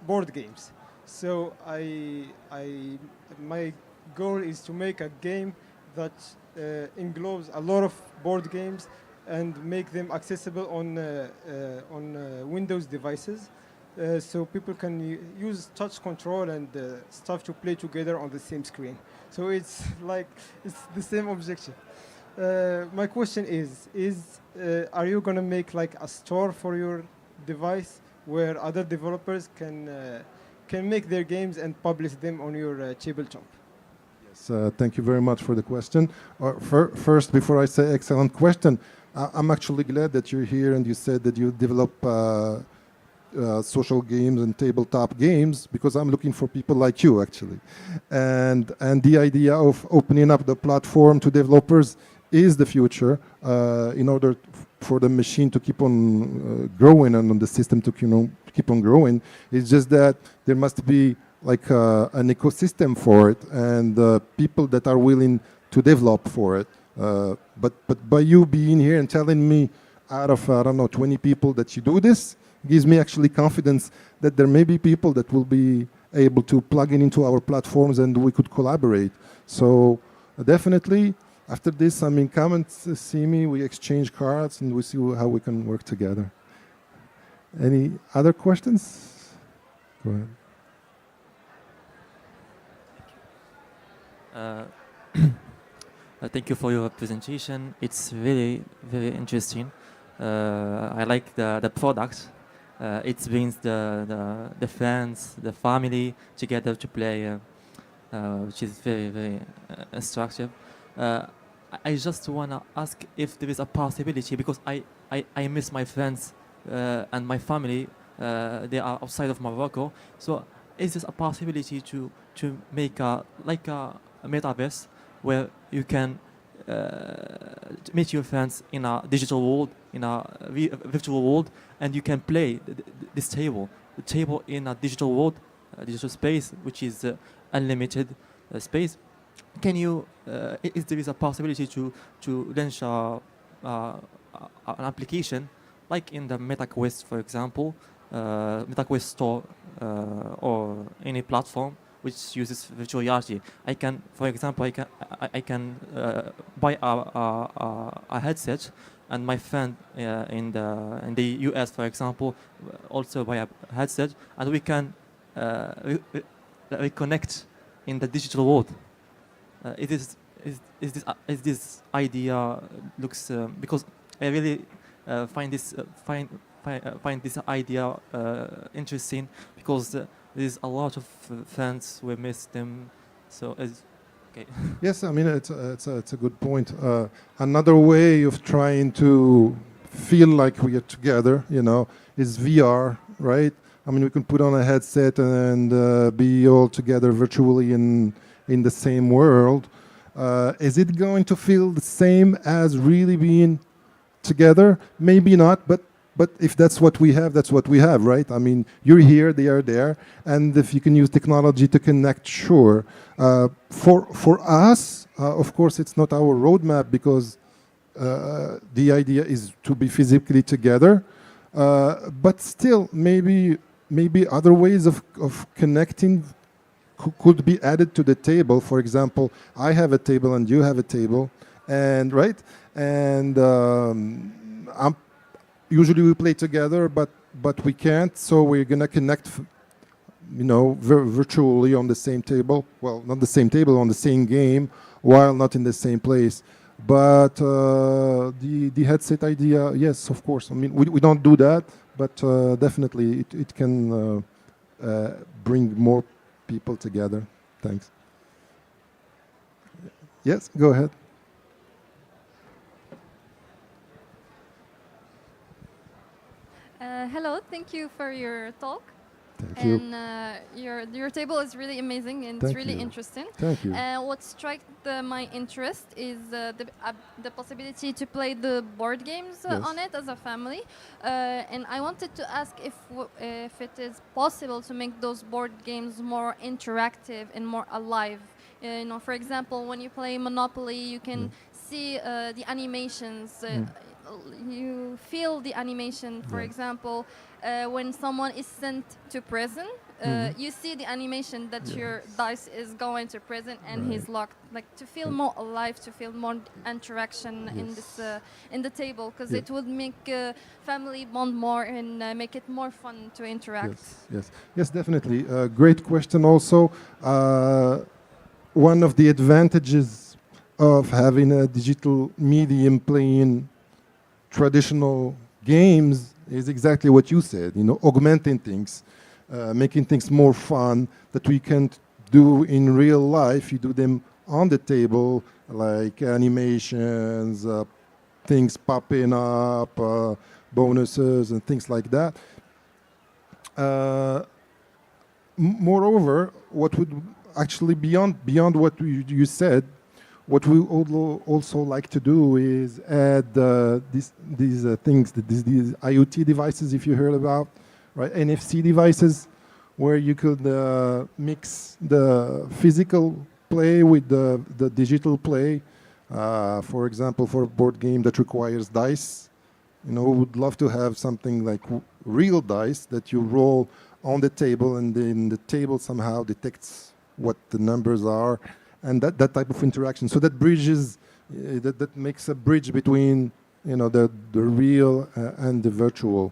board games. So my goal is to make a game that englobes a lot of board games and make them accessible on Windows devices, so people can use touch control and stuff to play together on the same screen. So it's the same objective. My question is are you going to make like a store for your device where other developers can make their games and publish them on your tabletop? Yes, thank you very much for the question. First, before I say excellent question, I'm actually glad that you're here and you said that you develop social games and tabletop games, because I'm looking for people like you, actually. And the idea of opening up the platform to developers is the future in order for the machine to keep on growing and on the system to keep on growing. It's just that there must be like an ecosystem for it and people that are willing to develop for it. But by you being here and telling me out of, 20 people that you do this, gives me actually confidence that there may be people that will be able to plug in into our platforms and we could collaborate. So definitely, after this, come and see me, we exchange cards and we see how we can work together. Any other questions? Go ahead. Thank you for your presentation. It's very, very interesting. I like the product. It brings the friends, the family together to play, which is very, very instructive. I just want to ask if there is a possibility, because I miss my friends and my family. They are outside of Morocco. So is this a possibility to make a metaverse where you can meet your friends in a digital world, in a virtual world, and you can play the table in a digital world, a digital space, which is unlimited space. Can you, is there is a possibility to launch an application like in the MetaQuest, for example, MetaQuest store or any platform which uses virtual reality. I can, for example, I can buy a headset, and my friend in the US, for example, also buy a headset, and we can reconnect in the digital world. Is this idea looks because I really find this idea interesting, because there's a lot of fans, we miss them. So okay. Yes, I mean it's a good point. Another way of trying to feel like we are together, is VR, right? I mean, we can put on a headset and be all together virtually in the same world. Is it going to feel the same as really being together? Maybe not, but if that's what we have, that's what we have, right? I mean, you're here, they are there, and if you can use technology to connect, sure. For us, of course, it's not our roadmap, because the idea is to be physically together, but still, maybe other ways of connecting could be added to the table. For example, I have a table and you have a table, and right, and usually we play together, but we can't, so we're gonna connect, virtually on the same table. Well, not the same table, on the same game, while not in the same place. But the headset idea, yes, of course. I mean, we don't do that, but definitely it can bring more people together. Thanks. Yes, go ahead. Hello, thank you for your talk. Thank you. And your table is really amazing, and it's Thank really you. interesting. Thank you. What struck my interest is the possibility to play the board games Yes. on it as a family. And I wanted to ask if it is possible to make those board games more interactive and more alive. For example, when you play Monopoly, you can see the animations. You feel the animation. For example, when someone is sent to prison, you see the animation that your dice is going to prison and he's locked. Like, to feel more alive, to feel more interaction in the table, because it would make family bond more and make it more fun to interact. Yes, definitely. Great question. Also, one of the advantages of having a digital medium playing traditional games is exactly what you said, augmenting things, making things more fun that we can't do in real life. You do them on the table, like animations, things popping up, bonuses and things like that. Moreover, what would actually, beyond what you said, what we also like to do is add these things, these IoT devices, if you heard about, right? NFC devices, where you could mix the physical play with the digital play. For example, for a board game that requires dice, we would love to have something like real dice that you roll on the table, and then the table somehow detects what the numbers are, and that type of interaction. So that bridges, that makes a bridge between the real and the virtual.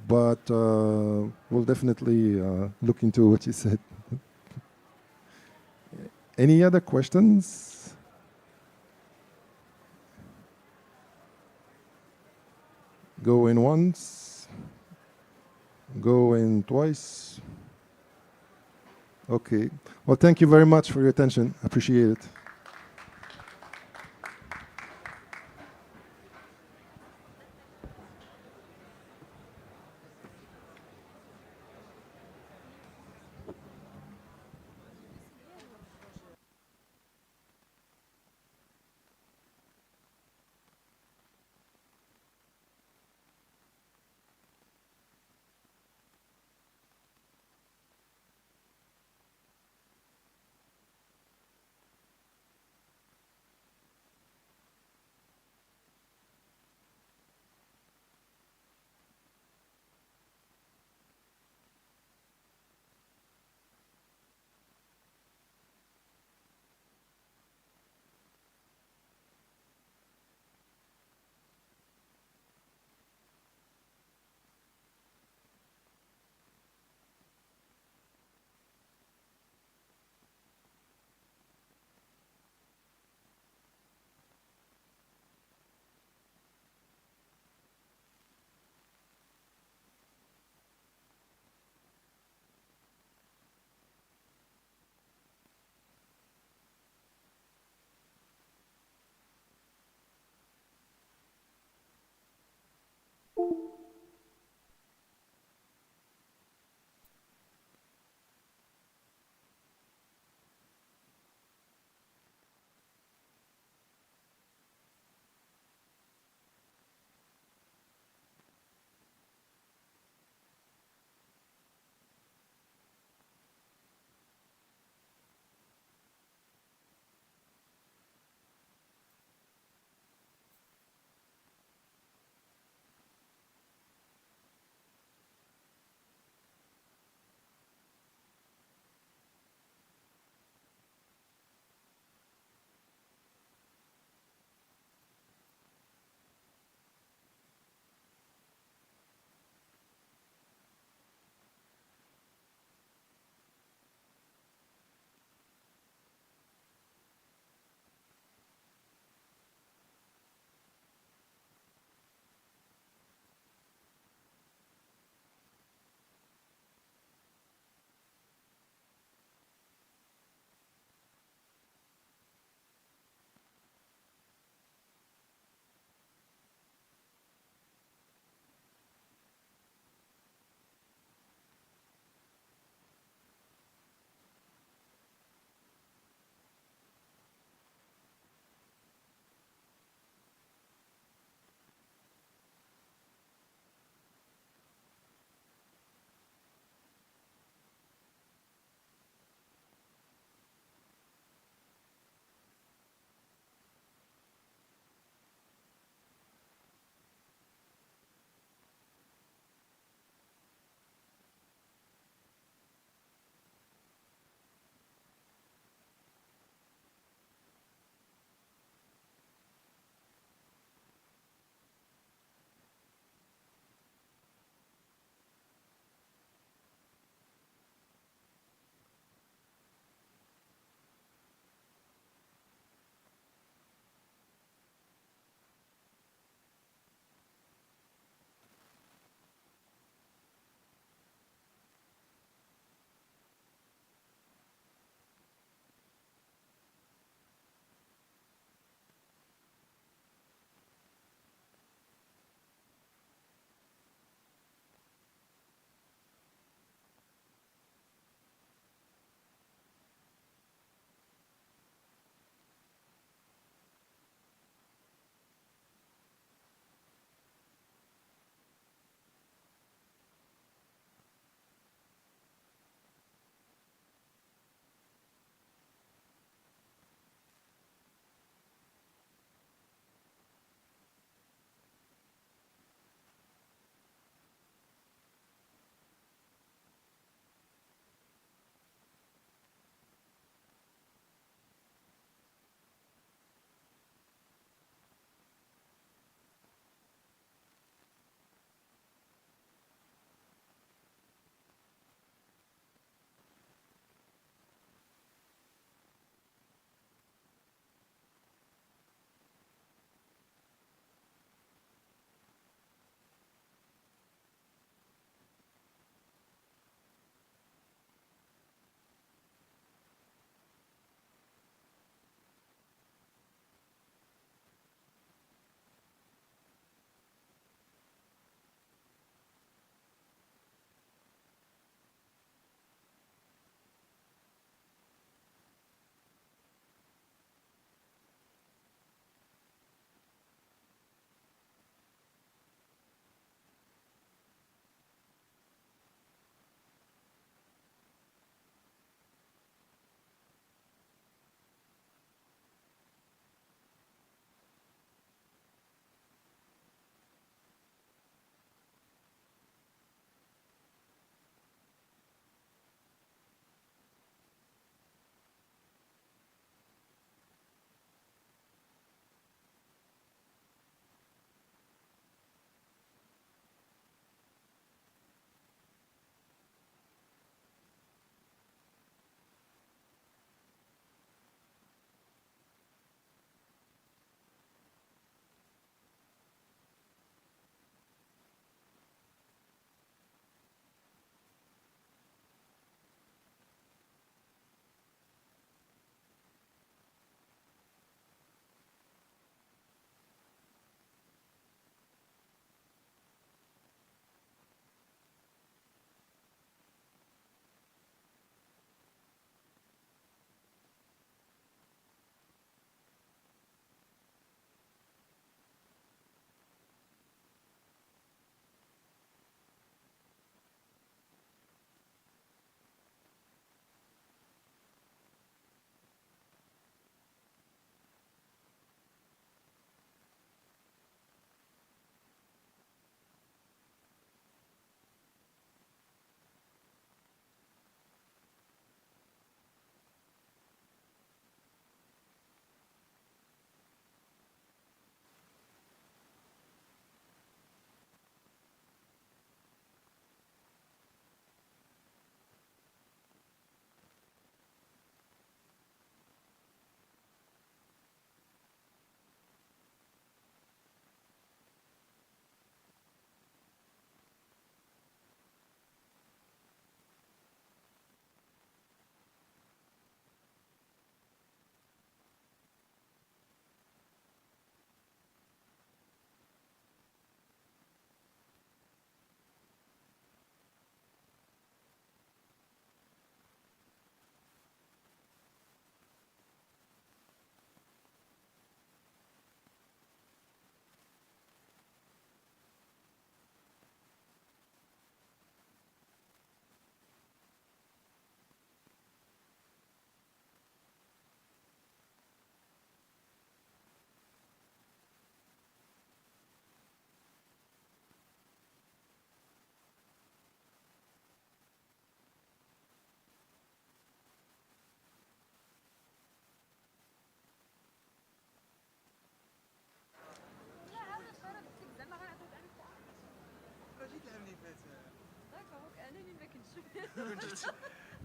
But we'll definitely look into what you said. Any other questions? Go in once. Go in twice. Okay. Well, thank you very much for your attention. I appreciate it.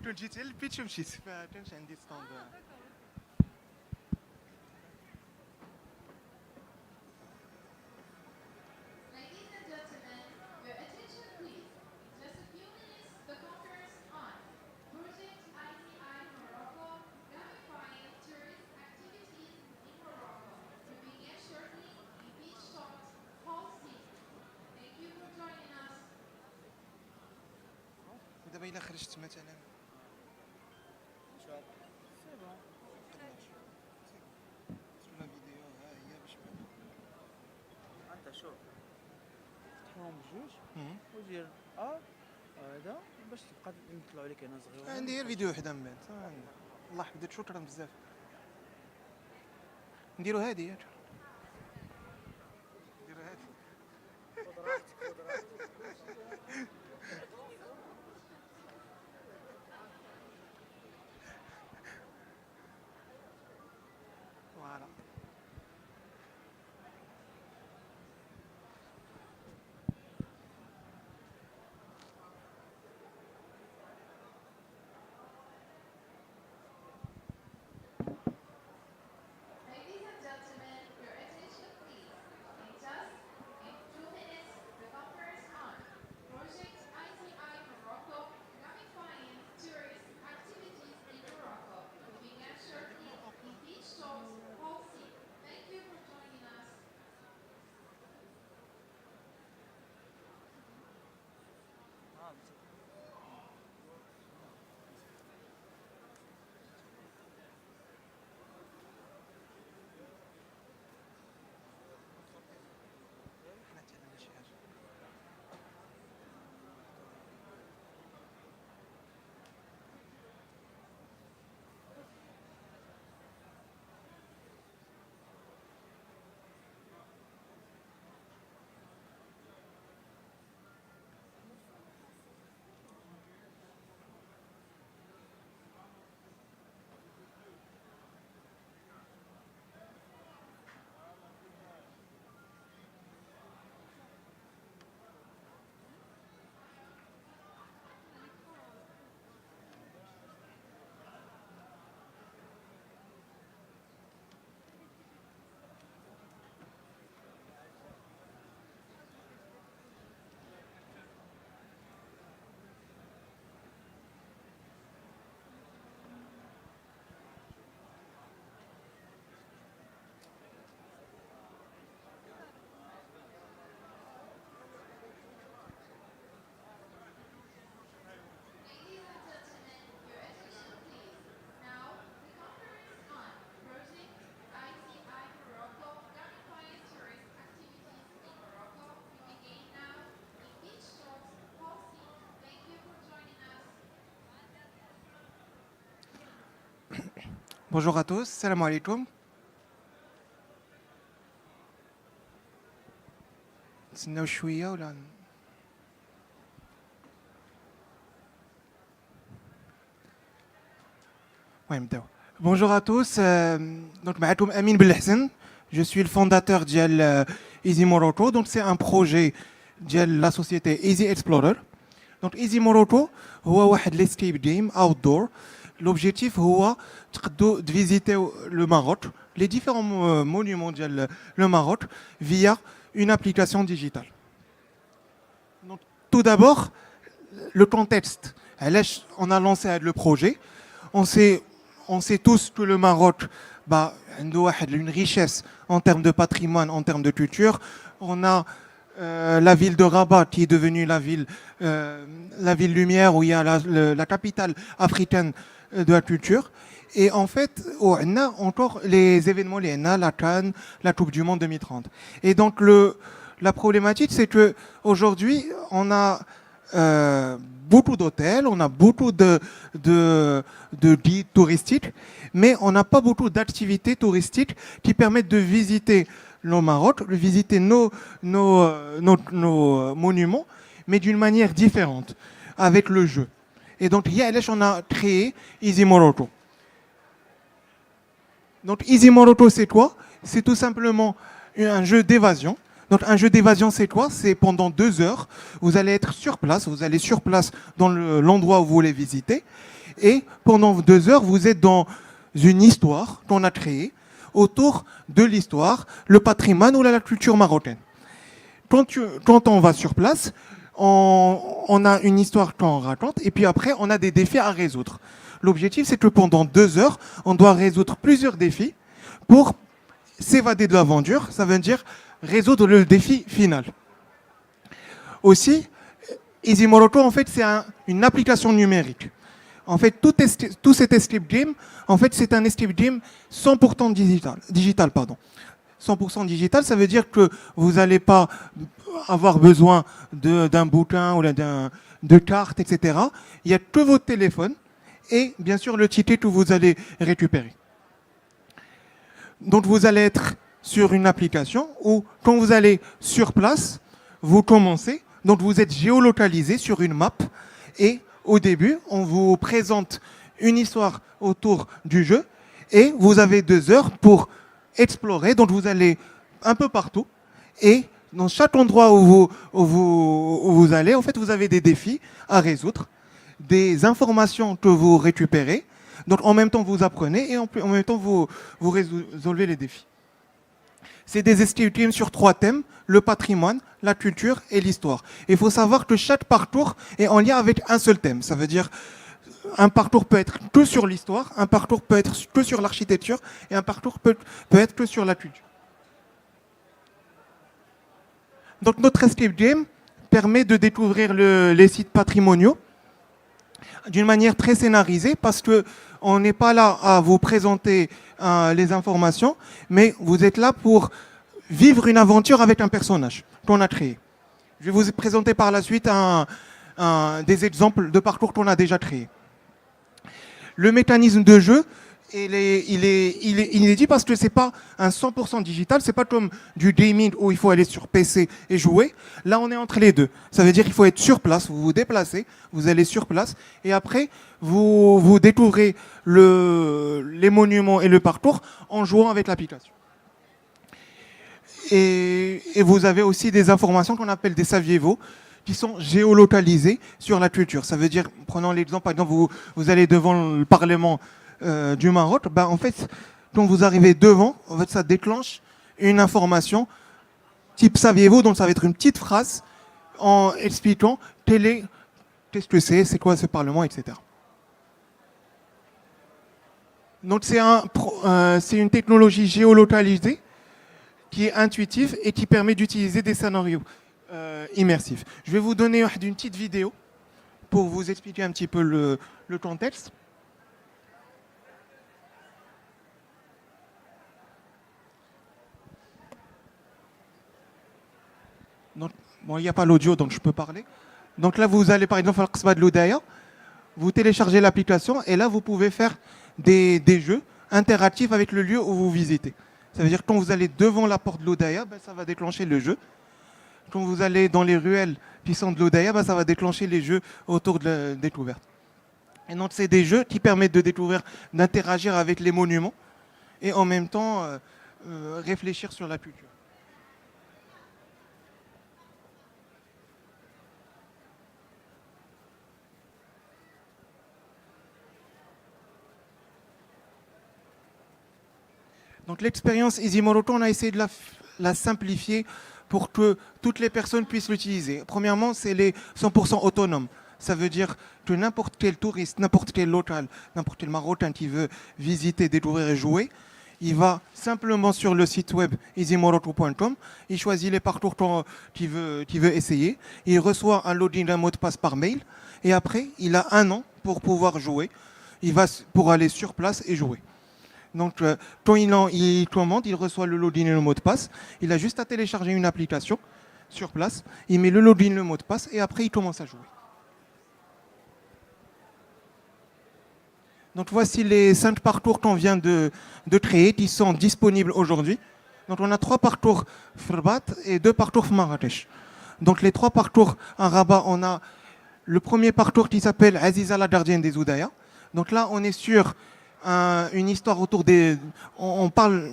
جيت البيتش ومشيت فكانش عندي ستاند. دابا الا خرجت مثلا لا فيديو ها هي باش انت شوف تحهم بجوج ودير هذا باش تبقى يطلعوا لك هنا صغيور. عندي غير فيديو وحده من بعد الله حفظت شكرا بزاف. نديرو هادي ياك نديرو هادي خذ راحتك خذ راحتك. فوالا Bonjour à tous, salam alaikum. نتسناو شويه ولا المهم نبداو. Bonjour à tous, donc معكم أمين بالحسن. Je suis le fondateur ديال Easy Morocco. Donc c'est un projet ديال la société Easy Explorer. Donc Easy Morocco هو واحد l'escape game outdoor. L'objectif هو تقدروا visiter le Maroc, les différents monuments ديال le Maroc via une application digitale. Donc tout d'abord le contexte. علاش on a lancé le projet. On sait tous que le Maroc a une richesse en termes de patrimoine, en termes de culture. On a la ville de Rabat qui est devenue la ville lumière où il y a la capitale africaine de la culture. Et en fait, on a encore les événements, la CAN, la Coupe du Monde 2030. Et donc la problématique, c'est qu'aujourd'hui, on a beaucoup d'hôtels, on a beaucoup de guides touristiques, mais on n'a pas beaucoup d'activités touristiques qui permettent de visiter le Maroc, de visiter nos monuments, mais d'une manière différente, avec le jeu. Et donc, on a créé Easy Morocco. Donc, Easy Morocco, c'est quoi? C'est tout simplement un jeu d'évasion. Donc un jeu d'évasion, c'est quoi? C'est pendant 2 heures, vous allez être sur place, vous allez sur place dans l'endroit où vous voulez visiter, et pendant 2 heures, vous êtes dans une histoire qu'on a créée autour de l'histoire, le patrimoine ou la culture marocaine. Quand on va sur place, on a une histoire qu'on raconte, et puis après, on a des défis à résoudre. L'objectif, c'est que pendant 2 heures, on doit résoudre plusieurs défis pour s'évader de l'aventure, ça veut dire résoudre le défi final. Aussi, Easy Morocco, en fait, c'est une application numérique. En fait, tout cet escape game, en fait, c'est un escape game 100% digital, pardon. 100% digital, ça veut dire que vous n'allez pas avoir besoin d'un bouquin ou de cartes, etc. Il y a que votre téléphone et bien sûr le ticket que vous allez récupérer. Donc vous allez être sur une application où quand vous allez sur place, vous commencez, donc vous êtes géolocalisé sur une map et au début, on vous présente une histoire autour du jeu et vous avez 2 heures pour explorer, donc vous allez un peu partout et dans chaque endroit où vous allez, en fait, vous avez des défis à résoudre, des informations que vous récupérez. Donc en même temps, vous apprenez et en même temps, vous résolvez les défis. C'est des escape games sur 3 thèmes, le patrimoine, la culture et l'histoire. Il faut savoir que chaque parcours est en lien avec un seul thème. Ça veut dire un parcours peut être que sur l'histoire, un parcours peut être que sur l'architecture et un parcours peut être que sur la culture. Donc notre escape game permet de découvrir les sites patrimoniaux d'une manière très scénarisée parce qu'on n'est pas là à vous présenter les informations, mais vous êtes là pour vivre une aventure avec un personnage qu'on a créé. Je vais vous présenter par la suite des exemples de parcours qu'on a déjà créés. Le mécanisme de jeu, il est dit parce que c'est pas un 100% digital, c'est pas comme du gaming où il faut aller sur PC et jouer. Là, on est entre les deux. Ça veut dire qu'il faut être sur place, vous vous déplacez, vous allez sur place et après, vous découvrez les monuments et le parcours en jouant avec l'application. Et vous avez aussi des informations qu'on appelle des saviez-vous qui sont géolocalisées sur la culture. Ça veut dire, prenons l'exemple, par exemple, vous allez devant le Parlement du Maroc, en fait, quand vous arrivez devant, en fait, ça déclenche une information type saviez-vous, donc ça va être une petite phrase en expliquant qu'est-ce que c'est quoi ce Parlement, etc. Donc c'est une technologie géolocalisée qui est intuitive et qui permet d'utiliser des scénarios immersifs. Je vais vous donner une petite vidéo pour vous expliquer un petit peu le contexte. Donc, bon, il n'y a pas l'audio, donc je peux parler. Donc là, vous allez par exemple à l'Qsba de l'Oudaya, vous téléchargez l'application et là, vous pouvez faire des jeux interactifs avec le lieu où vous visitez. Ça veut dire que quand vous allez devant la porte de l'Oudaya, ça va déclencher le jeu. Quand vous allez dans les ruelles qui sont de l'Oudaya, ça va déclencher les jeux autour de la découverte. Et donc, c'est des jeux qui permettent de découvrir, d'interagir avec les monuments et en même temps réfléchir sur la culture. Donc l'expérience Easy Morocco, on a essayé de la simplifier pour que toutes les personnes puissent l'utiliser. Premièrement, c'est les 100% autonomes. Ça veut dire que n'importe quel touriste, n'importe quel local, n'importe quel Marocain qui veut visiter, découvrir et jouer, il va simplement sur le site web easymorocco.com, il choisit les parcours qu'il veut essayer, il reçoit un login, un mot de passe par mail, et après, il a 1 an pour pouvoir jouer. Il va pour aller sur place et jouer. Donc, quand il commande, il reçoit le login et le mot de passe. Il a juste à télécharger une application sur place. Il met le login, le mot de passe et après, il commence à jouer. Donc, voici les 5 parcours qu'on vient de créer qui sont disponibles aujourd'hui. Donc, on a 3 parcours Rabat et 2 parcours Marrakech. Donc, les 3 parcours à Rabat, on a le premier parcours qui s'appelle Aziza la gardienne des Oudaya. Donc là, on est sur une histoire autour des... On parle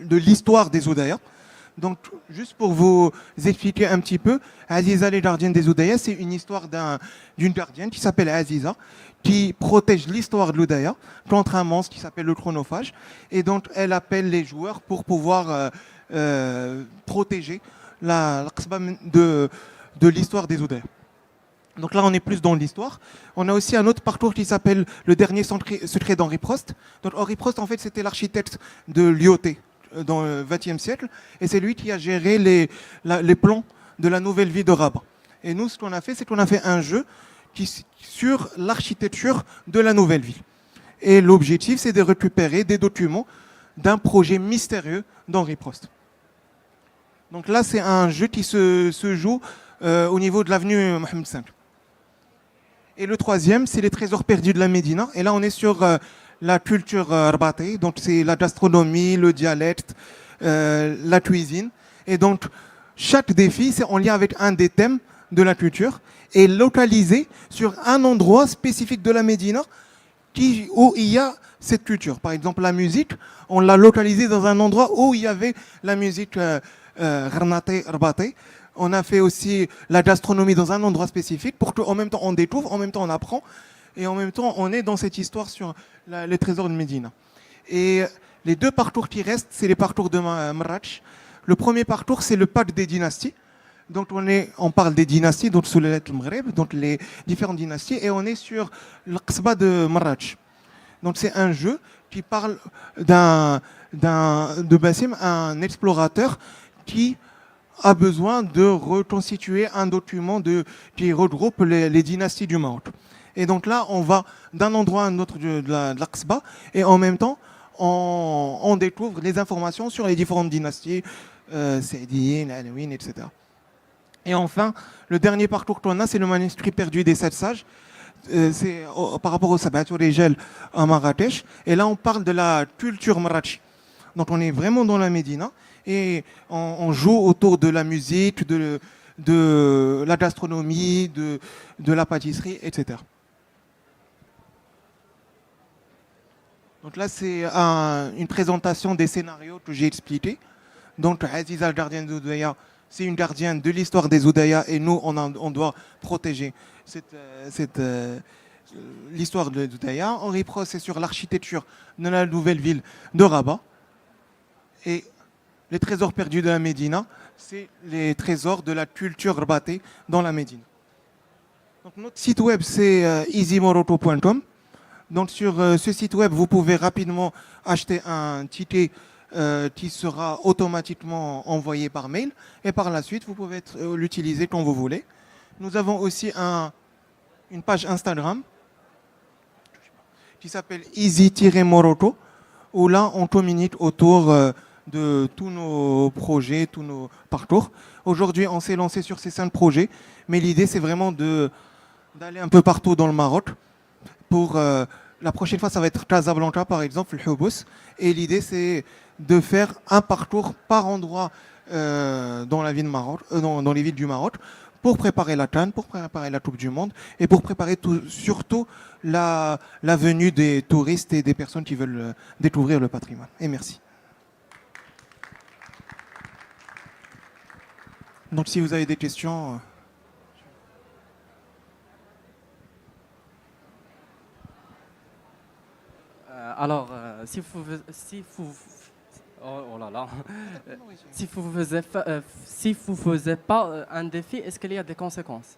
de l'histoire des Oudaya. Donc, juste pour vous expliquer un petit peu, Aziza, les gardiennes des Oudaya, c'est une histoire d'une gardienne qui s'appelle Aziza, qui protège l'histoire de l'Oudaya contre un monstre qui s'appelle le chronophage. Et donc, elle appelle les joueurs pour pouvoir protéger la qsba de l'histoire des Oudaya. Donc là, on est plus dans l'histoire. On a aussi un autre parcours qui s'appelle le dernier secret d'Henri Prost. Donc Henri Prost, en fait, c'était l'architecte de l'IoT dans le XXe siècle. Et c'est lui qui a géré les plans de la nouvelle ville de Rabat. Et nous, ce qu'on a fait, c'est qu'on a fait un jeu sur l'architecture de la nouvelle ville. Et l'objectif, c'est de récupérer des documents d'un projet mystérieux d'Henri Prost. Donc là, c'est un jeu qui se joue au niveau de l'avenue Mohamed V. Et le troisième, c'est les trésors perdus de la Médina. Et là, on est sur la culture rabaté. Donc, c'est la gastronomie, le dialecte, la cuisine. Et donc, chaque défi, c'est en lien avec un des thèmes de la culture et localisé sur un endroit spécifique de la Médina où il y a cette culture. Par exemple, la musique, on l'a localisé dans un endroit où il y avait la musique gharnaté, rabaté. On a fait aussi la gastronomie dans un endroit spécifique pour qu'en même temps on découvre, en même temps on apprend et en même temps on est dans cette histoire sur les trésors de Médina. Et les deux parcours qui restent, c'est les parcours de Marrakech. Le premier parcours, c'est le pacte des dynasties. Donc on parle des dynasties, donc sous les lettres Maghreb, donc les différentes dynasties, et on est sur l'Aqsba de Marrakech. Donc c'est un jeu qui parle de Bassim, un explorateur qui a besoin de reconstituer un document qui regroupe les dynasties du Maroc. Et donc là, on va d'un endroit à un autre de l'Aqsba, et en même temps, on découvre les informations sur les différentes dynasties, Saïdiyin, Alaouine, etc. Et enfin, le dernier parcours qu'on a, c'est le manuscrit perdu des 7 sages. C'est par rapport au Sabat Rijal à Marrakech. Et là, on parle de la culture marrakech. Donc on est vraiment dans la Médina. Et on joue autour de la musique, de la gastronomie, de la pâtisserie, etc. Donc là, c'est une présentation des scénarios que j'ai expliqués. Donc Aziza, la gardienne d'Oudaya, c'est une gardienne de l'histoire des Oudaya et nous, on doit protéger l'histoire de l'Oudaya. Henri Prost, c'est sur l'architecture de la nouvelle ville de Rabat. Et les trésors perdus de la Médina, c'est les trésors de la culture rabatée dans la Médine. Donc notre site web, c'est easymoroto.com. Donc sur ce site web, vous pouvez rapidement acheter un ticket qui sera automatiquement envoyé par mail. Et par la suite, vous pouvez l'utiliser quand vous voulez. Nous avons aussi une page Instagram qui s'appelle easy-moroto, où là, on communique autour de tous nos projets, tous nos parcours. Aujourd'hui, on s'est lancé sur ces 5 projets, mais l'idée, c'est vraiment d'aller un peu partout dans le Maroc. Pour la prochaine fois, ça va être Casablanca, par exemple, le Houbous. Et l'idée, c'est de faire un parcours par endroit dans la ville de Maroc, dans les villes du Maroc, pour préparer la CAN, pour préparer la Coupe du Monde et pour préparer surtout la venue des touristes et des personnes qui veulent découvrir le patrimoine. Et merci. Donc si vous avez des questions... Alors, si vous faisiez pas un défi, est-ce qu'il y a des conséquences?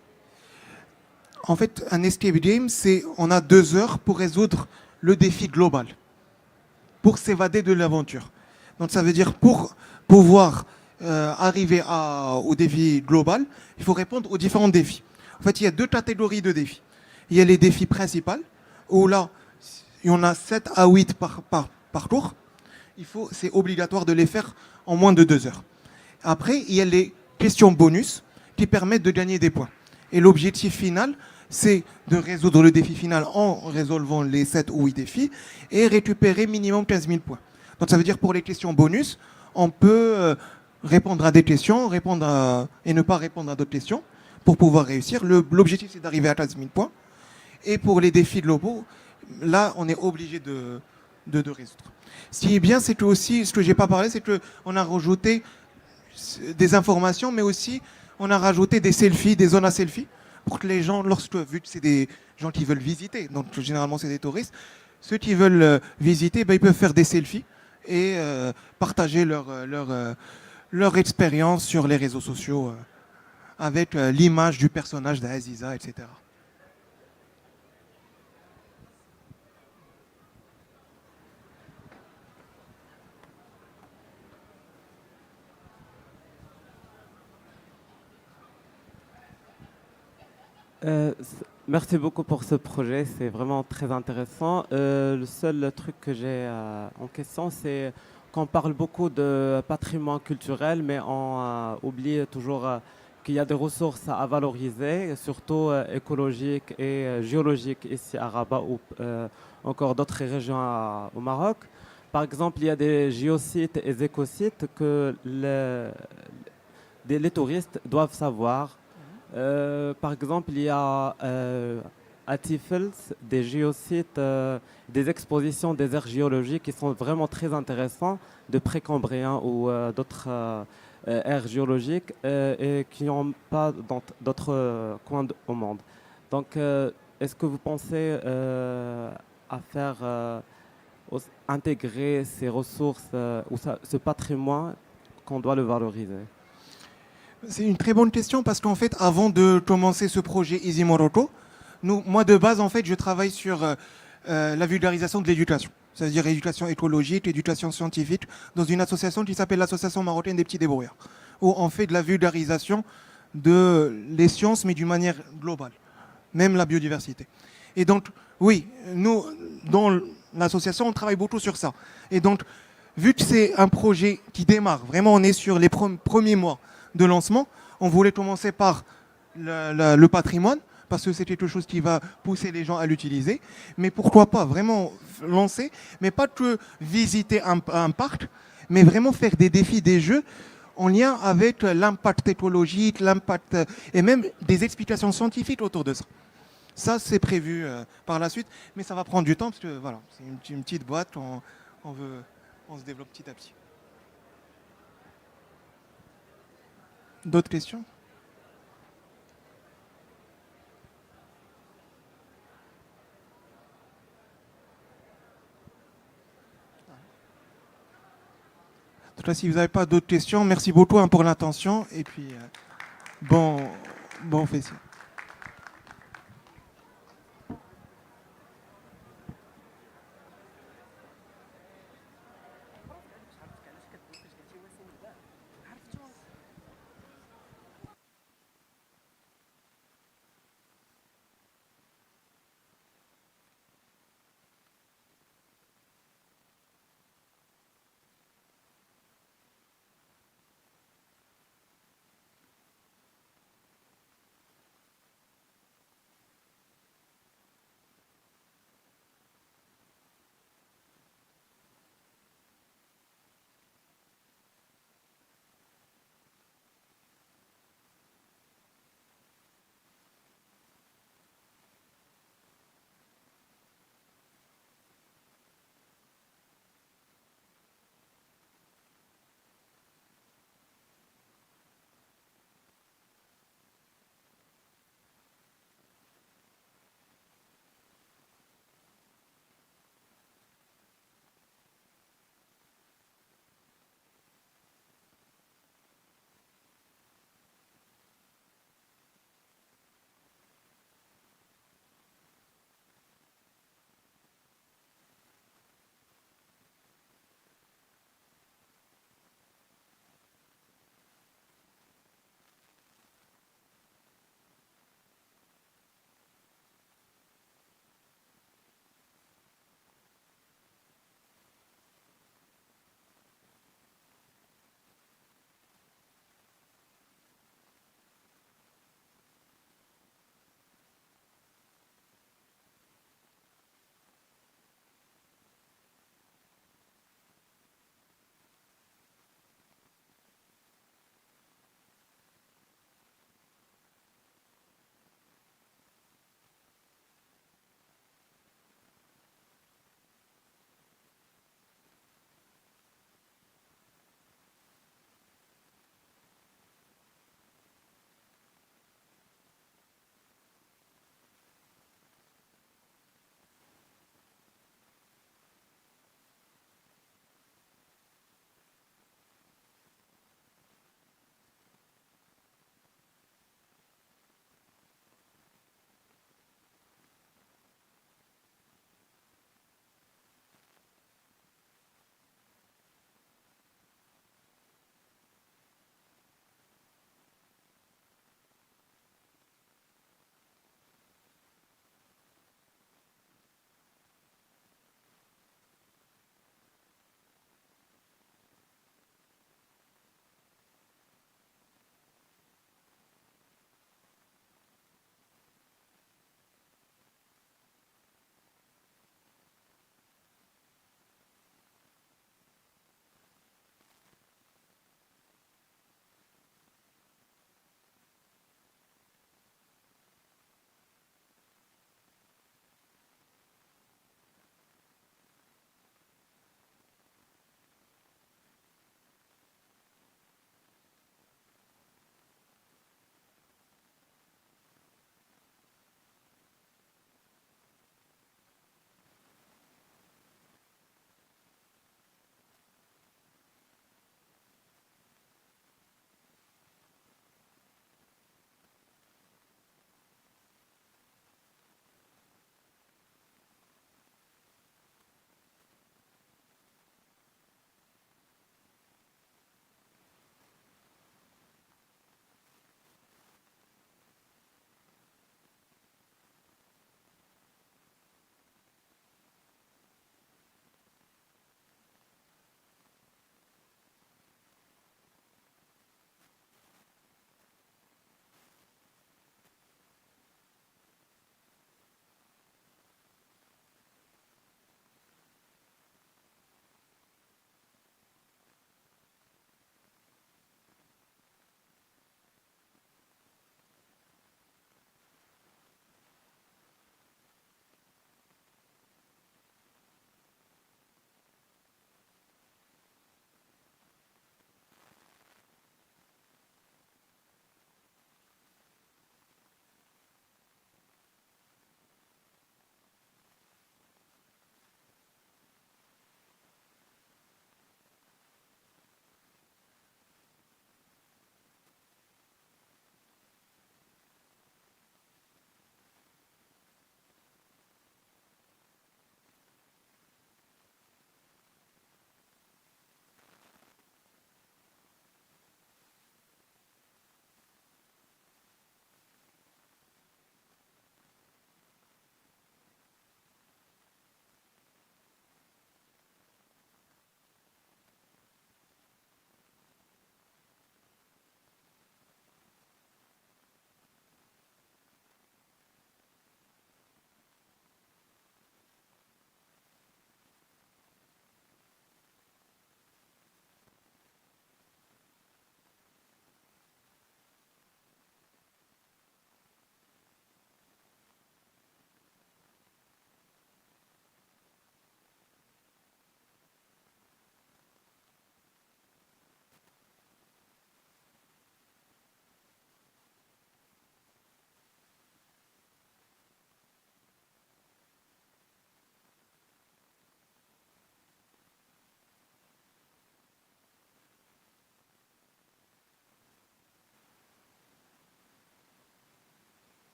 En fait, un escape game, on a 2 heures pour résoudre le défi global, pour s'évader de l'aventure. Donc ça veut dire pour pouvoir arriver au défi global, il faut répondre aux différents défis. En fait, il y a 2 catégories de défis. Il y a les défis principaux, où là, il y en a 7 à 8 par tour. C'est obligatoire de les faire en moins de 2 heures. Après, il y a les questions bonus qui permettent de gagner des points. Et l'objectif final, c'est de résoudre le défi final en résolvant les 7 ou 8 défis et récupérer minimum 15 000 points. Donc ça veut dire pour les questions bonus, on peut répondre à des questions, et ne pas répondre à d'autres questions pour pouvoir réussir. L'objectif, c'est d'arriver à 15 000 points. Et pour les défis globaux, là, on est obligé de résoudre. Ce qui est bien, c'est que aussi, ce que je n'ai pas parlé, c'est qu'on a rajouté des informations, mais aussi on a rajouté des selfies, des zones à selfies, pour que les gens, vu que c'est des gens qui veulent visiter, donc généralement c'est des touristes, ceux qui veulent visiter, ils peuvent faire des selfies et partager leur expérience sur les réseaux sociaux avec l'image du personnage d'Aziza, etc. Merci beaucoup pour ce projet, c'est vraiment très intéressant. Le seul truc que j'ai en question, c'est qu'on parle beaucoup de patrimoine culturel, mais on oublie toujours qu'il y a des ressources à valoriser, surtout écologiques et géologiques ici à Rabat ou encore d'autres régions au Maroc. Par exemple, il y a des géosites et des écosites que les touristes doivent savoir. Par exemple, il y a à Tifels des géosites, des expositions des aires géologiques qui sont vraiment très intéressants, de précambrien ou d'autres aires géologiques et qui n'ont pas dans d'autres coins au monde. Donc, est-ce que vous pensez à faire intégrer ces ressources ou ce patrimoine qu'on doit le valoriser? C'est une très bonne question parce qu'en fait, avant de commencer ce projet Easy Morocco, moi de base, en fait, je travaille sur la vulgarisation de l'éducation, c'est-à-dire l'éducation écologique, l'éducation scientifique, dans une association qui s'appelle l'Association marocaine des petits débrouillards, où on fait de la vulgarisation de les sciences, mais d'une manière globale, même la biodiversité. Et donc, oui, nous, dans l'association, on travaille beaucoup sur ça. Et donc, vu que c'est un projet qui démarre, vraiment, on est sur les premiers mois de lancement, on voulait commencer par le patrimoine, parce que c'est quelque chose qui va pousser les gens à l'utiliser. Mais pourquoi pas vraiment lancer, mais pas que visiter un parc, mais vraiment faire des défis, des jeux en lien avec l'impact écologique, l'impact et même des explications scientifiques autour de ça. Ça, c'est prévu par la suite, mais ça va prendre du temps parce que voilà, c'est une petite boîte, on se développe petit à petit. D'autres questions? En tout cas, si vous n'avez pas d'autres questions, merci beaucoup pour l'attention et puis bon festival.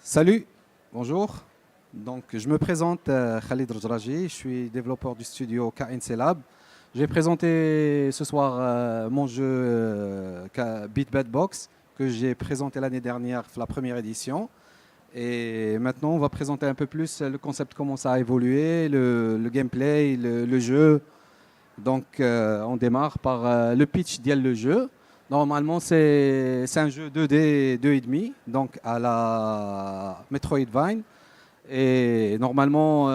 Salut, bonjour. Donc, je me présente Khalid Rajraji, je suis développeur du studio KNC Lab. Je vais présenter ce soir mon jeu Beat Bad Box que j'ai présenté l'année dernière, la première édition. Et maintenant, on va présenter un peu plus le concept, comment ça a évolué, le gameplay, le jeu. Donc, on démarre par le pitch le jeu. Normalement, c'est un jeu 2D, 2,5, donc à la Metroidvania. Et normalement,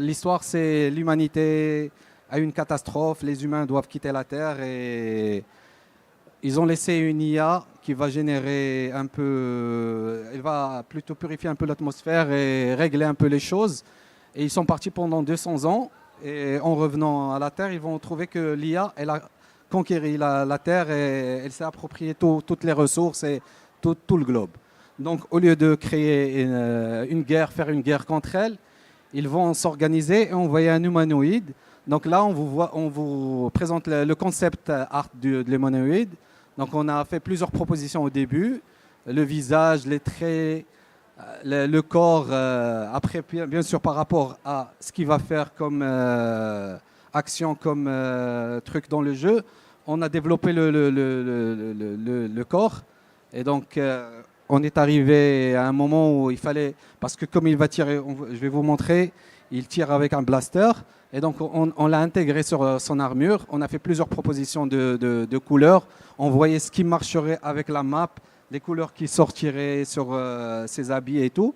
l'histoire, c'est l'humanité a une catastrophe, les humains doivent quitter la Terre et ils ont laissé une IA qui va générer un peu, elle va plutôt purifier un peu l'atmosphère et régler un peu les choses. Et ils sont partis pendant 200 ans et en revenant à la Terre, ils vont trouver que l'IA, elle a conquéri la Terre et elle s'est appropriée toutes les ressources et tout le globe. Donc au lieu de créer une guerre, faire une guerre contre elle, ils vont s'organiser et envoyer un humanoïde. Donc là, on vous présente le concept art de l'humanoïde. Donc on a fait plusieurs propositions au début. Le visage, les traits, le corps. Après, bien sûr, par rapport à ce qu'il va faire comme action, comme truc dans le jeu, on a développé le corps. Et donc, on est arrivé à un moment où il fallait... Parce que comme il va tirer, je vais vous montrer, il tire avec un blaster. Et donc, on l'a intégré sur son armure. On a fait plusieurs propositions de couleurs. On voyait ce qui marcherait avec la map, les couleurs qui sortiraient sur ses habits et tout.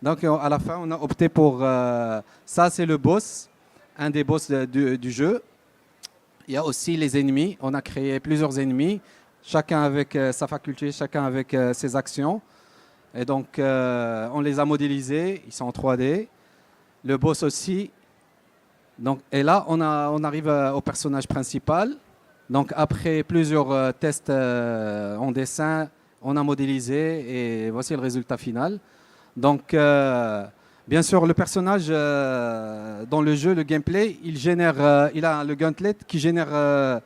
Donc, à la fin, on a opté pour... ça, c'est le boss, un des boss du jeu. Il y a aussi les ennemis. On a créé plusieurs ennemis, chacun avec sa faculté, chacun avec ses actions. Et donc, on les a modélisés. Ils sont en 3D. Le boss aussi. Donc, et là, on arrive au personnage principal. Donc, après plusieurs tests en dessin, on a modélisé et voici le résultat final. Donc, bien sûr, le personnage dans le jeu, le gameplay, il a le gauntlet qui génère,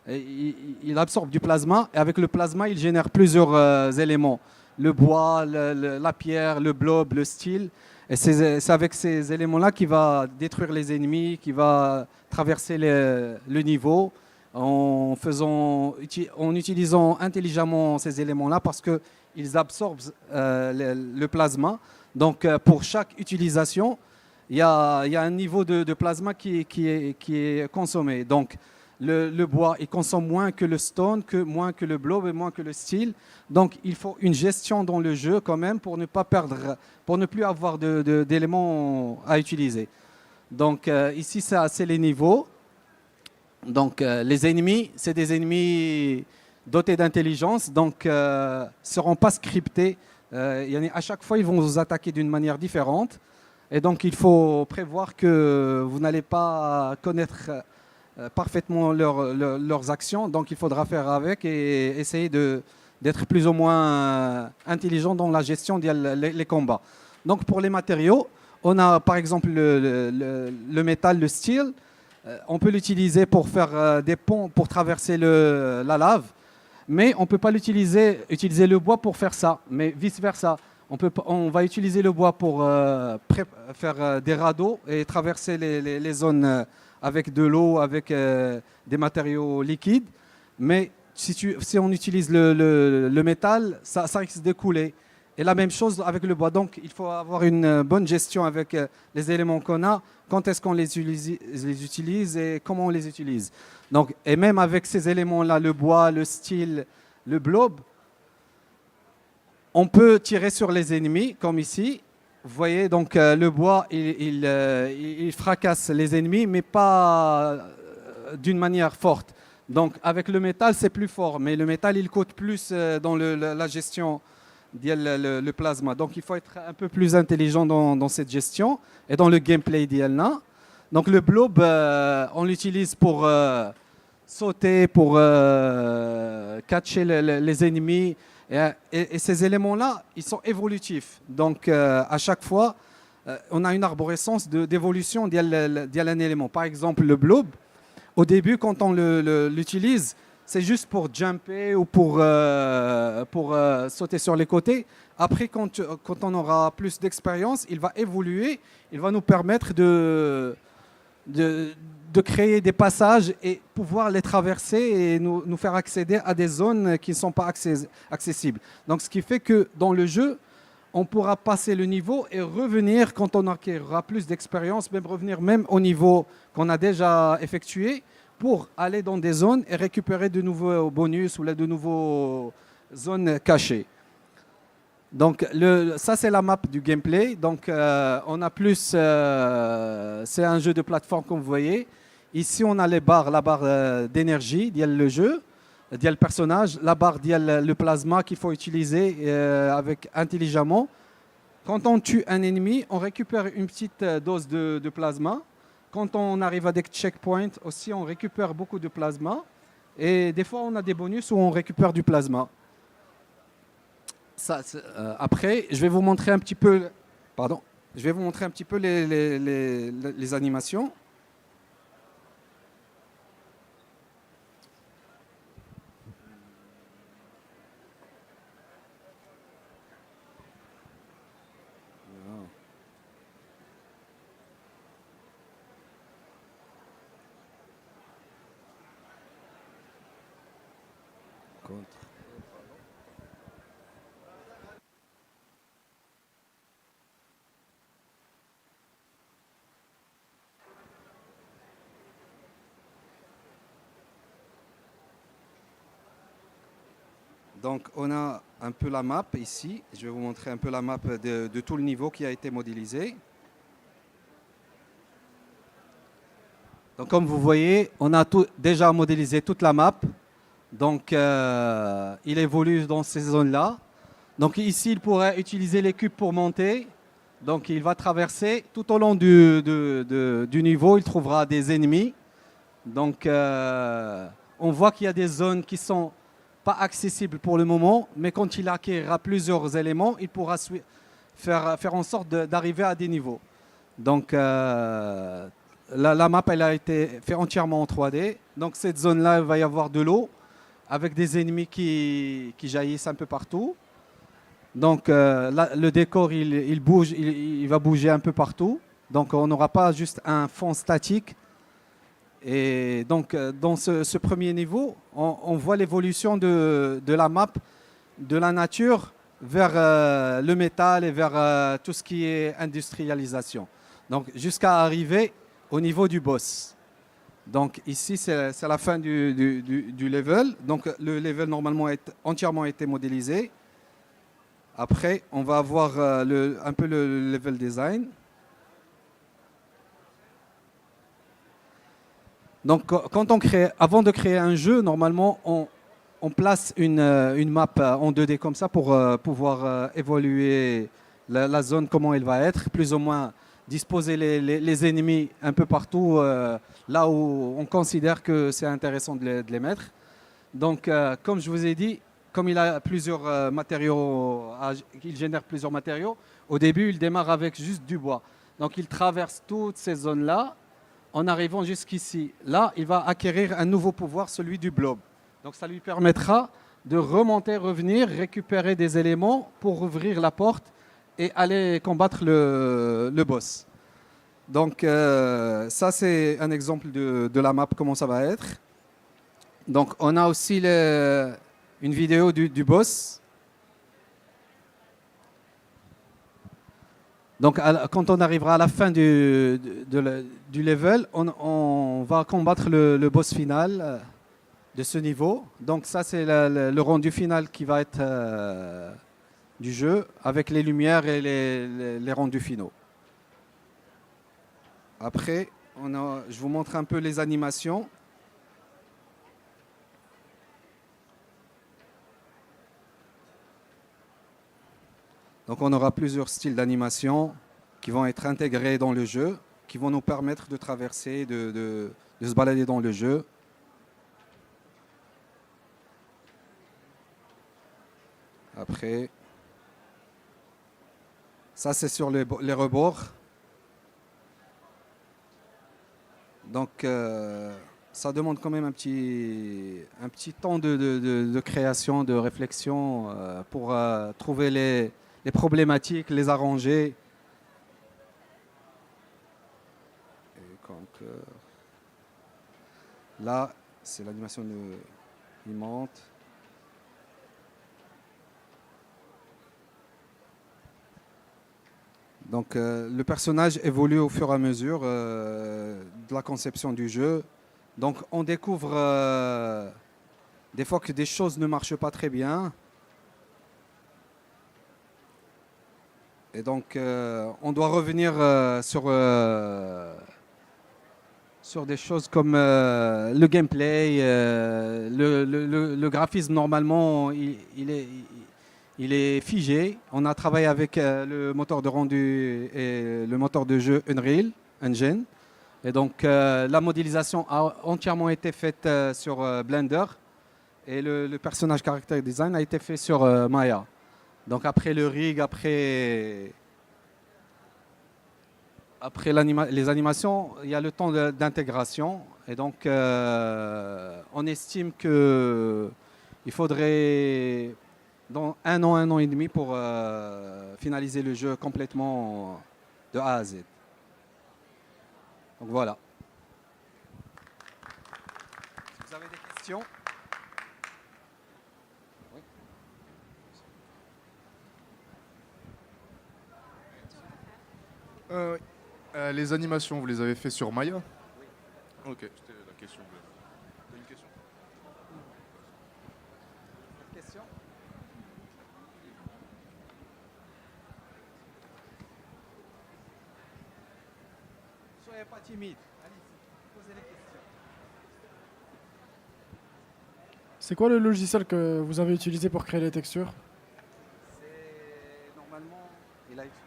il absorbe du plasma et avec le plasma, il génère plusieurs éléments. Le bois, la pierre, le blob, le steel. Et c'est avec ces éléments-là qu'il va détruire les ennemis, qu'il va traverser le niveau en utilisant intelligemment ces éléments-là parce qu'ils absorbent le plasma. Donc pour chaque utilisation, il y a un niveau de plasma qui est consommé. Donc le bois, il consomme moins que le stone, moins que le blob et moins que le steel. Donc il faut une gestion dans le jeu quand même pour ne pas perdre, pour ne plus avoir d'éléments à utiliser. Donc ici, c'est les niveaux. Donc les ennemis, c'est des ennemis dotés d'intelligence, donc ne seront pas scriptés. À chaque fois, ils vont vous attaquer d'une manière différente. Et donc il faut prévoir que vous n'allez pas connaître parfaitement leurs actions. Donc il faudra faire avec et essayer d'être plus ou moins intelligent dans la gestion des combats. Donc pour les matériaux, on a par exemple le métal, le steel. On peut l'utiliser pour faire des ponts, pour traverser la lave, mais on ne peut pas utiliser le bois pour faire ça, mais vice-versa. On va utiliser le bois pour faire des radeaux et traverser les zones avec de l'eau, avec des matériaux liquides, mais si on utilise le métal, ça risque de couler. Et la même chose avec le bois. Donc, il faut avoir une bonne gestion avec les éléments qu'on a, quand est-ce qu'on les utilise et comment on les utilise. Donc, et même avec ces éléments-là, le bois, le steel, le blob, on peut tirer sur les ennemis, comme ici. Vous voyez, donc le bois, il fracasse les ennemis, mais pas d'une manière forte. Donc, avec le métal, c'est plus fort, mais le métal, il coûte plus dans la gestion le plasma. Donc, il faut être un peu plus intelligent dans cette gestion et dans le gameplay d'ILNA. Donc, le blob, on l'utilise pour sauter, pour catcher les ennemis. Et ces éléments-là, ils sont évolutifs. Donc, à chaque fois, on a une arborescence d'évolution d'un élément. Par exemple, le blob, au début, quand on l'utilise, c'est juste pour jumper ou pour sauter sur les côtés. Après, quand on aura plus d'expérience, il va évoluer, il va nous permettre de créer des passages et pouvoir les traverser et nous faire accéder à des zones qui ne sont pas accessibles. Donc, ce qui fait que dans le jeu, on pourra passer le niveau et revenir quand on acquérera plus d'expérience, même revenir même au niveau qu'on a déjà effectué pour aller dans des zones et récupérer de nouveaux bonus ou de nouveaux zones cachées. Donc ça c'est la map du gameplay. Donc on a plus, c'est un jeu de plateforme comme vous voyez. Ici on a la barre d'énergie, il y a le jeu, il y a le personnage, la barre, il y a le plasma qu'il faut utiliser avec intelligemment. Quand on tue un ennemi, on récupère une petite dose de plasma. Quand on arrive à des checkpoints aussi, on récupère beaucoup de plasma. Et des fois, on a des bonus où on récupère du plasma. Ça, après, je vais vous montrer un petit peu, les animations. Donc, on a un peu la map ici. Je vais vous montrer un peu la map de tout le niveau qui a été modélisé. Donc, comme vous voyez, on a déjà modélisé toute la map. Donc, il évolue dans ces zones-là. Donc, ici, il pourrait utiliser les cubes pour monter. Donc, il va traverser tout au long du niveau. Il trouvera des ennemis. Donc, on voit qu'il y a des zones qui sont pas accessible pour le moment, mais quand il acquérera plusieurs éléments, il pourra faire en sorte d'arriver à des niveaux. Donc, la map, elle a été faite entièrement en 3D. Donc, cette zone-là, il va y avoir de l'eau avec des ennemis qui jaillissent un peu partout. Donc, le décor, il bouge, il va bouger un peu partout. Donc, on n'aura pas juste un fond statique. Et donc, dans ce premier niveau, on voit l'évolution de la map, de la nature vers le métal et vers tout ce qui est industrialisation. Donc, jusqu'à arriver au niveau du boss. Donc, ici, c'est la fin du level. Donc, le level, normalement, a entièrement été modélisé. Après, on va avoir un peu le level design. Donc, avant de créer un jeu, normalement, on place une map en 2D comme ça pour pouvoir évaluer la zone, comment elle va être, plus ou moins disposer les ennemis un peu partout, là où on considère que c'est intéressant de les mettre. Donc, comme je vous ai dit, comme il a plusieurs matériaux, il génère plusieurs matériaux, au début, il démarre avec juste du bois. Donc, il traverse toutes ces zones-là. En arrivant jusqu'ici, là, il va acquérir un nouveau pouvoir, celui du blob. Donc, ça lui permettra de remonter, revenir, récupérer des éléments pour ouvrir la porte et aller combattre le boss. Donc, ça, c'est un exemple de la map, comment ça va être. Donc, on a aussi une vidéo du boss. Donc, quand on arrivera à la fin du level, on va combattre le boss final de ce niveau. Donc, ça, c'est le rendu final qui va être du jeu, avec les lumières et les rendus finaux. Après, je vous montre un peu les animations. Donc on aura plusieurs styles d'animation qui vont être intégrés dans le jeu, qui vont nous permettre de traverser, de se balader dans le jeu. Après, ça c'est sur les rebords. Donc ça demande quand même un petit temps de création, de réflexion pour trouver les problématiques, les arranger. Et donc, là, c'est l'animation il monte. Donc le personnage évolue au fur et à mesure de la conception du jeu. Donc on découvre des fois que des choses ne marchent pas très bien. Et donc on doit revenir sur des choses comme le gameplay, le graphisme normalement il est figé. On a travaillé avec le moteur de rendu et le moteur de jeu Unreal Engine. Et donc la modélisation a entièrement été faite sur Blender. Et le personnage character design a été fait sur Maya. Donc après le rig, après les animations, il y a le temps d'intégration. Et donc on estime qu'il faudrait dans un an et demi pour finaliser le jeu complètement de A à Z. Donc voilà. Vous avez des questions? Les animations, vous les avez fait sur Maya? Oui. Ok, c'était la question. T'as une question? Soyez pas timide. Allez-y, posez les questions. C'est quoi le logiciel que vous avez utilisé pour créer les textures? C'est normalement, il a utilisé.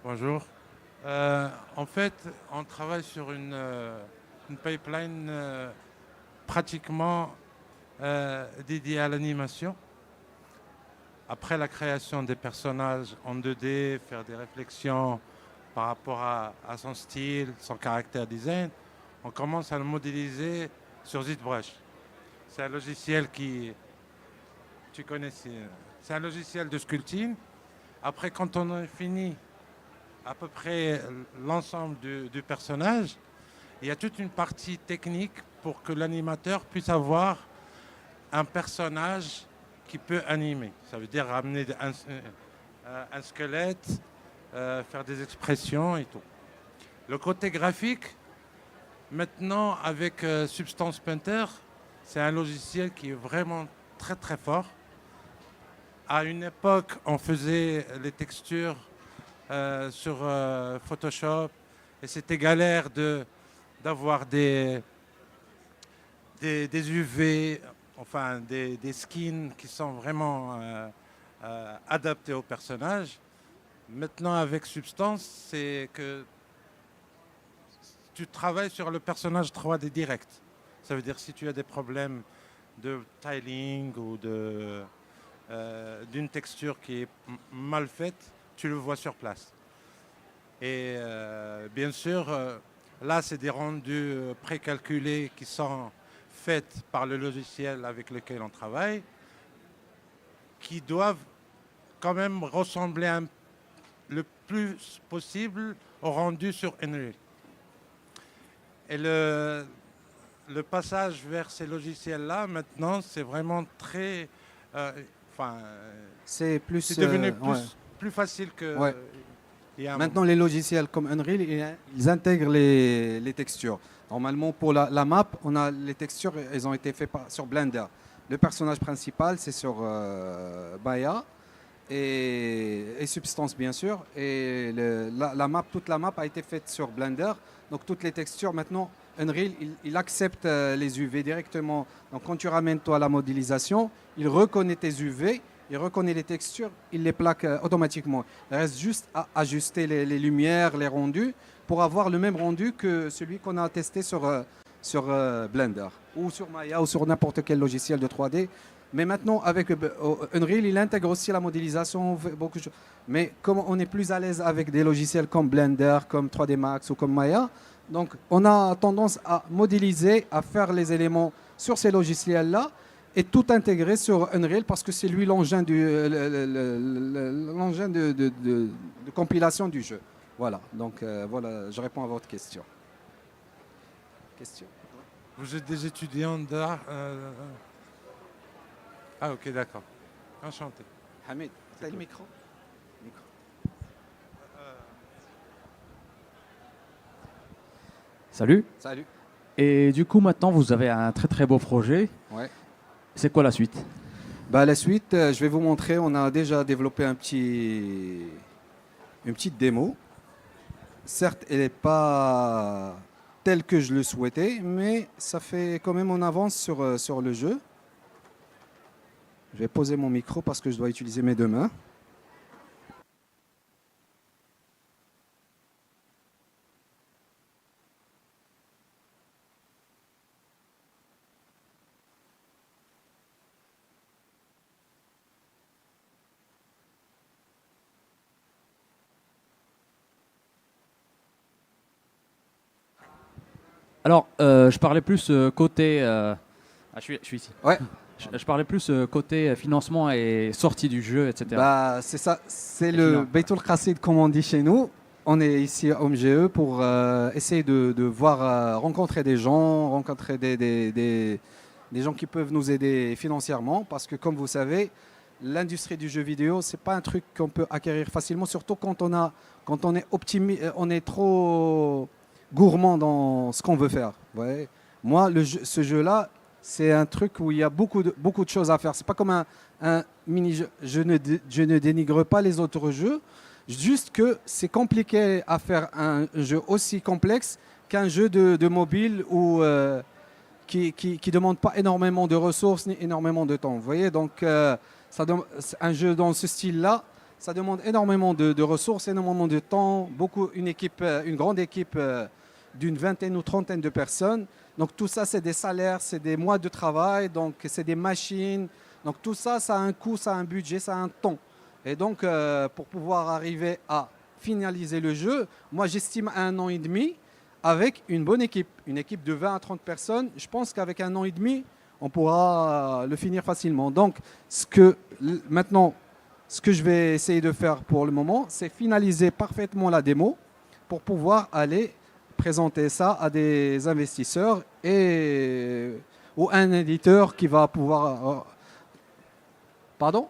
Bonjour. En fait, on travaille sur une pipeline pratiquement dédiée à l'animation. Après la création des personnages en 2D, faire des réflexions par rapport à son style, son caractère design, on commence à le modéliser sur ZBrush. C'est un logiciel tu connais, c'est un logiciel de sculpting. Après, quand on a fini à peu près l'ensemble du personnage, il y a toute une partie technique pour que l'animateur puisse avoir un personnage qui peut animer. Ça veut dire ramener un squelette, faire des expressions et tout. Le côté graphique, maintenant avec Substance Painter, c'est un logiciel qui est vraiment très très fort. À une époque, on faisait les textures sur Photoshop et c'était galère d'avoir des UV, enfin des skins qui sont vraiment adaptés au personnage. Maintenant avec Substance, c'est que tu travailles sur le personnage 3D direct. Ça veut dire si tu as des problèmes de tiling ou d'une texture qui est mal faite, tu le vois sur place. Et bien sûr, là, c'est des rendus précalculés qui sont faits par le logiciel avec lequel on travaille, qui doivent quand même ressembler le plus possible au rendu sur Unreal. Et le passage vers ces logiciels-là, maintenant, c'est vraiment très... c'est devenu ouais. plus facile que... Ouais. Maintenant, les logiciels comme Unreal, ils intègrent les textures. Normalement, pour la map, on a les textures, elles ont été faites sur Blender. Le personnage principal, c'est sur Maya et Substance, bien sûr. Et toute la map a été faite sur Blender. Donc, toutes les textures, maintenant, Unreal, il accepte les UV directement. Donc, quand tu ramènes, toi, la modélisation, il reconnaît tes UV. Il reconnaît les textures, il les plaque automatiquement. Il reste juste à ajuster les lumières, les rendus, pour avoir le même rendu que celui qu'on a testé sur Blender, ou sur Maya, ou sur n'importe quel logiciel de 3D Mais maintenant, avec Unreal, il intègre aussi la modélisation, beaucoup de choses. Mais comme on est plus à l'aise avec des logiciels comme Blender, comme 3D Max ou comme Maya, donc on a tendance à modéliser, à faire les éléments sur ces logiciels-là et tout intégrer sur Unreal parce que c'est lui l'engin de compilation du jeu. Voilà, donc voilà, je réponds à votre question. Question. Vous êtes des étudiants d'art. Ah, ok, d'accord. Enchanté. Hamid, tu as le micro? Salut. Salut. Et du coup, maintenant, vous avez un très très beau projet. Ouais. C'est quoi la suite? Bah, la suite, je vais vous montrer. On a déjà développé une petite démo. Certes, elle n'est pas telle que je le souhaitais, mais ça fait quand même en avance sur le jeu. Je vais poser mon micro parce que je dois utiliser mes deux mains. Alors, je parlais plus côté... je suis ici. Ouais. Je parlais plus côté financement et sortie du jeu, etc. Bah, c'est ça, c'est le Beitul Qasid comme on dit chez nous. On est ici à OMGE pour essayer de voir, rencontrer des gens, rencontrer des gens qui peuvent nous aider financièrement. Parce que comme vous savez, l'industrie du jeu vidéo, c'est pas un truc qu'on peut acquérir facilement, surtout quand on est trop gourmand dans ce qu'on veut faire. Ouais. Moi, ce jeu-là, c'est un truc où il y a beaucoup de choses à faire. C'est pas comme un mini-jeu. Je ne dénigre pas les autres jeux, juste que c'est compliqué à faire un jeu aussi complexe qu'un jeu de mobile ou qui demande pas énormément de ressources ni énormément de temps. Vous voyez, donc un jeu dans ce style-là, ça demande énormément de ressources, énormément de temps, une grande équipe d'une vingtaine ou trentaine de personnes. Donc tout ça, c'est des salaires, c'est des mois de travail, donc c'est des machines. Donc tout ça, ça a un coût, ça a un budget, ça a un temps. Et donc pour pouvoir arriver à finaliser le jeu, moi j'estime 1 an et demi avec une bonne équipe. Une équipe de 20 à 30 personnes, je pense qu'avec 1 an et demi, on pourra le finir facilement. Donc maintenant, ce que je vais essayer de faire pour le moment, c'est finaliser parfaitement la démo pour pouvoir aller présenter ça à des investisseurs ou un éditeur qui va pouvoir... Pardon?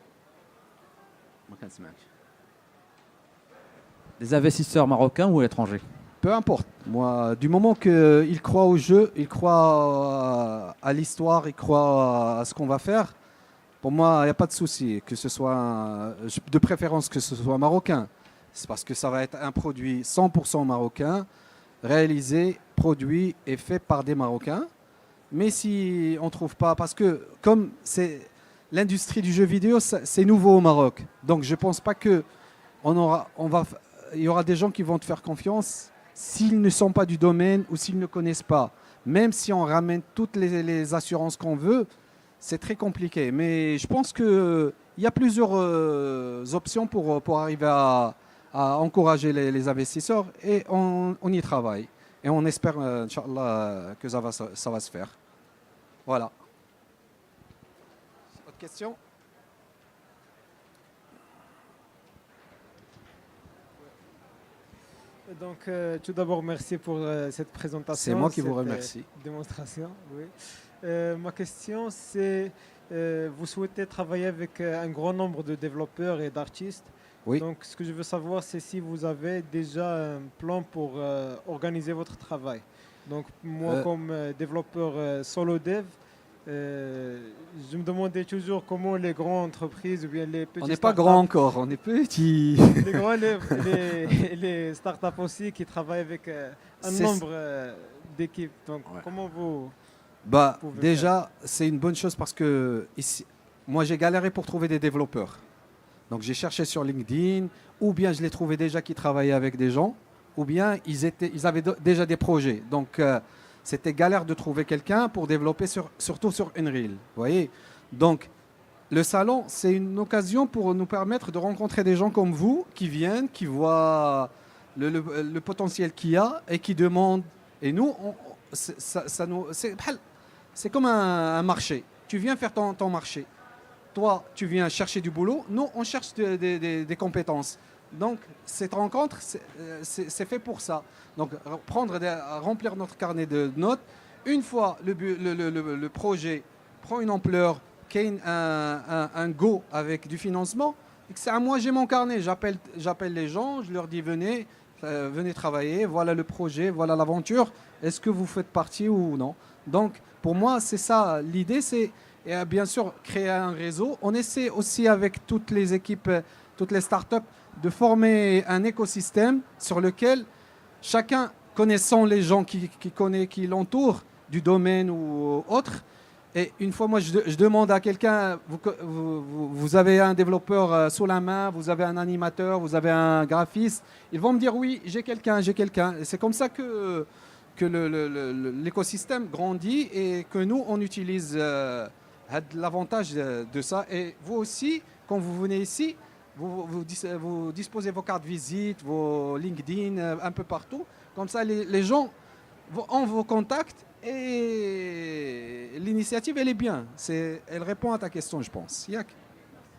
Des investisseurs marocains ou étrangers? Peu importe. Moi, du moment qu'ils croient au jeu, ils croient à l'histoire, ils croient à ce qu'on va faire, pour moi, il n'y a pas de souci. Que ce soit, de préférence que ce soit marocain. C'est parce que ça va être un produit 100% marocain, réalisé, produit et fait par des Marocains. Mais si on ne trouve pas, parce que comme c'est l'industrie du jeu vidéo, c'est nouveau au Maroc. Donc je ne pense pas qu'il y aura des gens qui vont te faire confiance s'ils ne sont pas du domaine ou s'ils ne connaissent pas. Même si on ramène toutes les assurances qu'on veut, c'est très compliqué. Mais je pense qu'il y a plusieurs options pour arriver à encourager les investisseurs et on y travaille. Et on espère, Inch'Allah, que ça va se faire. Voilà. Autre question? Donc, tout d'abord, merci pour cette présentation. C'est moi qui vous remercie. Démonstration, oui. Ma question, c'est, vous souhaitez travailler avec un grand nombre de développeurs et d'artistes. Oui. Donc, ce que je veux savoir, c'est si vous avez déjà un plan pour organiser votre travail. Donc, moi, comme développeur solo dev, je me demandais toujours comment les grandes entreprises ou bien les petites... On n'est pas grand encore, on est petit. Les grands, les startups aussi qui travaillent avec un nombre d'équipes. Donc, comment vous... Déjà, c'est une bonne chose parce que ici, moi, j'ai galéré pour trouver des développeurs. Donc j'ai cherché sur LinkedIn, ou bien je les trouvais déjà qui travaillaient avec des gens, ou bien ils avaient déjà des projets. Donc c'était galère de trouver quelqu'un pour développer surtout sur Unreal. Vous voyez. Donc le salon, c'est une occasion pour nous permettre de rencontrer des gens comme vous qui viennent, qui voient le potentiel qu'il y a et qui demandent. Et nous, c'est comme un marché. Tu viens faire ton marché. Toi, tu viens chercher du boulot. Nous, on cherche des compétences. Donc, cette rencontre, c'est fait pour ça. Donc, remplir notre carnet de notes. Une fois le projet prend une ampleur, qu'il y a un go avec du financement, c'est à moi, j'ai mon carnet. J'appelle les gens, je leur dis venez travailler, voilà le projet, voilà l'aventure. Est-ce que vous faites partie ou non? Donc, pour moi, c'est ça. L'idée, c'est bien sûr créer un réseau. On essaie aussi avec toutes les équipes, toutes les startups, de former un écosystème sur lequel chacun, connaissant les gens qui l'entourent, du domaine ou autre, et une fois, moi, je demande à quelqu'un, vous avez un développeur sous la main, vous avez un animateur, vous avez un graphiste, ils vont me dire oui, j'ai quelqu'un. Et c'est comme ça que l'écosystème grandit et que nous, on utilise l'avantage de ça. Et vous aussi, quand vous venez ici, vous disposez vos cartes visite, vos LinkedIn, un peu partout. Comme ça, les gens ont vos contacts et l'initiative, elle est bien. Elle répond à ta question, je pense. Yak.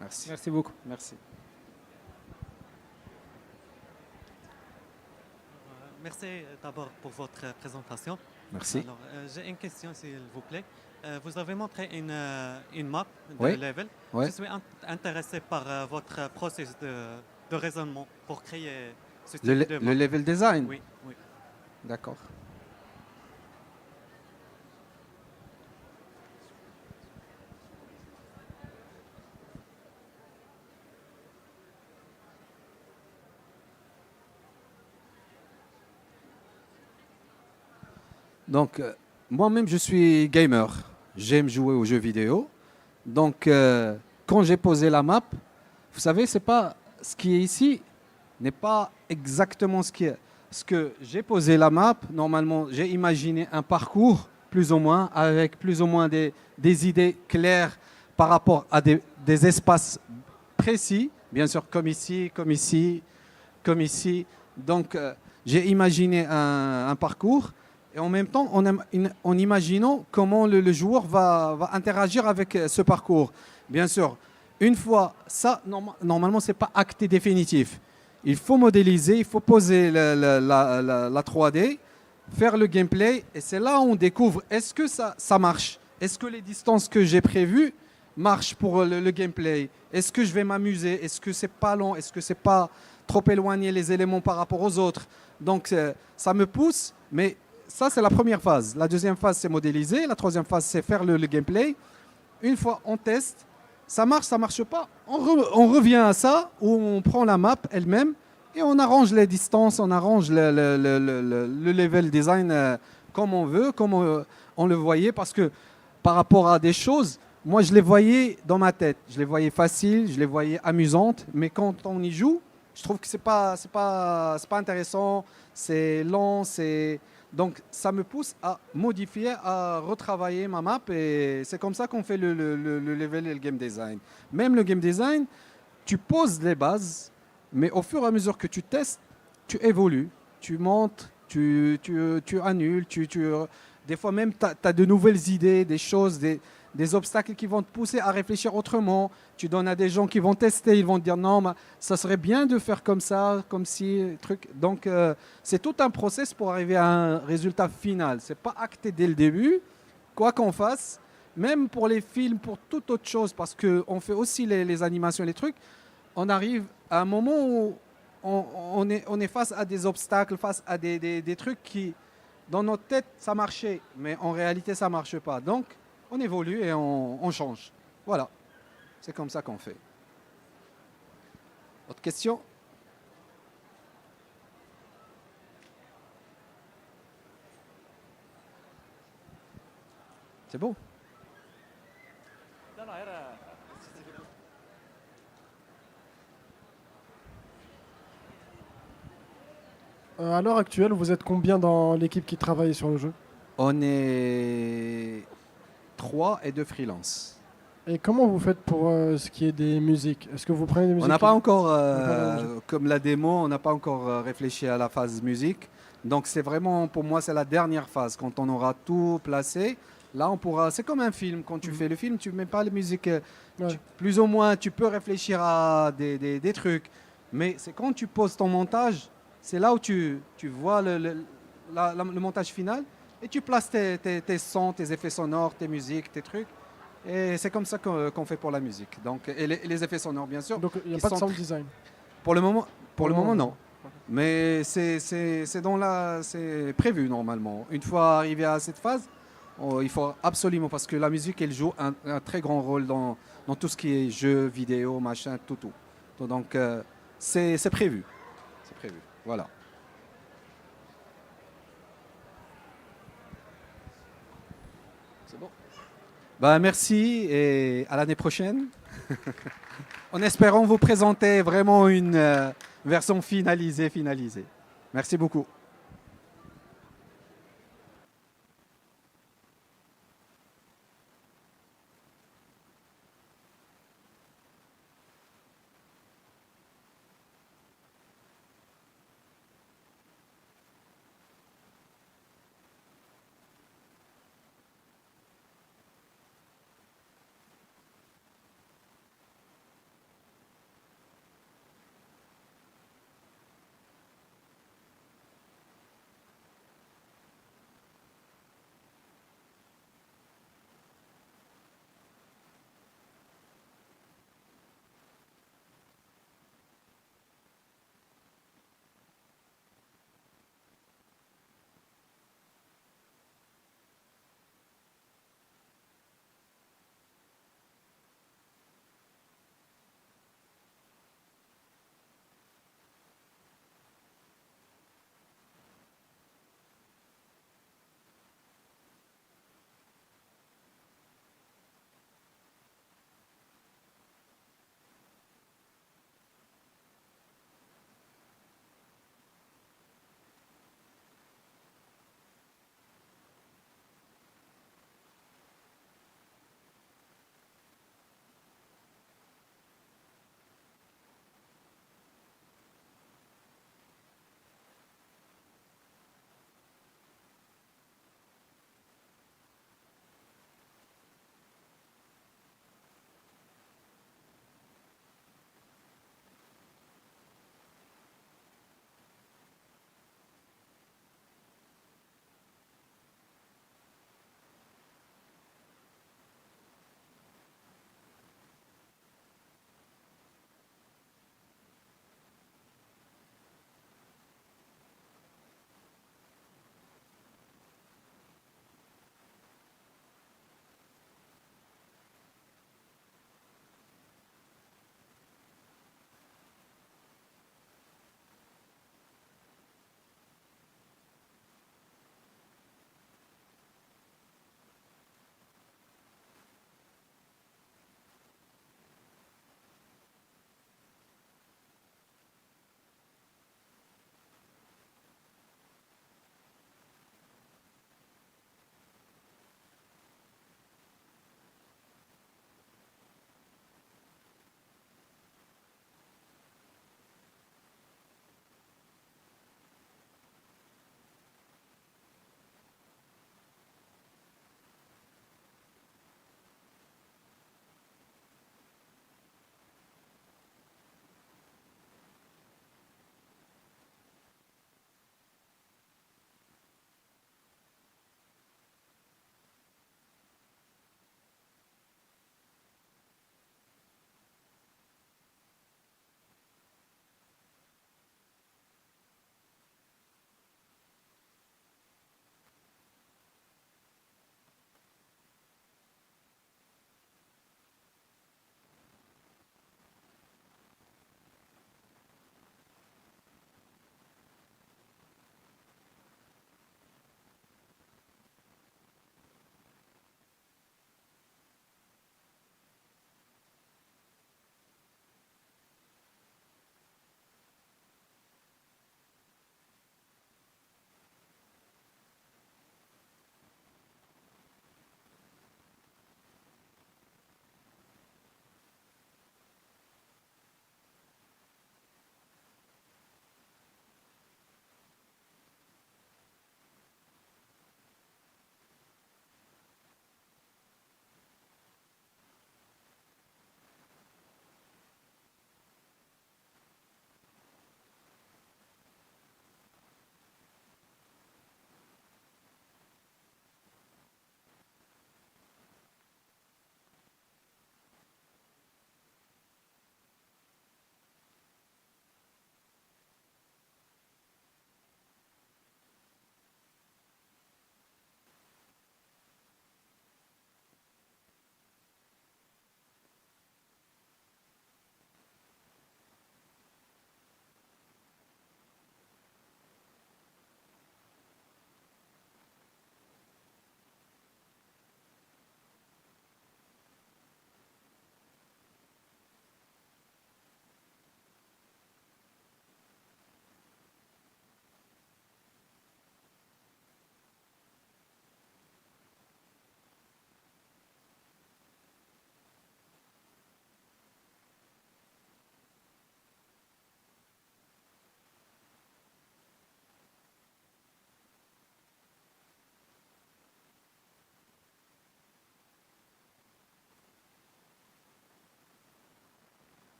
Merci. Merci beaucoup. Merci. Merci d'abord pour votre présentation. Merci. Alors, j'ai une question, s'il vous plaît. Vous avez montré une map de Oui. level. Oui. Je suis intéressé par votre processus de raisonnement pour créer ce type de map. Le level design. Oui, oui. D'accord. Donc, moi-même, je suis gamer. J'aime jouer aux jeux vidéo. Donc, quand j'ai posé la map, vous savez, c'est pas ce qui est ici n'est pas exactement ce qui est. Ce que j'ai posé la map, normalement, j'ai imaginé un parcours plus ou moins avec plus ou moins des idées claires par rapport à des espaces précis, bien sûr, comme ici, comme ici, comme ici. Donc, j'ai imaginé un parcours. Et en même temps, en imaginant comment le joueur va interagir avec ce parcours. Bien sûr, une fois ça, normalement, ce n'est pas acté définitif. Il faut modéliser, il faut poser la 3D, faire le gameplay. Et c'est là où on découvre, est-ce que ça marche? Est-ce que les distances que j'ai prévues marchent pour le gameplay? Est-ce que je vais m'amuser? Est-ce que c'est pas long? Est-ce que c'est pas trop éloigné les éléments par rapport aux autres? Donc, ça me pousse, mais... Ça, c'est la première phase. La deuxième phase, c'est modéliser. La troisième phase, c'est faire le gameplay. Une fois, on teste. Ça marche, ça ne marche pas. On revient à ça, où on prend la map elle-même et on arrange les distances, on arrange le level design comme on veut, comme on le voyait. Parce que par rapport à des choses, moi, je les voyais dans ma tête. Je les voyais faciles, je les voyais amusantes. Mais quand on y joue, je trouve que c'est pas intéressant, c'est lent, Donc, ça me pousse à modifier, à retravailler ma map et c'est comme ça qu'on fait le level et le game design. Même le game design, tu poses les bases, mais au fur et à mesure que tu testes, tu évolues, tu montes, tu annules, des fois même tu as de nouvelles idées, des choses, des obstacles qui vont te pousser à réfléchir autrement. Tu donnes à des gens qui vont tester, ils vont te dire non, mais ça serait bien de faire comme ça, comme si, truc. Donc, c'est tout un process pour arriver à un résultat final. Ce n'est pas acté dès le début, quoi qu'on fasse, même pour les films, pour toute autre chose, parce qu'on fait aussi les animations, les trucs, on arrive à un moment où on est face à des obstacles, face à des trucs qui, dans notre tête, ça marchait, mais en réalité, ça ne marche pas. Donc, on évolue et on change. Voilà. C'est comme ça qu'on fait. Autre question? C'est beau. À l'heure actuelle, vous êtes combien dans l'équipe qui travaille sur le jeu? On est 3 et 2 freelance. Et comment vous faites pour ce qui est des musiques? Est-ce que vous prenez des musiques On n'a pas encore, musique. comme la démo, on n'a pas encore réfléchi à la phase musique. Donc c'est vraiment, pour moi, c'est la dernière phase. Quand on aura tout placé, là on pourra. C'est comme un film. Quand tu fais le film, tu mets pas la musique. Plus ou moins, tu peux réfléchir à des trucs. Mais c'est quand tu poses ton montage, c'est là où tu vois le montage final et tu places tes sons, tes effets sonores, tes musiques, tes trucs. Et c'est comme ça qu'on fait pour la musique. Donc, et les effets sonores, bien sûr. Donc il n'y a qui pas de sont sound design. Pour le moment, Non. non. Mais c'est prévu normalement. Une fois arrivé à cette phase, il faut absolument, parce que la musique, elle joue un très grand rôle dans tout ce qui est jeux, vidéo, machin, tout. Donc c'est prévu. C'est prévu. Voilà. C'est bon. Bah, merci et à l'année prochaine. En espérant vous présenter vraiment une version finalisée. Merci beaucoup.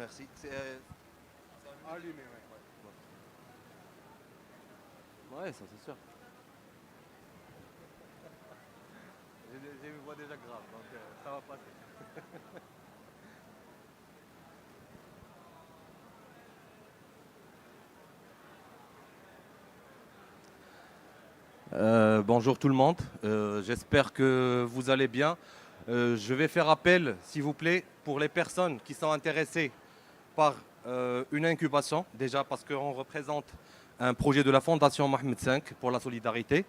merci. C'est allumé, Ouais, ça c'est sûr. J'ai une voix déjà grave, donc ça va passer. Bonjour tout le monde, j'espère que vous allez bien. Je vais faire appel, s'il vous plaît, pour les personnes qui sont intéressées par une incubation, déjà parce qu'on représente un projet de la Fondation Mohamed V pour la solidarité.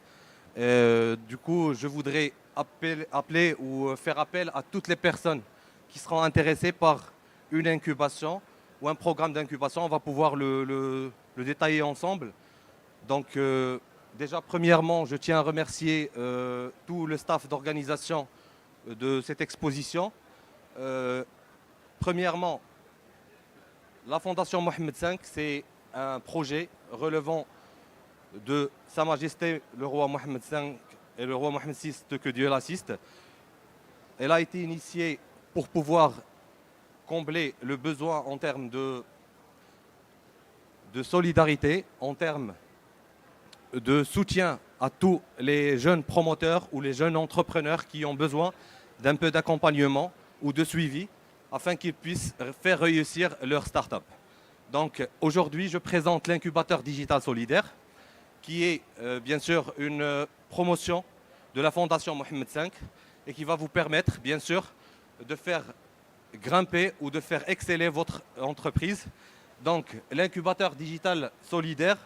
Du coup, je voudrais appeler ou faire appel à toutes les personnes qui seront intéressées par une incubation ou un programme d'incubation. On va pouvoir le détailler ensemble. Donc, déjà, premièrement, je tiens à remercier tout le staff d'organisation de cette exposition. Premièrement, la Fondation Mohamed V, c'est un projet relevant de Sa Majesté le roi Mohamed V et le roi Mohamed VI, que Dieu l'assiste. Elle a été initiée pour pouvoir combler le besoin en termes de solidarité, en termes de soutien à tous les jeunes promoteurs ou les jeunes entrepreneurs qui ont besoin d'un peu d'accompagnement ou de suivi afin qu'ils puissent faire réussir leur start-up. Donc aujourd'hui, je présente l'incubateur digital solidaire qui est bien sûr une promotion de la Fondation Mohamed V et qui va vous permettre bien sûr de faire grimper ou de faire exceller votre entreprise. Donc l'incubateur digital solidaire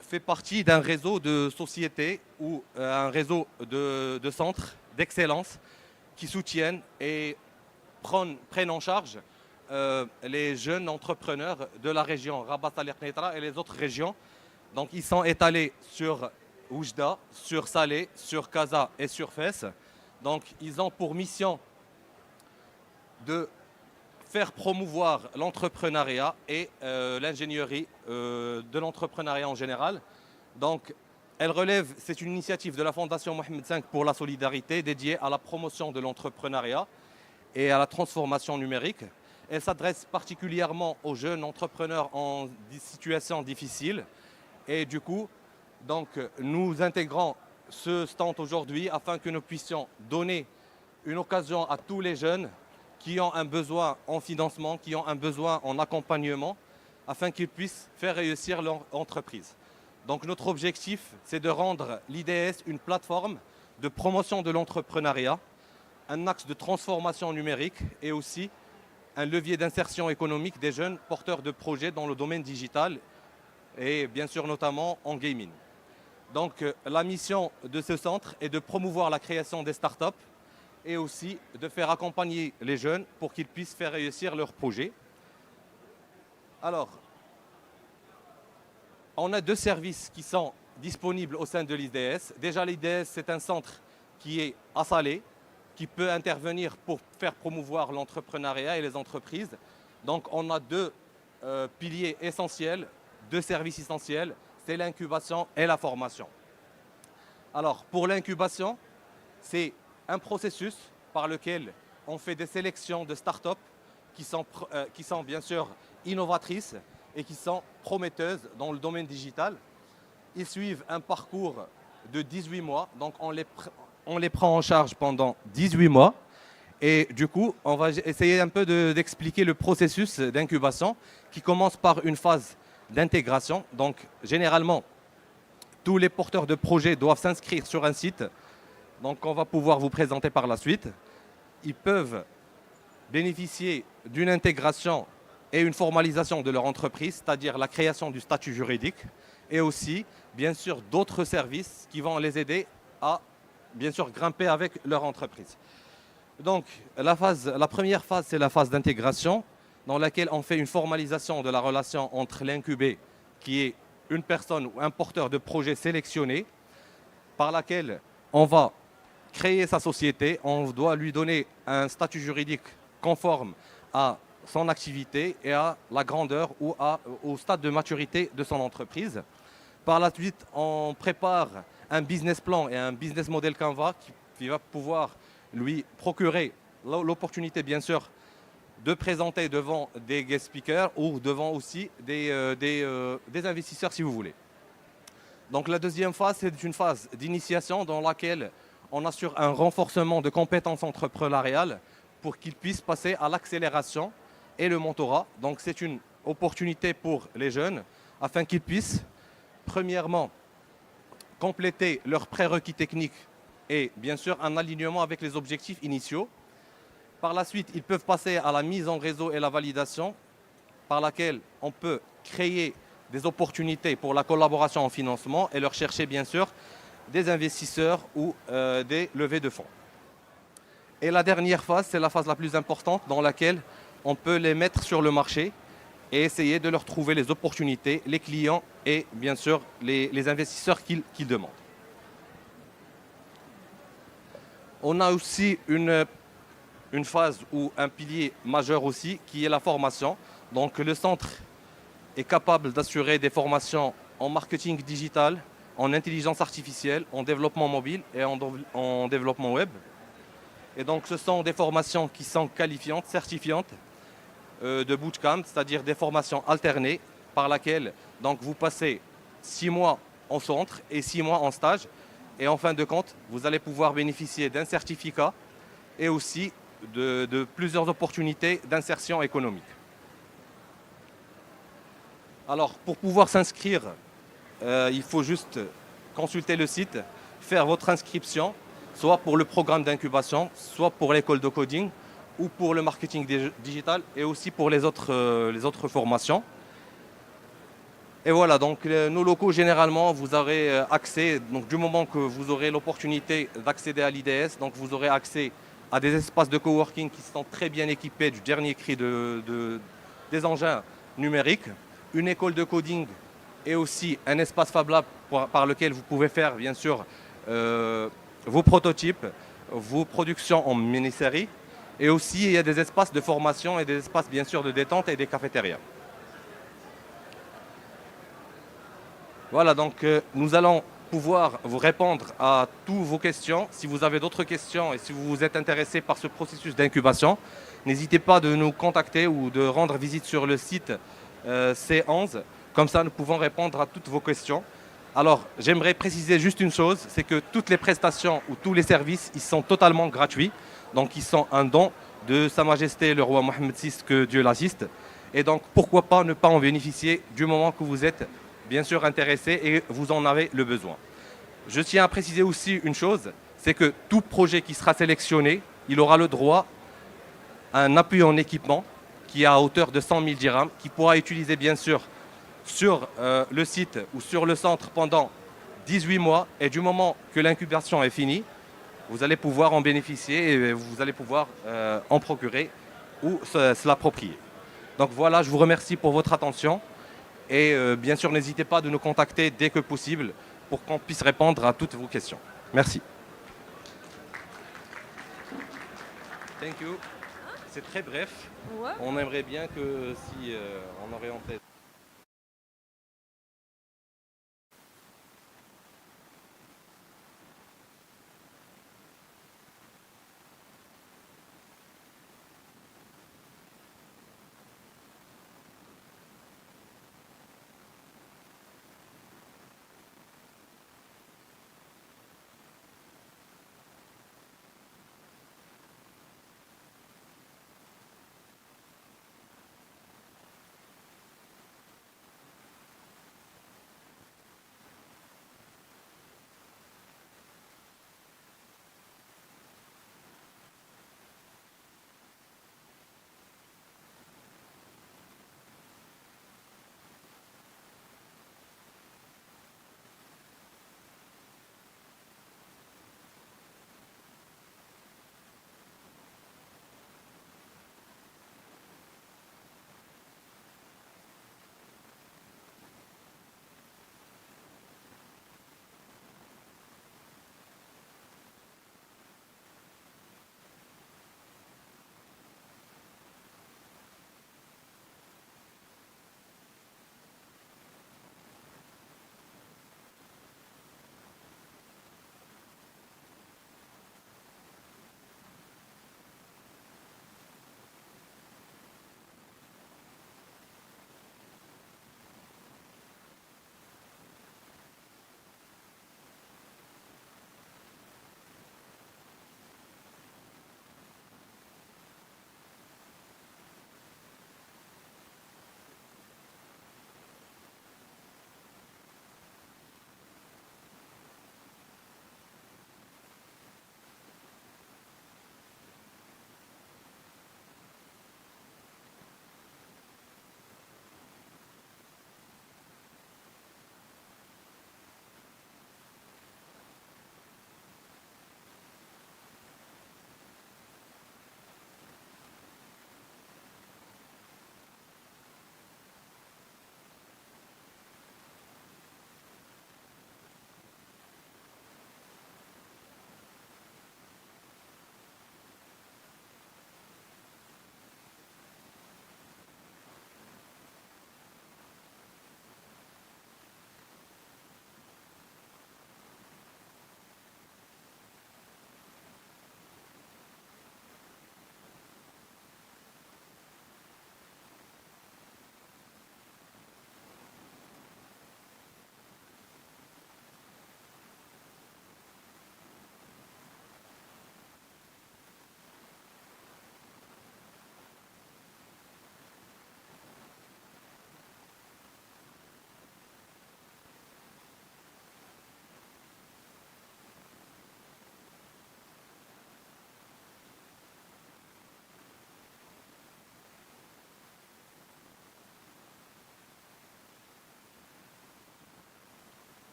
fait partie d'un réseau de sociétés ou un réseau de centres d'excellence qui soutiennent et prennent en charge les jeunes entrepreneurs de la région Rabat et les autres régions. Donc ils sont étalés sur Oujda, sur Salé, sur Casa et sur Fès. Donc ils ont pour mission de faire promouvoir l'entrepreneuriat et l'ingénierie de l'entrepreneuriat en général. Donc, elle relève, c'est une initiative de la Fondation Mohamed V pour la solidarité dédiée à la promotion de l'entrepreneuriat et à la transformation numérique. Elle s'adresse particulièrement aux jeunes entrepreneurs en situation difficile. Et du coup, donc, nous intégrons ce stand aujourd'hui afin que nous puissions donner une occasion à tous les jeunes qui ont un besoin en financement, qui ont un besoin en accompagnement, afin qu'ils puissent faire réussir leur entreprise. Donc notre objectif, c'est de rendre l'IDS une plateforme de promotion de l'entrepreneuriat, un axe de transformation numérique et aussi un levier d'insertion économique des jeunes porteurs de projets dans le domaine digital et bien sûr notamment en gaming. Donc la mission de ce centre est de promouvoir la création des startups et aussi de faire accompagner les jeunes pour qu'ils puissent faire réussir leurs projets. Alors, on a 2 services qui sont disponibles au sein de l'IDS. Déjà, l'IDS, c'est un centre qui est à Salé, qui peut intervenir pour faire promouvoir l'entrepreneuriat et les entreprises. Donc, on a 2 piliers essentiels, 2 services essentiels, c'est l'incubation et la formation. Alors, pour l'incubation, c'est un processus par lequel on fait des sélections de start-up qui sont bien sûr innovatrices et qui sont prometteuses dans le domaine digital. Ils suivent un parcours de 18 mois, donc on les prend en charge pendant 18 mois. Et du coup, on va essayer un peu d'expliquer le processus d'incubation qui commence par une phase d'intégration. Donc généralement, tous les porteurs de projets doivent s'inscrire sur un site. Donc on va pouvoir vous présenter par la suite. Ils peuvent bénéficier d'une intégration et une formalisation de leur entreprise, c'est-à-dire la création du statut juridique et aussi, bien sûr, d'autres services qui vont les aider à, bien sûr, grimper avec leur entreprise. Donc la première phase, c'est la phase d'intégration dans laquelle on fait une formalisation de la relation entre l'incubé, qui est une personne ou un porteur de projet sélectionné, par laquelle on va créer sa société, on doit lui donner un statut juridique conforme à son activité et à la grandeur ou au stade de maturité de son entreprise. Par la suite, on prépare un business plan et un business model Canva qui va pouvoir lui procurer l'opportunité, bien sûr, de présenter devant des guest speakers ou devant aussi des investisseurs, si vous voulez. Donc la deuxième phase, c'est une phase d'initiation dans laquelle on assure un renforcement de compétences entrepreneuriales pour qu'ils puissent passer à l'accélération et le mentorat. Donc c'est une opportunité pour les jeunes afin qu'ils puissent, premièrement, compléter leurs prérequis techniques et bien sûr un alignement avec les objectifs initiaux. Par la suite, ils peuvent passer à la mise en réseau et la validation par laquelle on peut créer des opportunités pour la collaboration en financement et leur chercher bien sûr des investisseurs ou des levées de fonds. Et la dernière phase, c'est la phase la plus importante dans laquelle on peut les mettre sur le marché et essayer de leur trouver les opportunités, les clients et bien sûr les investisseurs qu'ils demandent. On a aussi une phase ou un pilier majeur aussi qui est la formation. Donc le centre est capable d'assurer des formations en marketing digital, en intelligence artificielle, en développement mobile et en développement web. Et donc ce sont des formations qui sont qualifiantes, certifiantes de bootcamp, c'est-à-dire des formations alternées par laquelle donc, vous passez 6 mois en centre et 6 mois en stage. Et en fin de compte, vous allez pouvoir bénéficier d'un certificat et aussi de plusieurs opportunités d'insertion économique. Alors, pour pouvoir s'inscrire, il faut juste consulter le site, faire votre inscription, soit pour le programme d'incubation, soit pour l'école de coding, ou pour le marketing digital, et aussi pour les autres formations. Et voilà, donc nos locaux, généralement, vous aurez accès, donc du moment que vous aurez l'opportunité d'accéder à l'IDS, donc vous aurez accès à des espaces de coworking qui sont très bien équipés du dernier cri des engins numériques, une école de coding et aussi un espace Fab Lab par lequel vous pouvez faire bien sûr vos prototypes, vos productions en mini-série. Et aussi il y a des espaces de formation et des espaces bien sûr de détente et des cafétérias. Voilà, donc nous allons pouvoir vous répondre à toutes vos questions. Si vous avez d'autres questions et si vous êtes intéressé par ce processus d'incubation, n'hésitez pas de nous contacter ou de rendre visite sur le site C11. Comme ça, nous pouvons répondre à toutes vos questions. Alors, j'aimerais préciser juste une chose, c'est que toutes les prestations ou tous les services, ils sont totalement gratuits. Donc, ils sont un don de Sa Majesté le roi Mohammed VI, que Dieu l'assiste. Et donc, pourquoi pas ne pas en bénéficier du moment que vous êtes bien sûr intéressé et vous en avez le besoin. Je tiens à préciser aussi une chose, c'est que tout projet qui sera sélectionné, il aura le droit à un appui en équipement qui est à hauteur de 100 000 dirhams, qui pourra utiliser bien sûr sur le site ou sur le centre pendant 18 mois. Et du moment que l'incubation est finie, vous allez pouvoir en bénéficier et vous allez pouvoir en procurer ou se l'approprier. Donc voilà, je vous remercie pour votre attention. Et bien sûr, n'hésitez pas de nous contacter dès que possible pour qu'on puisse répondre à toutes vos questions. Merci. Thank you. C'est très bref. Ouais. On aimerait bien que si on aurait en tête.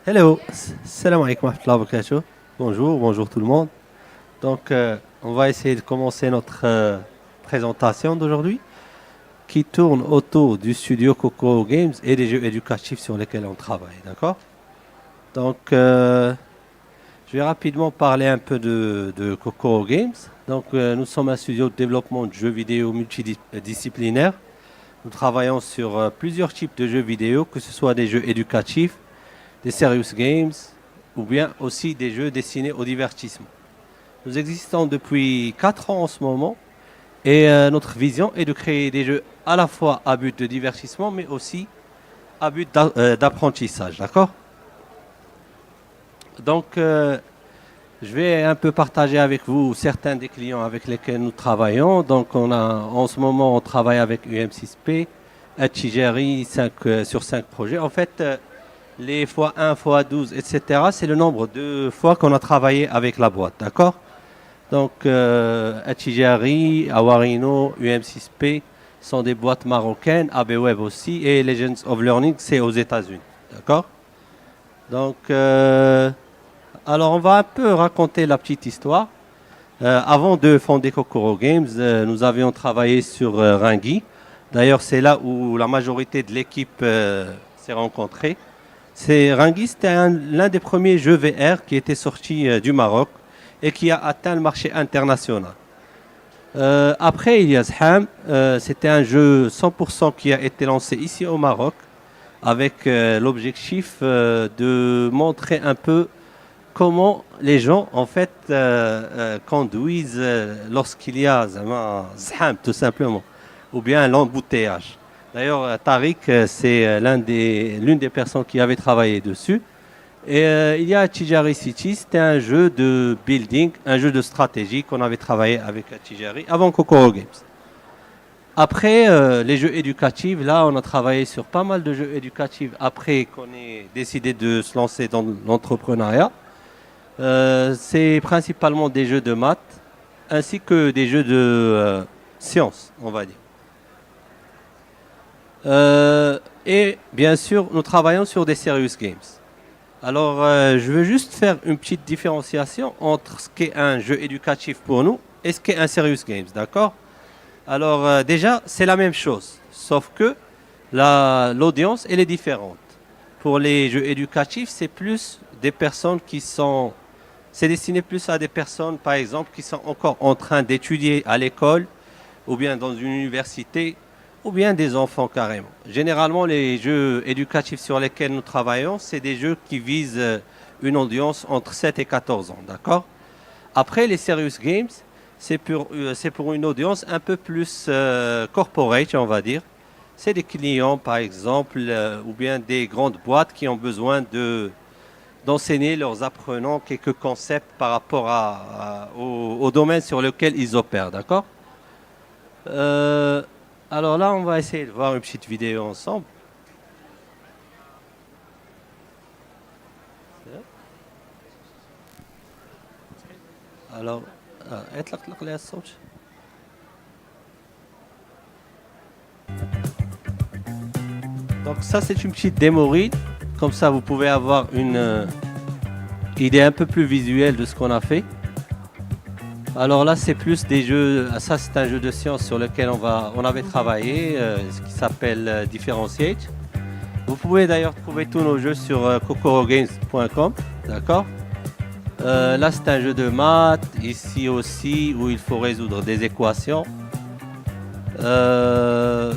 Hello, salam alaikum wa rahmatullahi wa barakatuh. Bonjour, bonjour tout le monde. Donc, on va essayer de commencer notre présentation d'aujourd'hui qui tourne autour du studio Coco Games et des jeux éducatifs sur lesquels on travaille, d'accord? Donc, je vais rapidement parler un peu de Coco Games. Donc, nous sommes un studio de développement de jeux vidéo multidisciplinaire. Nous travaillons sur plusieurs types de jeux vidéo, que ce soit des jeux éducatifs, des serious games ou bien aussi des jeux destinés au divertissement. Nous existons depuis 4 ans en ce moment et notre vision est de créer des jeux à la fois à but de divertissement mais aussi à but d'apprentissage, d'accord? Donc, je vais un peu partager avec vous certains des clients avec lesquels nous travaillons. Donc, en ce moment, on travaille avec UM6P, Atchigeri, sur 5 projets. En fait, les x1, x12, etc., c'est le nombre de fois qu'on a travaillé avec la boîte, d'accord? Donc, Atchigeri, Awarino, UM6P sont des boîtes marocaines, AB Web aussi, et Legends of Learning, c'est aux États-Unis, d'accord? Donc, alors, on va un peu raconter la petite histoire. Avant de fonder Kokoro Games, nous avions travaillé sur Ringui. D'ailleurs, c'est là où la majorité de l'équipe s'est rencontrée. Ringui, c'était l'un des premiers jeux VR qui était sorti du Maroc et qui a atteint le marché international. Après, il y a Zham. C'était un jeu 100% qui a été lancé ici au Maroc avec l'objectif de montrer un peu comment les gens, en fait, conduisent lorsqu'il y a zham, tout simplement, ou bien l'embouteillage. D'ailleurs, Tariq, c'est l'une des personnes qui avait travaillé dessus. Et il y a Tijari City, c'était un jeu de building, un jeu de stratégie qu'on avait travaillé avec Tijari avant Kokoro Games. Après, les jeux éducatifs, là, on a travaillé sur pas mal de jeux éducatifs après qu'on ait décidé de se lancer dans l'entrepreneuriat. C'est principalement des jeux de maths ainsi que des jeux de sciences, on va dire. Et bien sûr, nous travaillons sur des serious games. Alors, je veux juste faire une petite différenciation entre ce qu'est un jeu éducatif pour nous et ce qu'est un serious games, d'accord? Alors, déjà, c'est la même chose, sauf que l'audience, elle est différente. Pour les jeux éducatifs, c'est plus des personnes qui sont... C'est destiné plus à des personnes, par exemple, qui sont encore en train d'étudier à l'école, ou bien dans une université, ou bien des enfants carrément. Généralement, les jeux éducatifs sur lesquels nous travaillons, c'est des jeux qui visent une audience entre 7 et 14 ans, d'accord? Après, les serious games, c'est pour une audience un peu plus corporate, on va dire. C'est des clients, par exemple, ou bien des grandes boîtes qui ont besoin d'enseigner leurs apprenants quelques concepts par rapport au domaine sur lequel ils opèrent, d'accord? Alors là, on va essayer de voir une petite vidéo ensemble. Alors, donc ça, c'est une petite démo read. Comme ça, vous pouvez avoir une idée un peu plus visuelle de ce qu'on a fait. Alors là, c'est plus des jeux. Ça, c'est un jeu de science sur lequel on avait travaillé, ce qui s'appelle Differentiate. Vous pouvez d'ailleurs trouver tous nos jeux sur kokorogames.com, d'accord? Là, c'est un jeu de maths. Ici aussi, où il faut résoudre des équations. Là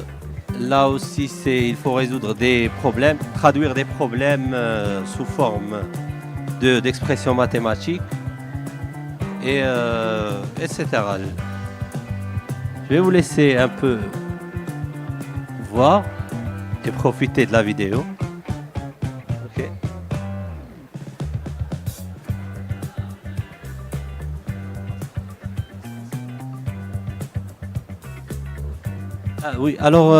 aussi, il faut résoudre des problèmes, traduire des problèmes sous forme d'expressions mathématiques, et etc. Je vais vous laisser un peu voir et profiter de la vidéo. Ok. Ah oui, alors,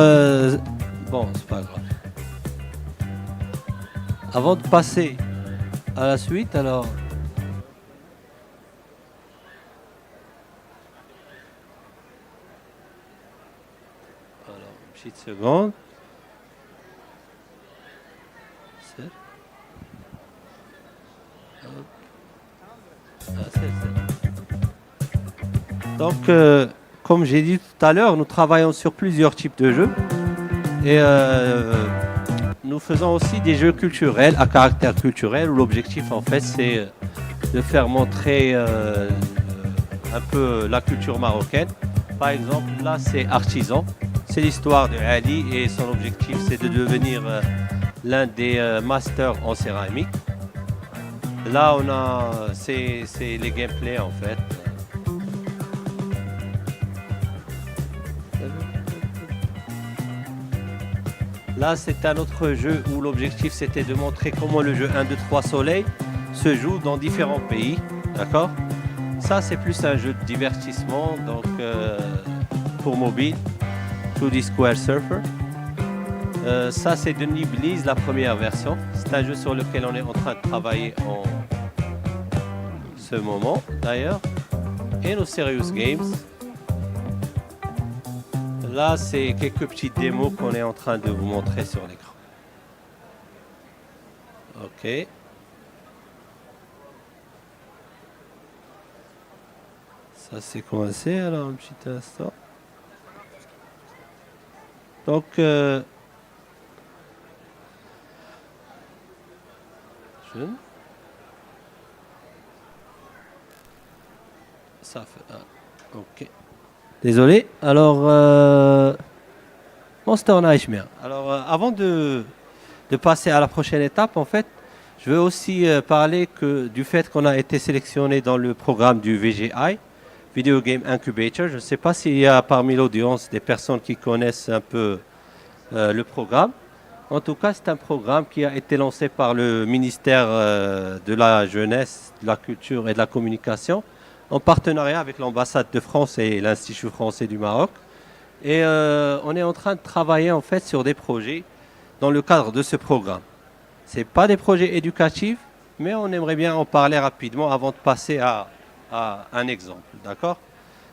bon, c'est pas grave. Avant de passer à la suite, alors... une petite seconde. Donc, comme j'ai dit tout à l'heure, nous travaillons sur plusieurs types de jeux. Et nous faisons aussi des jeux culturels, à caractère culturel, où l'objectif, en fait, c'est de faire montrer un peu la culture marocaine. Par exemple, là, c'est Artisan. C'est l'histoire de Ali et son objectif, c'est de devenir l'un des masters en céramique. Là, on a, c'est les gameplays, en fait. Là, c'est un autre jeu où l'objectif, c'était de montrer comment le jeu 1, 2, 3 Soleil se joue dans différents pays. D'accord ? Ça, c'est plus un jeu de divertissement, donc pour mobile, 2D Square Surfer. Ça, c'est de Niblis, la première version. C'est un jeu sur lequel on est en train de travailler en ce moment, d'ailleurs. Et nos Serious Games. Là, c'est quelques petites démos qu'on est en train de vous montrer sur l'écran. OK. Ça, c'est commencé, alors un petit instant. Donc, ça fait... OK. Désolé. Alors, Monster Nightmare. Alors, avant de passer à la prochaine étape, en fait, je veux aussi parler du fait qu'on a été sélectionné dans le programme du VGI, Video Game Incubator. Je ne sais pas s'il y a parmi l'audience des personnes qui connaissent un peu le programme. En tout cas, c'est un programme qui a été lancé par le ministère de la Jeunesse, de la Culture et de la Communication, en partenariat avec l'ambassade de France et l'Institut français du Maroc. Et on est en train de travailler en fait sur des projets dans le cadre de ce programme. Ce n'est pas des projets éducatifs, mais on aimerait bien en parler rapidement avant de passer à un exemple. D'accord ?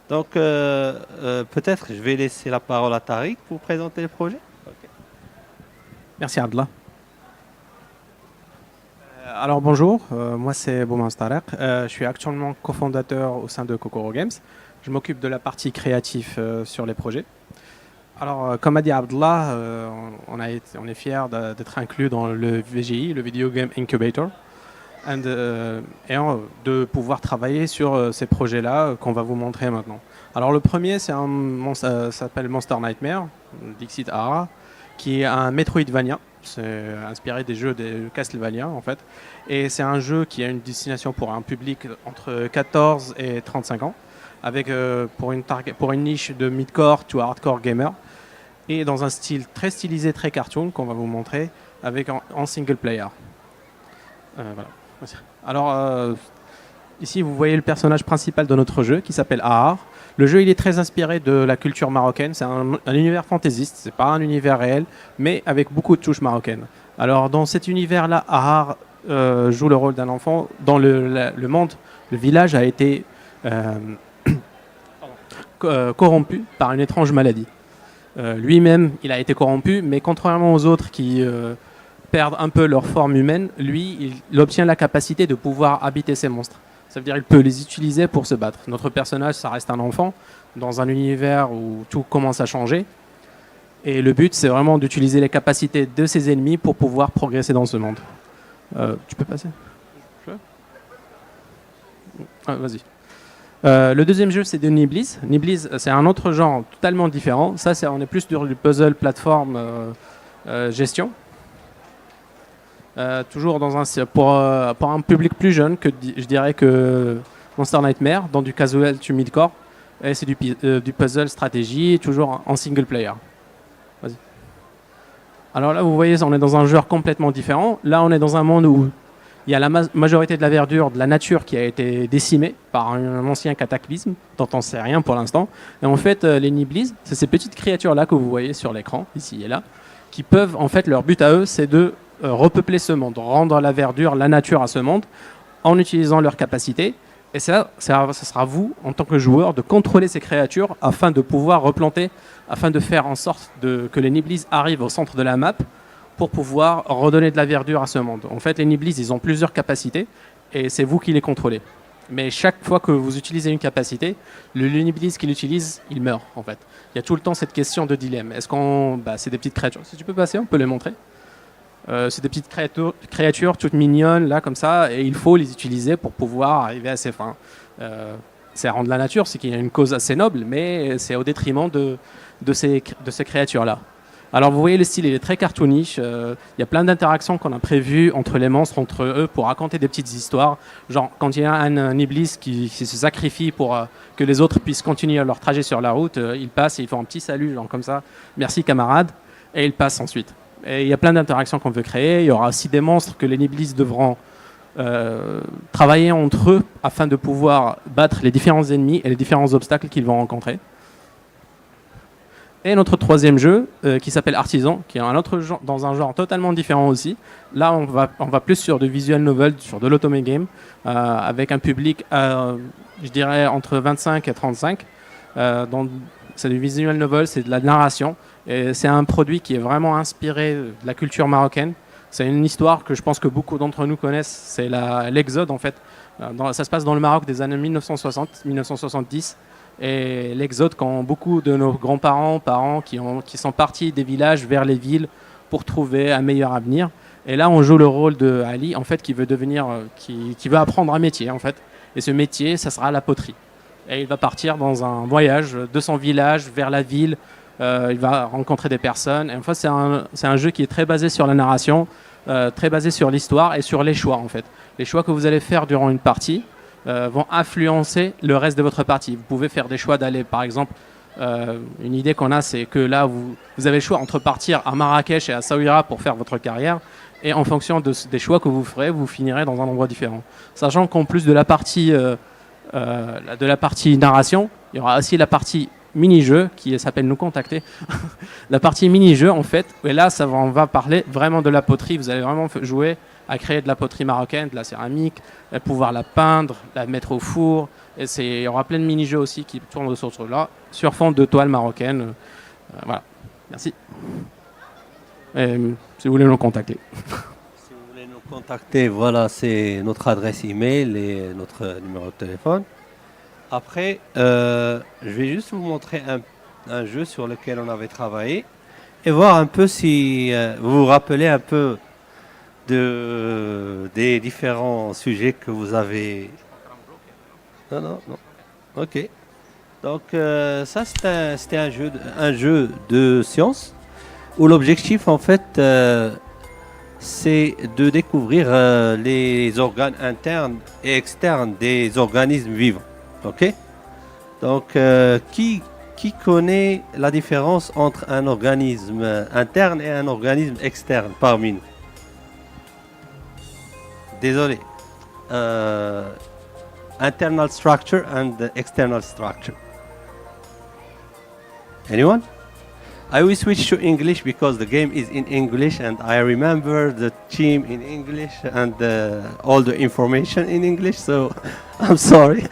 Donc peut-être je vais laisser la parole à Tariq pour présenter le projet. Okay. Merci Abdallah. Alors bonjour, moi c'est Bouman Starek, je suis actuellement cofondateur au sein de Morocco Games. Je m'occupe de la partie créative sur les projets. Alors comme a dit Abdallah, on est fiers d'être inclus dans le VGI, le Video Game Incubator, et de pouvoir travailler sur ces projets-là qu'on va vous montrer maintenant. Alors le premier, ça s'appelle Monster Nightmare, Dixit Ara, qui est un Metroidvania. C'est inspiré des jeux de Castlevania en fait. Et c'est un jeu qui a une destination pour un public entre 14 et 35 ans, avec pour une niche de mid-core to hardcore gamer, et dans un style très stylisé, très cartoon qu'on va vous montrer, avec en single player. Voilà. Alors ici vous voyez le personnage principal de notre jeu qui s'appelle Ahar. Le jeu il est très inspiré de la culture marocaine, c'est un univers fantaisiste, c'est pas un univers réel, mais avec beaucoup de touches marocaines. Alors dans cet univers-là, Ahar joue le rôle d'un enfant. Dans le monde, le village a été corrompu par une étrange maladie. Lui-même, il a été corrompu, mais contrairement aux autres qui perdent un peu leur forme humaine, lui, il obtient la capacité de pouvoir habiter ces monstres. Ça veut dire qu'il peut les utiliser pour se battre. Notre personnage, ça reste un enfant dans un univers où tout commence à changer. Et le but, c'est vraiment d'utiliser les capacités de ses ennemis pour pouvoir progresser dans ce monde. Tu peux passer ? Vas-y. Le deuxième jeu, c'est de Niblis. Niblis, c'est un autre genre totalement différent. Ça, on est plus sur du puzzle, plateforme, gestion. Toujours pour un public plus jeune que je dirais que Monster Nightmare, dans du casual to midcore, et c'est du puzzle stratégie, toujours en single player. Vas-y. Alors là, vous voyez, on est dans un genre complètement différent. Là, on est dans un monde où il y a la majorité de la verdure, de la nature qui a été décimée par un ancien cataclysme dont on ne sait rien pour l'instant. Et en fait, les Niblis, c'est ces petites créatures-là que vous voyez sur l'écran, ici et là, qui peuvent, en fait, leur but à eux, c'est de repeupler ce monde, rendre la verdure, la nature à ce monde en utilisant leurs capacités. Et ça sera vous, en tant que joueur, de contrôler ces créatures afin de pouvoir replanter, afin de faire en sorte que les Niblis arrivent au centre de la map pour pouvoir redonner de la verdure à ce monde. En fait, les Niblis, ils ont plusieurs capacités et c'est vous qui les contrôlez. Mais chaque fois que vous utilisez une capacité, le Luniblis qui l'utilise, il meurt en fait. Il y a tout le temps cette question de dilemme. Est-ce qu'on... c'est des petites créatures. Si tu peux passer, on peut les montrer. C'est des petites créatures toutes mignonnes, là, comme ça, et il faut les utiliser pour pouvoir arriver à ses fins. C'est rendre la nature, c'est qu'il y a une cause assez noble, mais c'est au détriment de ces créatures-là. Alors vous voyez le style, il est très cartoonish, il y a plein d'interactions qu'on a prévues entre les monstres, entre eux, pour raconter des petites histoires. Genre quand il y a un iblis qui se sacrifie pour que les autres puissent continuer leur trajet sur la route, ils passent et ils font un petit salut, genre comme ça, merci camarade, et ils passent ensuite. Et il y a plein d'interactions qu'on veut créer, il y aura aussi des monstres que les iblis devront travailler entre eux afin de pouvoir battre les différents ennemis et les différents obstacles qu'ils vont rencontrer. Et notre troisième jeu, qui s'appelle Artisan, qui est un autre genre, dans un genre totalement différent aussi. Là, on va plus sur de visual novel, sur de l'automate game, avec un public, je dirais, entre 25 et 35. C'est du visual novel, c'est de la narration. Et c'est un produit qui est vraiment inspiré de la culture marocaine. C'est une histoire que je pense que beaucoup d'entre nous connaissent. C'est l'exode, en fait. Ça se passe dans le Maroc des années 1960-1970. Et l'exode, quand beaucoup de nos grands-parents, parents qui sont partis des villages vers les villes pour trouver un meilleur avenir. Et là, on joue le rôle de Ali, en fait, qui veut veut apprendre un métier, en fait. Et ce métier, ça sera la poterie. Et il va partir dans un voyage de son village vers la ville. Il va rencontrer des personnes. Et en fait, c'est un jeu qui est très basé sur la narration, très basé sur l'histoire et sur les choix, en fait. Les choix que vous allez faire durant une partie vont influencer le reste de votre partie. Vous pouvez faire des choix d'aller, par exemple, une idée qu'on a, c'est que là, vous avez le choix entre partir à Marrakech et à Saouira pour faire votre carrière, et en fonction des choix que vous ferez, vous finirez dans un endroit différent. Sachant qu'en plus de la partie narration, il y aura aussi la partie mini-jeu qui s'appelle Nous contacter. La partie mini-jeu, en fait, et là, on va parler vraiment de la poterie. Vous allez vraiment jouer à créer de la poterie marocaine, de la céramique, pouvoir la peindre, la mettre au four. Et il y aura plein de mini-jeux aussi qui tournent autour de là, sur fond de toile marocaine. Voilà, merci. Et, si vous voulez nous contacter. Si vous voulez nous contacter, voilà, c'est notre adresse email et notre numéro de téléphone. Après, je vais juste vous montrer un jeu sur lequel on avait travaillé et voir un peu si vous vous rappelez un peu des différents sujets que vous avez. Non. Ok. Donc ça c'était un jeu de science où l'objectif en fait c'est de découvrir les organes internes et externes des organismes vivants. Ok. Donc qui connaît la différence entre un organisme interne et un organisme externe parmi nous? Désolé. Internal structure and external structure. Anyone? I will switch to English because the game is in English and I remember the team in English and all the information in English, so I'm sorry.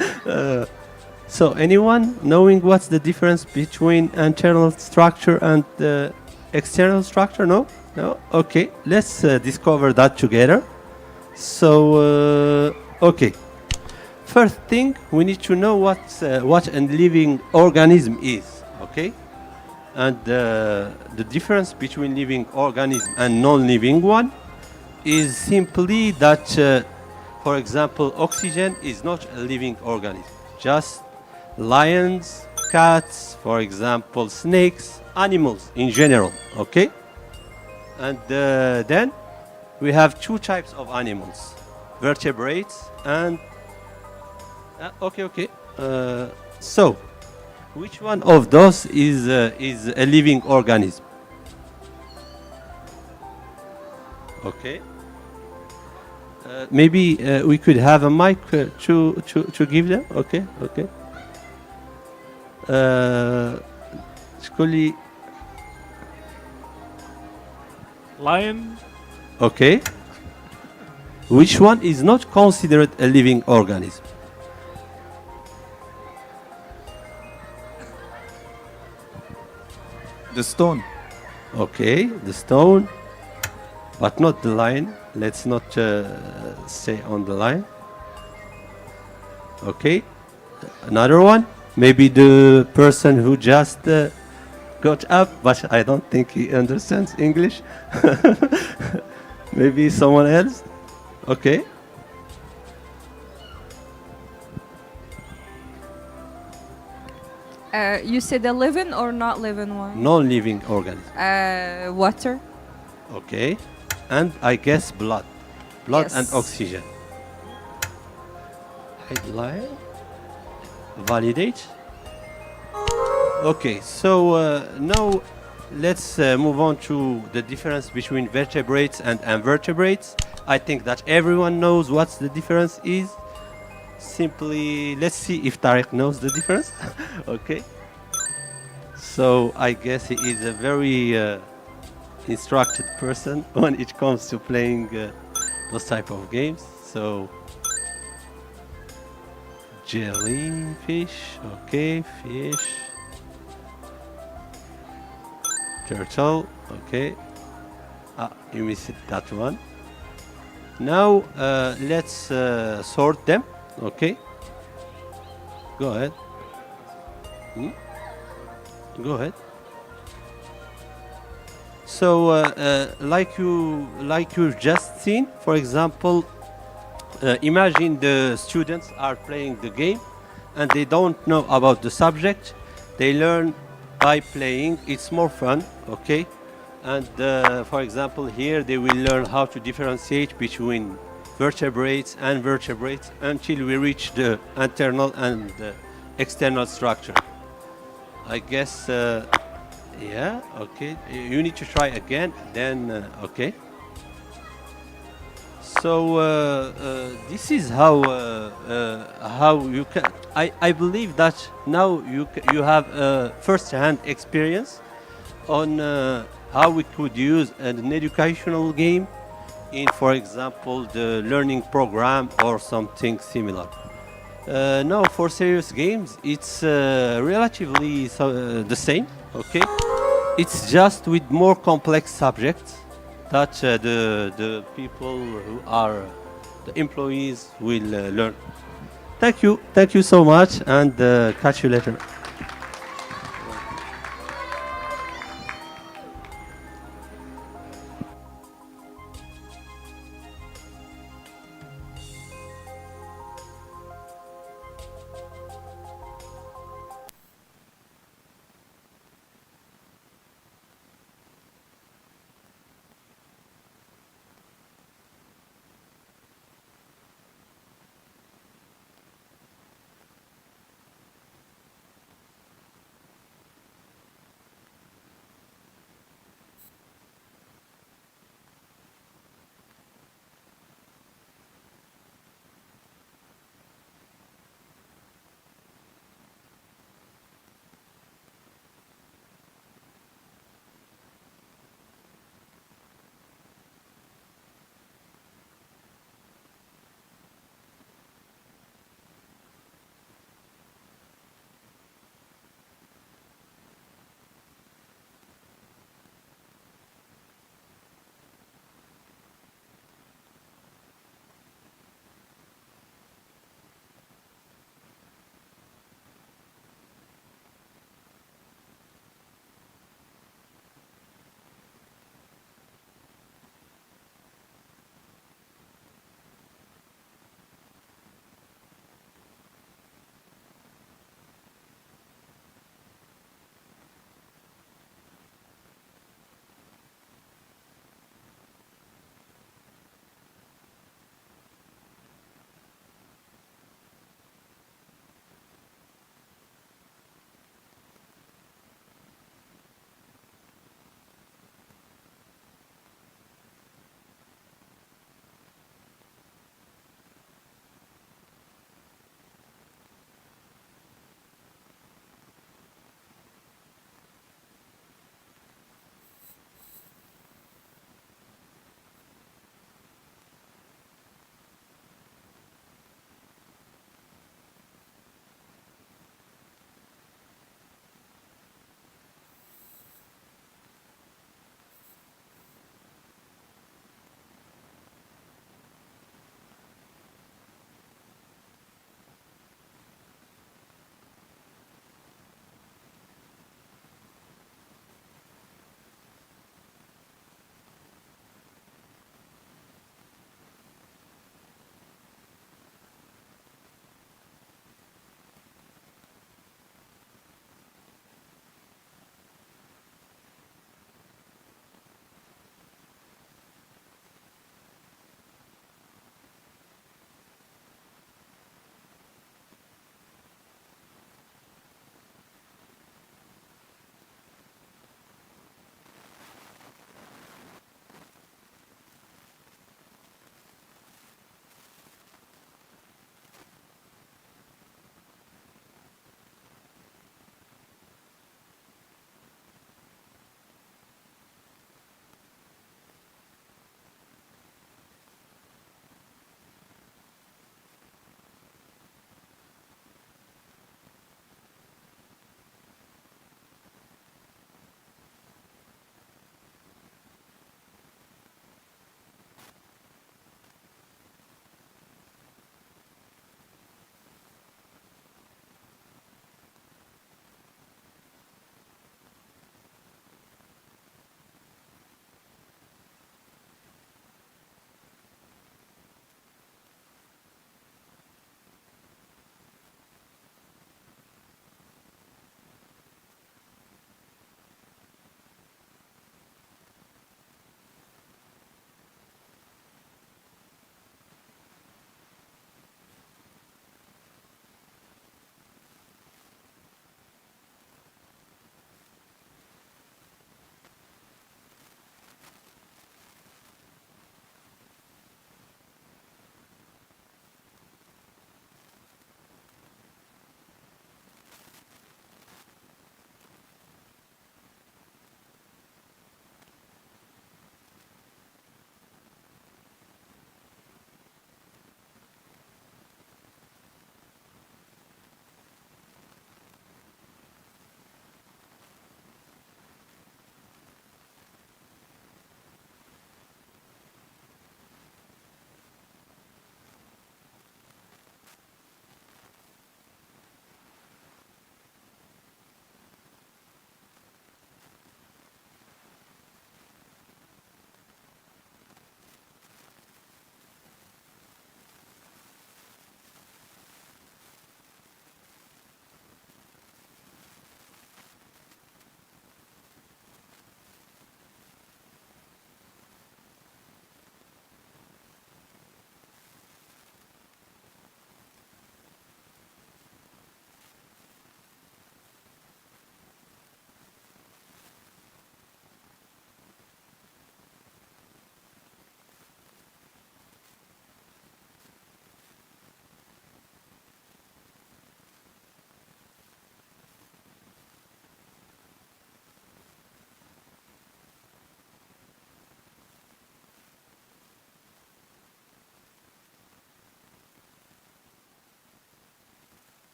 So anyone knowing what's the difference between internal structure and external structure? No? No? Okay, let's discover that together. So, okay. First thing, we need to know what a living organism is, okay? And the difference between living organism and non-living one is simply that, for example, oxygen is not a living organism. Just lions, cats, for example, snakes, animals in general, okay? And then we have two types of animals, vertebrates and okay. So, which one of those is a living organism? Okay. Maybe we could have a mic to give them. Okay. Lion. Okay. Which one is not considered a living organism? The stone. Okay, the stone, but not the lion. Let's not say on the lion. Okay. Another one. Maybe the person who just got up, but I don't think he understands English. Maybe someone else. Okay. You said a living or not living one? Non-living organism. Water. Okay. And I guess blood. Blood and Yes. oxygen. Headline. Validate. Okay, so now let's move on to the difference between vertebrates and invertebrates. I think that everyone knows what the difference is. Simply, let's see if Tariq knows the difference. Okay. So I guess he is a very instructed person when it comes to playing those type of games. So jellyfish, okay, fish, turtle, okay. Ah, you missed that one. Now let's sort them, okay. Go ahead. Go ahead. So like you've just seen, for example, imagine the students are playing the game and they don't know about the subject. They learn by playing. It's more fun, okay? And for example, here they will learn how to differentiate between vertebrates and vertebrates until we reach the internal and external structure. I guess, yeah, okay. You need to try again, then, okay. So this is how you can. I believe that now you have first-hand experience on how we could use an educational game in, for example, the learning program or something similar. Now, for serious games, it's relatively the same. Okay, it's just with more complex subjects that the people who are the employees will learn. Thank you so much, and catch you later.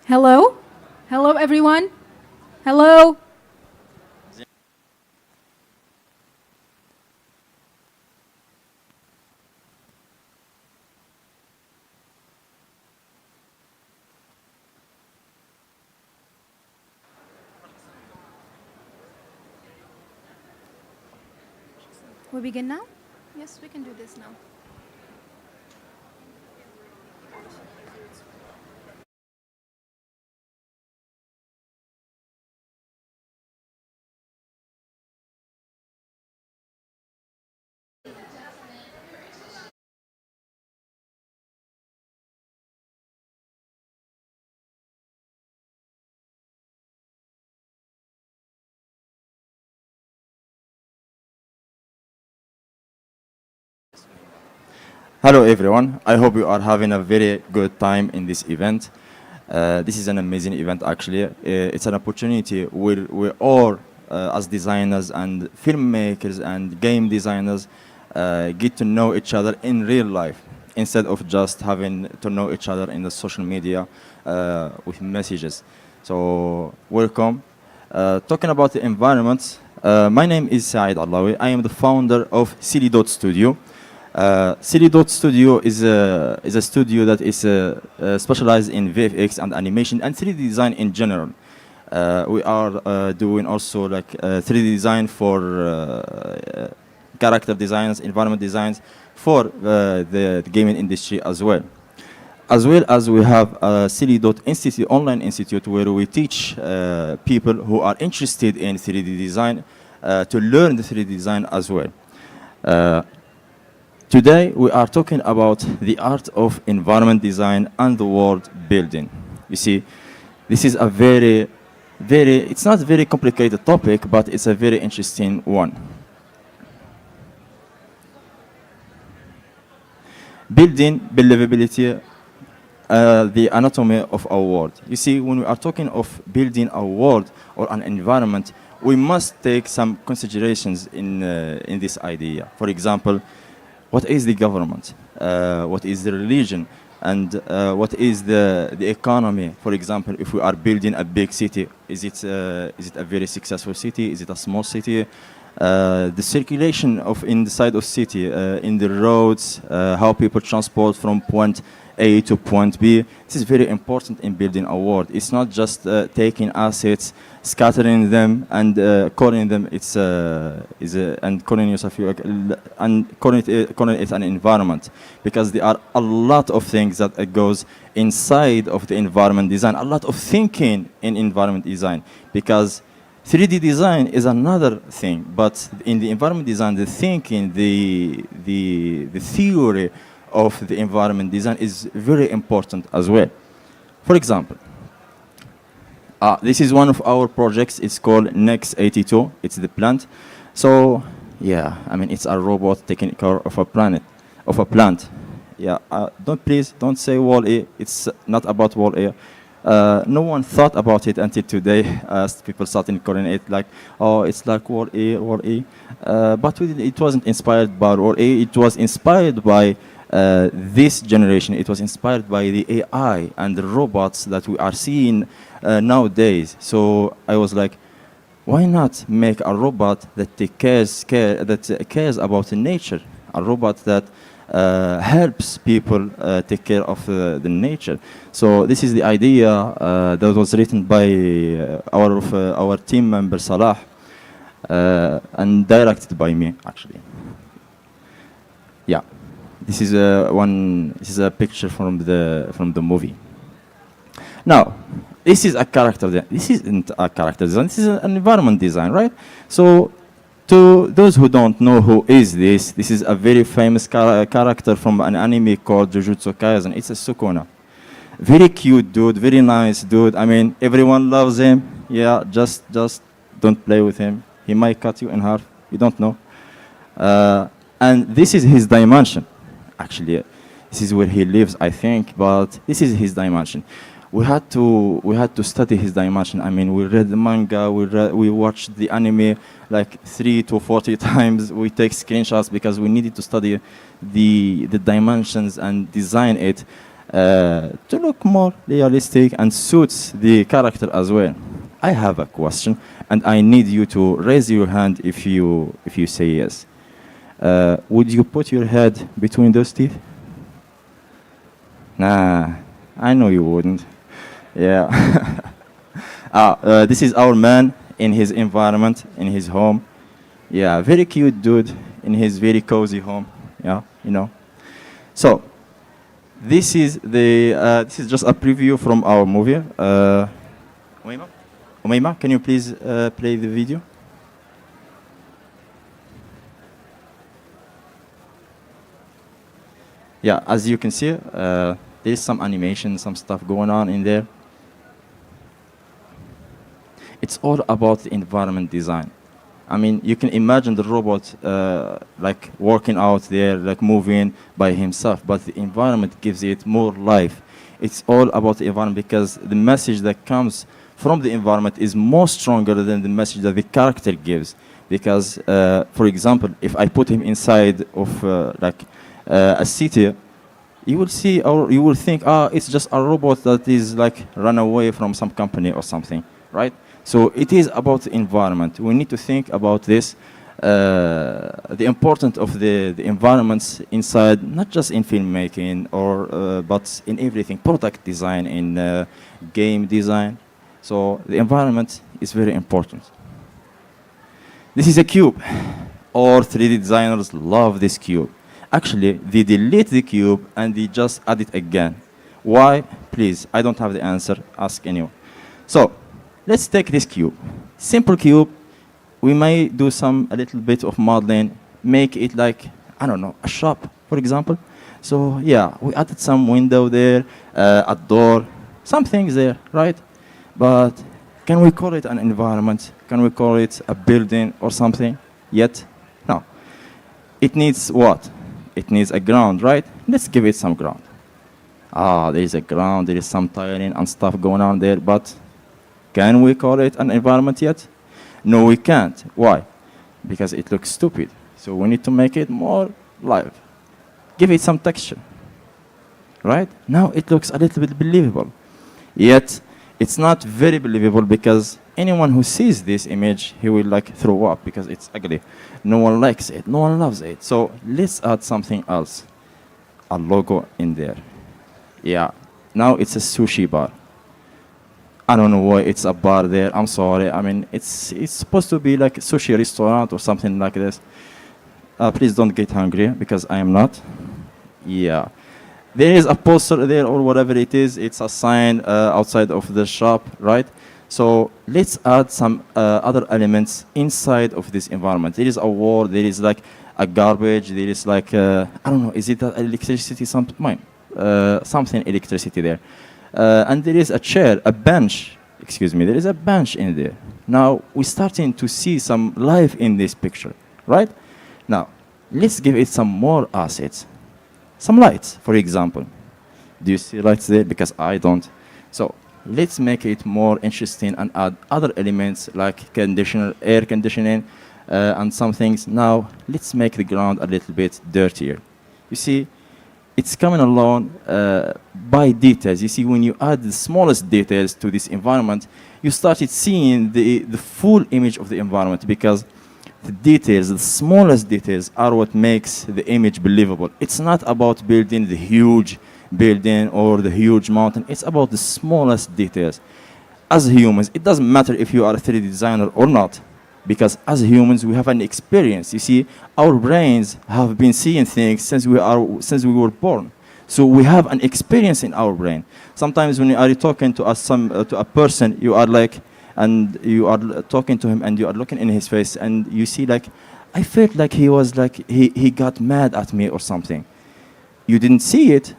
Hello? Hello, everyone? Hello? We begin now? Yes, we can do this now. Hello everyone, I hope you are having a very good time in this event. This is an amazing event actually. It's an opportunity where we all, as designers and filmmakers and game designers, get to know each other in real life instead of just having to know each other in the social media with messages. So welcome. Talking about the environment, my name is Saeed Allawi. I am the founder of Studio. Studio is a studio that is specialized in VFX and animation and 3D design in general. We are doing also like 3D design for character designs, environment designs for the gaming industry as well. As well as we have a Institute, online institute where we teach people who are interested in 3D design to learn the 3D design as well. Today, we are talking about the art of environment design and the world building. You see, this is a it's not a very complicated topic, but it's a very interesting one. Building believability, the anatomy of our world. You see, when we are talking of building a world or an environment, we must take some considerations in this idea. For example, what is the government? What is the religion? And what is the economy? For example, if we are building a big city, is it a very successful city? Is it a small city? The circulation of inside of city, in the roads, how people transport from point A to point B. This is very important in building a world. It's not just taking assets, scattering them, and calling them and calling yourself and calling it an environment, because there are a lot of things that goes inside of the environment design, a lot of thinking in environment design, because 3D design is another thing, but in the environment design, the thinking, the theory of the environment design is very important as well. For example, this is one of our projects. It's called Next 82. It's the plant. So yeah, I mean, it's a robot taking care of a plant. Yeah, please don't say Wall-E. It's not about Wall-E. No one thought about it until today, as people started calling it like, oh, it's like Wall-E. But it wasn't inspired by Wall-E. It was inspired by this generation. It was inspired by the AI and the robots that we are seeing nowadays. So I was like, why not make a robot that cares about nature, a robot that helps people take care of the nature. So this is the idea that was written by our team member Salah and directed by me actually. Yeah. This is a picture from the movie. Now, this is a character. This isn't a character design. This is an environment design, right? So, to those who don't know who is this is a very famous character from an anime called Jujutsu Kaisen. It's a Sukuna. Very cute dude, very nice dude. I mean, everyone loves him. Yeah, just don't play with him. He might cut you in half. You don't know. And this is his dimension. Actually, this is where he lives, I think, but this is his dimension. We had to study his dimension. I mean, we read the manga, we watched the anime like 3 to 40 times. We take screenshots because we needed to study the dimensions and design it. to look more realistic and suits the character as well. I have a question, and I need you to raise your hand if you say yes. Would you put your head between those teeth? Nah, I know you wouldn't. Yeah. This is our man in his environment, in his home. Yeah, very cute dude in his very cozy home. Yeah, you know. So, this is just a preview from our movie. Umayma, can you please play the video? Yeah, as you can see, there's some animation, some stuff going on in there. It's all about the environment design. I mean, you can imagine the robot like working out there, like moving by himself, but the environment gives it more life. It's all about the environment because the message that comes from the environment is more stronger than the message that the character gives. Because, for example, if I put him inside of a city, you will see, or you will think, it's just a robot that is like run away from some company or something, right? So it is about the environment. We need to think about this, the importance of the environments inside, not just in filmmaking, or but in everything, product design, in game design. So the environment is very important. This is a cube. All 3D designers love this cube. Actually, they delete the cube and they just add it again. Why? Please, I don't have the answer. Ask anyone. So, let's take this cube. Simple cube. We may do a little bit of modeling, make it like, I don't know, a shop, for example. So, yeah, we added some window there, a door, some things there, right? But can we call it an environment? Can we call it a building or something? Yet, no. It needs what? It needs a ground, right? Let's give it some ground. There is a ground, there is some tiling and stuff going on there, but can we call it an environment yet? No, we can't. Why? Because it looks stupid. So we need to make it more live. Give it some texture, right? Now it looks a little bit believable. Yet, it's not very believable because anyone who sees this image, he will like throw up because it's ugly. No one likes it, no one loves it. So let's add something else. A logo in there. Yeah, now it's a sushi bar. I don't know why it's a bar there, I'm sorry. I mean, it's supposed to be like a sushi restaurant or something like this. Please don't get hungry because I am not. Yeah. There is a poster there or whatever it is. It's a sign outside of the shop, right? So let's add some other elements inside of this environment. There is a wall, there is like a garbage, there is like, I don't know, is it electricity, something electricity there. And there is a chair, a bench, excuse me, there is a bench in there. Now we're starting to see some life in this picture, right? Now, let's give it some more assets. Some lights, for example. Do you see lights there? Because I don't. So let's make it more interesting and add other elements like conditioner, air conditioning, and some things. Now let's make the ground a little bit dirtier. You see, it's coming along by details. You see, when you add the smallest details to this environment, you started seeing the full image of the environment because the details, the smallest details are what makes the image believable. It's not about building the huge building or the huge mountain. It's about the smallest details. As humans, it doesn't matter if you are a 3D designer or not, because as humans, we have an experience. You see, our brains have been seeing things since we were born. So we have an experience in our brain. Sometimes when you are talking to a person, you are like, and you are talking to him and you are looking in his face and you see like, I felt like he was like, he got mad at me or something. You didn't see it,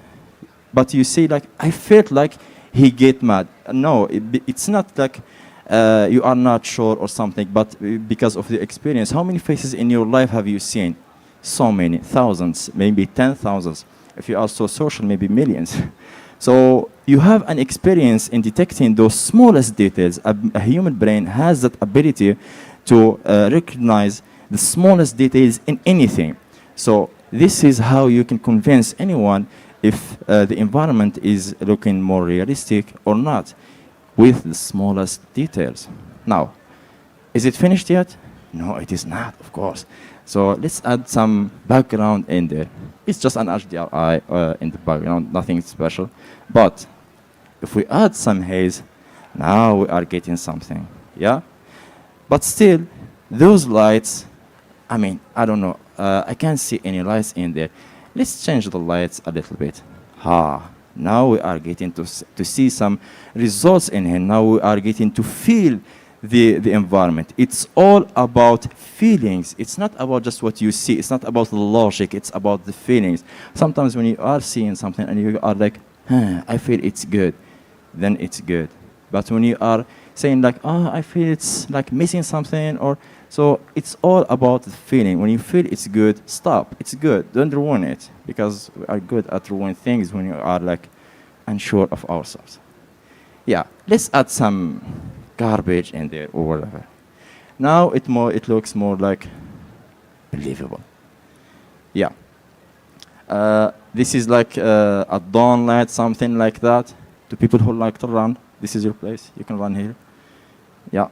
but you see like, I felt like he get mad. No, it's not like you are not sure or something, but because of the experience. How many faces in your life have you seen? So many, thousands, maybe 10,000. If you are so social, maybe millions. So you have an experience in detecting those smallest details. A human brain has that ability to recognize the smallest details in anything. So this is how you can convince anyone if the environment is looking more realistic or not with the smallest details. Now, is it finished yet? No, it is not, of course. So let's add some background in there. It's just an HDRI in the background, nothing special. But if we add some haze, now we are getting something, yeah? But still, those lights, I mean, I don't know, I can't see any lights in there. Let's change the lights a little bit. Now we are getting to see some results in here. Now we are getting to feel the environment. It's all about feelings. It's not about just what you see. It's not about the logic. It's about the feelings. Sometimes when you are seeing something and you are like, I feel it's good, then it's good. But when you are saying like, I feel it's like missing something, or so it's all about the feeling. When you feel it's good, stop. It's good. Don't ruin it, because we are good at ruining things when you are like unsure of ourselves. Yeah, let's add some garbage in there or whatever. Now it looks more like believable. Yeah. This is like a dawn light, something like that. To people who like to run, this is your place. You can run here. Yeah.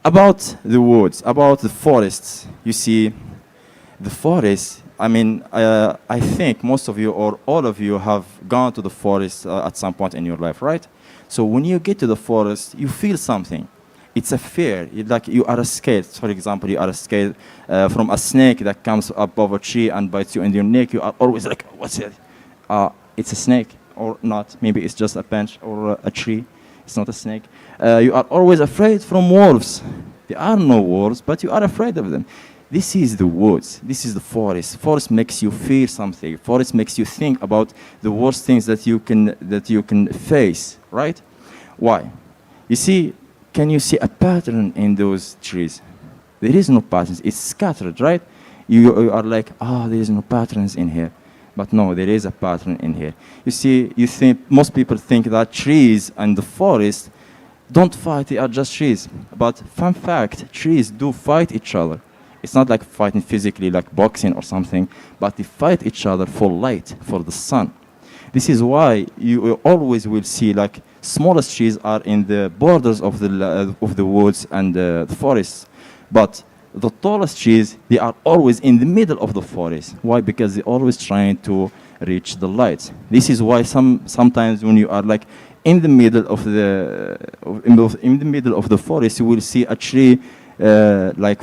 About the woods, about the forests, you see, the forest, I mean, I think most of you or all of you have gone to the forest at some point in your life, right? So when you get to the forest, you feel something. It's a fear. Like you are scared. For example, you are scared from a snake that comes above a tree and bites you in your neck. You are always like, what's it? It's a snake or not. Maybe it's just a bench or a tree. It's not a snake. You are always afraid from wolves. There are no wolves, but you are afraid of them. This is the woods. This is the forest. Forest makes you feel something. Forest makes you think about the worst things that you can face, right? Why? You see, can you see a pattern in those trees? There is no patterns. It's scattered, right? You are like, there is no patterns in here. But no, there is a pattern in here. You see, most people think that trees and the forest don't fight, they are just trees. But fun fact, trees do fight each other. It's not like fighting physically, like boxing or something, but they fight each other for light, for the sun. This is why you always will see like smallest trees are in the borders of the woods and the forests. But the tallest trees, they are always in the middle of the forest. Why? Because they're always trying to reach the light. This is why sometimes when you are like in the middle of the forest, you will see a tree like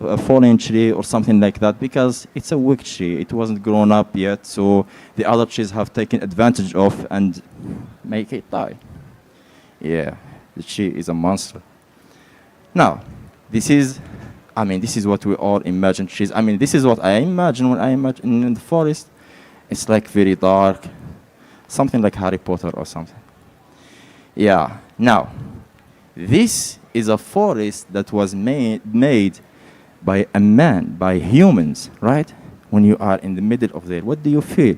a fallen tree or something like that, because it's a weak tree. It wasn't grown up yet, so the other trees have taken advantage of and make it die. Yeah, the tree is a monster. Now, this is what we all imagine trees. I mean, this is what I imagine when I imagine in the forest. It's like very dark, something like Harry Potter or something. Yeah. Now, this is a forest that was made by a man, by humans, right? When you are in the middle of there, what do you feel?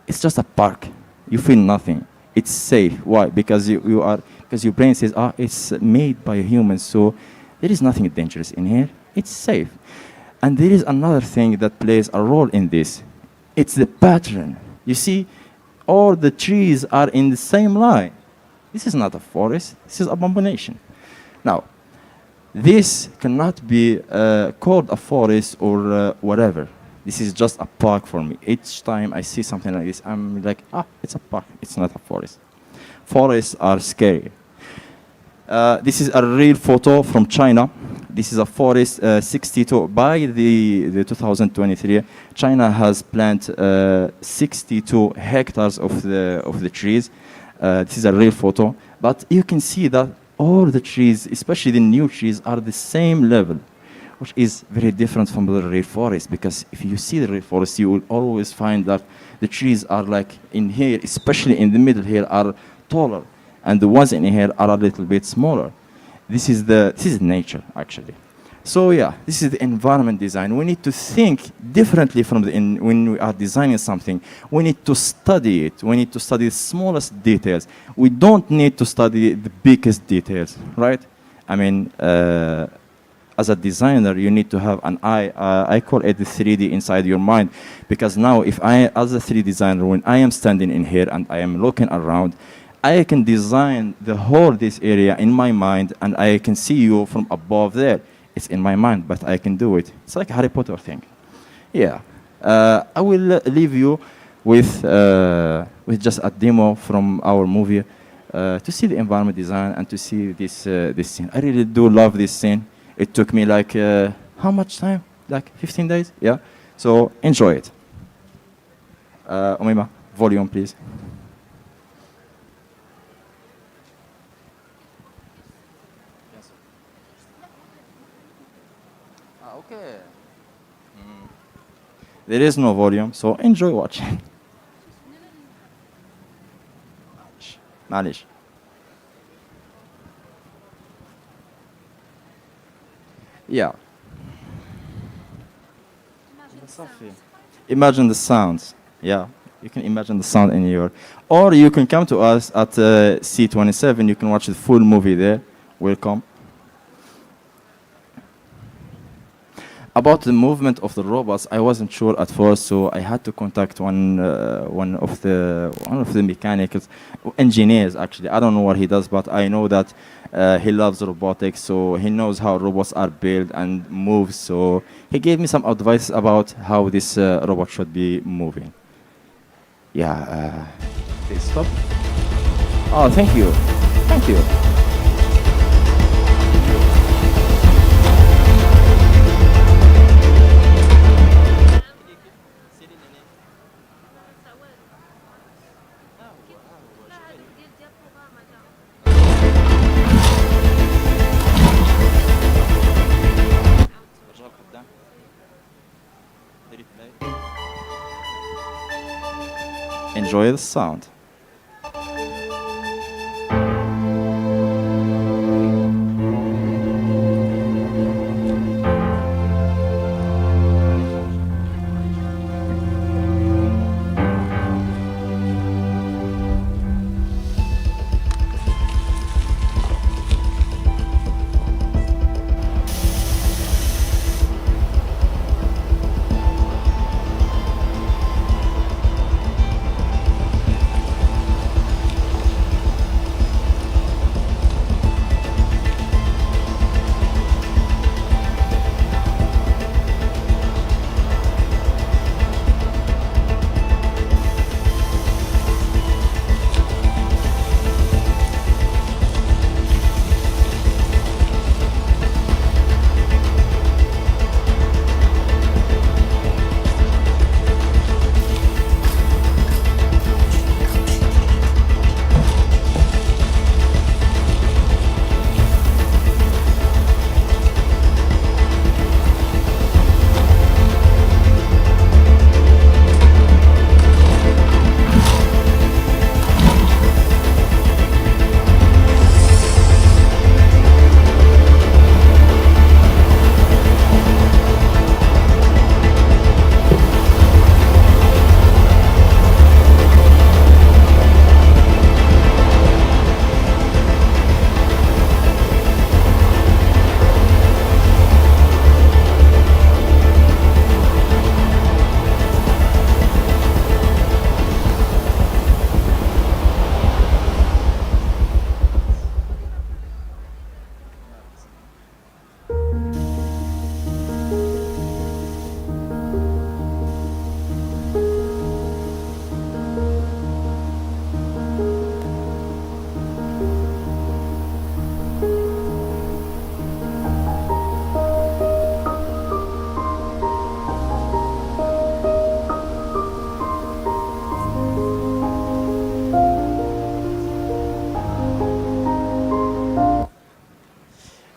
It's just a park. You feel nothing. It's safe. Why? Because because your brain says, it's made by humans, so there is nothing dangerous in here. It's safe. And there is another thing that plays a role in this. It's the pattern. You see, all the trees are in the same line. This is not a forest. This is abomination. Now, this cannot be called a forest or whatever. This is just a park for me. Each time I see something like this, I'm like, it's a park. It's not a forest. Forests are scary. This is a real photo from China. This is a forest 62. By the 2023, China has planted 62 hectares of the trees. This is a real photo. But you can see that all the trees, especially the new trees, are the same level, which is very different from the real forest, because if you see the real forest, you will always find that the trees are like in here, especially in the middle here, are taller, and the ones in here are a little bit smaller. This is nature, actually. So yeah, this is the environment design. We need to think differently when we are designing something. We need to study it. We need to study the smallest details. We don't need to study the biggest details, right? I mean, as a designer, you need to have an eye. I call it the 3D inside your mind, because now if I, as a 3D designer, when I am standing in here and I am looking around, I can design the whole this area in my mind, and I can see you from above there. It's in my mind, but I can do it. It's like a Harry Potter thing. Yeah. I will leave you with just a demo from our movie to see the environment design and to see this scene. I really do love this scene. It took me like how much time? Like 15 days? Yeah. So enjoy it. Umaima, volume, please. Okay. There is no volume, so enjoy watching. معلش. Yeah. Imagine the sounds. Yeah, you can imagine the sound in your, or you can come to us at C27. You can watch the full movie there. Welcome. About the movement of the robots, I wasn't sure at first, so I had to contact one of the mechanics, engineers actually. I don't know what he does, but I know that he loves robotics, so he knows how robots are built and move. So he gave me some advice about how this robot should be moving. Yeah. Please stop. Oh, thank you. Thank you. Enjoy the sound.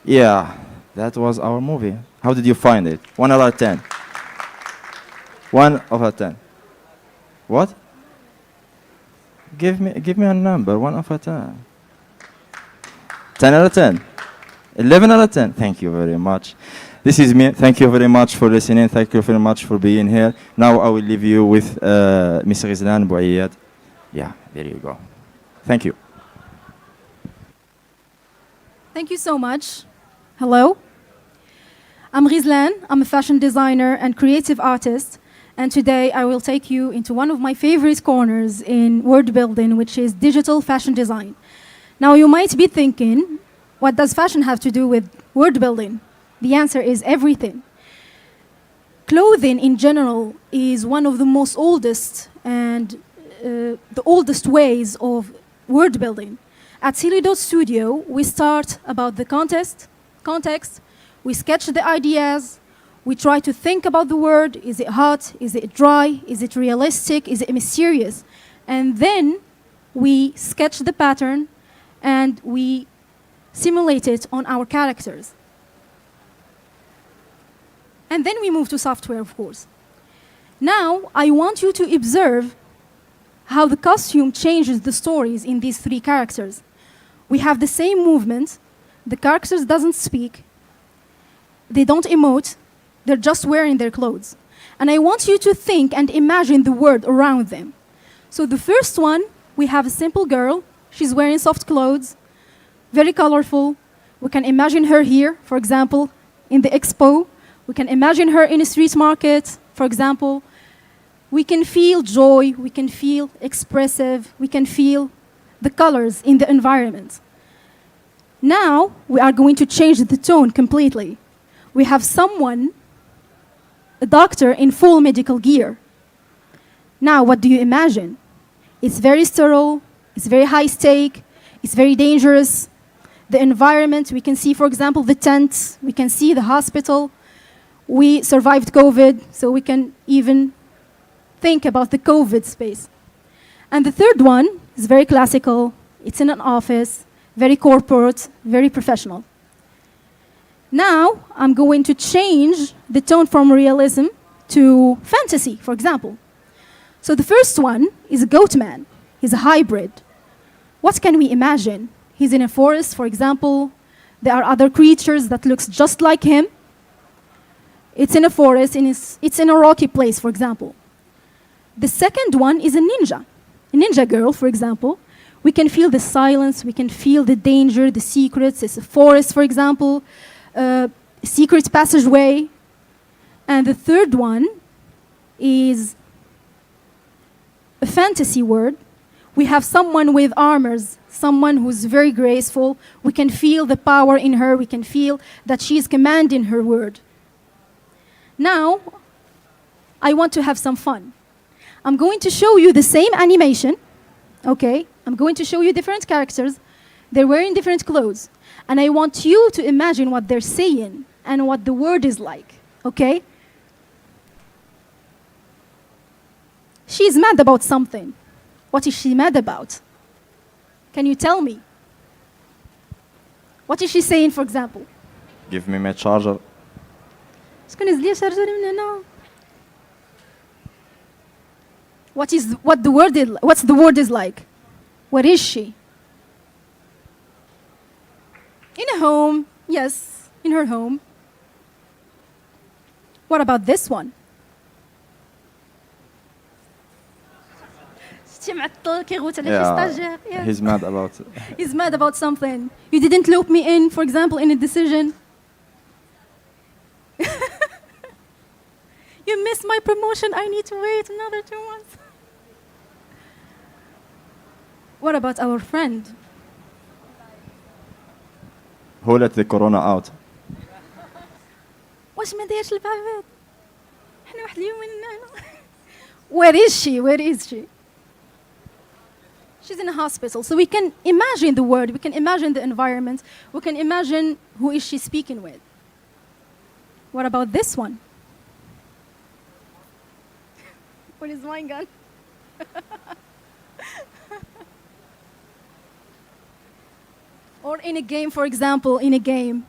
Yeah, that was our movie. How did you find it? 1 out of 10. 1 out of 10. What? Give me a number. 1 out of 10. 10 out of 10. 11 out of 10. Thank you very much. This is me. Thank you very much for listening. Thank you very much for being here. Now I will leave you with Mr. Ghizlan Bouayyad. Yeah, there you go. Thank you. Thank you so much. Hello. I'm Rizlan. I'm a fashion designer and creative artist. And today I will take you into one of my favorite corners in word building, which is digital fashion design. Now you might be thinking, what does fashion have to do with word building? The answer is everything. Clothing in general is one of the most oldest and the oldest ways of word building. At Silly Studio, we start about the context, we sketch the ideas, we try to think about the word. Is it hot? Is it dry? Is it realistic? Is it mysterious? And then we sketch the pattern and we simulate it on our characters. And then we move to software, of course. Now, I want you to observe how the costume changes the stories in these three characters. We have the same movement. The characters doesn't speak. They don't emote. They're just wearing their clothes. And I want you to think and imagine the world around them. So the first one, we have a simple girl. She's wearing soft clothes, very colorful. We can imagine her here, for example, in the expo. We can imagine her in a street market, for example. We can feel joy. We can feel expressive. We can feel the colors in the environment. Now, we are going to change the tone completely. We have someone, a doctor in full medical gear. Now, what do you imagine? It's very sterile, it's very high stake, it's very dangerous. The environment, we can see, for example, the tents, we can see the hospital. We survived COVID, so we can even think about the COVID space. And the third one is very classical. It's in an office, very corporate, very professional. Now, I'm going to change the tone from realism to fantasy, for example. So the first one is a goat man. He's a hybrid. What can we imagine? He's in a forest, for example. There are other creatures that looks just like him. It's in a forest, it's in a rocky place, for example. The second one is a ninja. A ninja girl, for example. We can feel the silence, we can feel the danger, the secrets. It's a forest, for example. Secret passageway. And the third one is a fantasy word. We have someone with armors, someone who's very graceful. We can feel the power in her. We can feel that she is commanding her word. Now, I want to have some fun. I'm going to show you the same animation, okay? I'm going to show you different characters. They're wearing different clothes. And I want you to imagine what they're saying and what the word is like, okay? She's mad about something. What is she mad about? Can you tell me? What is she saying, for example? Give me my charger. What's the word is like? Where is she? In a home, yes, in her home. What about this one? Yeah, he's mad about it. He's mad about something. You didn't loop me in, for example, in a decision. You missed my promotion. I need to wait another 2 months. What about our friend? Who let the corona out? واش ما دايرش البابات؟ احنا واحد اليوم Where is she? Where is she? She's in a hospital. So we can imagine the word, we can imagine the environment, we can imagine who is she speaking with. What about this one? What is my gun? Or in a game, for example, in a game,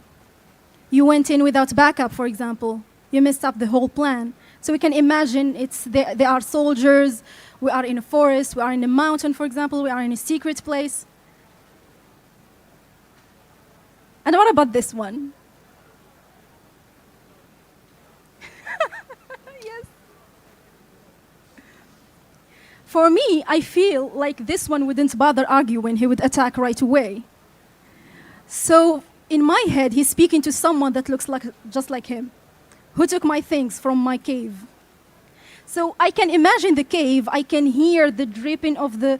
you went in without backup, for example. You messed up the whole plan. So we can imagine they are soldiers, we are in a forest, we are in a mountain, for example, we are in a secret place. And what about this one? Yes. For me, I feel like this one wouldn't bother arguing, he would attack right away. So in my head, he's speaking to someone that looks like just like him, who took my things from my cave. So I can imagine the cave. I can hear the dripping of the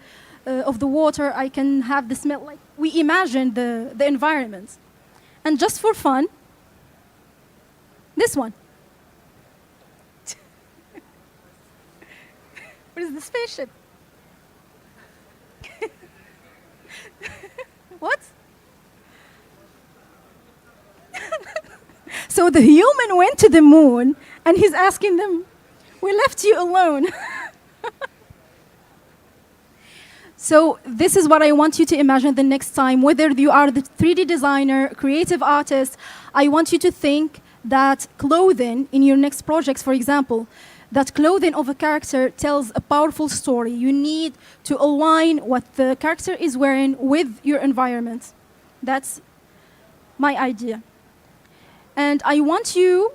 water. I can have the smell. Like we imagine the environment. And just for fun, this one. What is the spaceship? What? So the human went to the moon and he's asking them, we left you alone. So this is what I want you to imagine the next time, whether you are the 3D designer, creative artist, I want you to think that clothing in your next projects, for example, that clothing of a character tells a powerful story. You need to align what the character is wearing with your environment. That's my idea. And I want you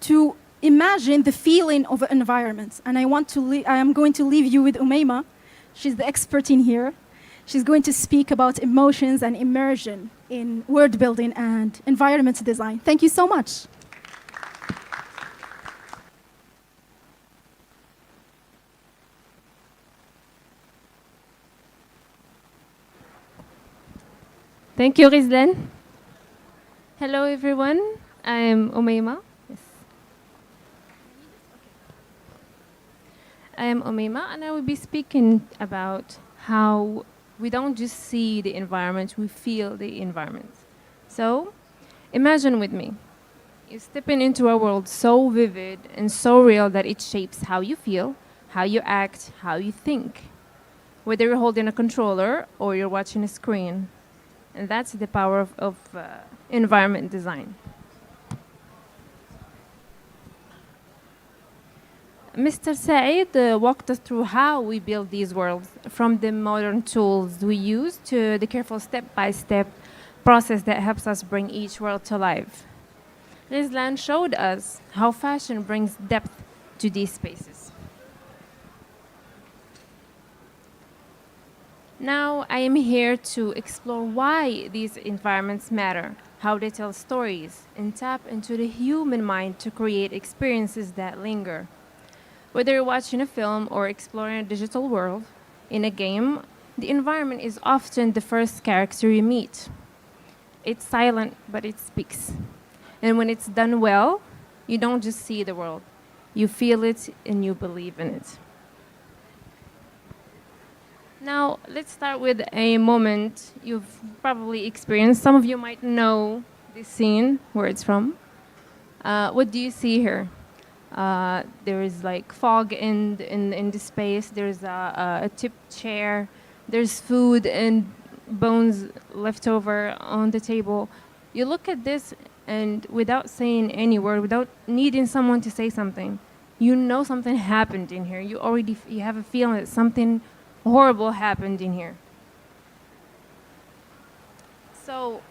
to imagine the feeling of an environment. And I am going to leave you with Umayma. She's the expert in here. She's going to speak about emotions and immersion in world building and environment design. Thank you so much. Thank you, Rizlan. Hello, everyone. I am Umayma. Yes. I am Umayma, and I will be speaking about how we don't just see the environment, we feel the environment. So, imagine with me. You're stepping into a world so vivid and so real that it shapes how you feel, how you act, how you think. Whether you're holding a controller or you're watching a screen. And that's the power of environment design. Mr. Saeed walked us through how we build these worlds, from the modern tools we use to the careful step-by-step process that helps us bring each world to life. Rizlan showed us how fashion brings depth to these spaces. Now I am here to explore why these environments matter, how they tell stories, and tap into the human mind to create experiences that linger. Whether you're watching a film or exploring a digital world, in a game, the environment is often the first character you meet. It's silent, but it speaks. And when it's done well, you don't just see the world, you feel it and you believe in it. Now, let's start with a moment you've probably experienced. Some of you might know this scene, where it's from. What do you see here? There is like fog in the space. There's a tipped chair. There's food and bones left over on the table. You look at this and without saying any word, without needing someone to say something, you know something happened in here. You have a feeling that something horrible happened in here. So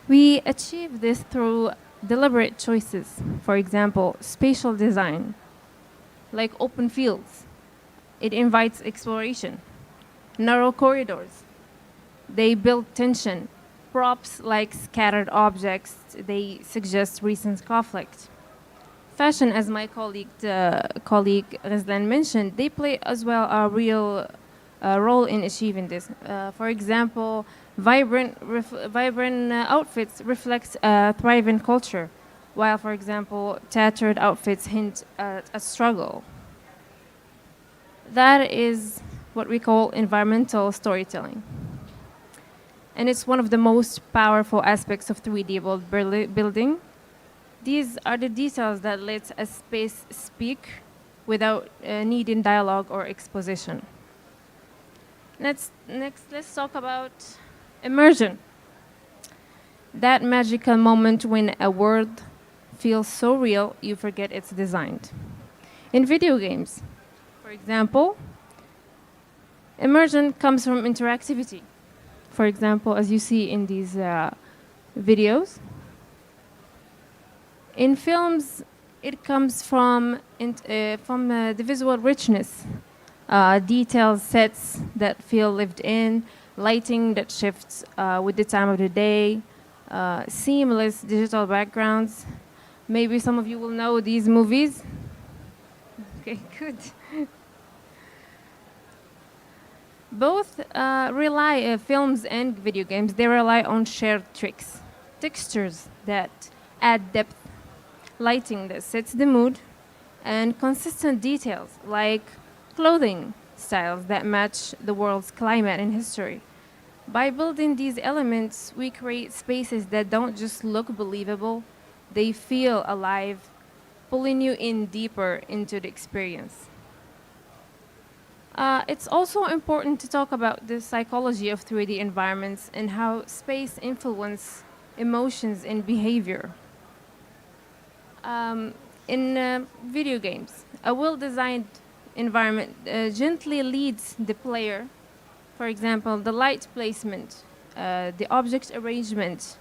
we achieve this through deliberate choices. For example, spatial design, like open fields. It invites exploration. Narrow corridors, they build tension. Props like scattered objects, they suggest recent conflict. Fashion, as my colleague Rizlan mentioned, they play as well a real role in achieving this. For example, vibrant outfits reflect a thriving culture, while, for example, tattered outfits hint at a struggle. That is what we call environmental storytelling. And it's one of the most powerful aspects of 3D world building. These are the details that let a space speak without needing dialogue or exposition. Next, let's talk about immersion. That magical moment when a world feels so real, you forget it's designed. In video games, for example, immersion comes from interactivity. For example, as you see in these videos. In films, It comes from the visual richness, detailed sets that feel lived in, lighting that shifts with the time of the day, seamless digital backgrounds. Maybe some of you will know these movies. Okay, good. Both films and video games, they rely on shared tricks, textures that add depth, lighting that sets the mood, and consistent details like clothing styles that match the world's climate and history. By building these elements, we create spaces that don't just look believable, they feel alive, pulling you in deeper into the experience. It's also important to talk about the psychology of 3D environments and how space influences emotions and behavior. In video games, a well-designed environment gently leads the player. For example, the light placement, the object arrangement,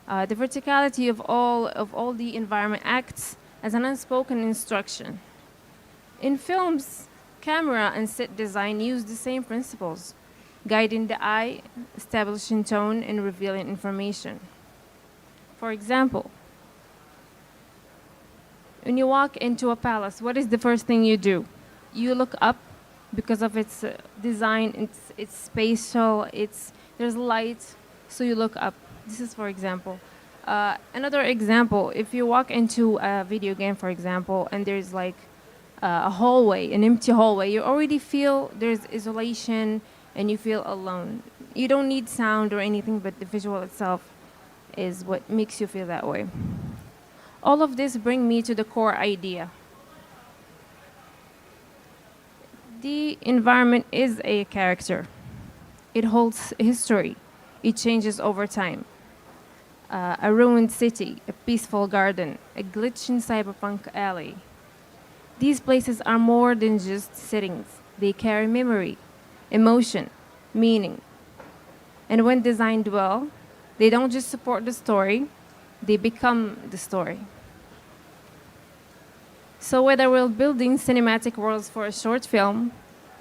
the verticality of all the environment acts as an unspoken instruction. In films, camera and set design use the same principles, guiding the eye, establishing tone, and revealing information. For example, when you walk into a palace, what is the first thing you do? You look up because of its design, it's spatial, there's light, so you look up. This is for example. Another example, if you walk into a video game, for example, and there's like a hallway, an empty hallway, you already feel there's isolation and you feel alone. You don't need sound or anything, but the visual itself is what makes you feel that way. All of this brings me to the core idea. The environment is a character. It holds history. It changes over time. A ruined city, a peaceful garden, a glitching cyberpunk alley. These places are more than just settings. They carry memory, emotion, meaning. And when designed well, they don't just support the story, they become the story. So whether we're building cinematic worlds for a short film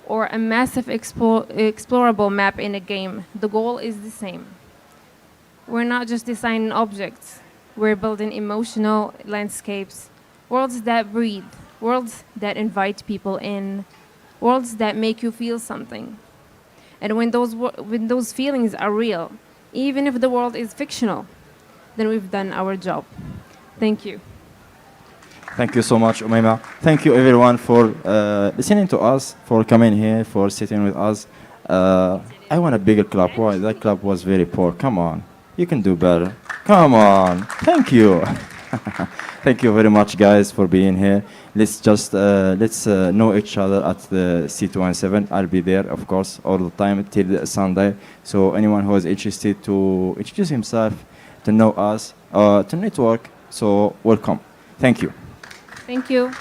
or a massive explorable map in a game, the goal is the same. We're not just designing objects, we're building emotional landscapes, worlds that breathe, worlds that invite people in, worlds that make you feel something. And when those feelings are real, even if the world is fictional, then we've done our job. Thank you. Thank you so much, Umayma. Thank you everyone for listening to us, for coming here, for sitting with us. I want a bigger clap. Why? That clap was very poor. Come on. You can do better. Come on. Thank you. Thank you very much, guys, for being here. Let's just know each other at the C217. I'll be there, of course, all the time till Sunday. So anyone who is interested to introduce himself, to know us, to network, so welcome. Thank you. Thank you.